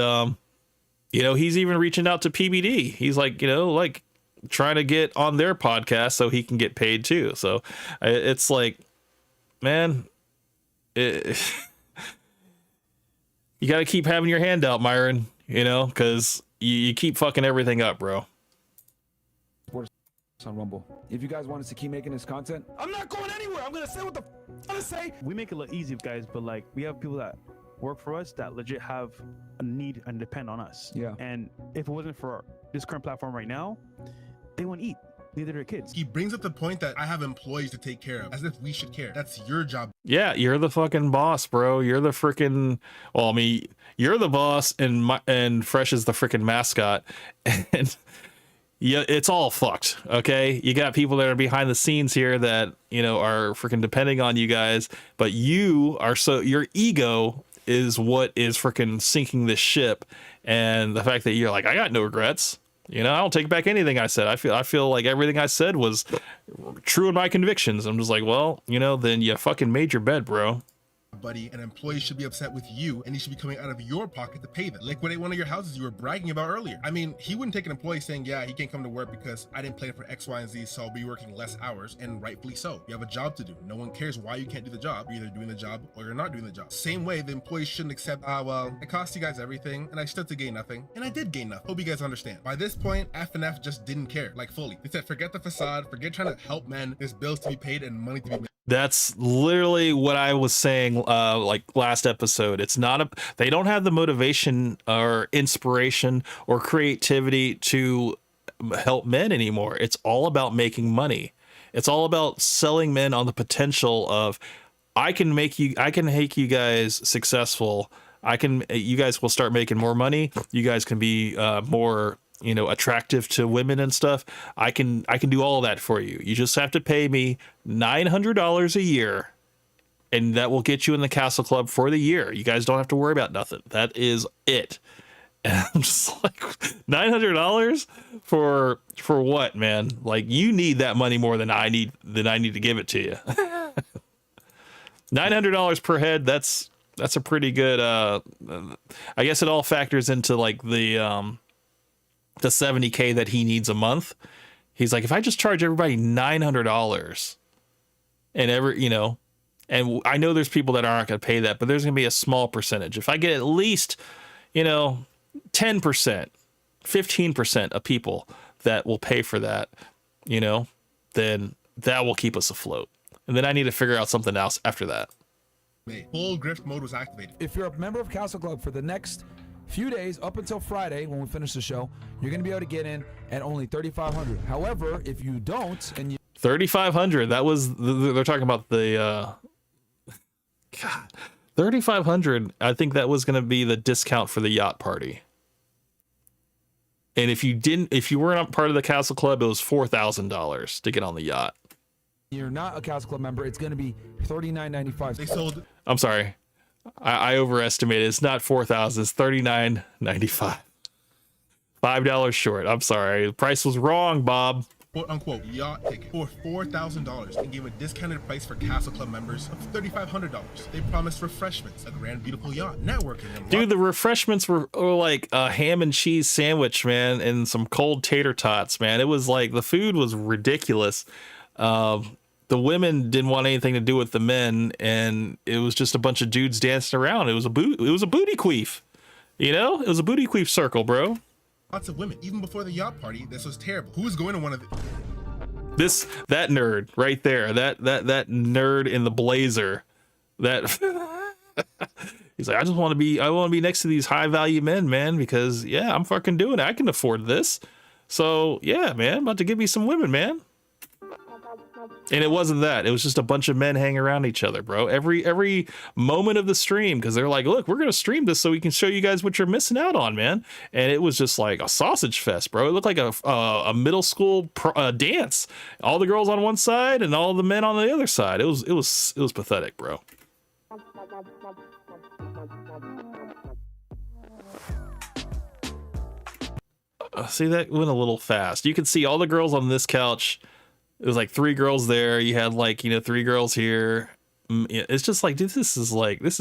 you know, he's even reaching out to PBD. He's like, you know, like trying to get on their podcast so he can get paid too. So it's like, man, you got to keep having your hand out, Myron, you know, because you keep fucking everything up, bro. On Rumble. If you guys want us to keep making this content, I'm not going anywhere. I'm gonna say what the I'm gonna say. We make it look easy, guys, but like we have people that work for us that legit have a need and depend on us. Yeah. And if it wasn't for this current platform right now, they won't eat. Neither do their kids. He brings up the point that I have employees to take care of, as if we should care. That's your job. Yeah, you're the fucking boss, bro. You're the freaking. Well, I mean, you're the boss, and Fresh is the freaking mascot, and yeah, it's all fucked. Okay, you got people that are behind the scenes here that, you know, are freaking depending on you guys, but you are your ego is what is freaking sinking this ship, and the fact that you're like, I got no regrets. You know, I don't take back anything I said. I feel like everything I said was true in my convictions. I'm just like, well, you know, then you fucking made your bed, bro. Buddy, an employee should be upset with you, and he should be coming out of your pocket to pay them. Liquidate one of your houses you were bragging about earlier. I mean, he wouldn't take an employee saying, yeah, he can't come to work because I didn't plan for X, Y, and Z, so I'll be working less hours, and rightfully so. You have a job to do. No one cares why you can't do the job. You're either doing the job or you're not doing the job. Same way, the employee shouldn't accept, well, it cost you guys everything, and I stood to gain nothing, and I did gain nothing. Hope you guys understand. By this point, F&F just didn't care, like fully. They said, forget the facade, forget trying to help men. There's bills to be paid and money to be made. That's literally what I was saying, like last episode. It's not they don't have the motivation or inspiration or creativity to help men anymore. It's all about making money. It's all about selling men on the potential of, I can make you guys successful. You guys will start making more money. You guys can be more, you know, attractive to women and stuff. I can do all of that for you. You just have to pay me $900 a year, and that will get you in the Castle Club for the year. You guys don't have to worry about nothing. That is it. And I'm just like, $900 for what, man? Like, you need that money more than I need to give it to you. $900 per head. That's a pretty good. I guess it all factors into like the 70K that he needs a month. He's like, if I just charge everybody $900 and you know, and I know there's people that aren't going to pay that, but there's going to be a small percentage. If I get at least, you know, 10%, 15% of people that will pay for that, you know, then that will keep us afloat. And then I need to figure out something else after that. Full grift mode was activated. If you're a member of Castle Club for the next few days up until Friday when we finish the show, you're going to be able to get in at only $3,500. However, if you don't and you $3,500, that was they're talking about the God, $3,500. I think that was going to be the discount for the yacht party. And if you weren't part of the Castle Club, it was $4,000 to get on the yacht. You're not a Castle Club member, it's going to be $39.95. They sold. I'm sorry. I overestimated. It's not $4,000. It's $39.95. $5 short. I'm sorry. The price was wrong, Bob. Quote unquote yacht ticket for $4,000 and gave a discounted price for Castle Club members of $3,500. They promised refreshments, a grand beautiful yacht, networking. And dude, the refreshments were like a ham and cheese sandwich, man, and some cold tater tots, man. It was like the food was ridiculous. The women didn't want anything to do with the men, and it was just a bunch of dudes dancing around. It was a booty queef, you know. It was a booty queef circle, bro. Lots of women. Even before the yacht party, this was terrible. Who was going to one of that nerd right there? That nerd in the blazer. That he's like, I want to be next to these high value men, man, because yeah, I'm fucking doing it. I can afford this. So yeah, man, I'm about to give me some women, man. And it wasn't that. It was just a bunch of men hanging around each other, bro. Every moment of the stream, because they're like, look, we're going to stream this so we can show you guys what you're missing out on, man. And it was just like a sausage fest, bro. It looked like a middle school dance. All the girls on one side and all the men on the other side. It was pathetic, bro. See, that went a little fast. You can see all the girls on this couch. It was like 3 girls there. You had like, 3 girls here. It's just like, dude, this is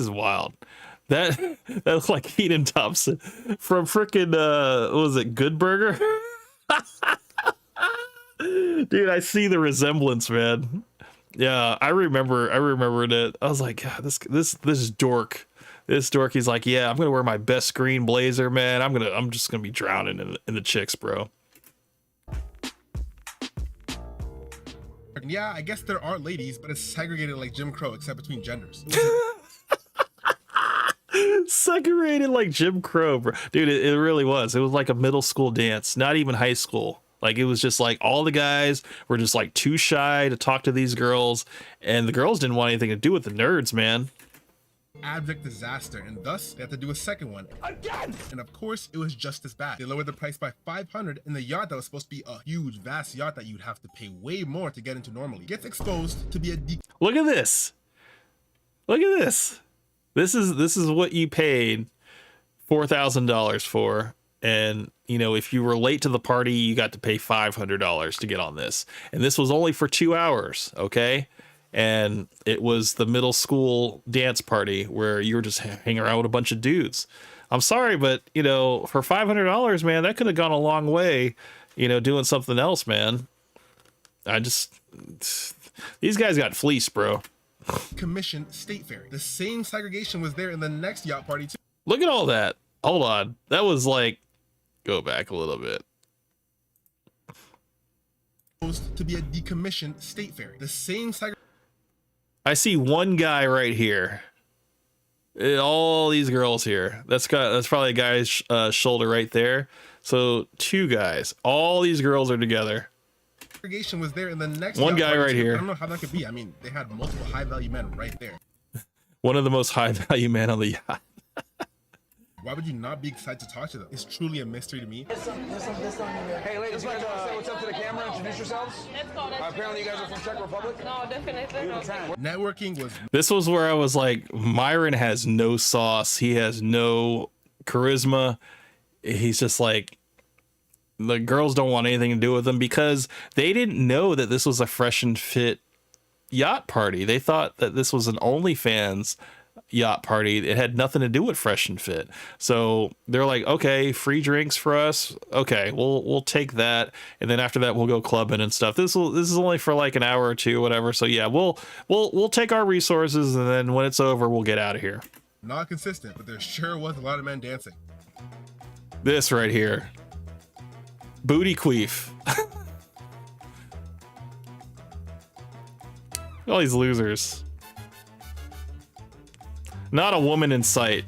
wild. That looked like Keenan Thompson from frickin' what was it, Good Burger? Dude, I see the resemblance, man. Yeah, I remembered it. I was like, God, this dork. This dork, he's like, yeah, I'm gonna wear my best green blazer, man. I'm just gonna be drowning in the chicks, bro. Yeah, I guess there are ladies, but it's segregated like Jim Crow, except between genders. Segregated like Jim Crow, bro. Dude, it really was. It was like a middle school dance, not even high school. Like, it was just like all the guys were just like too shy to talk to these girls, and the girls didn't want anything to do with the nerds, man. Abject disaster, and thus they had to do a second one again. And of course, it was just as bad. They lowered the price by $500, and the yacht that was supposed to be a huge, vast yacht that you'd have to pay way more to get into normally gets exposed to be a Look at this. Look at this. This is what you paid $4,000 for, and if you were late to the party, you got to pay $500 to get on this, and this was only for 2 hours, okay? And it was the middle school dance party where you were just hanging around with a bunch of dudes. I'm sorry, but for $500, man, that could have gone a long way, doing something else, man. These guys got fleeced, bro. Commission state fair. The same segregation was there in the next yacht party too. Look at all that. Hold on. That was like, go back a little bit. To be a decommissioned state fair. The same segregation. I see one guy right here. All these girls here. That's probably a guy's shoulder right there. So 2 guys. All these girls are together. Segregation was there in the next one guy right here. I don't know how that could be. I mean, they had multiple high value men right there. One of the most high value men on the yacht. Why would you not be excited to talk to them? It's truly a mystery to me. Hey, ladies, you guys want to say what's up to the camera? Introduce yourselves. Let's go. Apparently, you guys are from Czech Republic. No, definitely not. Networking was. This was where I was like, Myron has no sauce. He has no charisma. He's just like, the girls don't want anything to do with him because they didn't know that this was a fresh and fit yacht party. They thought that this was an OnlyFans yacht party. It had nothing to do with fresh and fit. So they're like, okay, free drinks for us. Okay, we'll take that, and then after that we'll go clubbing and stuff. This is only for like an hour or two, whatever. So yeah, we'll take our resources, and then when it's over, we'll get out of here. Not consistent, but there sure was a lot of men dancing. This right here, booty queef. All these losers. Not a woman in sight.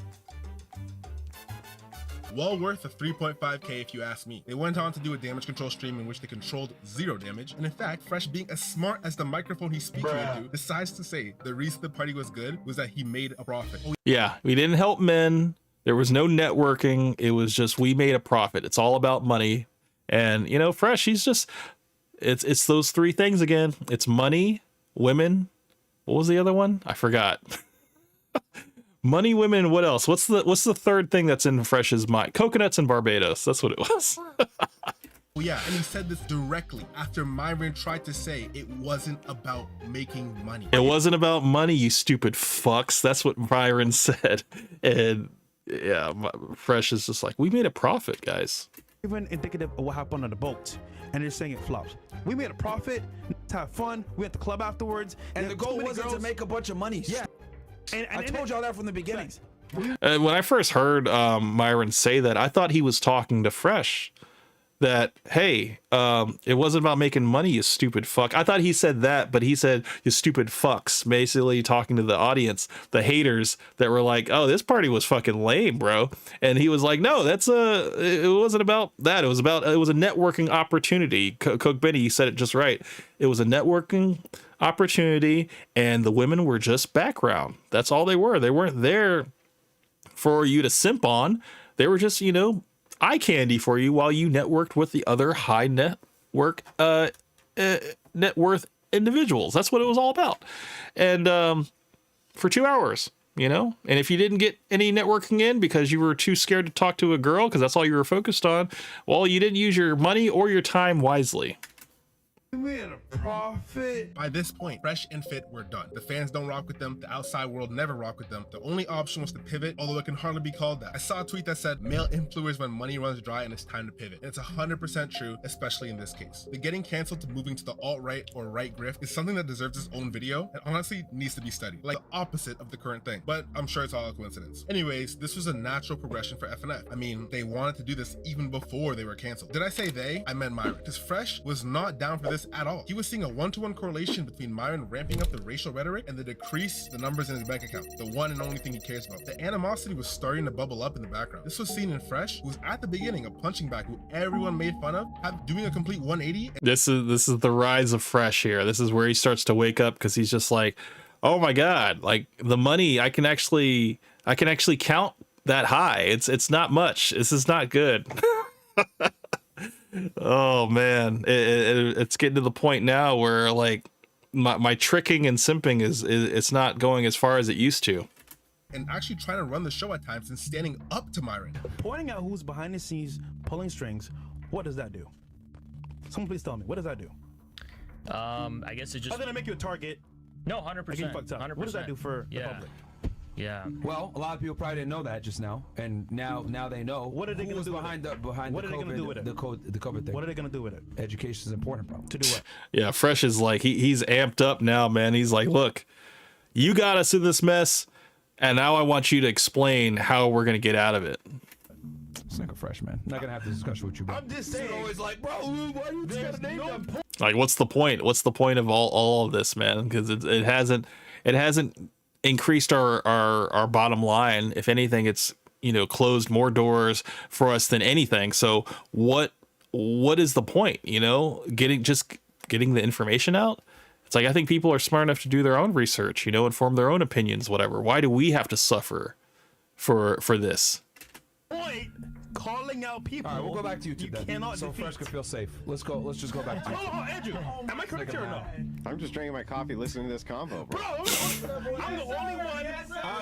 Well worth of 3.5k if you ask me. They went on to do a damage control stream in which they controlled 0 damage. And in fact, Fresh, being as smart as the microphone he's speaking into, decides to say the reason the party was good was that he made a profit. Yeah, we didn't help men. There was no networking. It was just, we made a profit. It's all about money. And Fresh, he's just, it's those 3 things again. It's money, women. What was the other one? I forgot. Money, women, what else? What's the third thing that's in Fresh's mind? Coconuts and Barbados. That's what it was. Well, yeah, and he said this directly after Myron tried to say it wasn't about making money. It wasn't about money, you stupid fucks. That's what Myron said. And yeah, Fresh is just like, we made a profit, guys. Even indicative of what happened on the boat, and they're saying it flopped. We made a profit, to have fun. We went to the club afterwards, and the goal wasn't to make a bunch of money. Yeah, and I told y'all that from the beginning. When I first heard Myron say that, I thought he was talking to Fresh. that, hey, it wasn't about making money, you stupid fuck. I thought he said that, but he said, you stupid fucks, basically talking to the audience, the haters that were like, oh, this party was fucking lame, bro. And he was like, no, it wasn't about that. It was a networking opportunity. Coke Benny, you said it just right. It was a networking opportunity, and the women were just background. That's all they were. They weren't there for you to simp on. They were just, eye candy for you while you networked with the other high net worth individuals. That's what it was all about. And for 2 hours, and if you didn't get any networking in because you were too scared to talk to a girl because that's all you were focused on, well, you didn't use your money or your time wisely. Man, a profit. By this point, Fresh and Fit were done. The fans don't rock with them. The outside world never rock with them. The only option was to pivot, although it can hardly be called that. I saw a tweet that said, male influencers when money runs dry and it's time to pivot. And it's 100% true, especially in this case. The getting canceled to moving to the alt-right or right grift is something that deserves its own video and honestly needs to be studied. Like the opposite of the current thing. But I'm sure it's all a coincidence. Anyways, this was a natural progression for FNF. I mean, they wanted to do this even before they were canceled. Did I say they? I meant Myron. Because Fresh was not down for this at all. He was seeing a one-to-one correlation between Myron ramping up the racial rhetoric and the decrease the numbers in his bank account, the one and only thing he cares about. The animosity was starting to bubble up in the background. This was seen in Fresh, who was at the beginning a punching bag who everyone made fun of, doing a complete 180. This is the rise of Fresh here. This is where he starts to wake up because he's just like, oh my God, like the money, I can actually count that high. It's not much. This is not good. Oh man, it's getting to the point now where like my tricking and simping it's not going as far as it used to. And actually trying to run the show at times and standing up to Myron. Pointing out who's behind the scenes pulling strings, what does that do? Someone please tell me, what does that do? I guess it just... Other than make you a target. No, 100%. 100%. What does that do for the public? Yeah. Well, a lot of people probably didn't know that just now, and now they know. What are they going to do behind the What are they going to do with it? The COVID thing. What are they going to do with it? Education is important, bro. To do what? Yeah, Fresh is like he's amped up now, man. He's like, look, you got us in this mess, and now I want you to explain how we're going to get out of it. It's like a Fresh, man. Not gonna have this discussion with you, bro. I'm just saying. Always like, bro, why you just gotta name them? Like, what's the point? What's the point of all of this, man? Because it hasn't increased our bottom line. If anything, it's closed more doors for us than anything. So what is the point? Getting the information out. It's like, I think people are smart enough to do their own research, and form their own opinions, whatever. Why do we have to suffer for this? Point calling out people. All right, we'll go back to YouTube. You cannot so defeat. Fresh could feel safe. Let's go. Let's just go back to YouTube. Oh, Andrew, am I correct here or no? I'm just drinking my coffee, listening to this convo, bro. I'm the only one.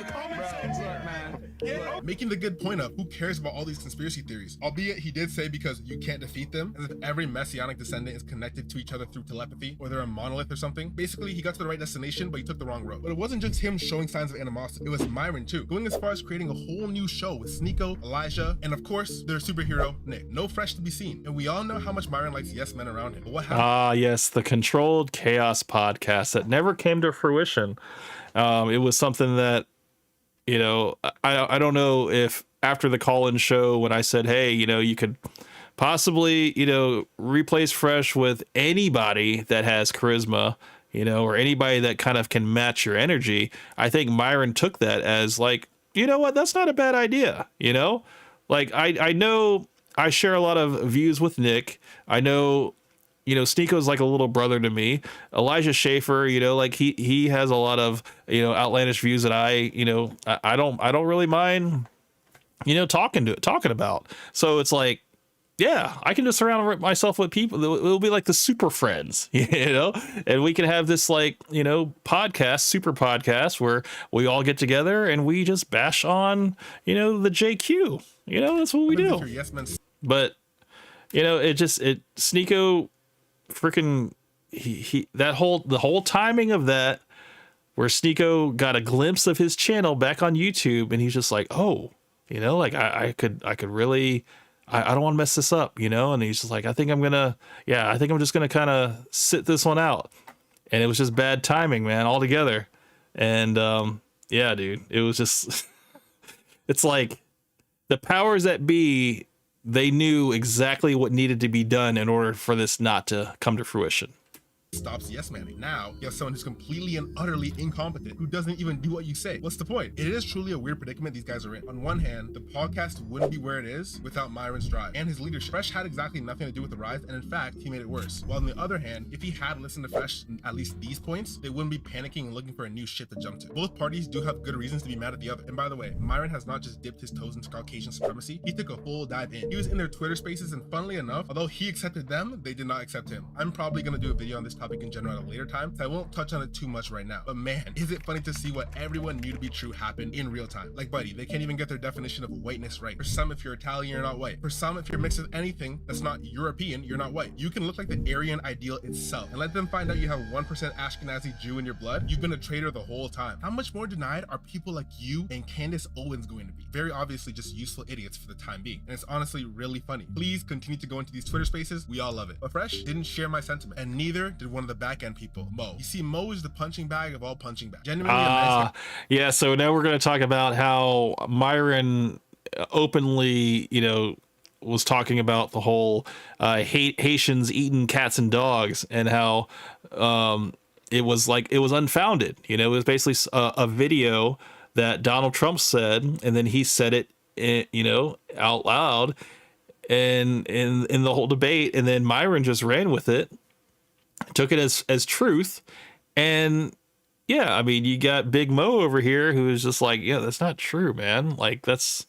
Common sense, man. Making the good point of who cares about all these conspiracy theories, albeit he did say because you can't defeat them, as if every messianic descendant is connected to each other through telepathy, or they're a monolith or something. Basically, he got to the right destination, but he took the wrong road. But it wasn't just him showing signs of animosity, it was Myron too, going as far as creating a whole new show with Sneeko, Elijah, and of course, their superhero, Nick. No Fresh to be seen. And we all know how much Myron likes yes men around him. But what happened? Ah, yes, the Controlled Chaos podcast that never came to fruition. It was something that, I don't know if after the call-in show when I said, hey, you could possibly, replace Fresh with anybody that has charisma, or anybody that kind of can match your energy. I think Myron took that as like, you know what, that's not a bad idea, Like, I know I share a lot of views with Nick. I know, Sneeko's like a little brother to me. Elijah Schaefer, like he has a lot of, outlandish views that I don't really mind, talking about. So it's like, yeah, I can just surround myself with people. It'll be like the super friends, and we can have this like, podcast, super podcast where we all get together and we just bash on, the JQ. That's what we do. But, Sneeko freaking, the whole timing of that, where Sneeko got a glimpse of his channel back on YouTube, and he's just like, oh, like I could really, I don't want to mess this up, and he's just like, I think I'm just gonna kind of sit this one out. And it was just bad timing, man, altogether. And yeah, dude, it was just, it's like the powers that be they knew exactly what needed to be done in order for this not to come to fruition. Stops yes manning. Now you have someone who's completely and utterly incompetent who doesn't even do what you say. What's the point? It is truly a weird predicament these guys are in. On one hand, the podcast wouldn't be where it is without Myron's drive and his leadership. Fresh had exactly nothing to do with the rise, and in fact, he made it worse. While on the other hand, if he had listened to Fresh at least these points, they wouldn't be panicking and looking for a new shit to jump to. Both parties do have good reasons to be mad at the other. And by the way, Myron has not just dipped his toes into Caucasian supremacy, he took a full dive in. He was in their Twitter spaces, and funnily enough, although he accepted them, they did not accept him. I'm probably gonna do a video on this topic in general at a later time, so I won't touch on it too much right now. But man, is it funny to see what everyone knew to be true happen in real time. Like, buddy, they can't even get their definition of whiteness right. For some, if you're Italian, you're not white. For some, if you're mixed with anything that's not European, you're not white. You can look like the Aryan ideal itself and let them find out you have 1% Ashkenazi Jew in your blood. You've been a traitor the whole time. How much more denied are people like you and Candace Owens going to be? Very obviously just useful idiots for the time being. And it's honestly really funny. Please continue to go into these Twitter spaces. We all love it. But Fresh didn't share my sentiment, and neither did one of the back end people, Mo. You see, Mo is the punching bag of all punching bags. Genuinely a nice guy. Yeah, so now we're going to talk about how Myron openly, was talking about the whole Haitians eating cats and dogs, and how it was unfounded. It was basically a video that Donald Trump said, and then he said it, out loud, and in the whole debate, and then Myron just ran with it, took it as truth. And yeah, I mean, you got Big Mo over here who is just like, yeah, that's not true, man. Like, that's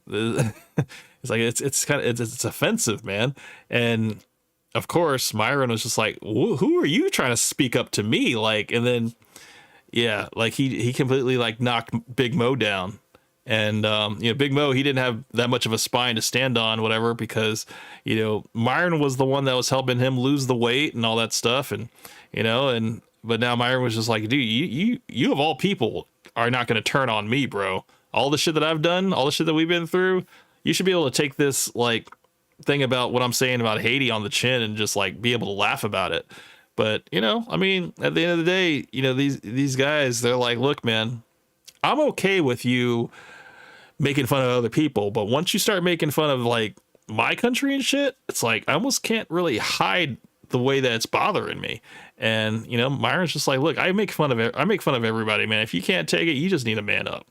it's like it's offensive, man. And of course Myron was just like, who are you trying to speak up to me? Like, and then yeah, like he completely like knocked Big Mo down. And Big Mo, he didn't have that much of a spine to stand on, whatever, because Myron was the one that was helping him lose the weight and all that stuff, and but now Myron was just like, dude, you of all people are not going to turn on me, bro. All the shit that I've done, all the shit that we've been through, you should be able to take this like thing about what I'm saying about Haiti on the chin and just like be able to laugh about it. But I mean, at the end of the day, these guys, they're like, look, man, I'm okay with you making fun of other people, but once you start making fun of like my country and shit, it's like I almost can't really hide the way that it's bothering me. And Myron's just like, look, I make fun of everybody, man. If you can't take it, you just need to man up.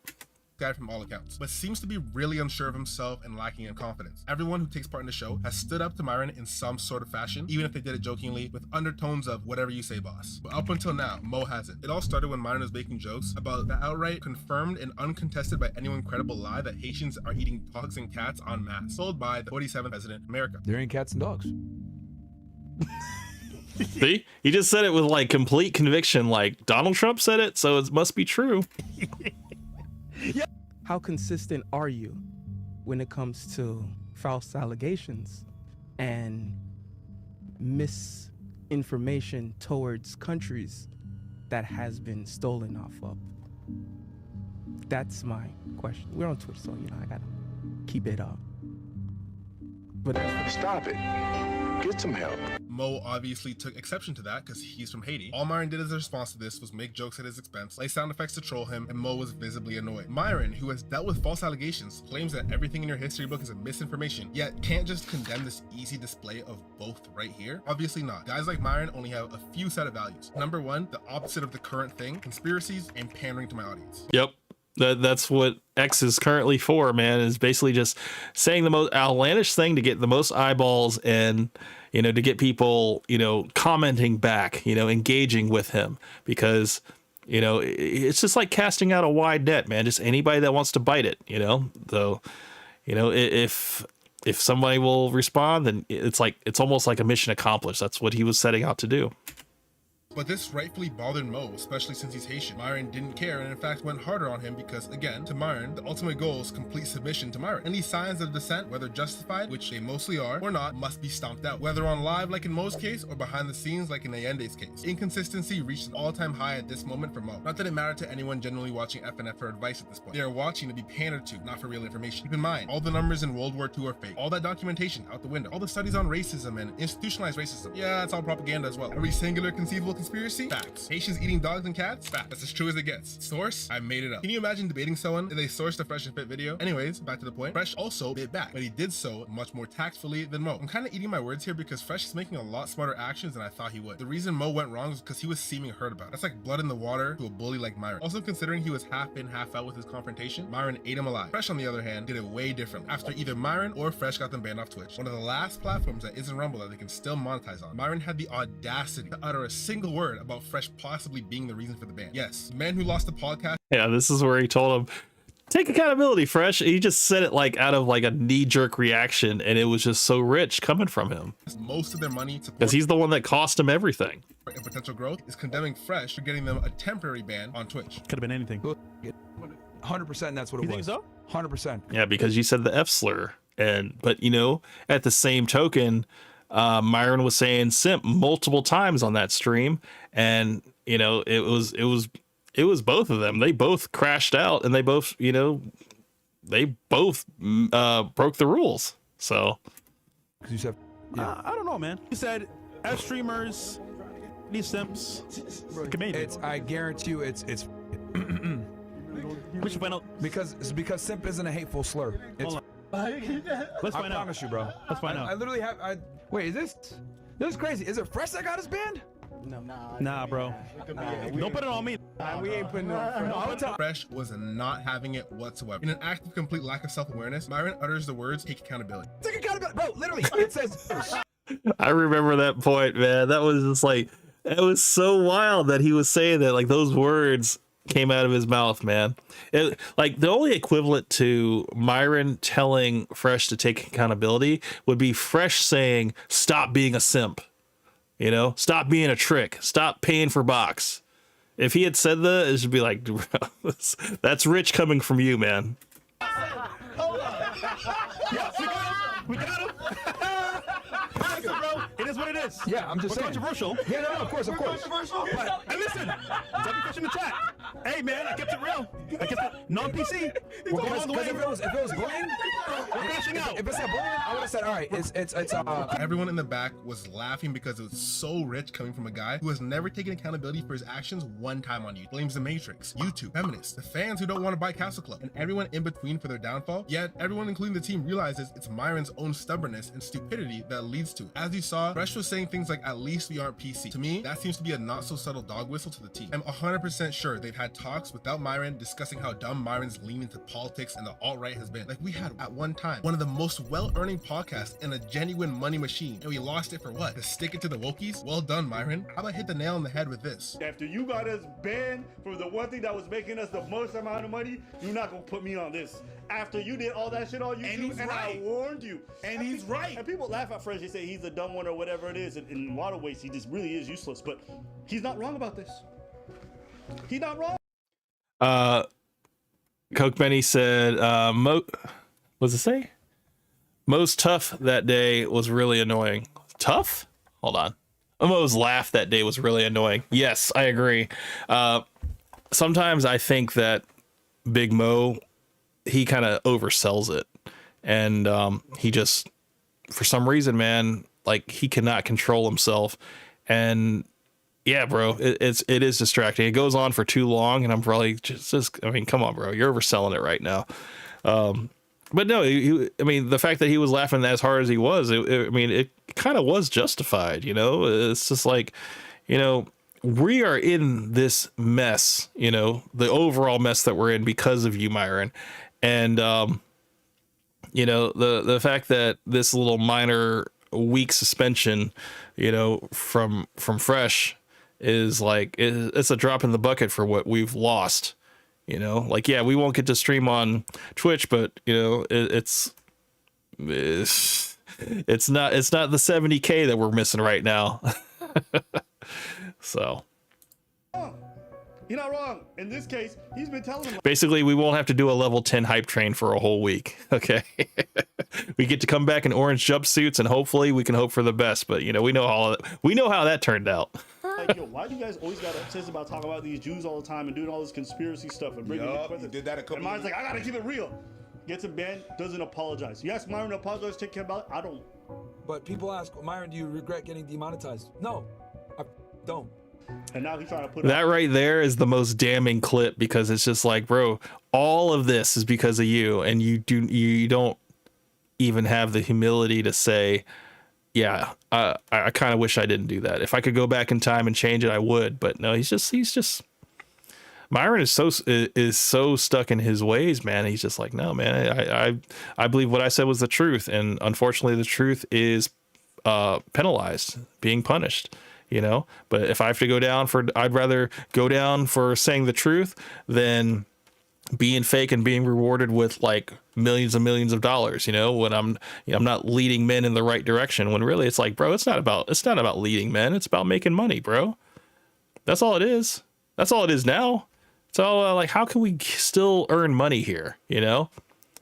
Guy from all accounts, but seems to be really unsure of himself and lacking in confidence. Everyone who takes part in the show has stood up to Myron in some sort of fashion, even if they did it jokingly with undertones of whatever you say, boss. But up until now, Mo hasn't. It all started when Myron was making jokes about the outright confirmed and uncontested by anyone credible lie that Haitians are eating dogs and cats en masse, sold by the 47th president of America. They're eating cats and dogs. See, he just said it with like complete conviction, like Donald Trump said it, so it must be true. How consistent are you when it comes to false allegations and misinformation towards countries that has been stolen off of? That's my question. We're on Twitch, so I gotta keep it up. But stop it. Get some help. Mo obviously took exception to that because he's from Haiti. All Myron did as a response to this was make jokes at his expense, play sound effects to troll him, and Mo was visibly annoyed. Myron, who has dealt with false allegations, claims that everything in your history book is a misinformation, yet can't just condemn this easy display of both right here. Obviously not. Guys like Myron only have a few set of values. Number one, the opposite of the current thing, conspiracies and pandering to my audience. Yep. That's what X is currently for, man, is basically just saying the most outlandish thing to get the most eyeballs and, to get people, commenting back, engaging with him, because, it's just like casting out a wide net, man. Just anybody that wants to bite it, though, if somebody will respond, then it's almost like a mission accomplished. That's what he was setting out to do. But this rightfully bothered Mo, especially since he's Haitian. Myron didn't care and in fact went harder on him because, again, to Myron, the ultimate goal is complete submission to Myron. Any signs of dissent, whether justified, which they mostly are, or not, must be stomped out. Whether on live like in Mo's case, or behind the scenes like in Allende's case. Inconsistency reached an all-time high at this moment for Mo. Not that it mattered to anyone genuinely watching FNF for advice at this point. They are watching to be pandered to, not for real information. Keep in mind, all the numbers in World War II are fake. All that documentation out the window. All the studies on racism and institutionalized racism. Yeah, it's all propaganda as well. Every singular conceivable conspiracy? Facts. Haitians eating dogs and cats? Facts. That's as true as it gets. Source? I made it up. Can you imagine debating someone if they sourced the Fresh and Fit video? Anyways, back to the point. Fresh also bit back, but he did so much more tactfully than Mo. I'm kind of eating my words here because Fresh is making a lot smarter actions than I thought he would. The reason Mo went wrong was because he was seeming hurt about it. That's like blood in the water to a bully like Myron. Also considering he was half in, half out with his confrontation, Myron ate him alive. Fresh on the other hand did it way differently. After either Myron or Fresh got them banned off Twitch, one of the last platforms that isn't Rumble that they can still monetize on, Myron had the audacity to utter a single word about Fresh possibly being the reason for the ban. Yes, the man who lost the podcast. Yeah, this is where he told him, take accountability, Fresh. He just said it like out of like a knee-jerk reaction, and it was just so rich coming from him. Most of their money because he's the one that cost him everything. And potential growth is condemning Fresh for getting them a temporary ban on Twitch. Could have been anything. 100%. That's what it was. You think so? 100%. Yeah, because you said the F slur, but you know, at the same token, Myron was saying simp multiple times on that stream, and you know, it was both of them. They both crashed out, and they both, you know, broke the rules. So you said, I don't know, man. You said as streamers, these simps, it's, I guarantee you, it's we should find out because simp isn't a hateful slur. It's, let's find out. I promise you, bro. Let's find out. I literally have. Wait, this is crazy. Is it Fresh that got his banned? No. Nah, bro. Don't put it on me. We ain't putting no. Fresh was not having it whatsoever. In an act of complete lack of self-awareness, Myron utters the words, take accountability. Take accountability, bro. Literally, it says. I remember that point, man. That was just like, it was so wild that he was saying that, like those words came out of his mouth, man. Like the only equivalent to Myron telling Fresh to take accountability would be Fresh saying, stop being a simp. You know, stop being a trick. Stop paying for box. If he had said that, it should be like, that's rich coming from you, man. Yes, we got him. Listen, bro, it is what it is. Yeah, I'm just saying. Controversial. Yeah, no, of course. But, hey, listen, double question in the chat. Hey, man, I kept it real. I kept it non-PC. We're going all the way. If it was bullying, we're crashing out. If it's not bullying, I would have said, all right, it's Everyone in the back was laughing because it was so rich coming from a guy who has never taken accountability for his actions one time on YouTube. Blames the Matrix, YouTube, feminists, the fans who don't want to buy Castle Club, and everyone in between for their downfall. Yet everyone, including the team, realizes it's Myron's own stubbornness and stupidity that leads to it. As you saw, Fresh was saying things like, at least we aren't PC. To me, that seems to be a not so subtle dog whistle to the team. I'm 100% sure they've had talks without Myron discussing how dumb Myron's lean into politics and the alt-right has been. Like we had at one time one of the most well-earning podcasts and a genuine money machine, and we lost it for what? To stick it to the wokies? Well done, Myron. How about hit the nail on the head with this? After you got us banned for the one thing that was making us the most amount of money, you're not gonna put me on this. After you did all that shit on YouTube, and I warned you. And he's right. And people laugh at Fresh. They say he's a dumb one or whatever it is. And in a lot of ways, he just really is useless. But he's not wrong about this. He's not wrong. Coke Benny said, what's it say? Most tough that day was really annoying. Tough? Hold on. Mo's laugh that day was really annoying. Yes, I agree. Sometimes I think that Big Mo, he kind of oversells it. And he just, for some reason, man, like he cannot control himself. And yeah, bro, it is distracting. It goes on for too long, and I'm probably just I mean, come on, bro, you're overselling it right now. But no, I mean, the fact that he was laughing as hard as he was, I mean, it kind of was justified, you know? It's just like, you know, we are in this mess, you know, the overall mess that we're in because of you, Myron. And, you know, the fact that this little minor week suspension, you know, from Fresh is like, it's a drop in the bucket for what we've lost. You know, like, yeah, we won't get to stream on Twitch, but you know, it's not the 70K that we're missing right now. So You're not wrong. In this case, he's been telling them. Basically, we won't have to do a level 10 hype train for a whole week. Okay. We get to come back in orange jumpsuits, and hopefully we can hope for the best. But you know, we know how that turned out. Like, yo, why do you guys always got obsessed about talking about these Jews all the time and doing all this conspiracy stuff and bringing you did that a couple. And Myron's like, I gotta keep it real. Gets him banned, doesn't apologize. You ask Myron to apologize, take care about it. I don't. But people ask, Myron, do you regret getting demonetized? No, I don't. And now he's trying to put That right there is the most damning clip, because it's just like, bro, all of this is because of you, and you don't even have the humility to say, yeah, I kind of wish I didn't do that. If I could go back in time and change it, I would. But no, he's just Myron is so stuck in his ways, man. He's just like, no, man, I believe what I said was the truth, and unfortunately, the truth is penalized, being punished. You know, but if I have to go down for, I'd rather go down for saying the truth than being fake and being rewarded with like millions and millions of dollars. You know, when I'm not leading men in the right direction, when really it's like, bro, it's not about leading men. It's about making money, bro. That's all it is. That's all it is now. It's all like, how can we still earn money here? You know,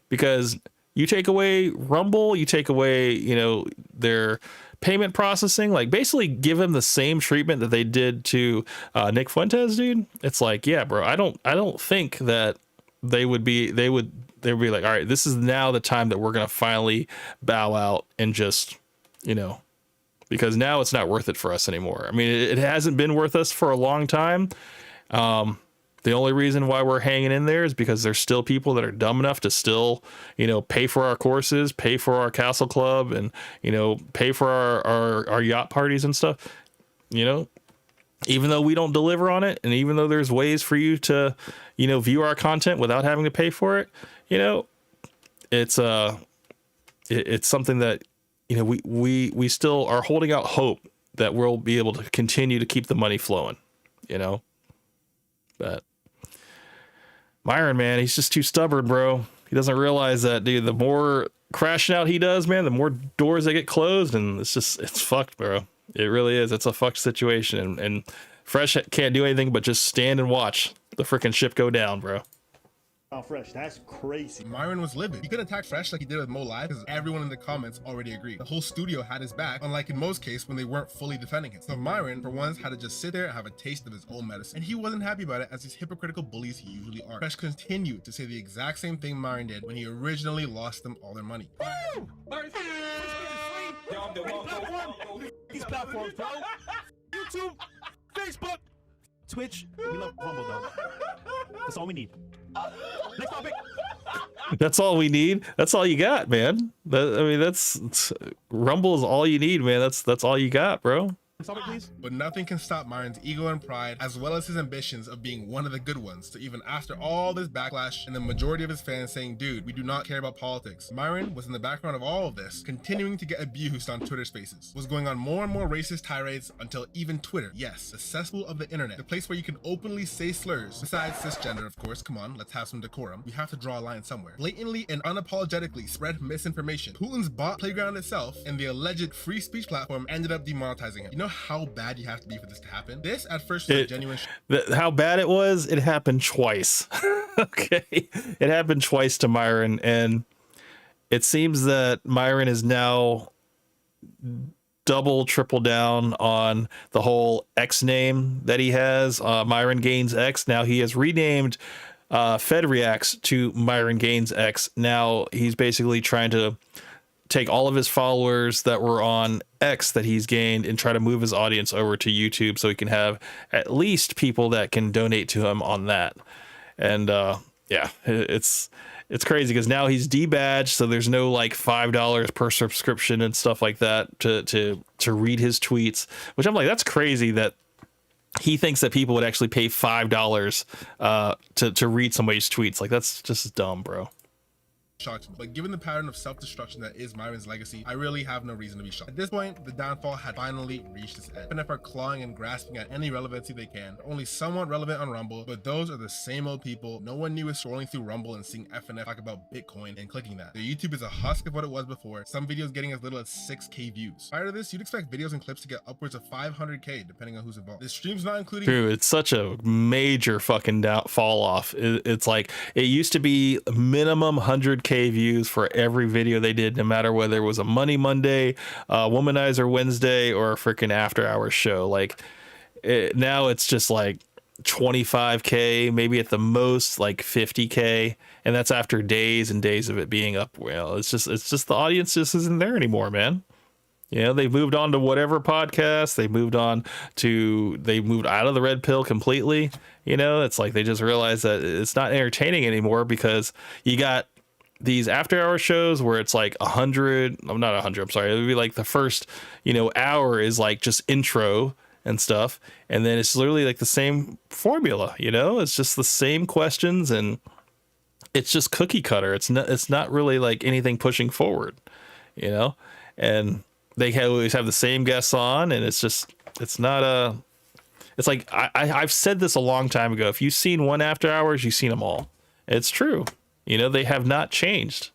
because you take away Rumble, you take away, you know, their payment processing, like basically give him the same treatment that they did to Nick Fuentes, dude. It's like, yeah, bro, I don't think that they would be like, all right, this is now the time that we're gonna finally bow out and just, you know, because now it's not worth it for us anymore. I mean, it hasn't been worth us for a long time. The only reason why we're hanging in there is because there's still people that are dumb enough to still, you know, pay for our courses, pay for our castle club, and, you know, pay for our yacht parties and stuff. You know, even though we don't deliver on it, and even though there's ways for you to, you know, view our content without having to pay for it, you know, it's something that, you know, we still are holding out hope that we'll be able to continue to keep the money flowing, you know. But Myron, man, he's just too stubborn, bro. He doesn't realize that, dude, the more crashing out he does, man, the more doors that get closed, and it's fucked, bro. It really is. It's a fucked situation, and Fresh can't do anything but just stand and watch the freaking ship go down, bro. Fresh, that's crazy. Myron was livid. He couldn't attack Fresh like he did with Mo Live because everyone in the comments already agreed. The whole studio had his back, unlike in most cases when they weren't fully defending him. So Myron, for once, had to just sit there and have a taste of his own medicine. And he wasn't happy about it, as these hypocritical bullies he usually are. Fresh continued to say the exact same thing Myron did when he originally lost them all their money. Woo! These platforms, bro. YouTube, Facebook, Twitch. We love Rumble, though. That's all we need. Next topic. That's all we need. That's all you got, man. That's Rumble is all you need, man. That's all you got, bro. Please. But nothing can stop Myron's ego and pride, as well as his ambitions of being one of the good ones. So even after all this backlash and the majority of his fans saying, dude, we do not care about politics, Myron was in the background of all of this, continuing to get abused on Twitter Spaces, was going on more and more racist tirades until even Twitter, yes, the cesspool of the internet, the place where you can openly say slurs, besides cisgender, of course, come on, let's have some decorum, we have to draw a line somewhere, blatantly and unapologetically spread misinformation. Putin's bot playground itself and the alleged free speech platform ended up demonetizing him. You know how bad you have to be for this to happen? This at first was a genuine how bad it was, it happened twice. Okay, it happened twice to Myron, and it seems that Myron is now triple down on the whole X name that he has, Myron Gaines X. Now he has renamed Fed Reacts to Myron Gaines X. Now he's basically trying to take all of his followers that were on X that he's gained and try to move his audience over to YouTube so he can have at least people that can donate to him on that. And yeah, it's crazy because now he's debadged, so there's no like $5 per subscription and stuff like that to read his tweets, which I'm like, that's crazy that he thinks that people would actually pay $5 to read somebody's tweets. Like, that's just dumb, bro. shocked me. But given the pattern of self-destruction that is Myron's legacy, I really have no reason to be shocked. At this point, the downfall had finally reached its end. FNF are clawing and grasping at any relevancy they can. They're only somewhat relevant on Rumble, but those are the same old people no one knew is scrolling through Rumble and seeing FNF talk about Bitcoin and clicking that. Their YouTube is a husk of what it was before, some videos getting as little as 6K views. Prior to this, you'd expect videos and clips to get upwards of 500K depending on who's involved. This stream's not including— True, it's such a major fucking fall off. It's like, it used to be minimum 100K views for every video they did, no matter whether it was a Money Monday, Womanizer Wednesday, or a freaking after hours show. Like, now it's just like 25K, maybe at the most like 50K, and that's after days and days of it being up. Well, it's just the audience just isn't there anymore, man. You know, they've moved on to whatever podcast. They moved out of the red pill completely. You know, it's like they just realized that it's not entertaining anymore because you got these after hour shows where it's like 100. I'm not 100. I'm sorry. It would be like the first, hour is like just intro and stuff. And then it's literally like the same formula, it's just the same questions and it's just cookie cutter. It's not really like anything pushing forward, and they always have the same guests on, and it's like I've said this a long time ago. If you've seen one after hours, you've seen them all. It's true. They have not changed.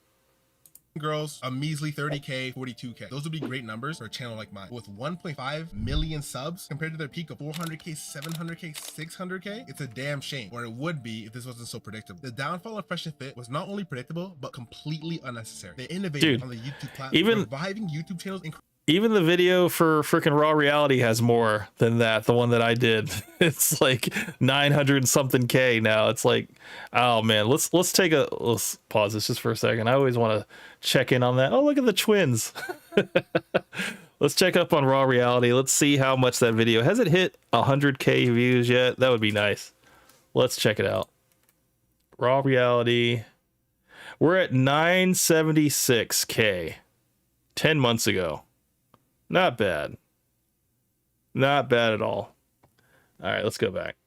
Girls, a measly 30K, 42K. Those would be great numbers for a channel like mine. With 1.5 million subs compared to their peak of 400K, 700K, 600K, it's a damn shame, or it would be if this wasn't so predictable. The downfall of Fresh and Fit was not only predictable, but completely unnecessary. They innovated on the YouTube platform, reviving YouTube channels. Even the video for freaking Raw Reality has more than that. The one that I did, it's like 900 something K now. It's like, oh man, let's pause this just for a second. I always want to check in on that. Oh, look at the twins. Let's check up on Raw Reality. Let's see how much that video has it hit 100K views yet. That would be nice. Let's check it out. Raw Reality. We're at 976K 10 months ago. Not bad. Not bad at all. All right, let's go back.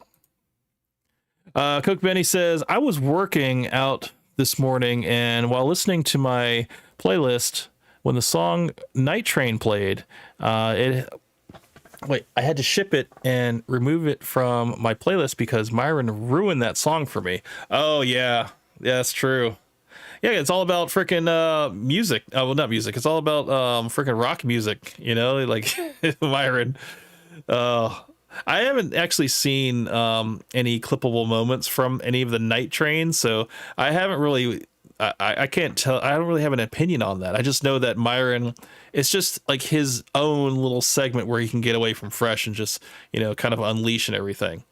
Cook Benny says, I was working out this morning, and while listening to my playlist, when the song Night Train played, I had to ship it and remove it from my playlist because Myron ruined that song for me. Oh, yeah. Yeah, that's true. Yeah, it's all about freaking music. Oh, well, not music. It's all about freaking rock music, like Myron. I haven't actually seen any clippable moments from any of the Night Trains, so I haven't really, I can't tell. I don't really have an opinion on that. I just know that Myron, it's just like his own little segment where he can get away from Fresh and just, kind of unleash and everything.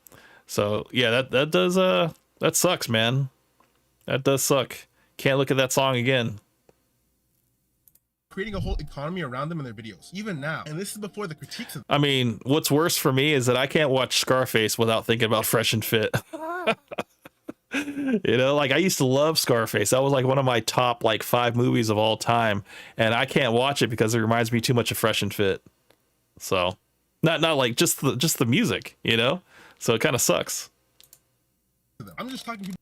So yeah, that does, that sucks, man. That does suck. Can't look at that song again. Creating a whole economy around them in their videos, even now. And this is before the critiques of I mean, what's worse for me is that I can't watch Scarface without thinking about Fresh and Fit. Like I used to love Scarface. That was like one of my top 5 movies of all time. And I can't watch it because it reminds me too much of Fresh and Fit. So not like just the music, So it kind of sucks. I'm just talking to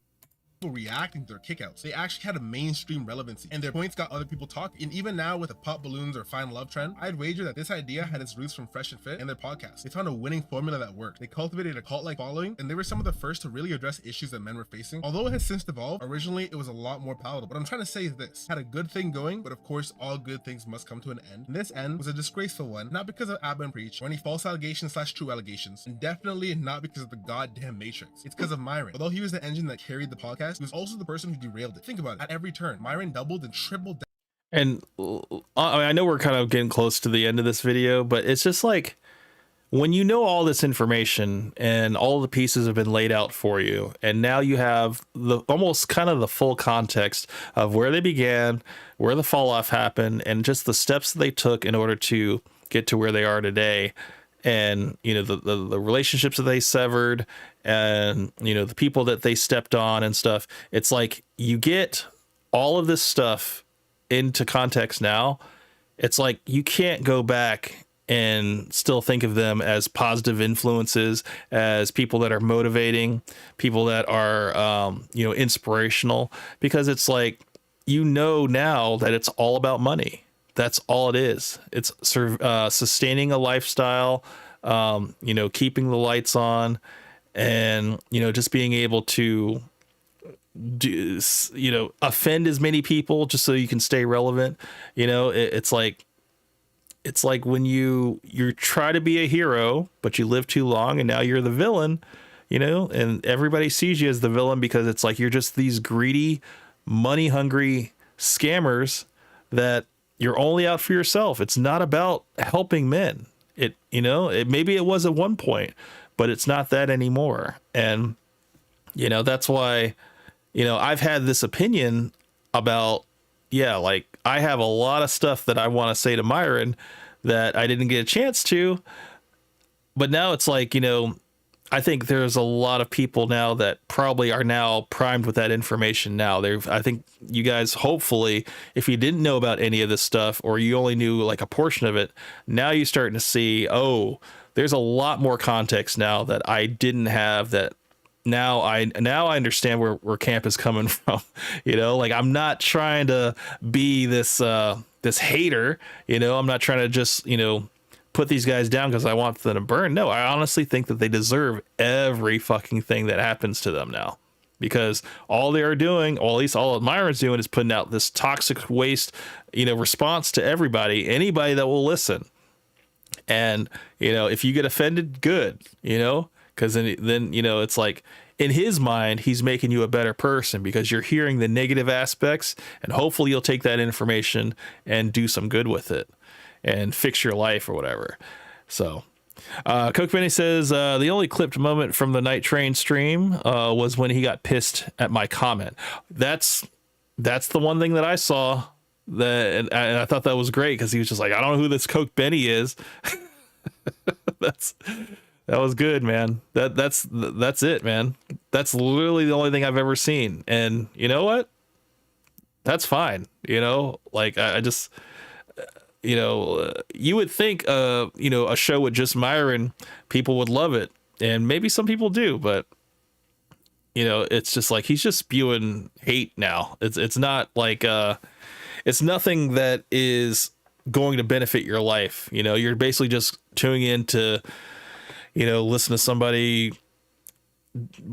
people reacting to their kickouts. They actually had a mainstream relevancy, and their points got other people talking. And even now with the pop balloons or fine love trend, I'd wager that this idea had its roots from Fresh and Fit and their podcast. They found a winning formula that worked. They cultivated a cult-like following, and they were some of the first to really address issues that men were facing. Although it has since evolved, originally it was a lot more palatable. What I'm trying to say is this: had a good thing going, but of course all good things must come to an end. And this end was a disgraceful one, not because of Abba and Preach or any false allegations / true allegations, and definitely not because of the goddamn Matrix. It's because of Myron. Although he was the engine that carried the podcast, he was also the person who derailed it. Think about it. At every turn, Myron doubled and tripled. And I know we're kind of getting close to the end of this video, but it's just like when you know all this information and all the pieces have been laid out for you, and now you have the almost kind of the full context of where they began, where the fall off happened, and just the steps they took in order to get to where they are today. And, the relationships that they severed and, the people that they stepped on and stuff. It's like you get all of this stuff into context now. It's like you can't go back and still think of them as positive influences, as people that are motivating, people that are, inspirational, because it's like, now that it's all about money. That's all it is. It's sustaining a lifestyle, keeping the lights on, and, just being able to do, offend as many people just so you can stay relevant. It's like when you try to be a hero, but you live too long and now you're the villain, and everybody sees you as the villain because it's like you're just these greedy, money hungry scammers that you're only out for yourself. It's not about helping men. Maybe it was at one point, but it's not that anymore. And, that's why, I've had this opinion about, I have a lot of stuff that I want to say to Myron that I didn't get a chance to. But now it's like, you know, I think there's a lot of people now that probably are now primed with that information now. I think you guys, hopefully, if you didn't know about any of this stuff or you only knew like a portion of it, now you're starting to see, oh, there's a lot more context now that I didn't have, that now I understand where camp is coming from. You know, like I'm not trying to be this hater, you know, I'm not trying to just, you know, put these guys down because I want them to burn. No, I honestly think that they deserve every fucking thing that happens to them now, because all they are doing, or at least all Myron's doing, is putting out this toxic waste, you know, response to anybody that will listen. And, you know, if you get offended, good, you know, because then, you know, it's like in his mind, he's making you a better person because you're hearing the negative aspects, and hopefully you'll take that information and do some good with it and fix your life or whatever. So Coke Benny says the only clipped moment from the Night Train stream was when he got pissed at my comment. That's the one thing that I saw, and I thought that was great, because he was just like, I don't know who this Coke Benny is. That was good, man. That's it, man. That's literally the only thing I've ever seen. And you know what? That's fine. You know, like I just, you know, you would think, you know, a show with just Myron, people would love it. And maybe some people do, but, you know, it's just like, he's just spewing hate now. It's not like, it's nothing that is going to benefit your life. You know, you're basically just tuning in to, you know, listen to somebody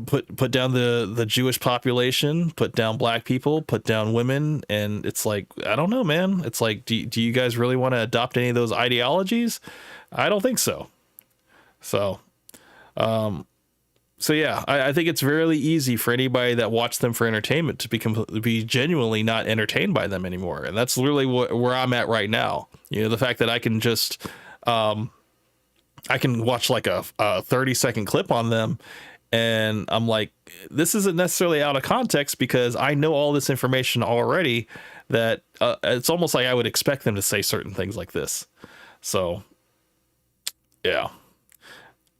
put down the Jewish population, put down black people, put down women. And it's like, I don't know, man. It's like, do you guys really want to adopt any of those ideologies? I don't think so. So yeah, I think it's really easy for anybody that watched them for entertainment to be genuinely not entertained by them anymore. And that's literally where I'm at right now. You know, the fact that I can just, I can watch like a 30-second clip on them, and I'm like, this isn't necessarily out of context, because I know all this information already, that it's almost like I would expect them to say certain things like this. So yeah.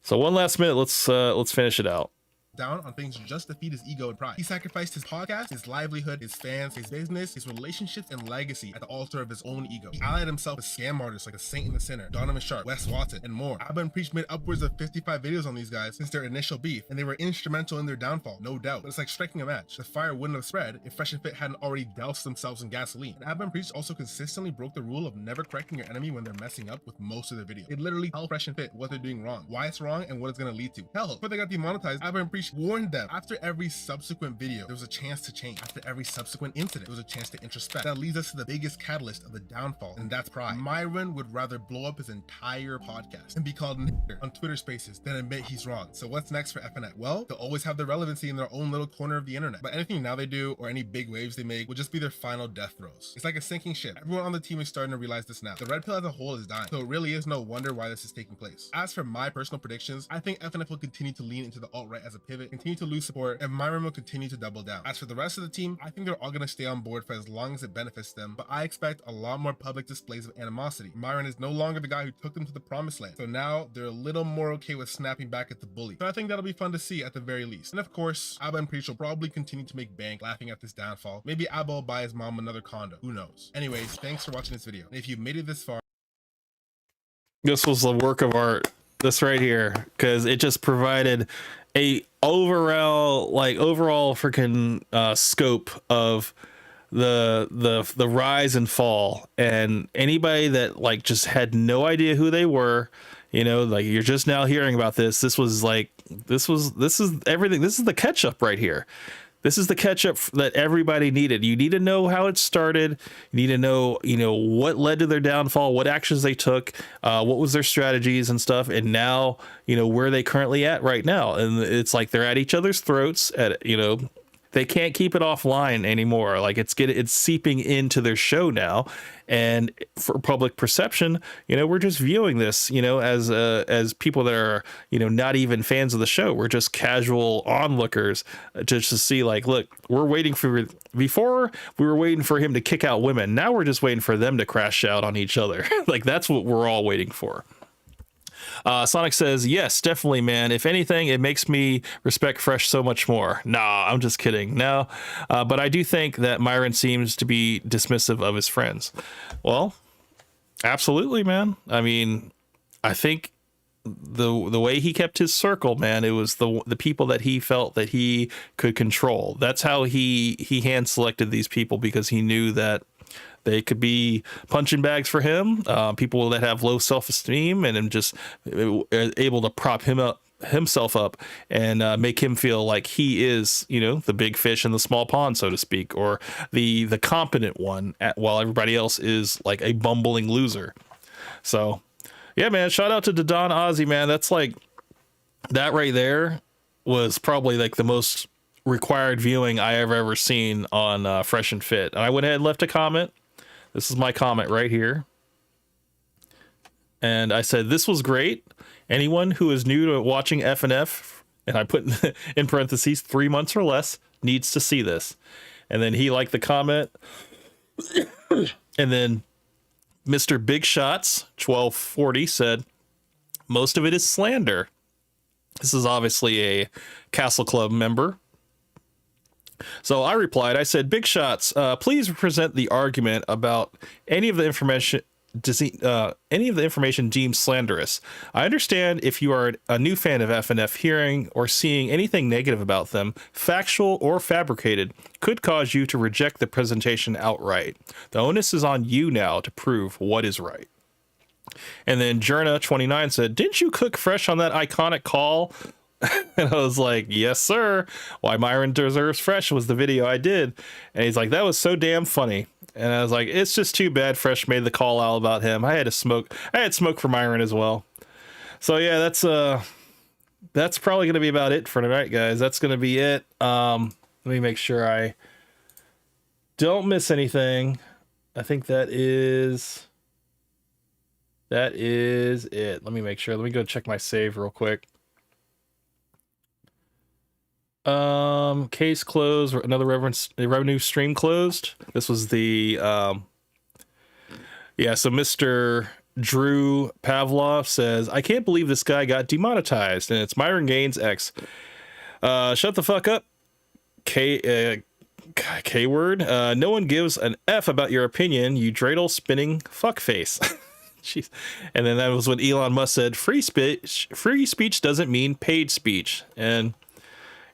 So one last minute, let's finish it out. Down on things just to feed his ego and pride. He sacrificed his podcast, his livelihood, his fans, his business, his relationships, and legacy at the altar of his own ego. He allied himself with scam artists like a Saint and the Sinner, Donovan Sharp, Wes Watson, and more. Abba and Preach made upwards of 55 videos on these guys since their initial beef, and they were instrumental in their downfall, no doubt. But it's like striking a match. The fire wouldn't have spread if Fresh and Fit hadn't already doused themselves in gasoline. And Abba and Preach also consistently broke the rule of never correcting your enemy when they're messing up with most of their videos. They literally tell Fresh and Fit what they're doing wrong, why it's wrong, and what it's going to lead to. Hell, before they got demonetized, Abba and Preach warned them. After every subsequent video, there was a chance to change. After every subsequent incident, there was a chance to introspect. That leads us to the biggest catalyst of the downfall, and that's pride. Myron would rather blow up his entire podcast and be called nigger on Twitter Spaces than admit he's wrong. So what's next for FNX? Well, they'll always have their relevancy in their own little corner of the internet, but anything now they do or any big waves they make will just be their final death throes. It's like a sinking ship. Everyone on the team is starting to realize this now. The red pill as a whole is dying, so it really is no wonder why this is taking place. As for my personal predictions, I think FNX will continue to lean into the alt-right as a pivot, continue to lose support, and Myron will continue to double down. As for the rest of the team, I think they're all going to stay on board for as long as it benefits them, but I expect a lot more public displays of animosity. Myron is no longer the guy who took them to the promised land, so now they're a little more okay with snapping back at the bully. So I think that'll be fun to see at the very least. And of course, Abba and Preach will probably continue to make bank laughing at this downfall. Maybe Abba will buy his mom another condo. Who knows? Anyways, thanks for watching this video. And if you've made it this far, This was a work of art, this right here, because it just provided a overall freaking scope of the rise and fall. And anybody that like just had no idea who they were, you know, like you're just now hearing about this. This is everything. This is the catch up right here. This is the catch up that everybody needed. You need to know how it started. You need to know, you know, what led to their downfall, what actions they took, what was their strategies and stuff. And now, you know, where they currently at right now. And it's like they're at each other's throats. they can't keep it offline anymore. Like it's seeping into their show now, and for public perception, we're just viewing this, as people that are, not even fans of the show. We're just casual onlookers, just to see, like, look, before we were waiting for him to kick out women. Now we're just waiting for them to crash out on each other. Like, that's what we're all waiting for. Sonic says, yes, definitely, man. If anything, it makes me respect Fresh so much more. Nah, I'm just kidding. No, but I do think that Myron seems to be dismissive of his friends. Well, absolutely, man. I mean, I think the way he kept his circle, man, it was the people that he felt that he could control. That's how he hand selected these people, because he knew that they could be punching bags for him, people that have low self-esteem, and just able to prop himself up and make him feel like he is, the big fish in the small pond, so to speak, or the competent one, while everybody else is like a bumbling loser. So, yeah, man, shout out to Don Ozzy, man. That's like, that right there was probably like the most required viewing I ever seen on Fresh and Fit. And I went ahead and left a comment. This is my comment right here. And I said, this was great. Anyone who is new to watching FNF, and I put in parentheses 3 months or less, needs to see this. And then he liked the comment. And then Mr. Big Shots 1240 said, most of it is slander. This is obviously a Castle Club member. So I replied, I said, Big Shots, please present the argument about any of the information deemed slanderous. I understand if you are a new fan of FNF, hearing or seeing anything negative about them, factual or fabricated, could cause you to reject the presentation outright. The onus is on you now to prove what is right. And then Jerna29 said, didn't you cook Fresh on that iconic call? And I was like, yes, sir. Why Myron Deserves Fresh was the video I did. And he's like, that was so damn funny. And I was like, it's just too bad Fresh made the call out about him. I had smoke for Myron as well. So yeah, that's probably going to be about it for tonight, guys. That's going to be it. Let me make sure I don't miss anything. I think that is it. Let me make sure. Let me go check my save real quick. Case closed. Another revenue stream closed. This was the so Mr. Drew Pavlov says, I can't believe this guy got demonetized, and it's Myron Gaines X. Shut the fuck up, K word. No one gives an F about your opinion, you dreidel spinning fuckface. Jeez. And then that was when Elon Musk said, free speech doesn't mean paid speech. And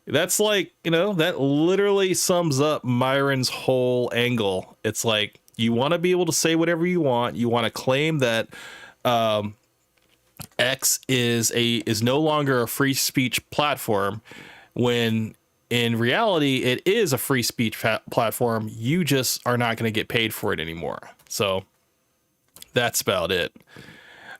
that's like, that literally sums up Myron's whole angle. It's like, you want to be able to say whatever you want. You want to claim that X is no longer a free speech platform, when in reality it is a free speech platform. You just are not going to get paid for it anymore. So that's about it.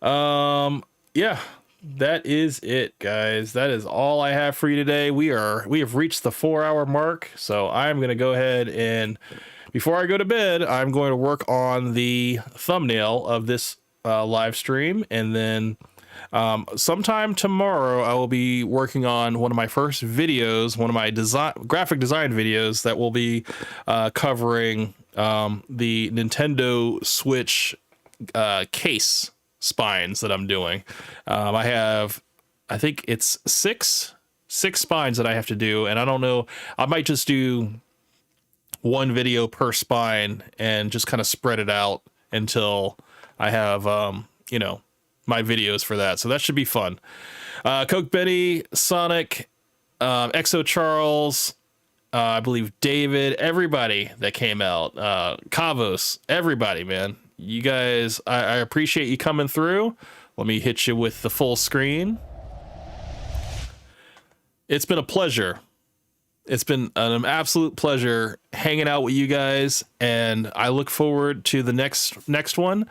Yeah. That is it, guys. That is all I have for you today. We have reached the 4-hour mark, so I'm going to go ahead and, before I go to bed, I'm going to work on the thumbnail of this live stream, and then sometime tomorrow I will be working on one of my first videos, one of my graphic design videos that will be covering the Nintendo Switch case spines that I'm doing. I think it's six spines that I have to do, and I don't know, I might just do one video per spine and just kind of spread it out until I have my videos for that. So that should be fun. Coke Benny, Sonic, Exo Charles, I believe David, everybody that came out, Kavos, everybody, man. You guys, I appreciate you coming through. Let me hit you with the full screen. It's been a pleasure. It's been an absolute pleasure hanging out with you guys, and I look forward to the next one.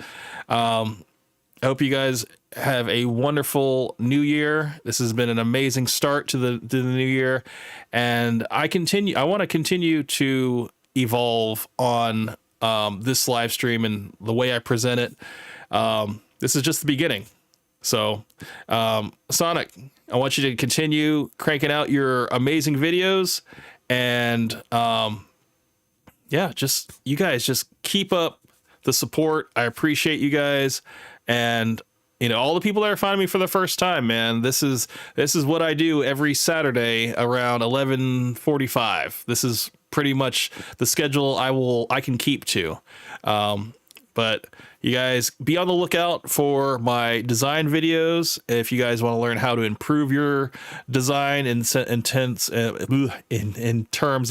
I hope you guys have a wonderful new year. This has been an amazing start to the new year, and I want to continue to evolve on this live stream and the way I present it. This is just the beginning. So, Sonic, I want you to continue cranking out your amazing videos, and yeah, you guys just keep up the support. I appreciate you guys, and all the people that are finding me for the first time, man. This is what I do every Saturday around 11:45. This is pretty much the schedule I can keep to. But you guys be on the lookout for my design videos. If you guys want to learn how to improve your design in terms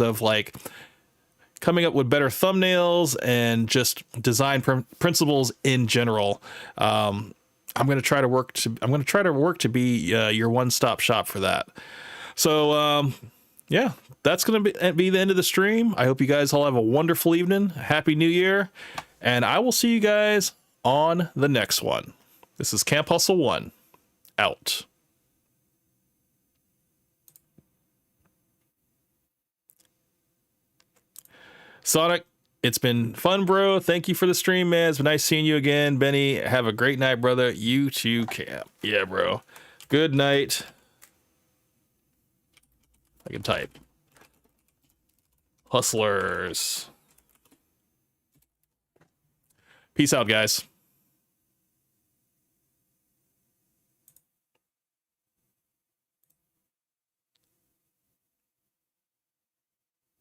of like coming up with better thumbnails and just design principles in general, I'm going to try to work to be your one-stop shop for that. So yeah, that's going to be the end of the stream. I hope you guys all have a wonderful evening. Happy New Year. And I will see you guys on the next one. This is Camp Hustle 1, out. Sonic, it's been fun, bro. Thank you for the stream, man. It's been nice seeing you again. Benny, have a great night, brother. You too, Camp. Yeah, bro. Good night. I can type. Hustlers. Peace out, guys.